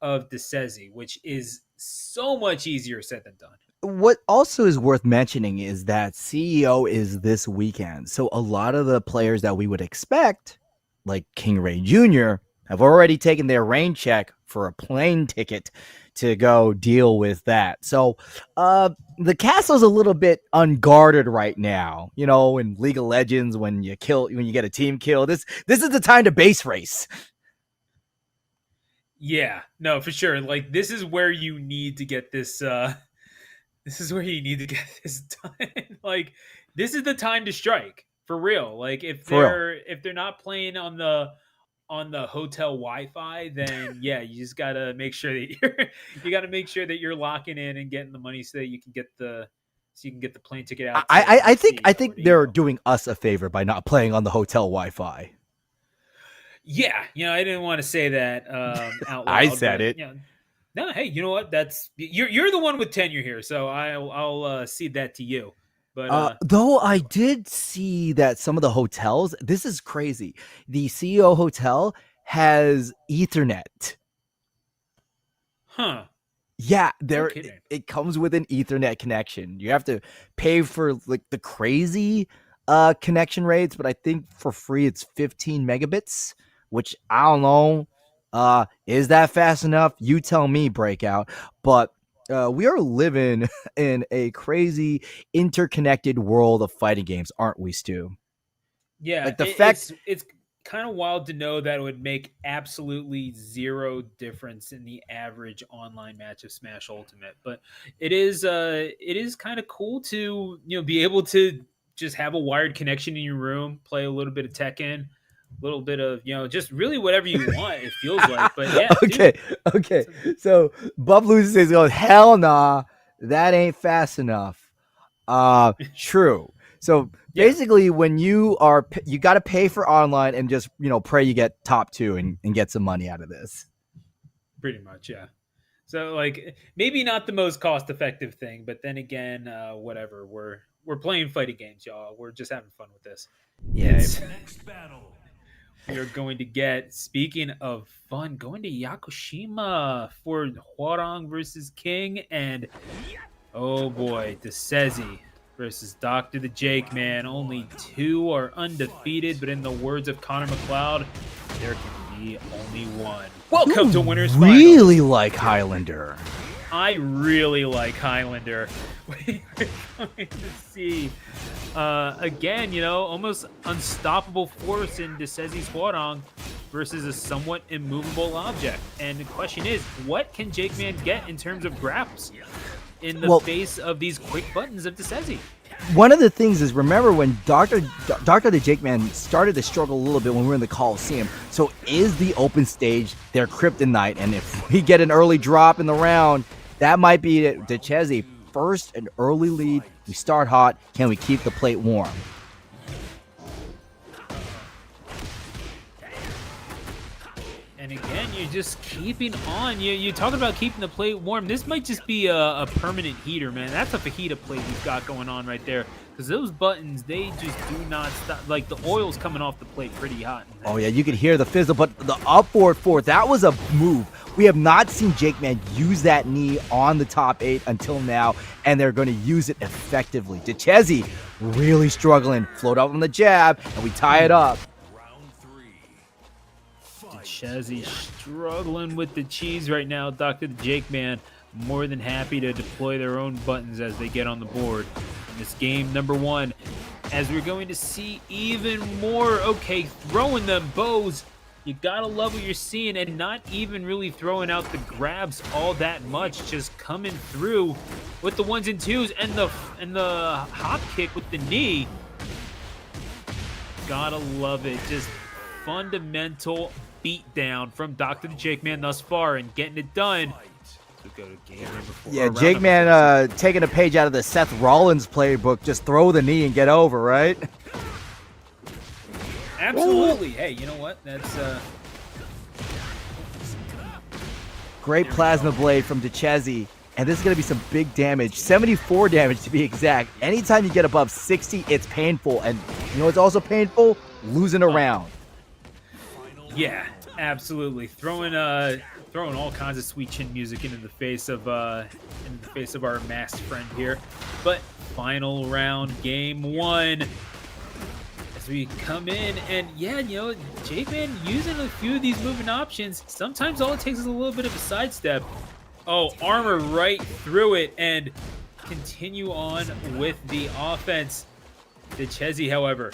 of Desezi, which is so much easier said than done. What also is worth mentioning is that CEO is this weekend. So a lot of the players that we would expect, like King Ray Jr., have already taken their rain check for a plane ticket to go deal with that. So the castle's a little bit unguarded right now. You know, in League of Legends, when you get a team kill, this is the time to base race. Yeah, no, for sure. Like this is where you need to get this. This is where you need to get this done. Like this is the time to strike for real. Like if they're not playing on the hotel Wi-Fi, then yeah, you just gotta make sure that you're locking in and getting the money so that you can get the plane ticket out. I think they're doing us a favor by not playing on the hotel Wi-Fi. Yeah, I didn't want to say that out loud. I said it. No, hey, you know what? That's you're the one with tenure here, so I'll cede that to you. But though I did see that some of the hotels, this is crazy. The CEO hotel has Ethernet. Huh. Yeah, No it comes with an Ethernet connection. You have to pay for like the crazy connection rates, but I think for free it's 15 megabits, which I don't know. Is that fast enough? You tell me, Breakout. But we are living in a crazy interconnected world of fighting games, aren't we, Stu? Yeah, like the fact it's kind of wild to know that it would make absolutely zero difference in the average online match of Smash Ultimate, but it is kind of cool to be able to just have a wired connection in your room, play a little bit of Tekken, a little bit of just really whatever you want. It feels like, but yeah. Okay. So Bub Lucy is going, hell nah, that ain't fast enough. True. So basically, when you got to pay for online and just pray you get top 2 and get some money out of this. Pretty much, yeah. So like maybe not the most cost effective thing, but then again, whatever. We're playing fighting games, y'all. We're just having fun with this. Yes. Next battle. We are going to get, speaking of fun, going to Yakushima for Hwoarang versus King, and oh boy, Desezi versus Dr. the Jake Man. Only 2 are undefeated, but in the words of Connor McLeud, there can be only one. Welcome to Winners Really Finals. like Highlander. I really like Highlander. We're going to see, again, almost unstoppable force in Desezi's Hwoarang versus a somewhat immovable object. And the question is, what can Jake Man get in terms of graps in the face of these quick buttons of Desezi? One of the things is, remember when Dr. the Jake Man started to struggle a little bit when we were in the Coliseum. So is the open stage their kryptonite? And if we get an early drop in the round, that might be Desezi. First, an early lead. We start hot. Can we keep the plate warm? And again, you're just keeping on. You're talking about keeping the plate warm. This might just be a permanent heater, man. That's a fajita plate you've got going on right there. Because those buttons, they just do not stop. Like, the oil's coming off the plate pretty hot. Oh, yeah, you could hear the fizzle. But the upward four, that was a move. We have not seen Jake Man use that knee on the top 8 until now, and they're going to use it effectively. Desezi really struggling. Float up on the jab, and we tie it up. Desezi struggling with the cheese right now. Dr. the Jake Man more than happy to deploy their own buttons as they get on the board. In this game number 1, as we're going to see even more, throwing them bows. You gotta love what you're seeing, and not even really throwing out the grabs all that much, just coming through with the 1s and 2s and the hop kick with the knee. Gotta love it. Just fundamental beatdown from Dr. the Jake Man thus far and getting it done. So go to game number 4. Yeah, Jake Man taking a page out of the Seth Rollins playbook. Just throw the knee and get over, right? Absolutely. Hey, you know what? That's great plasma blade from Desezi, and this is going to be some big damage. 74 damage to be exact. Anytime you get above 60, it's painful, and you know what's also painful? Losing a round. Yeah, absolutely. Throwing throwing all kinds of sweet chin music into the face of our masked friend here. But final round, game 1. As we come in, and yeah, Jake-Man using a few of these movement options. Sometimes all it takes is a little bit of a sidestep. Oh, armor right through it, and continue on with the offense. DeChezzy, however,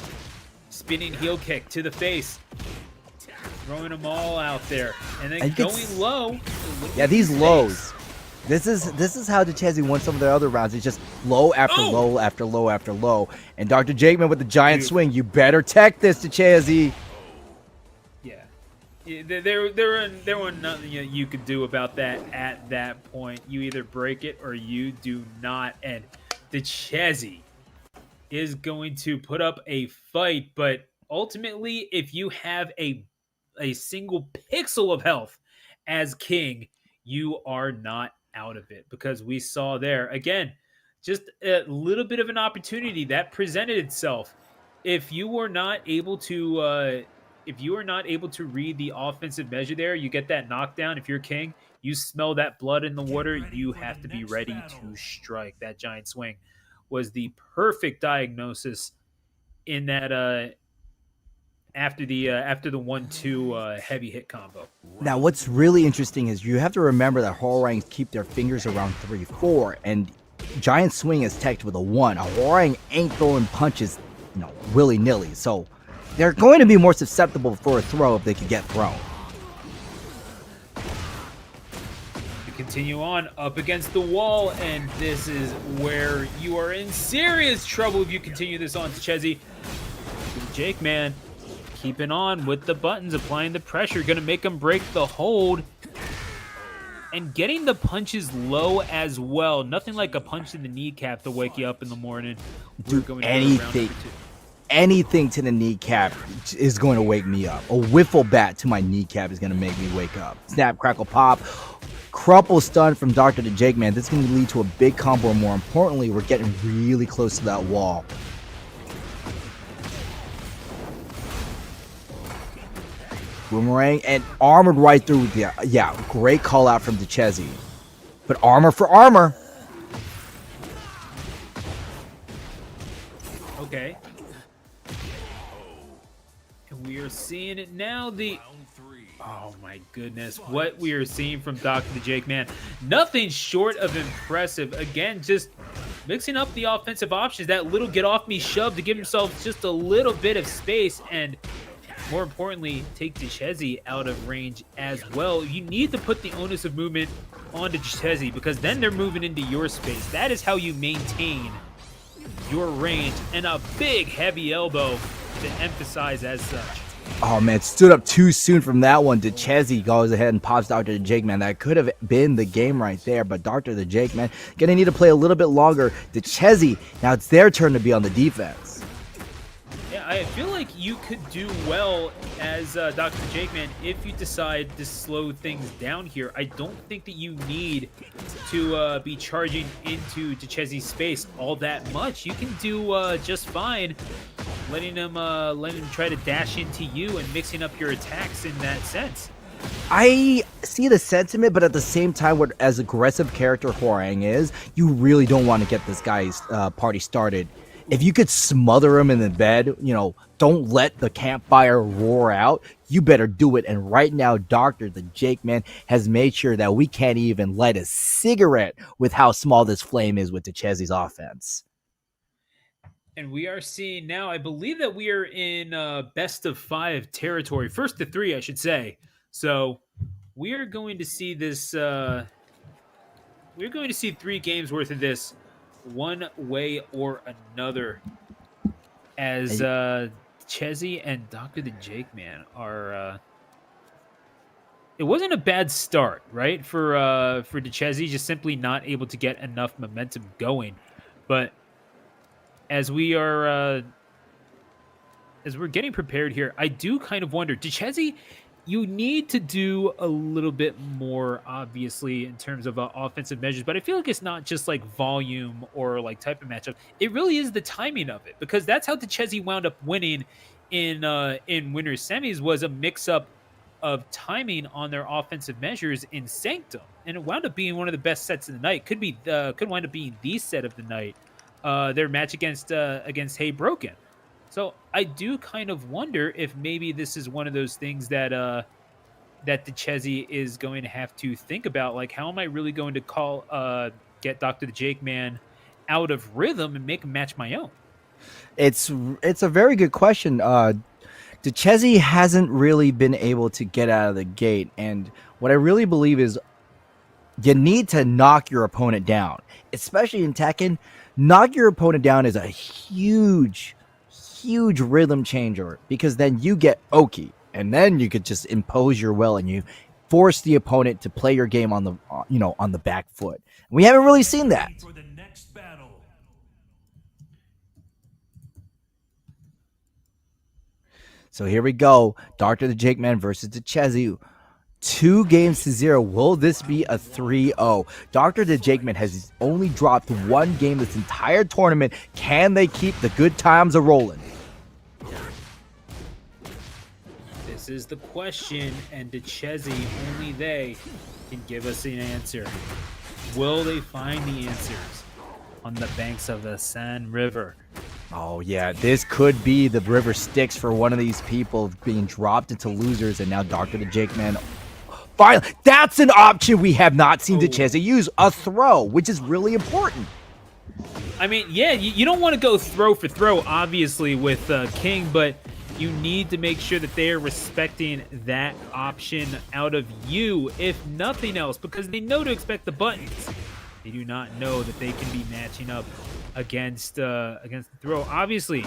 spinning heel kick to the face, throwing them all out there, and then going low. Yeah, these lows. This is how DeChezzy won some of the other rounds. It's just low after low after low after low. And Dr. Jakeman with the giant swing. You better tech this, DeChezzy. Yeah, there was nothing you could do about that at that point. You either break it or you do not. And DeChezzy is going to put up a fight, but ultimately, if you have a single pixel of health as King, you are not out of it, because we saw there again just a little bit of an opportunity that presented itself. If you were not able to read the offensive measure there, you get that knockdown. If you're King, you smell that blood in the water, you have to be ready to strike. That giant swing was the perfect diagnosis in that after the 1-2 heavy hit combo. Now, what's really interesting is you have to remember that Hwoarangs keep their fingers around 3-4, and Giant Swing is teched with a 1. A Hwoarang ain't throwing punches, willy-nilly, so they're going to be more susceptible for a throw if they could get thrown. We continue on up against the wall, and this is where you are in serious trouble if you continue this on, DeChezzy. Jake, man, keeping on with the buttons, applying the pressure, gonna make him break the hold, and getting the punches low as well. Nothing like a punch in the kneecap to wake you up in the morning. Dude, anything to the kneecap is going to wake me up. A wiffle bat to my kneecap is going to make me wake up. Snap, crackle, pop. Crumple stun from Dr. Jake, man. This is going to lead to a big combo, and more importantly, we're getting really close to that wall. Boomerang and armored right through. Yeah, great call out from DeChezzy. But armor for armor. Okay. And we are seeing it now. Oh my goodness, what we are seeing from Dr. Jake, man. Nothing short of impressive. Again, just mixing up the offensive options. That little get off me shove to give himself just a little bit of space, and more importantly, take DeChezzy out of range as well. You need to put the onus of movement onto DeChezzy, because then they're moving into your space. That is how you maintain your range, and a big heavy elbow to emphasize as such. Oh man, stood up too soon from that one. DeChezzy goes ahead and pops Dr. Jake, man. That could have been the game right there, but Dr. Jake, man, gonna need to play a little bit longer. DeChezzy, now it's their turn to be on the defense. Yeah, I feel like you could do well as Dr. Jakeman if you decide to slow things down here. I don't think that you need to be charging into DeChezzy's space all that much. You can do just fine letting him try to dash into you and mixing up your attacks in that sense. I see the sentiment, but at the same time, as aggressive character Hwoarang is, you really don't want to get this guy's party started. If you could smother him in the bed, don't let the campfire roar out, you better do it. And right now, Dr. Jake, man, has made sure that we can't even light a cigarette with how small this flame is with DeChezzy's offense. And we are seeing now, I believe that we are in best of 5 territory. First to 3, I should say. So we are going to see this. We're going to see 3 games worth of this, one way or another, as Chezzy and Dr. Jake, man, are. It wasn't a bad start, right, for DeChezzy, just simply not able to get enough momentum going, but as we're getting prepared here, I do kind of wonder, DeChezzy, you need to do a little bit more, obviously, in terms of offensive measures, but I feel like it's not just like volume or like type of matchup. It really is the timing of it, because that's how DeChezzy wound up winning in winner's semis, was a mix-up of timing on their offensive measures in Sanctum, and it wound up being one of the best sets of the night. Could wind up being the set of the night. Their match against Hey Broken. So I do kind of wonder if maybe this is one of those things that that DeChezi is going to have to think about. Like, how am I really going to get Dr. the Jake Man out of rhythm and make him match my own? It's a very good question. DeChezi hasn't really been able to get out of the gate, and what I really believe is you need to knock your opponent down, especially in Tekken. Knock your opponent down is a huge rhythm changer, because then you get Oki, and then you could just impose your will and you force the opponent to play your game on the on the back foot. We haven't really seen that. For the next battle. So here we go. Dr. the Jake Man versus DeChezi. 2-0. Will this be a 3-0? Dr. the Jake Man has only dropped one game this entire tournament. Can they keep the good times a rolling? This is the question, and DeChezi, only they can give us an answer. Will they find the answers on the banks of the San River? Oh, yeah, this could be the river Styx for one of these people being dropped into losers, and now Dr. the Jake Man. Finally, that's an option we have not seen DeChezi use, a throw, which is really important. I mean, yeah, you don't want to go throw for throw, obviously, with King, but you need to make sure that they are respecting that option out of you, if nothing else, because they know to expect the buttons. They do not know that they can be matching up against the throw. Obviously,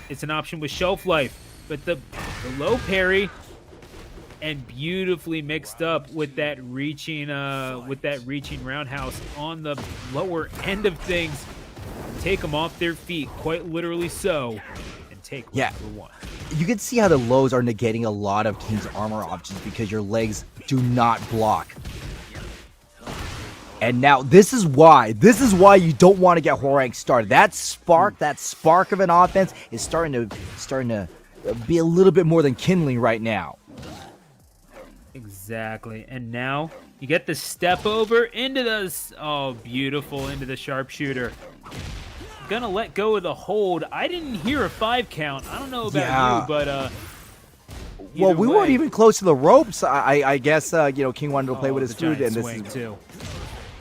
it's an option with shelf life, but the low parry and beautifully mixed up with that reaching roundhouse on the lower end of things, take them off their feet, quite literally so, and take one. You can see how the lows are negating a lot of King's armor options because your legs do not block. And now this is why you don't want to get Horank started. That spark of an offense is starting to be a little bit more than kindling right now. Exactly. And now you get the step over into into the sharpshooter. Gonna let go of the hold. I didn't hear a 5 count. I don't know about you, but well, we weren't even close to the ropes. I guess King wanted to play with his food, and this is too.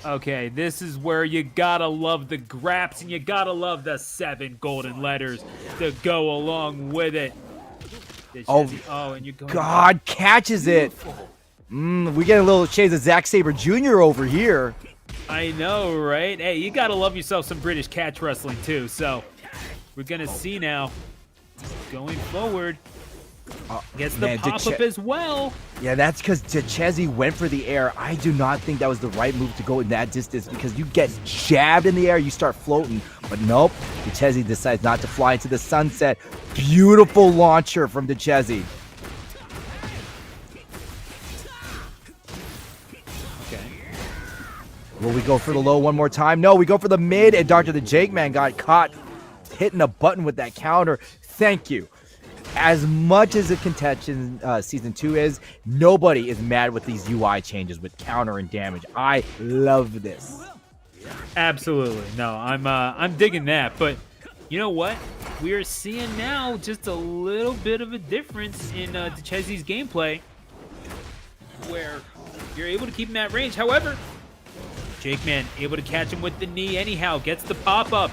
Okay, this is where you gotta love the graps and you gotta love the 7 golden letters to go along with it. And you go. God catches it. We get a little shades of Zack Sabre Jr. over here. I know, right? Hey, you gotta love yourself some British catch wrestling too. So we're gonna see now. Going forward. Gets the pop-up as well. Yeah, that's because DeChezi went for the air. I do not think that was the right move to go in that distance, because you get jabbed in the air, you start floating. But nope, DeChezi decides not to fly into the sunset. Beautiful launcher from DeChezi. Okay. Will we go for the low one more time? No, we go for the mid, and Dr. the Jake Man got caught hitting a button with that counter. Thank you. As much as a contention season 2 is, nobody is mad with these UI changes with counter and damage. I love this. Absolutely. No, I'm digging that. But you know what? We are seeing now just a little bit of a difference in DeChezi's gameplay, where you're able to keep him at range. However, Jake Man able to catch him with the knee anyhow, gets the pop-up,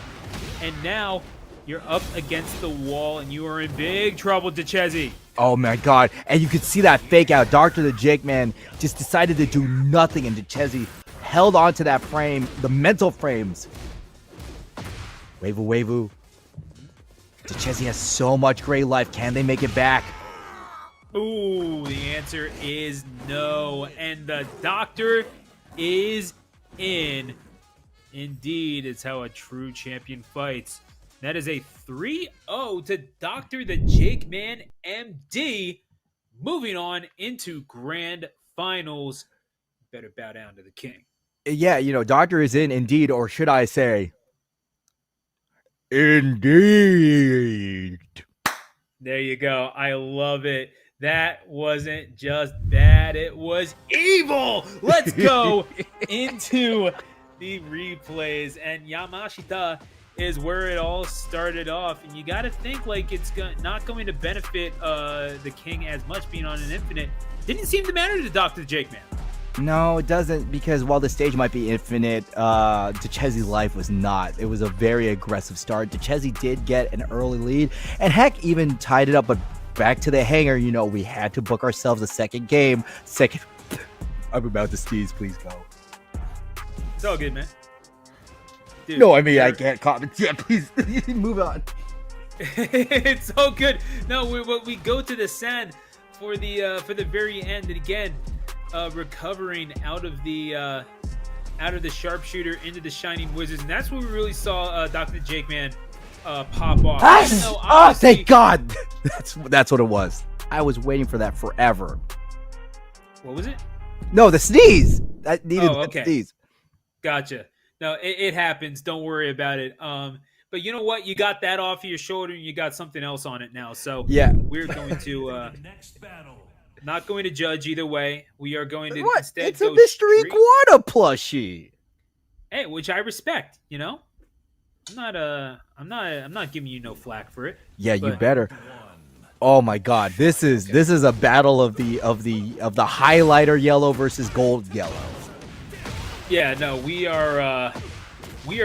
and now you're up against the wall, and you are in big trouble, DeChezi. Oh my God! And you could see that fake out. Dr. the Jake Man just decided to do nothing, and DeChezi held onto that frame, the mental frames. Wavu. DeChezi has so much gray life. Can they make it back? Ooh, the answer is no, and the doctor is in. Indeed, it's how a true champion fights. That is a 3-0 to Dr. the Jake Man MD. Moving on into grand finals. Better bow down to the king. Yeah, Doctor is in indeed, or should I say, indeed. There you go. I love it. That wasn't just bad, it was evil. Let's go into the replays. And Yamashita is where it all started off. And you got to think like it's not going to benefit the King as much being on an infinite. Didn't seem to matter to Dr. Jake, man. No, it doesn't, because while the stage might be infinite, Dechezzy's life was not. It was a very aggressive start. Dechezzy did get an early lead, and heck, even tied it up, but back to the hangar, we had to book ourselves a second game. I'm about to sneeze, please go. It's all good, man. Dude, No, I mean, I can't comment. Yeah, please, move on. It's all good. No, we go to the sand for the very end, and again, recovering out of the sharpshooter into the Shining Wizards, and that's where we really saw Dr. Jake, man, pop off. Oh, thank God! That's what it was. I was waiting for that forever. What was it? No, the sneeze. I needed the sneeze. Gotcha. No, it happens. Don't worry about it. But you know what? You got that off of your shoulder, and you got something else on it now. So yeah, we're going to not going to judge either way. We are going to instead it's a mystery Iguana plushie. Hey, which I respect. I'm not giving you no flack for it. Yeah, you better. Oh my God, this is a battle of the highlighter yellow versus gold yellow. Yeah, no, we are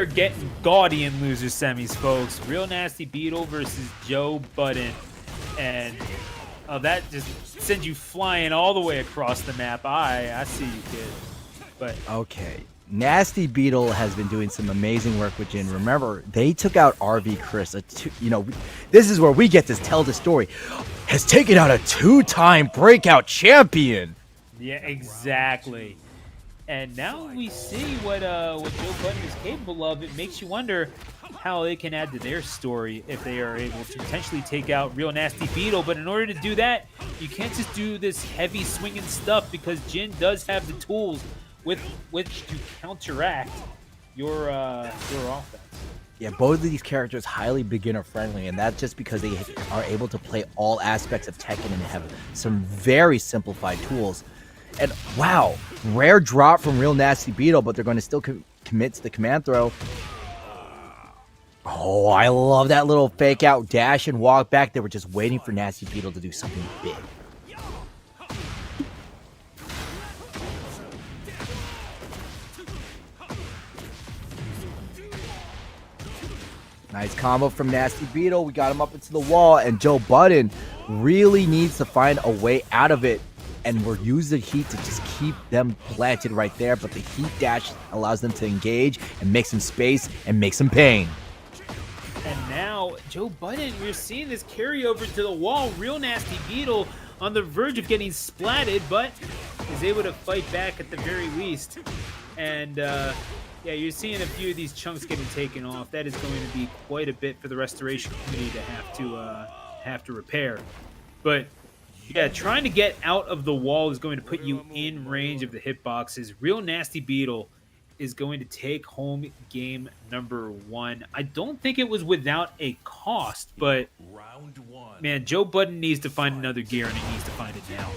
getting gaudy in loser semis, folks. Real Nasty Beetle versus Joe Budden, and that just sends you flying all the way across the map. I see you, kid. But okay. Nasty Beetle has been doing some amazing work with Jin. Remember, they took out RV Chris. This is where we get to tell the story. Has taken out a 2-time Breakout champion. Yeah, exactly. And now we see what Joe Budden is capable of. It makes you wonder how they can add to their story if they are able to potentially take out Real Nasty Beetle. But in order to do that, you can't just do this heavy swinging stuff, because Jin does have the tools with which to counteract your offense. Yeah, both of these characters highly beginner friendly, and that's just because they are able to play all aspects of Tekken and have some very simplified tools. And wow, rare drop from Real Nasty Beetle, but they're going to still commit to the command throw. Oh, I love that little fake out dash and walk back. They were just waiting for Nasty Beetle to do something big. Nice combo from Nasty Beetle. We got him up into the wall, and Joe Budden really needs to find a way out of it. And we're using the heat to just keep them planted right there. But the heat dash allows them to engage and make some space and make some pain. And now, Joe Budden, we're seeing this carryover to the wall. Real Nasty Beetle on the verge of getting splatted, but is able to fight back at the very least. And yeah, you're seeing a few of these chunks getting taken off. That is going to be quite a bit for the restoration committee to have to repair. But yeah, trying to get out of the wall is going to put you in range of the hitboxes. Real Nasty Beetle is going to take home game number 1. I don't think it was without a cost, but man, Joe Budden needs to find another gear, and he needs to find it now.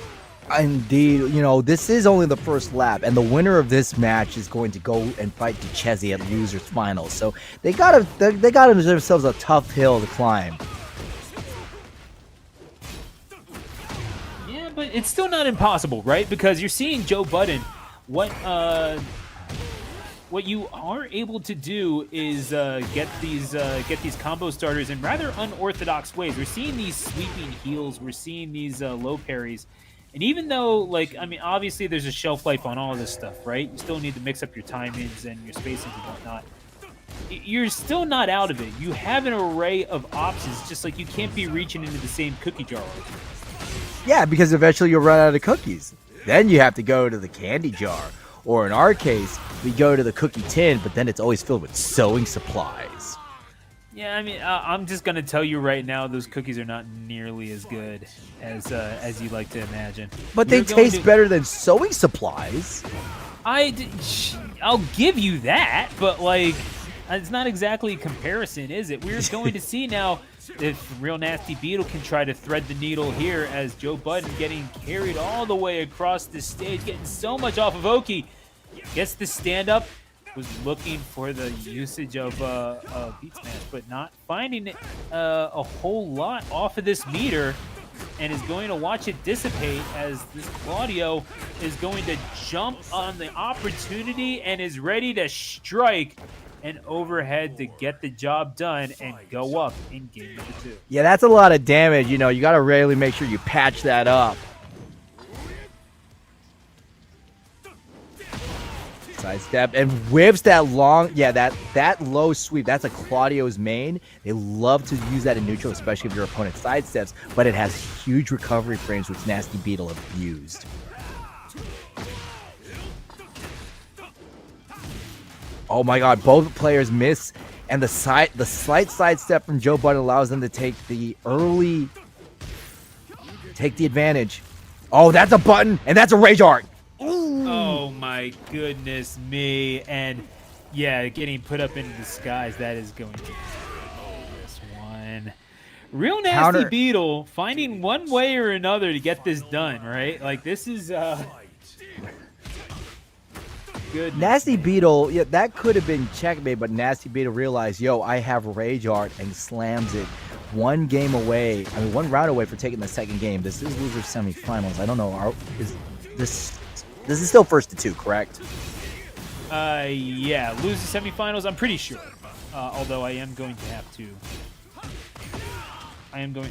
Indeed, this is only the first lap, and the winner of this match is going to go and fight Dechezzy at losers finals. So they got themselves a tough hill to climb. Yeah, but it's still not impossible, right? Because you're seeing Joe Budden. What you are able to do is get these combo starters in rather unorthodox ways. We're seeing these sweeping heals. We're seeing these low parries. And even though, obviously there's a shelf life on all of this stuff, right? You still need to mix up your timings and your spacings and whatnot. You're still not out of it. You have an array of options, just like you can't be reaching into the same cookie jar. Yeah, because eventually you'll run out of cookies. Then you have to go to the candy jar. Or in our case, we go to the cookie tin, but then it's always filled with sewing supplies. Yeah, I'm just gonna tell you right now, those cookies are not nearly as good as you like to imagine. But they taste better than sewing supplies. I'll give you that, but it's not exactly a comparison, is it? We're going to see now if Real Nasty Beetle can try to thread the needle here, as Joe Budden getting carried all the way across the stage, getting so much off of Oki. Gets the stand up, was looking for the usage of Beat Smash, but not finding a whole lot off of this meter, and is going to watch it dissipate as this Claudio is going to jump on the opportunity and is ready to strike an overhead to get the job done and go up in game number 2. Yeah, that's a lot of damage. You know, you got to really make sure you patch that up. Sidestep and whips that long, yeah, that low sweep. That's a Claudio's main. They love to use that in neutral, especially if your opponent sidesteps, but it has huge recovery frames, which Nasty Beetle abused. Oh my god, both players miss, and the slight sidestep from Joe Budden allows them to take the advantage. Oh, that's a button, and that's a Rage Art. Oh my goodness me. And yeah, getting put up into disguise, that is going to be this one. Real Nasty Counter. Beetle finding one way or another to get this done, right? Like, this is good. Nasty Beetle, yeah, that could have been checkmate, but Nasty Beetle realized, yo, I have Rage Art, and slams it. One round away for taking the second game. This is loser semifinals. I don't know. This is still first to 2, correct? Yeah, lose the semifinals, I'm pretty sure. Although I am going to have to. I am going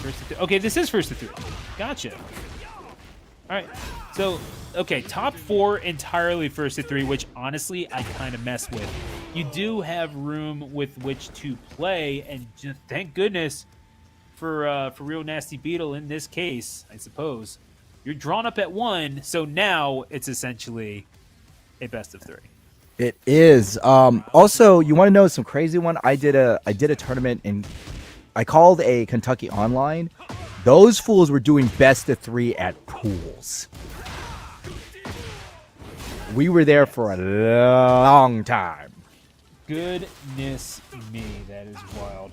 first to 2. Okay, this is first to 3. Gotcha. All right. So, okay, top 4 entirely first to 3, which honestly I kind of mess with. You do have room with which to play, and just thank goodness for Real Nasty Beetle in this case, I suppose. You're drawn up at 1, so now it's essentially a best of 3. It is. Also, you want to know some crazy one? I did a tournament, and I called a Kentucky Online. Those fools were doing best of 3 at pools. We were there for a long time. Goodness me, that is wild.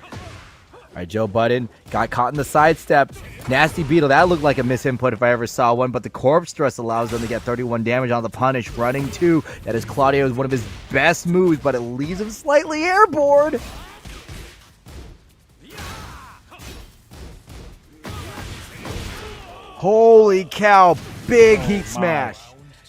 All right, Joe Budden got caught in the sidestep. Nasty Beetle, that looked like a misinput if I ever saw one, but the corpse thrust allows them to get 31 damage on the punish. Running 2, that is Claudio's one of his best moves, but it leaves him slightly airborne. Holy cow, big heat smash.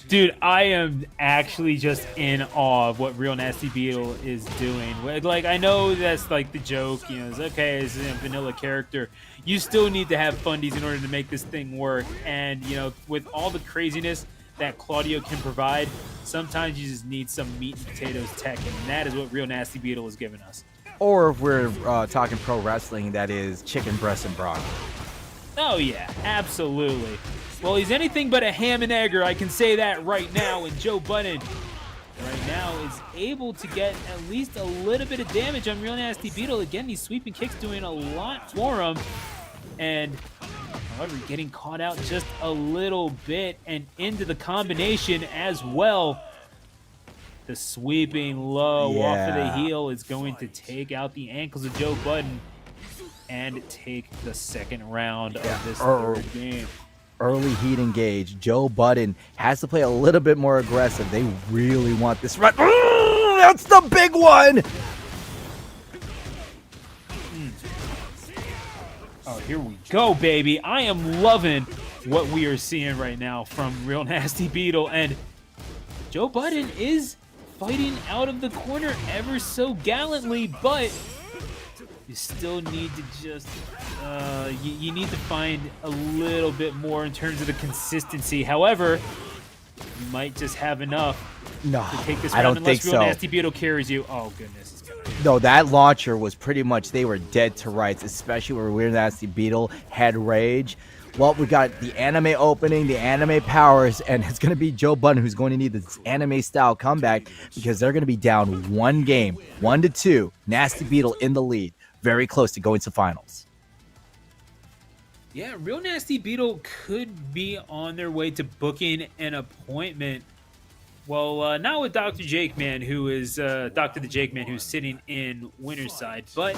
Dude, I am actually just in awe of what Real Nasty Beetle is doing. Like, I know that's like the joke, you know, it's okay, it's a vanilla character. You still need to have fundies in order to make this thing work. And, you know, with all the craziness that Claudio can provide, sometimes you just need some meat and potatoes tech, and that is what Real Nasty Beetle is giving us. Or if we're talking pro wrestling, that is chicken breast and broccoli. Oh, yeah, absolutely. Well, he's anything but a ham and egger, I can say that right now, and Joe Budden right now is able to get at least a little bit of damage on Real Nasty Beetle. Again, these sweeping kicks doing a lot for him, and however, getting caught out just a little bit and into the combination as well. The sweeping low off of the heel is going to take out the ankles of Joe Budden and take the second round of this third game. Early heat engage. Joe Budden has to play a little bit more aggressive. They really want this run. That's the big one. Oh, here we go, baby. I am loving what we are seeing right now from Real Nasty Beetle. And Joe Budden is fighting out of the corner ever so gallantly, but you still need to just, you need to find a little bit more in terms of the consistency. However, you might just have enough to take this round. I don't unless think Real so. Nasty Beetle carries you. Oh, goodness. No, that launcher was pretty much, they were dead to rights, especially where Real Nasty Beetle had rage. Well, we got the anime opening, the anime powers, and it's going to be Joe Budden who's going to need this anime-style comeback because they're going to be down one game, 1-2. Nasty Beetle in the lead, very close to going to finals. Yeah, Real Nasty Beetle could be on their way to booking an appointment Well, not with Dr. Jake Man, who is Dr. the Jake Man, who's sitting in winner's side, but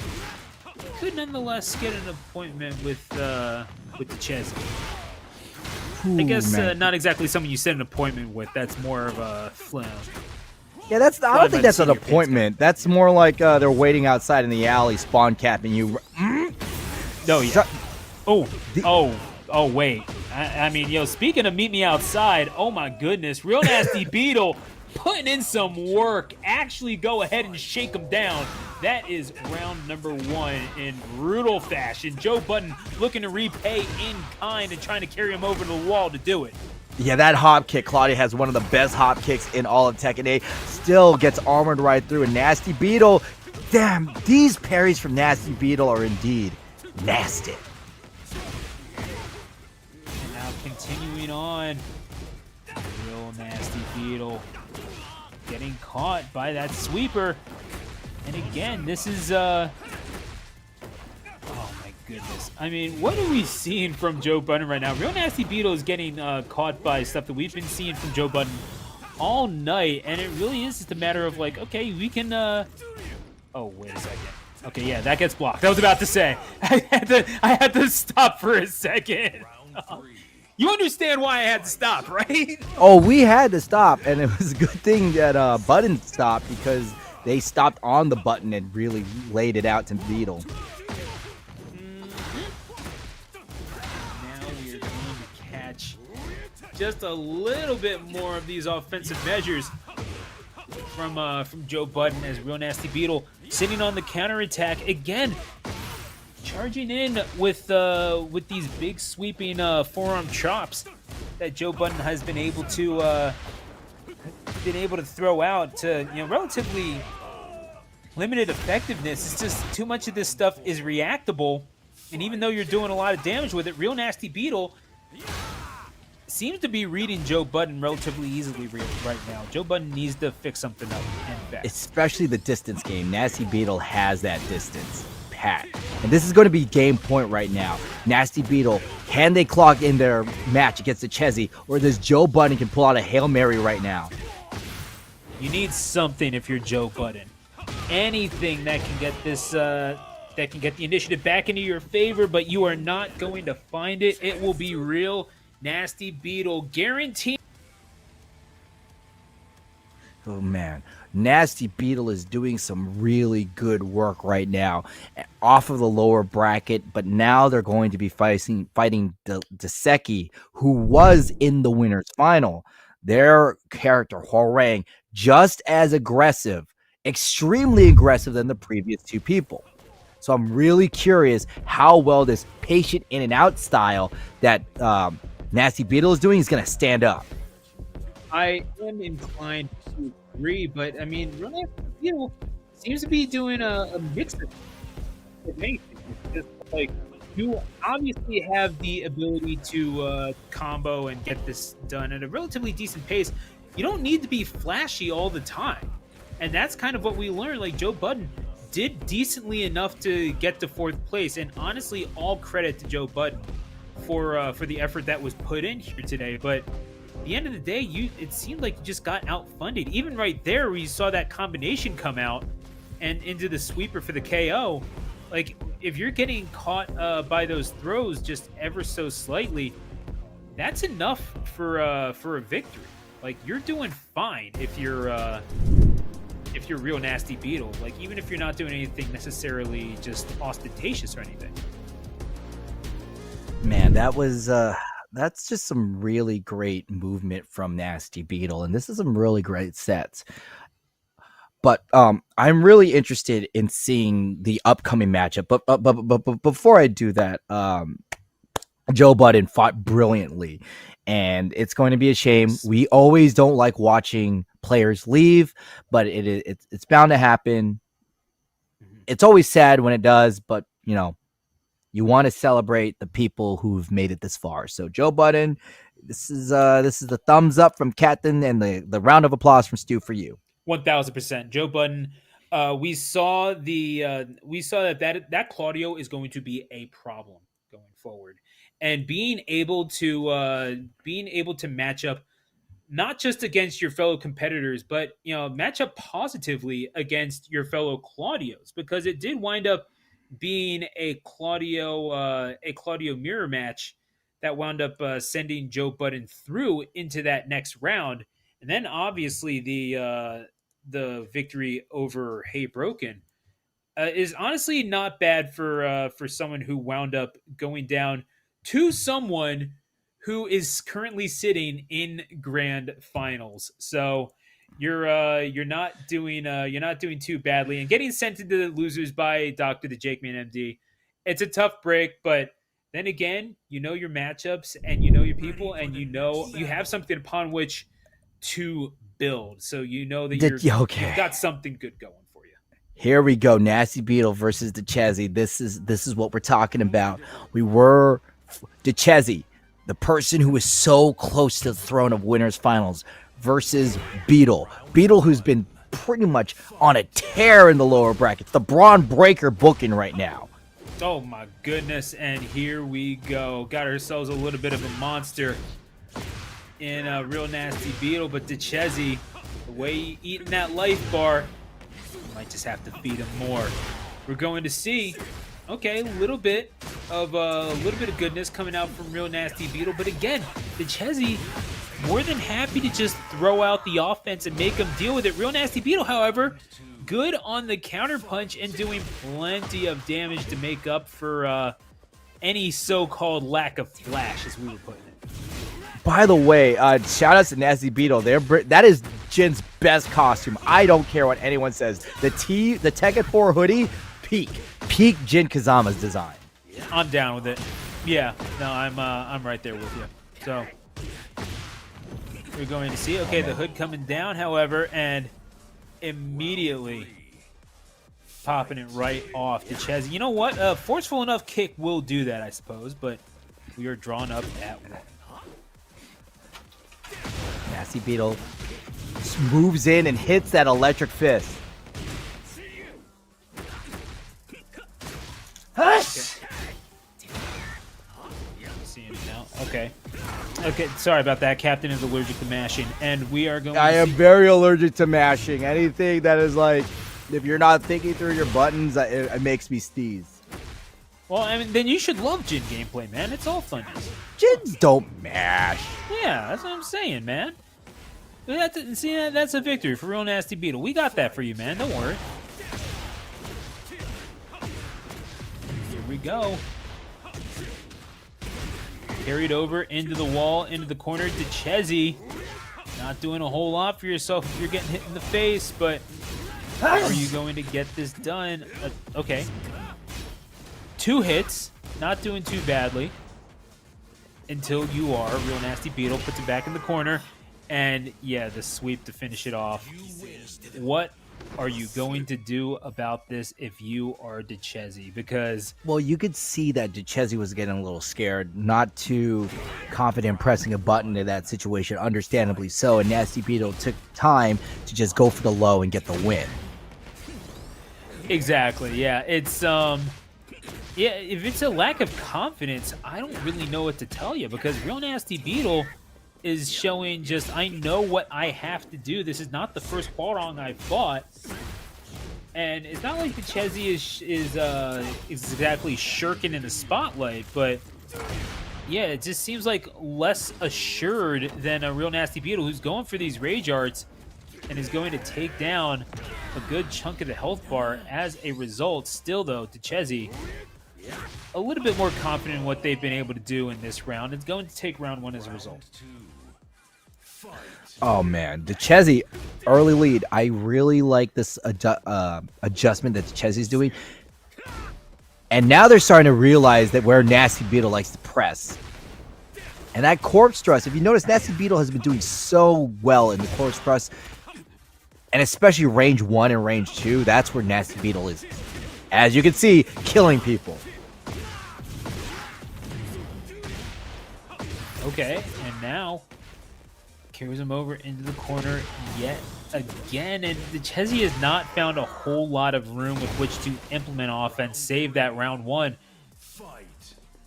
could nonetheless get an appointment with the Chesney. I guess man. not exactly someone you set an appointment with. That's more of a flim. Yeah, I Fine don't by think the that's an senior pits appointment. That's more like they're waiting outside in the alley, spawn capping you. No, yeah. So- Oh, wait. I mean, yo, speaking of meet me outside, oh my goodness, Real Nasty Beetle putting in some work. Actually go ahead and shake him down. That is round number 1 in brutal fashion. Joe Budden looking to repay in kind and trying to carry him over to the wall to do it. Yeah, that hop kick, Claudia has one of the best hop kicks in all of Tekken 8. Still gets armored right through. And Nasty Beetle, damn, these parries from Nasty Beetle are indeed nasty. And now continuing on, Real Nasty Beetle getting caught by that sweeper. And again, this is oh my goodness. I mean, what are we seeing from Joe Budden right now? Real Nasty Beetle is getting caught by stuff that we've been seeing from Joe Budden all night, and it really is just a matter of like, okay, we can oh, wait a second. Okay, yeah, that gets blocked. I was about to say. I had to stop for a second. You understand why I had to stop, right? Oh, we had to stop, and it was a good thing that Budden stopped because they stopped on the button and really laid it out to Beetle. Now we are going to catch just a little bit more of these offensive measures from Joe Budden as Real Nasty Beetle sitting on the counterattack again, charging in with these big sweeping forearm chops that Joe Budden has been able to throw out to relatively limited effectiveness. It's just too much of this stuff is reactable, and even though you're doing a lot of damage with it, Real Nasty Beetle seems to be reading Joe Budden relatively easily right now. Joe Budden needs to fix something up and fast. Especially the distance game. Nasty Beetle has that distance pat. And this is going to be game point right now. Nasty Beetle, can they clock in their match against the Chesney, or does Joe Budden can pull out a Hail Mary right now? You need something if you're Joe Budden. Anything that can get this that can get the initiative back into your favor, but you are not going to find it. It will be Real Nasty Beetle guaranteed. Oh man, Nasty Beetle is doing some really good work right now off of the lower bracket, but now they're going to be fighting Deseki, who was in the winner's final. Their character, Horang, just as aggressive, extremely aggressive than the previous two people. So I'm really curious how well this patient in and out style that Nasty Beetle is doing is going to stand up. I am inclined to agree, but I mean, Real Nasty Beetle seems to be doing a mix of things. Just like you obviously have the ability to combo and get this done at a relatively decent pace. You don't need to be flashy all the time, and that's kind of what we learned. Like Joe Budden did decently enough to get to 4th place, and honestly, all credit to Joe Budden for the effort that was put in here today. But at the end of the day, it seemed like you just got outfunded. Even right there, where you saw that combination come out and into the sweeper for the KO. Like if you're getting caught by those throws just ever so slightly, that's enough for a victory. Like you're doing fine if you're Real Nasty Beetle. Like even if you're not doing anything necessarily just ostentatious or anything. Man, that's just some really great movement from Nasty Beetle, and this is some really great sets. But I'm really interested in seeing the upcoming matchup. But before I do that, Joe Budden fought brilliantly, and it's going to be a shame. We always don't like watching players leave, but it's bound to happen. It's always sad when it does, but you want to celebrate the people who've made it this far. So Joe Budden, this is the thumbs up from Captain and the round of applause from Stu for you. 1000%. Joe Budden. We saw that Claudio is going to be a problem going forward, and being able to match up not just against your fellow competitors, but match up positively against your fellow Claudios, because it did wind up being a Claudio mirror match that wound up sending Joe Budden through into that next round, and then obviously the victory over Hey Broken is honestly not bad for someone who wound up going down to someone who is currently sitting in grand finals. So you're not doing too badly, and getting sent into the losers by Dr. the Jake Man MD. It's a tough break, but then again, you know your matchups and you know your people, and you know you have something upon which to build. So you know that you've got something good going for you. Here we go, Nasty Beetle versus DeChezzy. This is what we're talking about. We were DeChezzy, the person who is so close to the throne of winners finals, versus Beetle, who's been pretty much on a tear in the lower brackets, the Braun Breaker booking right now. Oh my goodness, and here we go. Got ourselves a little bit of a monster in a Real Nasty Beetle, but DeChezzy, the way he eating that life bar, might just have to feed him more. We're going to see, okay, a little bit of goodness coming out from Real Nasty Beetle, but again, DeChezzy more than happy to just throw out the offense and make him deal with it. Real Nasty Beetle, however, good on the counter punch and doing plenty of damage to make up for any so-called lack of flash, as we were putting it. By the way, shout out to Nasty Beetle. That is Jin's best costume. I don't care what anyone says. The Tekken 4 hoodie, peak Jin Kazama's design. I'm down with it. Yeah, no, I'm right there with you. So we're going to see, okay, the hood coming down, however, and immediately popping it right off DeChezzy. You know what? A forceful enough kick will do that, I suppose, but we are drawn up at one. Nasty Beetle moves in and hits that electric fist. Seeing it now. Okay. Okay, sorry about that. Captain is allergic to mashing, and we are going. I am very allergic to mashing. Anything that is like, if you're not thinking through your buttons, it makes me sneeze. Well, I mean, then you should love Jin gameplay, man. It's all fun. Jins don't mash. Yeah, that's what I'm saying, man. That's a victory for Real Nasty Beetle. We got that for you, man. Don't worry. Here we go. Carried over into the wall, into the corner. DeChezzy, not doing a whole lot for yourself if you're getting hit in the face, but are you going to get this done? Okay. 2 hits, not doing too badly until you are. Real Nasty Beetle puts it back in the corner, and yeah, the sweep to finish it off. What are you going to do about this if you are DeChezzy? Because, well, you could see that DeChezzy was getting a little scared, not too confident pressing a button in that situation, understandably so, and Nasty Beetle took time to just go for the low and get the win. Exactly, yeah. It's yeah, if it's a lack of confidence, I don't really know what to tell you, because Real Nasty Beetle is showing just, I know what I have to do. This is not the first Hwarong I've fought, and it's not like DeChezzy is exactly shirking in the spotlight, but yeah, it just seems like less assured than a Real Nasty Beetle, who's going for these rage arts and is going to take down a good chunk of the health bar as a result. Still, though, DeChezzy a little bit more confident in what they've been able to do in this round. It's going to take round 1 as a result. Oh man, DeChezzy, early lead. I really like this adjustment that DeChezzy's doing. And now they're starting to realize that where Nasty Beetle likes to press. And that corpse thrust, if you notice, Nasty Beetle has been doing so well in the corpse thrust. And especially range 1 and range 2, that's where Nasty Beetle is, as you can see, killing people. Okay, and now carries him over into the corner yet again, and DeChezzy has not found a whole lot of room with which to implement offense, save that round 1.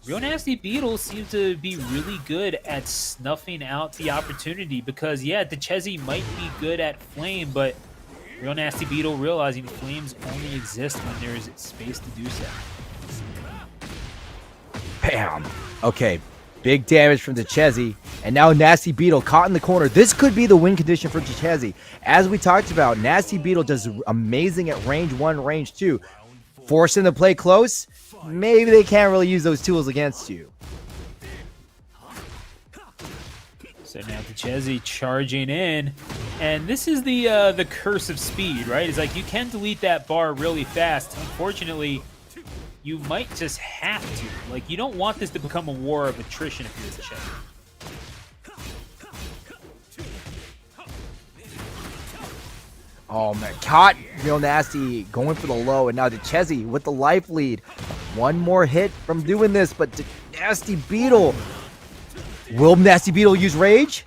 Real Nasty Beetle seems to be really good at snuffing out the opportunity because, yeah, DeChezzy might be good at Flame, but Real Nasty Beetle realizing Flames only exist when there is space to do so. Bam. Okay, big damage from DeChezzy, and now Nasty Beetle caught in the corner. This could be the win condition for DeChezzy. As we talked about, Nasty Beetle does amazing at range 1, range 2. Forcing to play close, maybe they can't really use those tools against you. So now DeChezzy charging in, and this is the curse of speed, right? It's like you can delete that bar really fast. Unfortunately, you might just have to. Like, you don't want this to become a war of attrition if you're DeChezzy. Oh man, caught Real Nasty going for the low, and now DeChezzy with the life lead. One more hit from doing this, but Nasty Beetle. Will Nasty Beetle use Rage?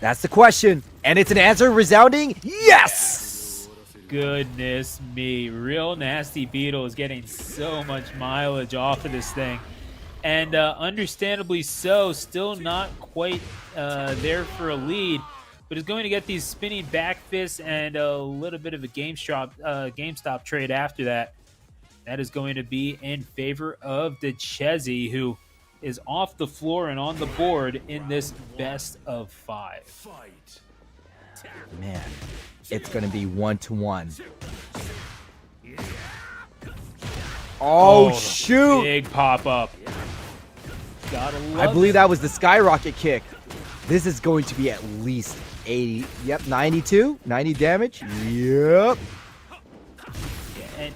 That's the question, and it's an answer resounding yes! Goodness me, Real Nasty Beetle is getting so much mileage off of this thing. And understandably so, still not quite there for a lead. But is going to get these spinning back fists and a little bit of a GameStop trade after that. That is going to be in favor of DeChezzy, who is off the floor and on the board in this best of 5. Man, it's going to be 1-1. Oh, shoot! Big pop-up. Gotta love I believe it. that was the skyrocket kick. This is going to be at least 80. Yep, 92. 90 damage. Yep. And,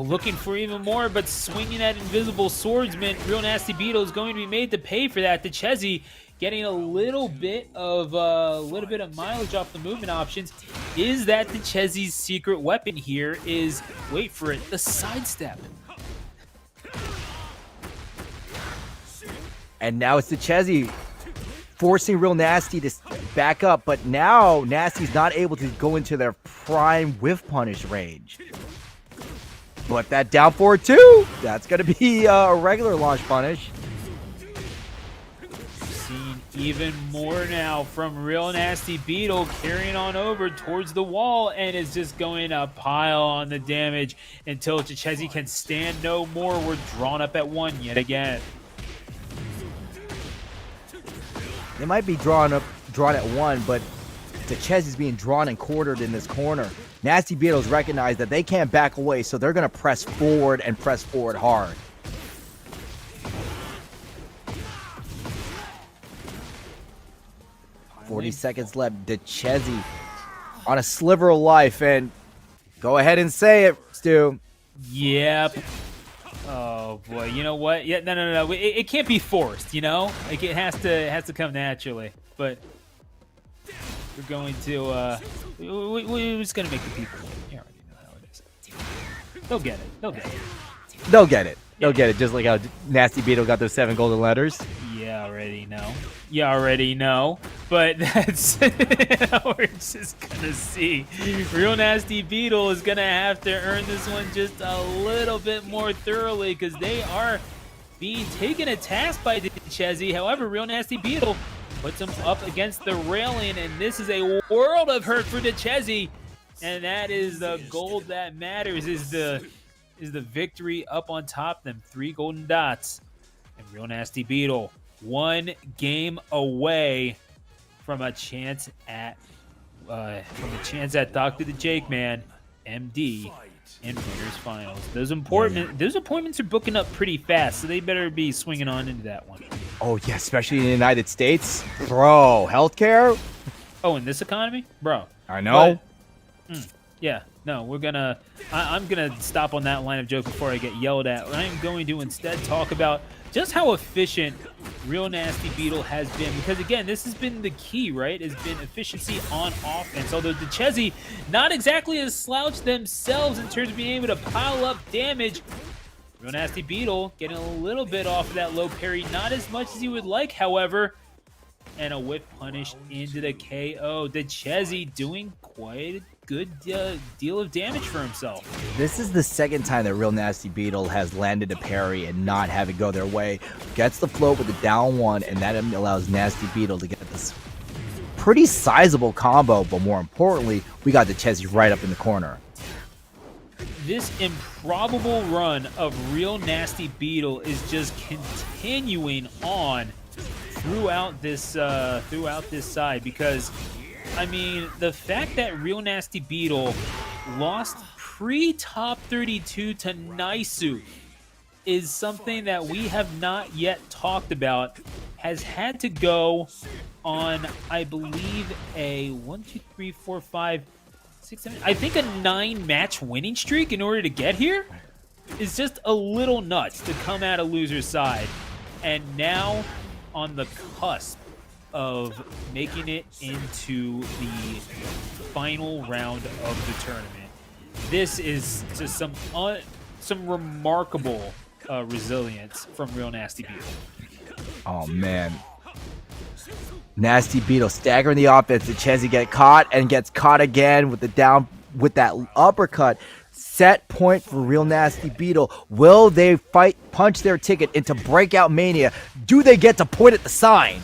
looking for even more, but swinging that invisible swordsman. Real Nasty Beetle is going to be made to pay for that. DeChezzy getting a little bit of mileage off the movement options. Is that DeChezzy's secret weapon here? Is, wait for it, the sidestep. And now it's DeChezzy forcing Real Nasty to back up, but now Nasty's not able to go into their prime whiff punish range. But that down forward 2, that's going to be a regular launch punish. Seeing even more now from Real Nasty Beetle, carrying on over towards the wall, and is just going to pile on the damage until DeChezzy can stand no more. We're drawn up at 1 yet again. They might be drawn at 1, but DeChezzy's being drawn and quartered in this corner. Nasty Beetles recognize that they can't back away, so they're going to press forward and press forward hard. "40 seconds left. DeChezzy on a sliver of life, and go ahead and say it, Stu. Yep. Oh boy, you know what? Yeah, no. It can't be forced, you know? Like, it has to come naturally. But we're going to we're just gonna make the people win. You already know how it is. They'll get it. They'll get it. They'll get it. They'll get it, just like how Nasty Beetle got those 7 golden letters. Yeah, already know. You already know. But that's we're just gonna see. Real Nasty Beetle is gonna have to earn this one just a little bit more thoroughly because they are being taken to task by DeChezzy. However, Real Nasty Beetle puts him up against the railing, and this is a world of hurt for DeChezzy. And that is the gold that matters, is the victory up on top, them 3 golden dots. And Real Nasty Beetle, 1 game away from a chance at Dr. the Jake Man, MD, in winners finals. Those appointments are booking up pretty fast, so they better be swinging on into that one. Oh yeah, especially in the United States, bro. Healthcare. Oh, in this economy, bro. I know. Yeah, no, I'm gonna stop on that line of joke before I get yelled at. I'm going to instead talk about just how efficient Real Nasty Beetle has been, because again, this has been the key, right? Has been efficiency on offense. Although DeChezzy not exactly a slouch themselves in terms of being able to pile up damage, Real Nasty Beetle getting a little bit off of that low parry, not as much as he would like, however, and a whip punish into the KO. DeChezzy doing quite good deal of damage for himself. This is the second time that Real Nasty Beetle has landed a parry and not have it go their way. Gets the float with the down one, and that allows Nasty Beetle to get this pretty sizable combo, but more importantly, we got the Chezzy right up in the corner. This improbable run of Real Nasty Beetle is just continuing on throughout this side, because I mean, the fact that Real Nasty Beetle lost pre-top 32 to Naisu is something that we have not yet talked about. Has had to go on, I believe, a 1, 2, 3, 4, 5, 6, 7, I think a 9-match winning streak in order to get here is just a little nuts to come out of loser's side. And now on the cusp of making it into the final round of the tournament. This is just some remarkable resilience from Real Nasty Beetle. Oh man. Nasty Beetle staggering the offense. The Chezzy get caught and gets caught again with the down with that uppercut. Set point for Real Nasty Beetle. Will they punch their ticket into Breakout Mania? Do they get to point at the sign?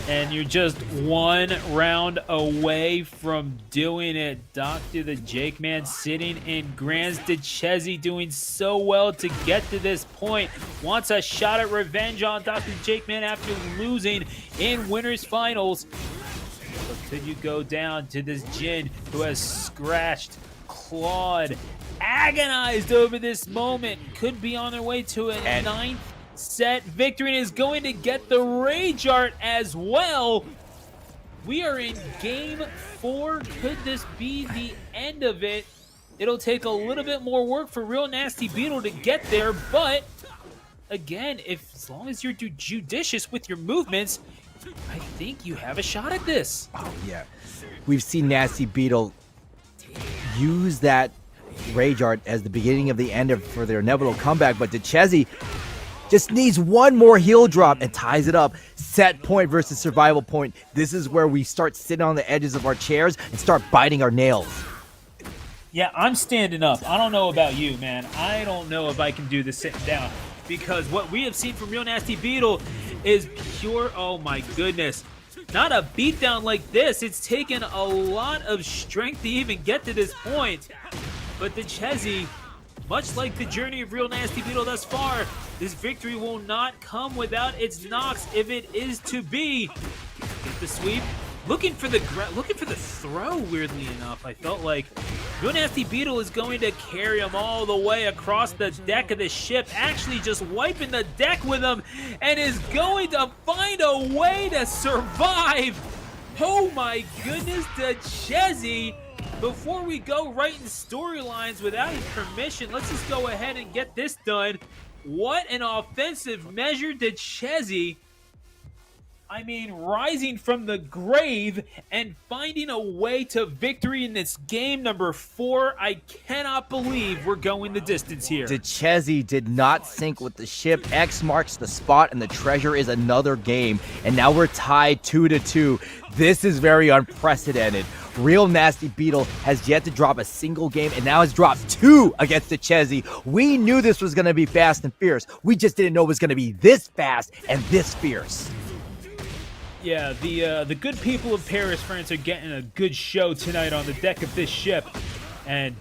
And you're just one round away from doing it. Dr. the Jake Man sitting in Grand's Chezzy doing so well to get to this point. Wants a shot at revenge on Dr. Jake Man after losing in winners finals. But could you go down to this Jin who has scratched, clawed, agonized over this moment? Could be on their way to a ninth set victory and is going to get the Rage Art as well. We are in game 4. Could this be the end of it? It'll take a little bit more work for Real Nasty Beetle to get there, but again, as long as you're judicious with your movements, I think you have a shot at this. Oh yeah, we've seen Nasty Beetle use that Rage Art as the beginning of the end for their inevitable comeback, but Chezzy just needs one more heel drop and ties it up. Set point versus survival point. This is where we start sitting on the edges of our chairs and start biting our nails. Yeah, I'm standing up. I don't know about you, man. I don't know if I can do this sitting down, because what we have seen from Real Nasty Beetle is pure, oh my goodness. Not a beatdown like this. It's taken a lot of strength to even get to this point. But the Chezzy, much like the journey of Real Nasty Beetle thus far, this victory will not come without its knocks if it is to be. Get the sweep. Looking for the throw, weirdly enough. I felt like Real Nasty Beetle is going to carry him all the way across the deck of the ship, actually just wiping the deck with him, and is going to find a way to survive. Oh my goodness, the Chezzy. Before we go right in storylines without his permission, let's just go ahead and get this done. What an offensive measure did Chezzy. I mean, rising from the grave and finding a way to victory in this game number 4. I cannot believe we're going the distance here. The Chezzy did not sink with the ship. X marks the spot, and the treasure is another game. And now we're tied 2-2. This is very unprecedented. Real Nasty Beetle has yet to drop a single game and now has dropped 2 against the Chezzy. We knew this was going to be fast and fierce. We just didn't know it was going to be this fast and this fierce. Yeah, the good people of Paris, France are getting a good show tonight on the deck of this ship. And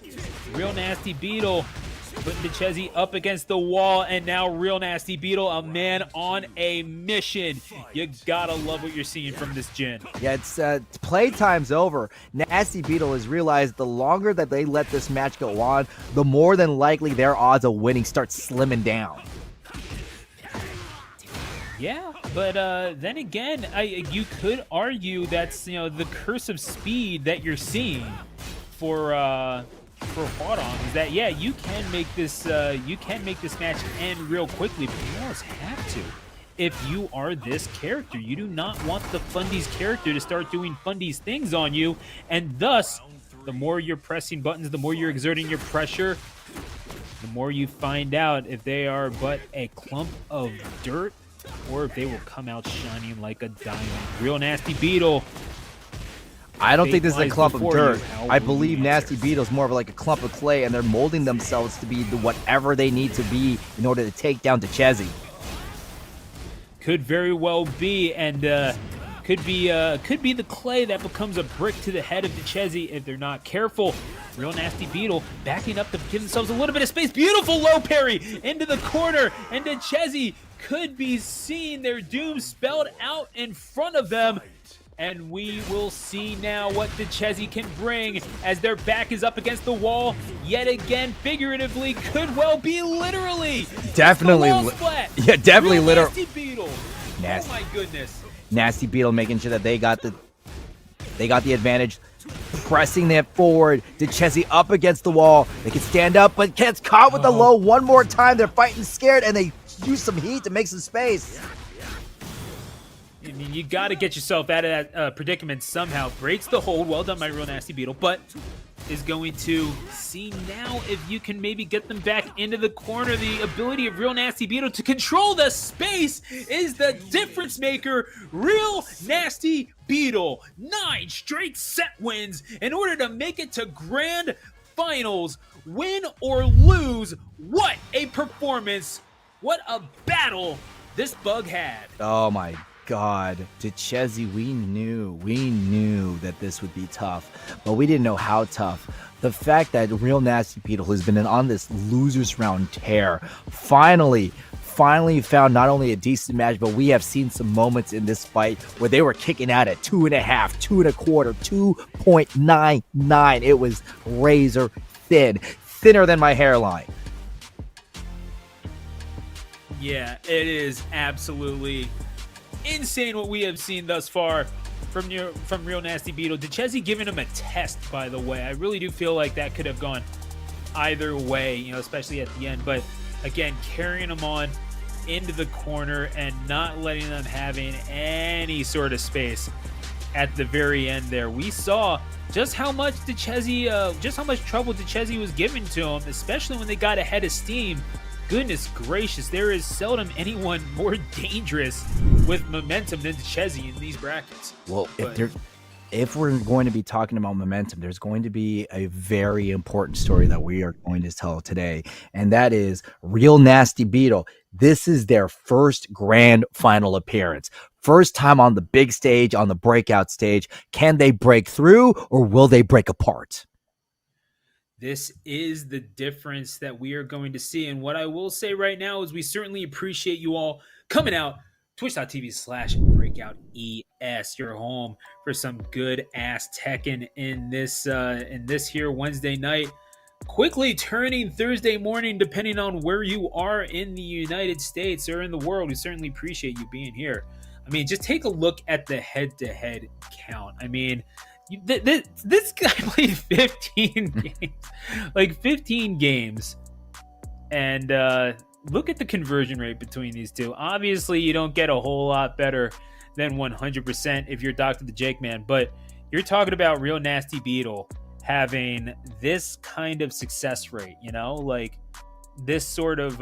Real Nasty Beetle putting the Chezzy up against the wall, and now Real Nasty Beetle, a man on a mission. You gotta love what you're seeing from this Jin. Yeah, it's playtime's over. Nasty Beetle has realized the longer that they let this match go on, the more than likely their odds of winning start slimming down. Yeah, but then again, you could argue that's, you know, the curse of speed that you're seeing for Hwadong is that, yeah, you can make this match end real quickly, but you almost have to. If you are this character, you do not want the Fundy's character to start doing Fundy's things on you, and thus, the more you're pressing buttons, the more you're exerting your pressure, the more you find out if they are but a clump of dirt or if they will come out shining like a diamond. Real Nasty Beetle. I don't fate think this is a lies clump of before dirt. you. How I will believe you Nasty answer? Beetle's more of like a clump of clay, and they're molding themselves to be whatever they need to be in order to take down DeChezzy. Could very well be, and could be the clay that becomes a brick to the head of DeChezzy if they're not careful. Real Nasty Beetle backing up to give themselves a little bit of space. Beautiful low parry into the corner, and DeChezzy could be seeing their doom spelled out in front of them. And we will see now what DeChezzy can bring as their back is up against the wall. Yet again, figuratively, could well be literally. Definitely, It's the wall splat. yeah, definitely Real literal. Nasty Beetle. Nasty. Oh my goodness. Nasty Beetle making sure that they got the advantage, pressing that forward. DeChezzy up against the wall. They can stand up, but gets caught with the low one more time. They're fighting scared, and they use some heat to make some space. I mean, you got to get yourself out of that predicament somehow. Breaks the hold. Well done by Real Nasty Beetle, but is going to see now if you can maybe get them back into the corner. The ability of Real Nasty Beetle to control the space is the difference maker. Real Nasty Beetle, 9 straight set wins in order to make it to grand finals. Win or lose, what a performance. What a battle this bug had. Oh my God, DeChezzy, we knew that this would be tough, but we didn't know how tough. The fact that Real Nasty Beetle has been on this losers round tear, finally found not only a decent match, but we have seen some moments in this fight where they were kicking out at 2.5, 2.25, 2.99. It was razor thin, thinner than my hairline. Yeah, it is absolutely insane what we have seen thus far from Real Nasty Beetle. DeChezzy giving him a test, by the way. I really do feel like that could have gone either way, you know, especially at the end. But again, carrying him on into the corner and not letting them having any sort of space at the very end there. We saw just how much trouble DeChezzy was giving to him, especially when they got ahead of steam. Goodness gracious, there is seldom anyone more dangerous with momentum than DeChezzy in these brackets. Well, if we're going to be talking about momentum, there's going to be a very important story that we are going to tell today, and that is Real Nasty Beetle. This is their first grand final appearance. First time on the big stage, on the breakout stage. Can they break through, or will they break apart? This is the difference that we are going to see. And what I will say right now is we certainly appreciate you all coming out. Twitch.tv/BreakoutES, your home for some good ass Tekken in this here Wednesday night. Quickly turning Thursday morning, depending on where you are in the United States or in the world. We certainly appreciate you being here. I mean, just take a look at the head-to-head count. I mean, this guy played 15 games, like 15 games, and look at the conversion rate between these two. Obviously, you don't get a whole lot better than 100% if you're Dr. the Jake Man, but you're talking about Real Nasty Beetle having this kind of success rate, you know, like this sort of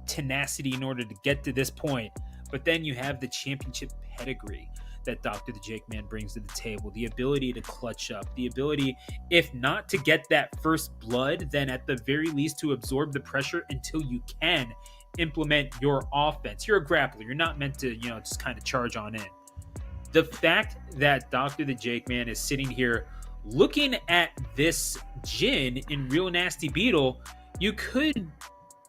tenacity in order to get to this point. But then you have the championship pedigree that Dr. the Jake Man brings to the table, the ability to clutch up, the ability, if not to get that first blood, then at the very least to absorb the pressure until you can implement your offense. You're a grappler. You're not meant to, you know, just kind of charge on in. The fact that Dr. the Jake Man is sitting here looking at this Jin in Real Nasty Beetle, you could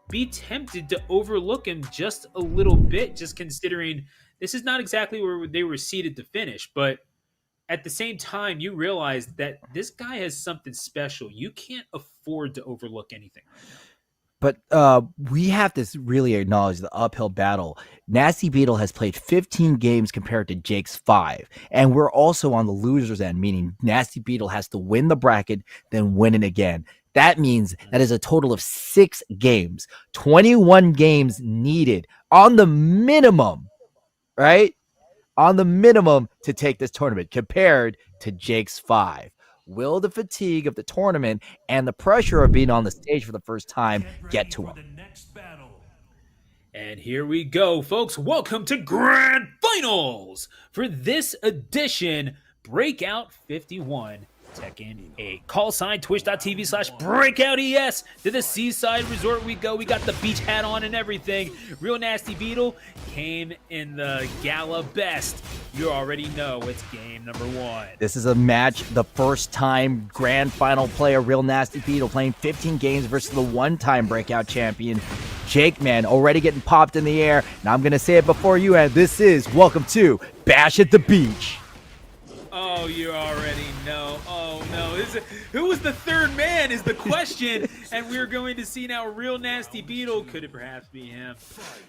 be tempted to overlook him just a little bit, just considering this is not exactly where they were seated to finish, but at the same time, you realize that this guy has something special. You can't afford to overlook anything. But we have to really acknowledge the uphill battle. Nasty Beetle has played 15 games compared to Jake's 5. And we're also on the loser's end, meaning Nasty Beetle has to win the bracket, then win it again. That means that is a total of 6 games, 21 games needed on the minimum, right? On the minimum to take this tournament compared to Jake's 5. Will the fatigue of the tournament and the pressure of being on the stage for the first time get to him? And here we go, folks. Welcome to Grand Finals! finals for this edition Breakout 51 Tekken 8. Call sign twitch.tv/BreakoutES. To the seaside resort we go. We got the beach hat on and everything. Real Nasty Beetle came in the gala best. You already know it's game number 1. This is a match, the first time grand final player, Real Nasty Beetle, playing 15 games versus the one-time Breakout champion, Jake Man, already getting popped in the air. Now I'm going to say it before you, and this is welcome to Bash at the Beach. Oh, you already know. Oh, no. Who was the third man is the question. And we're going to see now Real Nasty Beetle. Could it perhaps be him?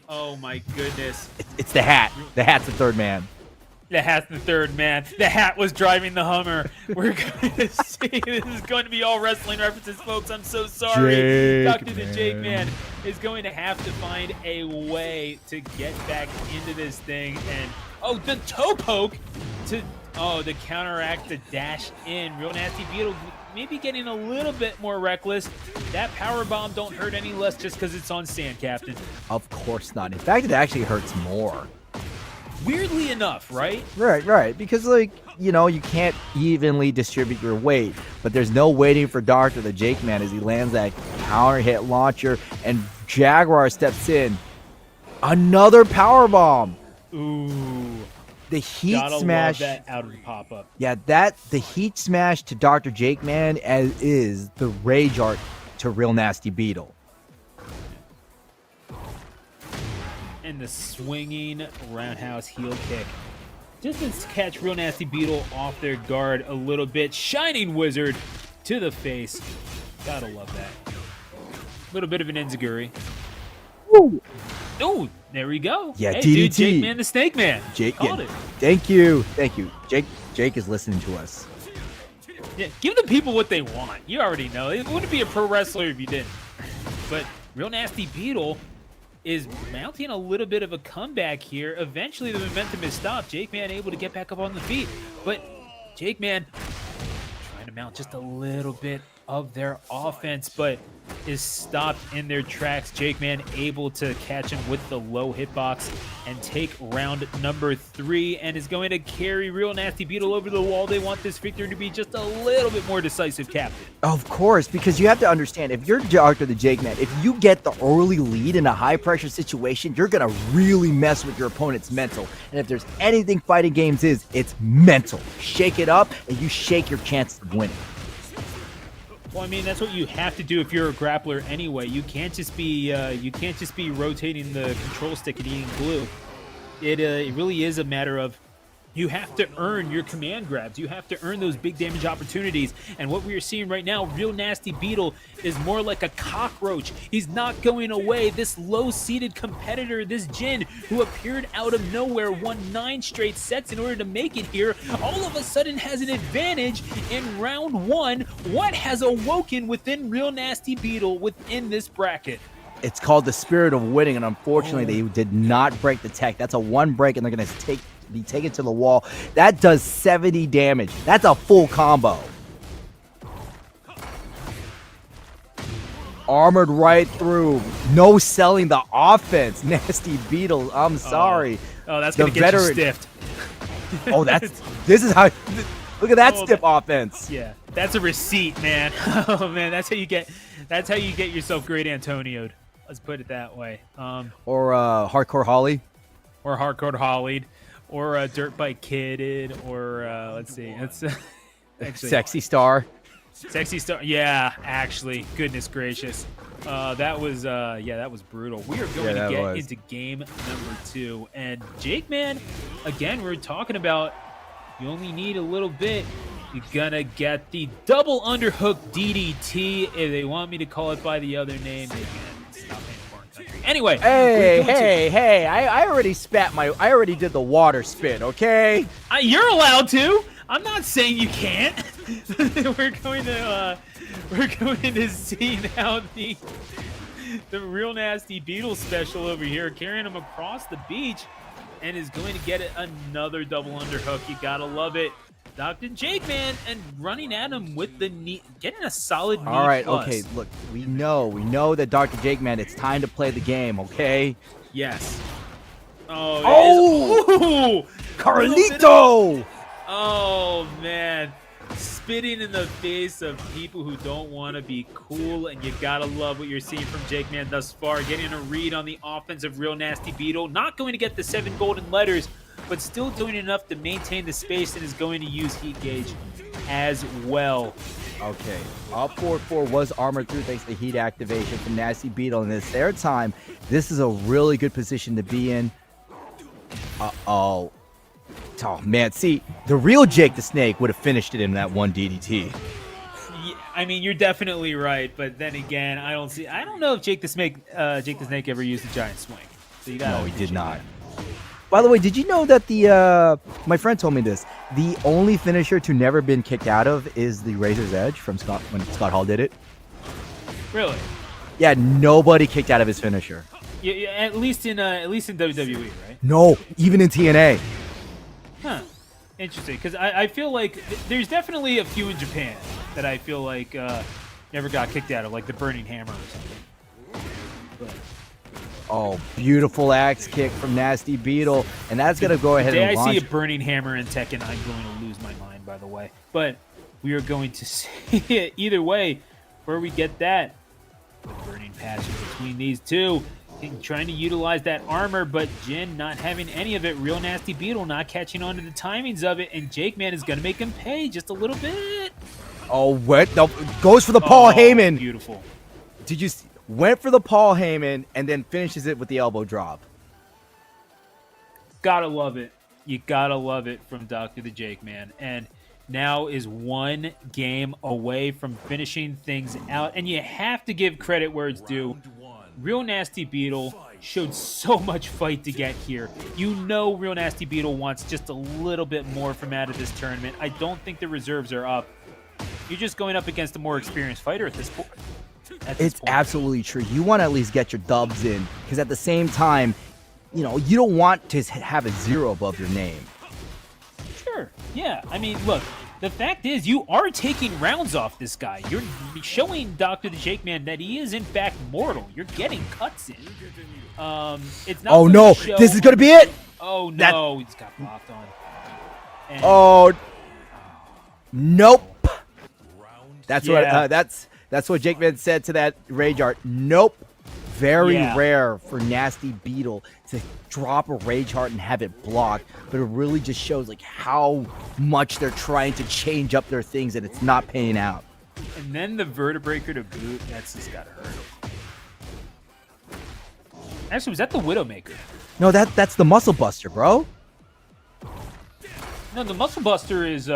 Oh, my goodness. It's the hat. The hat's the third man. The hat's the third man. The hat was driving the Hummer. We're going to see. This is going to be all wrestling references, folks. I'm so sorry. Dr. The Jake Man is going to have to find a way to get back into this thing. And, oh, the toe poke to... Oh, to counteract the dash in. Real Nasty Beetle maybe getting a little bit more reckless. That power bomb don't hurt any less just because it's on sand, Captain. Of course not. In fact, it actually hurts more. Weirdly enough, right? Right. Because, like, you know, you can't evenly distribute your weight, but there's no waiting for Dr. the Jake Man as he lands that counter hit launcher, and Jaguar steps in. Another power bomb. Ooh. The heat Gotta smash. Love that out of the pop-up. Yeah, the heat smash to Dr. Jake Man is the rage art to Real Nasty Beetle. And the swinging roundhouse heel kick. Just to catch Real Nasty Beetle off their guard a little bit. Shining Wizard to the face. Gotta love that. Little bit of an enziguri. Woo! Oh, there we go. Yeah, hey, DDT. Dude, Jake Man the Snake Man. Jake, Called it. Thank you. Jake is listening to us. Yeah, give the people what they want. You already know. It wouldn't be a pro wrestler if you didn't. But Real Nasty Beetle is mounting a little bit of a comeback here. Eventually, the momentum is stopped. Jake Man able to get back up on the feet. But Jake Man trying to mount just a little bit of their offense, but is stopped in their tracks. Jake Man able to catch him with the low hitbox and take round number 3, and is going to carry Real Nasty Beetle over the wall. They want this victory to be just a little bit more decisive, Captain. Of course, because you have to understand, if you're Dr. the Jake Man, if you get the early lead in a high-pressure situation, you're going to really mess with your opponent's mental. And if there's anything fighting games is, it's mental. Shake it up, and you shake your chances of winning. Well, I mean, that's what you have to do if you're a grappler anyway. You can't just be rotating the control stick and eating glue. It really is a matter of you have to earn your command grabs. You have to earn those big damage opportunities. And what we are seeing right now, Real Nasty Beetle is more like a cockroach. He's not going away. This low-seated competitor, this Jin, who appeared out of nowhere, won 9 straight sets in order to make it here, all of a sudden has an advantage in round 1. What has awoken within Real Nasty Beetle within this bracket? It's called the spirit of winning, and unfortunately, they did not break the tech. That's a 1 break, and they're going to be taken to the wall. That does 70 damage. That's a full combo. Armored right through. No selling the offense. Nasty Beetle. I'm sorry. Oh, that's going to get you stiffed. Oh, this is how. Look at that stiff offense. Yeah, that's a receipt, man. Oh man, that's how you get yourself great Antonio'd. Let's put it that way. Or Hardcore Holly. Or Hardcore Hollied. Or Dirt Bike Kidded. Or let's see. That's actually Sexy Star. Sexy Star. Yeah, actually, goodness gracious. That was brutal. We are going to get into game number 2, and Jake Man, again, we're talking about. You only need a little bit. You're gonna get the double underhook DDT. If they want me to call it by the other name, they can. It's not in a foreign country. Anyway. Hey! I already did the water spin. Okay. You're allowed to. I'm not saying you can't. We're going to see now the Real Nasty Beetle special over here, carrying him across the beach. And is going to get it another double underhook. You gotta love it. Dr. Jake Man, and running at him with the knee, getting a solid knee. All right, plus. okay, look, we know that Dr. Jake Man, it's time to play the game, okay? Yes. Oh, Carlito! Oh man, spitting in the face of people who don't want to be cool, and you gotta love what you're seeing from Jake Man thus far. Getting a read on the offense of Real Nasty Beetle, not going to get the 7 golden letters, but still doing enough to maintain the space, and is going to use Heat Gauge as well. Okay, up 4-4 was armored through thanks to the heat activation from Nasty Beetle, and it's their time. This is a really good position to be in. Uh-oh. Oh, man, see, the real Jake the Snake would have finished it in that one DDT. Yeah, I mean, you're definitely right, but then again, I don't know if Jake the Snake ever used a giant swing. So you gotta No, he did not. By the way, did you know that my friend told me this, the only finisher to never been kicked out of is the Razor's Edge from when Scott Hall did it? Really? Yeah, nobody kicked out of his finisher. Yeah, at least in WWE, right? No, even in TNA. Huh. Interesting, because I feel like there's definitely a few in Japan that I feel like never got kicked out of, like the Burning Hammer or something. But Oh, beautiful axe kick from Nasty Beetle, and that's going to go ahead and I launch. see a Burning Hammer in Tekken, I'm going to lose my mind, by the way. But we are going to see it either way. Where we get that, the burning passion between these two. Trying to utilize that armor, but Jin not having any of it. Real Nasty Beetle not catching on to the timings of it, and Jake Man is going to make him pay just a little bit. Oh, what? No, goes for the Paul Heyman. Beautiful. Did you see? Went for the Paul Heyman and then finishes it with the elbow drop. Gotta love it. You gotta love it from Dr. the Jake Man. And now is one game away from finishing things out. And you have to give credit where it's due. Real Nasty Beetle showed so much fight to get here. You know Real Nasty Beetle wants just a little bit more from out of this tournament. I don't think the reserves are up. You're just going up against a more experienced fighter at this point. It's absolutely true. You want to at least get your dubs in, because at the same time, you know, you don't want to have a 0 above your name. Sure. Yeah. I mean, look, the fact is you are taking rounds off this guy. You're showing Dr. the Jake Man that he is in fact mortal. You're getting cuts in. It's not. Oh no! This is gonna be it. Oh no! He's got blocked on. And Oh. Nope. That's Yeah. what that's what Jake Man said to that Rage Art. Nope. Very Yeah. rare for Nasty Beetle to drop a Rage Heart and have it blocked, but it really just shows like how much they're trying to change up their things and it's not paying out. And then the Vertebreaker to boot. That's just gotta hurt. Actually, was that the Widowmaker? No, that's the Muscle Buster, bro. No, the Muscle Buster is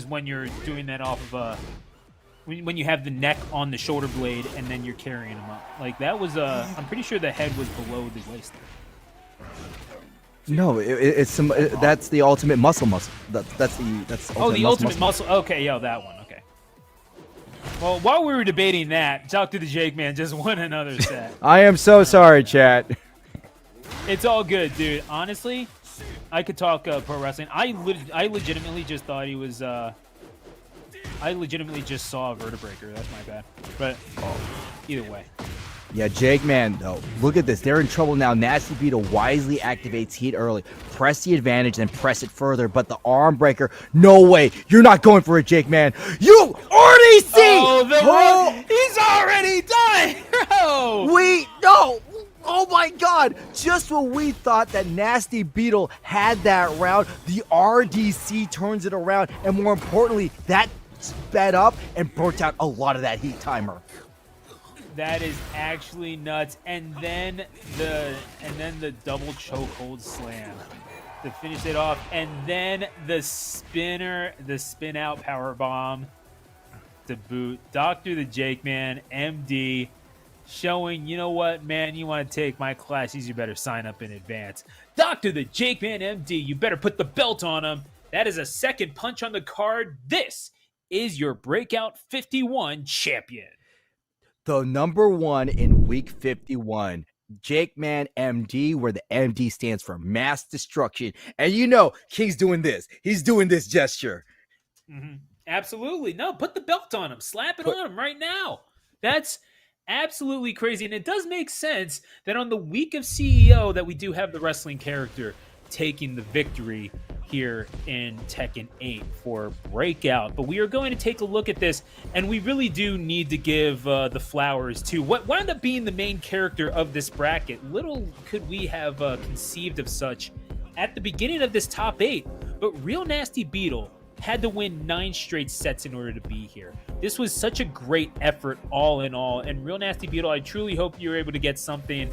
when you're doing that off of when you have the neck on the shoulder blade and then you're carrying him up. Like that was I'm pretty sure the head was below the waist. No, it's some. That's the ultimate muscle. That's The ultimate muscle. Okay, yeah, that one. Okay. Well, while we were debating that, Dr. the Jake Man just won another set. I am so sorry, chat. It's all good, dude. Honestly, I could talk pro wrestling. I legitimately just thought he was. I legitimately just saw a Vertebreaker. That's my bad. But either way. Yeah, Jake Man, though. Look at this. They're in trouble now. Nasty Beetle wisely activates heat early. Press the advantage, then press it further. But the arm breaker, no way. You're not going for it, Jake Man. You already see. He's already done, bro. No. Oh my God! Just when we thought that Nasty Beetle had that round, the RDC turns it around, and more importantly, that sped up and burnt out a lot of that heat timer. That is actually nuts. And then the double chokehold slam to finish it off, and then the spin out power bomb to boot. Dr. the Jake Man, MD, showing, you know what, man, you want to take my classes, you better sign up in advance. Dr. the Jake Man, MD, you better put the belt on him. That is a second punch on the card. This is your Breakout 51 champion. The number one in week 51, Jake Man MD, where the MD stands for mass destruction. And you know, King's doing this. He's doing this gesture. Mm-hmm. Absolutely. No, put the belt on him. Slap it on him right now. That's absolutely crazy. And it does make sense that on the week of CEO that we do have the wrestling character taking the victory here in Tekken 8 for Breakout. But we are going to take a look at this, and we really do need to give the flowers to what wound up being the main character of this bracket. Little could we have conceived of such at the beginning of this top 8, but Real Nasty Beetle had to win 9 straight sets in order to be here. This was such a great effort all in all, and Real Nasty Beetle, I truly hope you're able to get something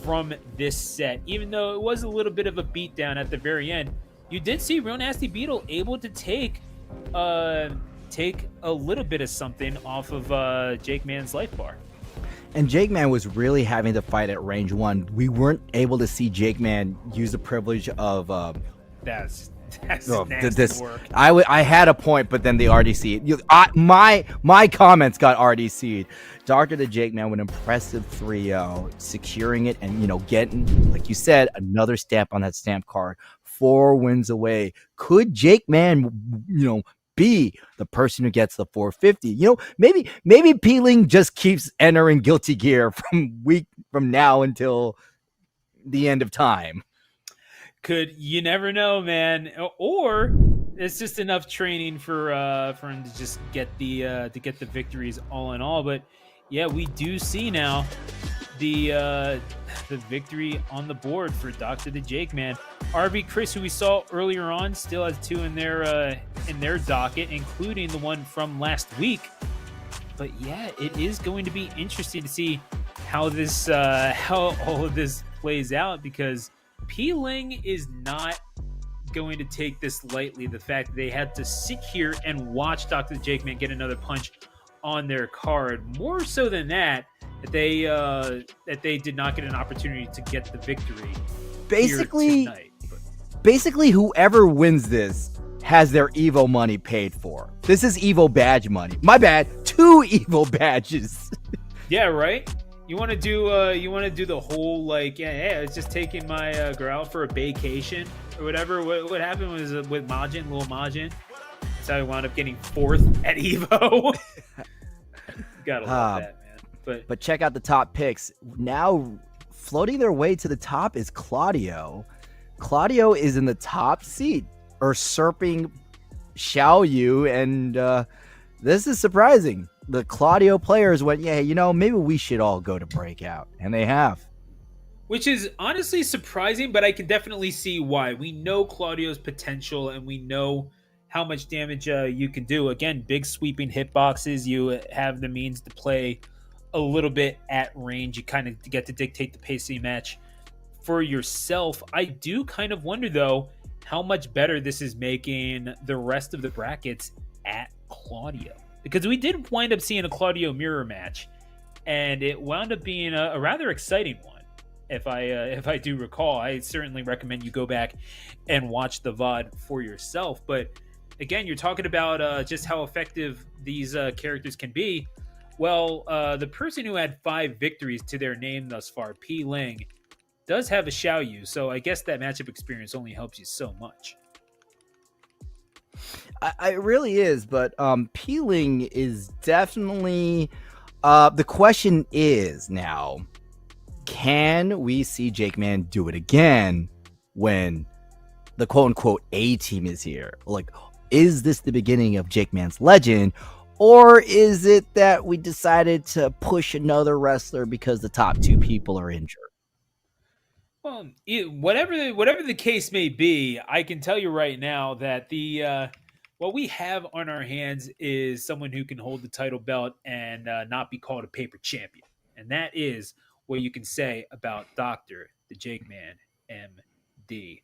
from this set. Even though it was a little bit of a beatdown at the very end, you did see Real Nasty Beetle able to take a little bit of something off of Jake Man's life bar. And Jake Man was really having to fight at range 1. We weren't able to see Jake Man use the privilege of That's oh, nasty work. I had a point, but then the RDC. My comments got RDC'd. Dr. the Jake Man with an impressive 3-0, securing it and, getting, like you said, another stamp on that stamp card. 4 wins away. Could Jake Man, be the person who gets the 450? Maybe Peeling just keeps entering guilty gear from now until the end of time. You never know, man. Or it's just enough training for him to just get the victories all in all. But yeah, we do see now the victory on the board for Dr. the Jake Man. RB Chris, who we saw earlier on, still has 2 in their docket, including the one from last week. But yeah, it is going to be interesting to see how all of this plays out, because Peeling is not going to take this lightly. The fact that they had to sit here and watch Dr. the Jake Man get another punch on their card, more so than that they did not get an opportunity to get the victory. Basically, whoever wins this has their Evo money paid for. This is Evo badge money. My bad, 2 Evo badges. Yeah, right. You want to do the whole I was just taking my girl out for a vacation or whatever. What happened was with Majin, little Majin. That's how he wound up getting 4th at Evo. Gotta love that, man. But check out the top picks. Now floating their way to the top is Claudio. Claudio is in the top seat, usurping Xiao Yu, and this is surprising. The Claudio players went, maybe we should all go to Breakout, and they have. Which is honestly surprising, but I can definitely see why. We know Claudio's potential, and we know how much damage you can do. Again, big sweeping hitboxes. You have the means to play a little bit at range. You kind of get to dictate the pace of the match for yourself. I do kind of wonder, though, how much better this is making the rest of the brackets at Claudio. Because we did wind up seeing a Claudio mirror match, and it wound up being a rather exciting one. If I do recall, I certainly recommend you go back and watch the VOD for yourself. But again, you're talking about just how effective these characters can be. Well, the person who had 5 victories to their name thus far, P. Ling, does have a Xiao Yu, so I guess that matchup experience only helps you so much. It really is, but Peeling is definitely the question is now, can we see Jake Man do it again when the quote-unquote A team is here? Like, is this the beginning of Jake Man's legend, or is it that we decided to push another wrestler because the top 2 people are injured? Well, whatever the case may be, I can tell you right now that what we have on our hands is someone who can hold the title belt and not be called a paper champion. And that is what you can say about Dr. the Jake Man, MD.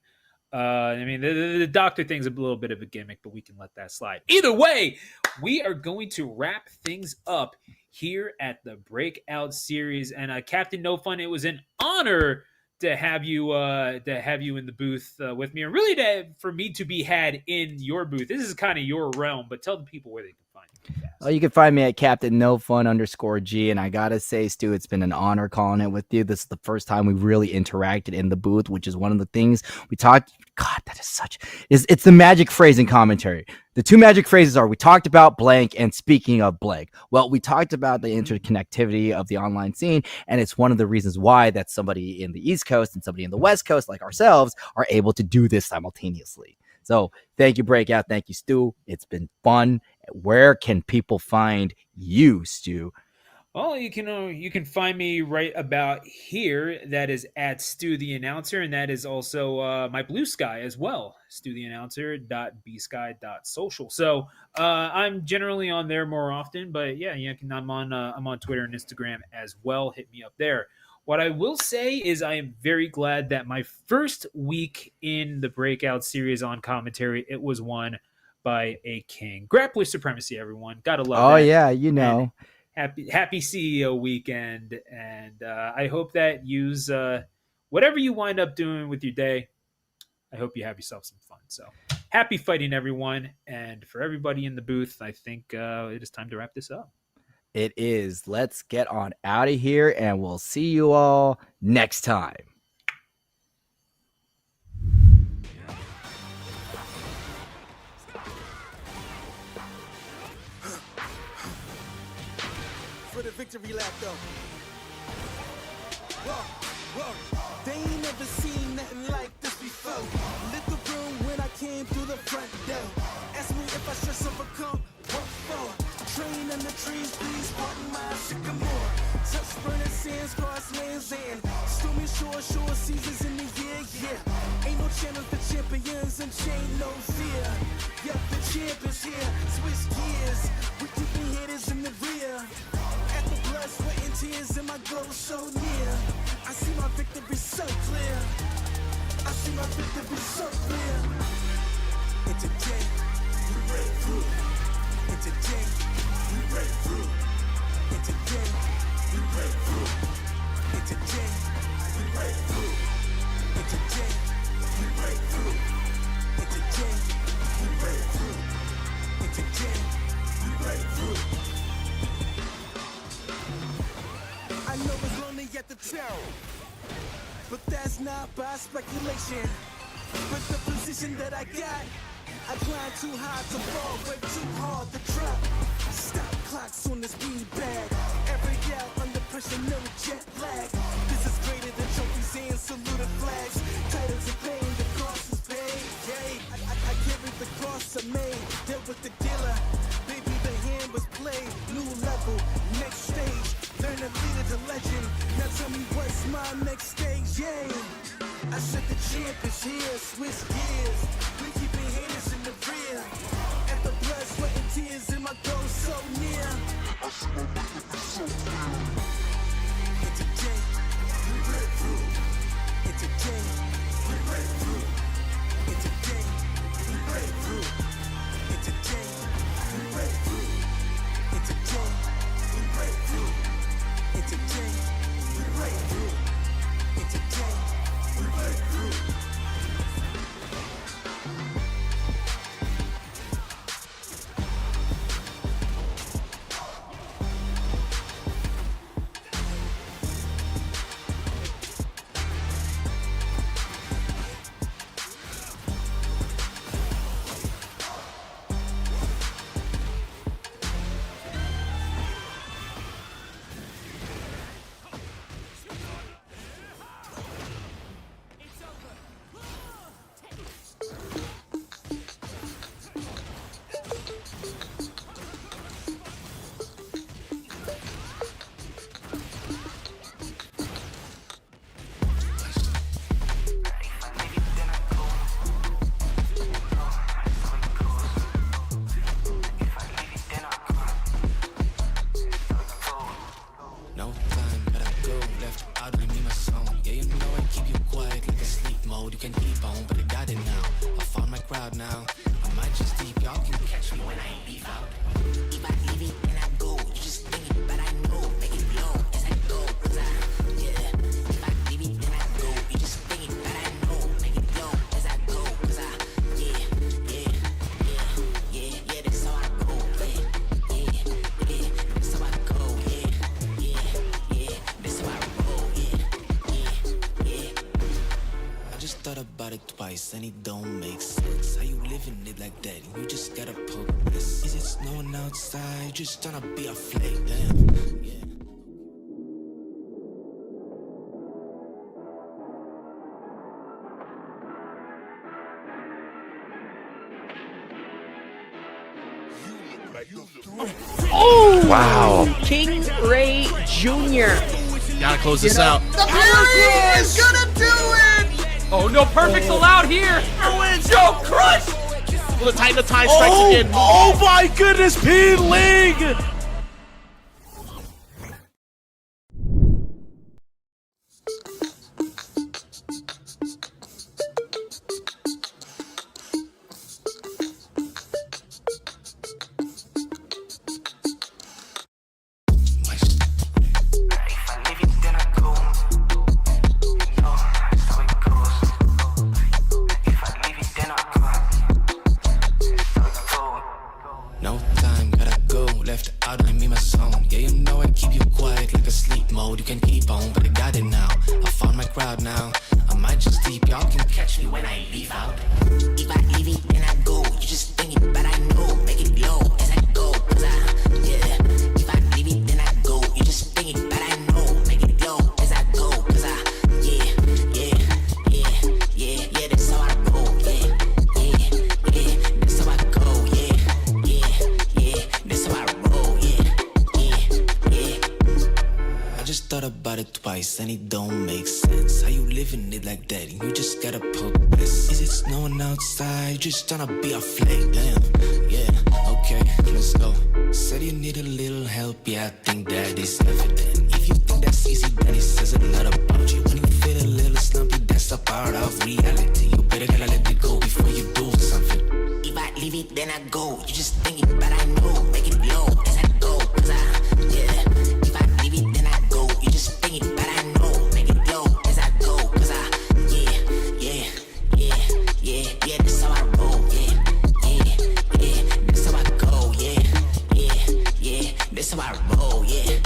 I mean, the doctor thing's a little bit of a gimmick, but we can let that slide. Either way, we are going to wrap things up here at the Breakout series. And Captain No Fun, it was an honor to have you in the booth with me, and really for me to be had in your booth. This is kind of your realm, but tell the people where they can find you. Oh, you can find me at Captain No Fun _G. And I gotta say, Stu, it's been an honor calling it with you. This is the first time we really interacted in the booth, which is one of the things we talked. God, that is such. It's the magic phrase in commentary. The two magic phrases are we talked about blank and speaking of blank. Well, we talked about the interconnectivity of the online scene, and it's one of the reasons why that somebody in the East Coast and somebody in the West Coast, like ourselves, are able to do this simultaneously. So thank you, Breakout. Thank you, Stu. It's been fun. Where can people find you, Stu? Well, you can find me right about here. That is at Stu the Announcer, and that is also my Blue Sky as well. StuTheAnnouncer.bsky.social. So I'm generally on there more often, but yeah, I'm on Twitter and Instagram as well. Hit me up there. What I will say is I am very glad that my first week in the Breakout series on commentary, it was won by a king. Grappler supremacy, everyone. Gotta love Oh, that. yeah, you know. And happy CEO weekend. And I hope that use whatever you wind up doing with your day, I hope you have yourself some fun. So happy fighting, everyone. And for everybody in the booth, I think it is time to wrap this up. It is. Let's get on out of here, and we'll see you all next time. For the victory lap, though. Whoa. They ain't never seen nothing like this before. Lit the room when I came through the front door. Ask me if I should overcome. What for? Train in the trees, please pardon my sycamore. Touch burning sands, cross lands, and stormy shore seasons in the year, yeah. Ain't no channel for champions and chain no fear. Yep, the champ is here, switch gears. We keeping hitters in the rear. At the blood, sweat, and tears, and my goal so near. I see my victory so clear. I see my victory so clear. It's a day, we break through. It's a day, we break through. It's a day, we break through. It's a day, we break through. It's a day, we break through. It's a day, we break through. It's a day, we break through. I know it's lonely at the town, but that's not by speculation. But the position that I got, I climb too high to fall, way too hard to drop. Stop clocks on the speed bag. Every out under pressure, no jet lag. This is greater than trophies and saluted flags. Titles are paid, the cost is paid. Yay, I carry the cross I made. Dealt with the dealer, baby the hand was played. New level, next stage. Learn to lead as a legend. Now tell me what's my next stage, yay. I said the champ is here, switch gears. We keeping haters in the rear. At the blood, sweat, and tears, and my goal so near. I see my victory so clear. It's a day, we break through. It's a day, we break through. It's a day, we break through. It's a day, we break through. It's a day, we break through. It's a day, we break through. It's a day, we break through. No time, but I go left you out of me, my song. Yeah, you know I keep you quiet like a sleep mode. You can keep on, but I got it now. I found my crowd now. I might just deep, y'all can catch me when I leave out. If I leave it and I go, you just think it, but I know, make it blow as I go. Cause yeah. If I leave it and I go, you just think it, but I know, make it blow as I go. Cause yeah, that's how I go. Yeah. thought about it twice and it don't make sense. How you living it like that? You just gotta poke this. Is it snowing outside? Just tryna be a flake. Damn. Yeah. Oh! Wow. King Ray Jr. Gotta close this out. The parry is gonna do it! Oh no, perfect's allowed here. Joe Crush! Will the Titan of Time strikes again? Oh my goodness, P-Ling! No time, gotta go. Left out, I mean my song. Yeah, you know I keep you quiet like a sleep mode. You can keep on, but I got it now. I found my crowd now. I might just sleep, y'all can catch me when I leave out. If I leave it, then I go. You just think it, but I know. Make it low as I go. Cause yeah. If I leave it, then I go. You just think it, but I know. Make it low as I go. Cause yeah. That's how I roll. Yeah. That's how I go. Yeah. That's how I roll. Yeah. I just thought about it twice and it don't make sense. How you living it like that? You just gotta poke this. Is it snowing outside? Just tryna be a flake. Damn. Yeah. Okay, let's go. Said you need a little help. Yeah, I think that is evident. If you think that's easy, then it says a lot about you. When you feel a little slumpy, that's a part of reality. You better gotta let it go before you do something. If I leave it, then I go. You just think it, but I know. Make it low as I go. Cause yeah. If I leave it, then I go. You just think it, but I know. Make it low as I go. Cause yeah. That's how I roll. Yeah. That's how I go. Yeah. That's how I roll. Yeah.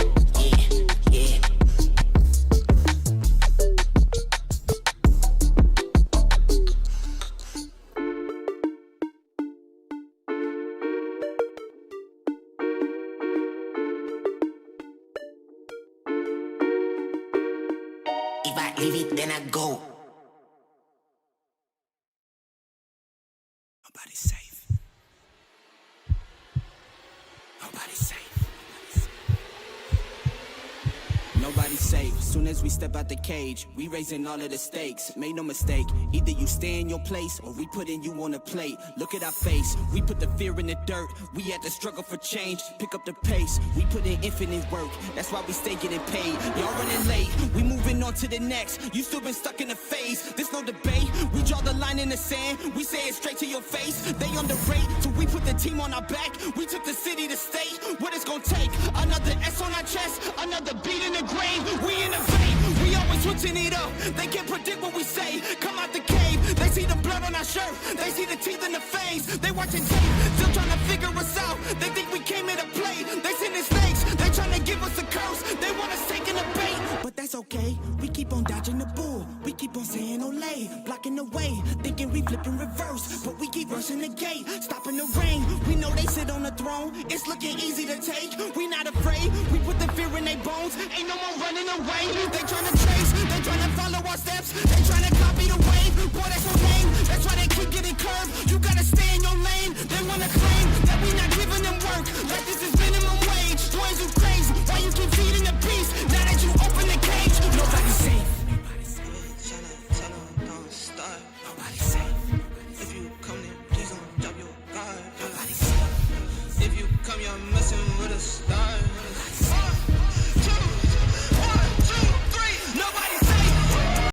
If I leave it, then I go. Nobody's safe. Nobody's safe. Nobody's safe. Soon as we step out the cage, we raising all of the stakes. Make no mistake, either you stay in your place or we putting you on a plate. Look at our face, we put the fear in the dirt. We had to struggle for change, pick up the pace. We put in infinite work, that's why we stay getting paid. Y'all running late, we moving on to the next. You still been stuck in a phase, there's no debate. We draw the line in the sand, we say it straight to your face. They underrate, so we put the team on our back. We took the city to state, what it's gonna take. Another S on our chest, another beat in the grave. We innovate, we always switching it up. They can't predict what we say. Come out the cave, they see the blood on our shirt. They see the teeth in the face. They watching tape, still trying to figure us out. They think we came here to play. They sending snakes, they trying to give us a curse. They want us taking the bait, but that's okay. We keep on dodging the bull. We keep on saying Olay, blocking the way, thinking we flipping reverse, but we keep rushing the gate, stopping the rain. We know they sit on the throne. It's looking easy to take. We not afraid. We put the fear in their bones. Ain't no more running away. They tryna trace, they tryna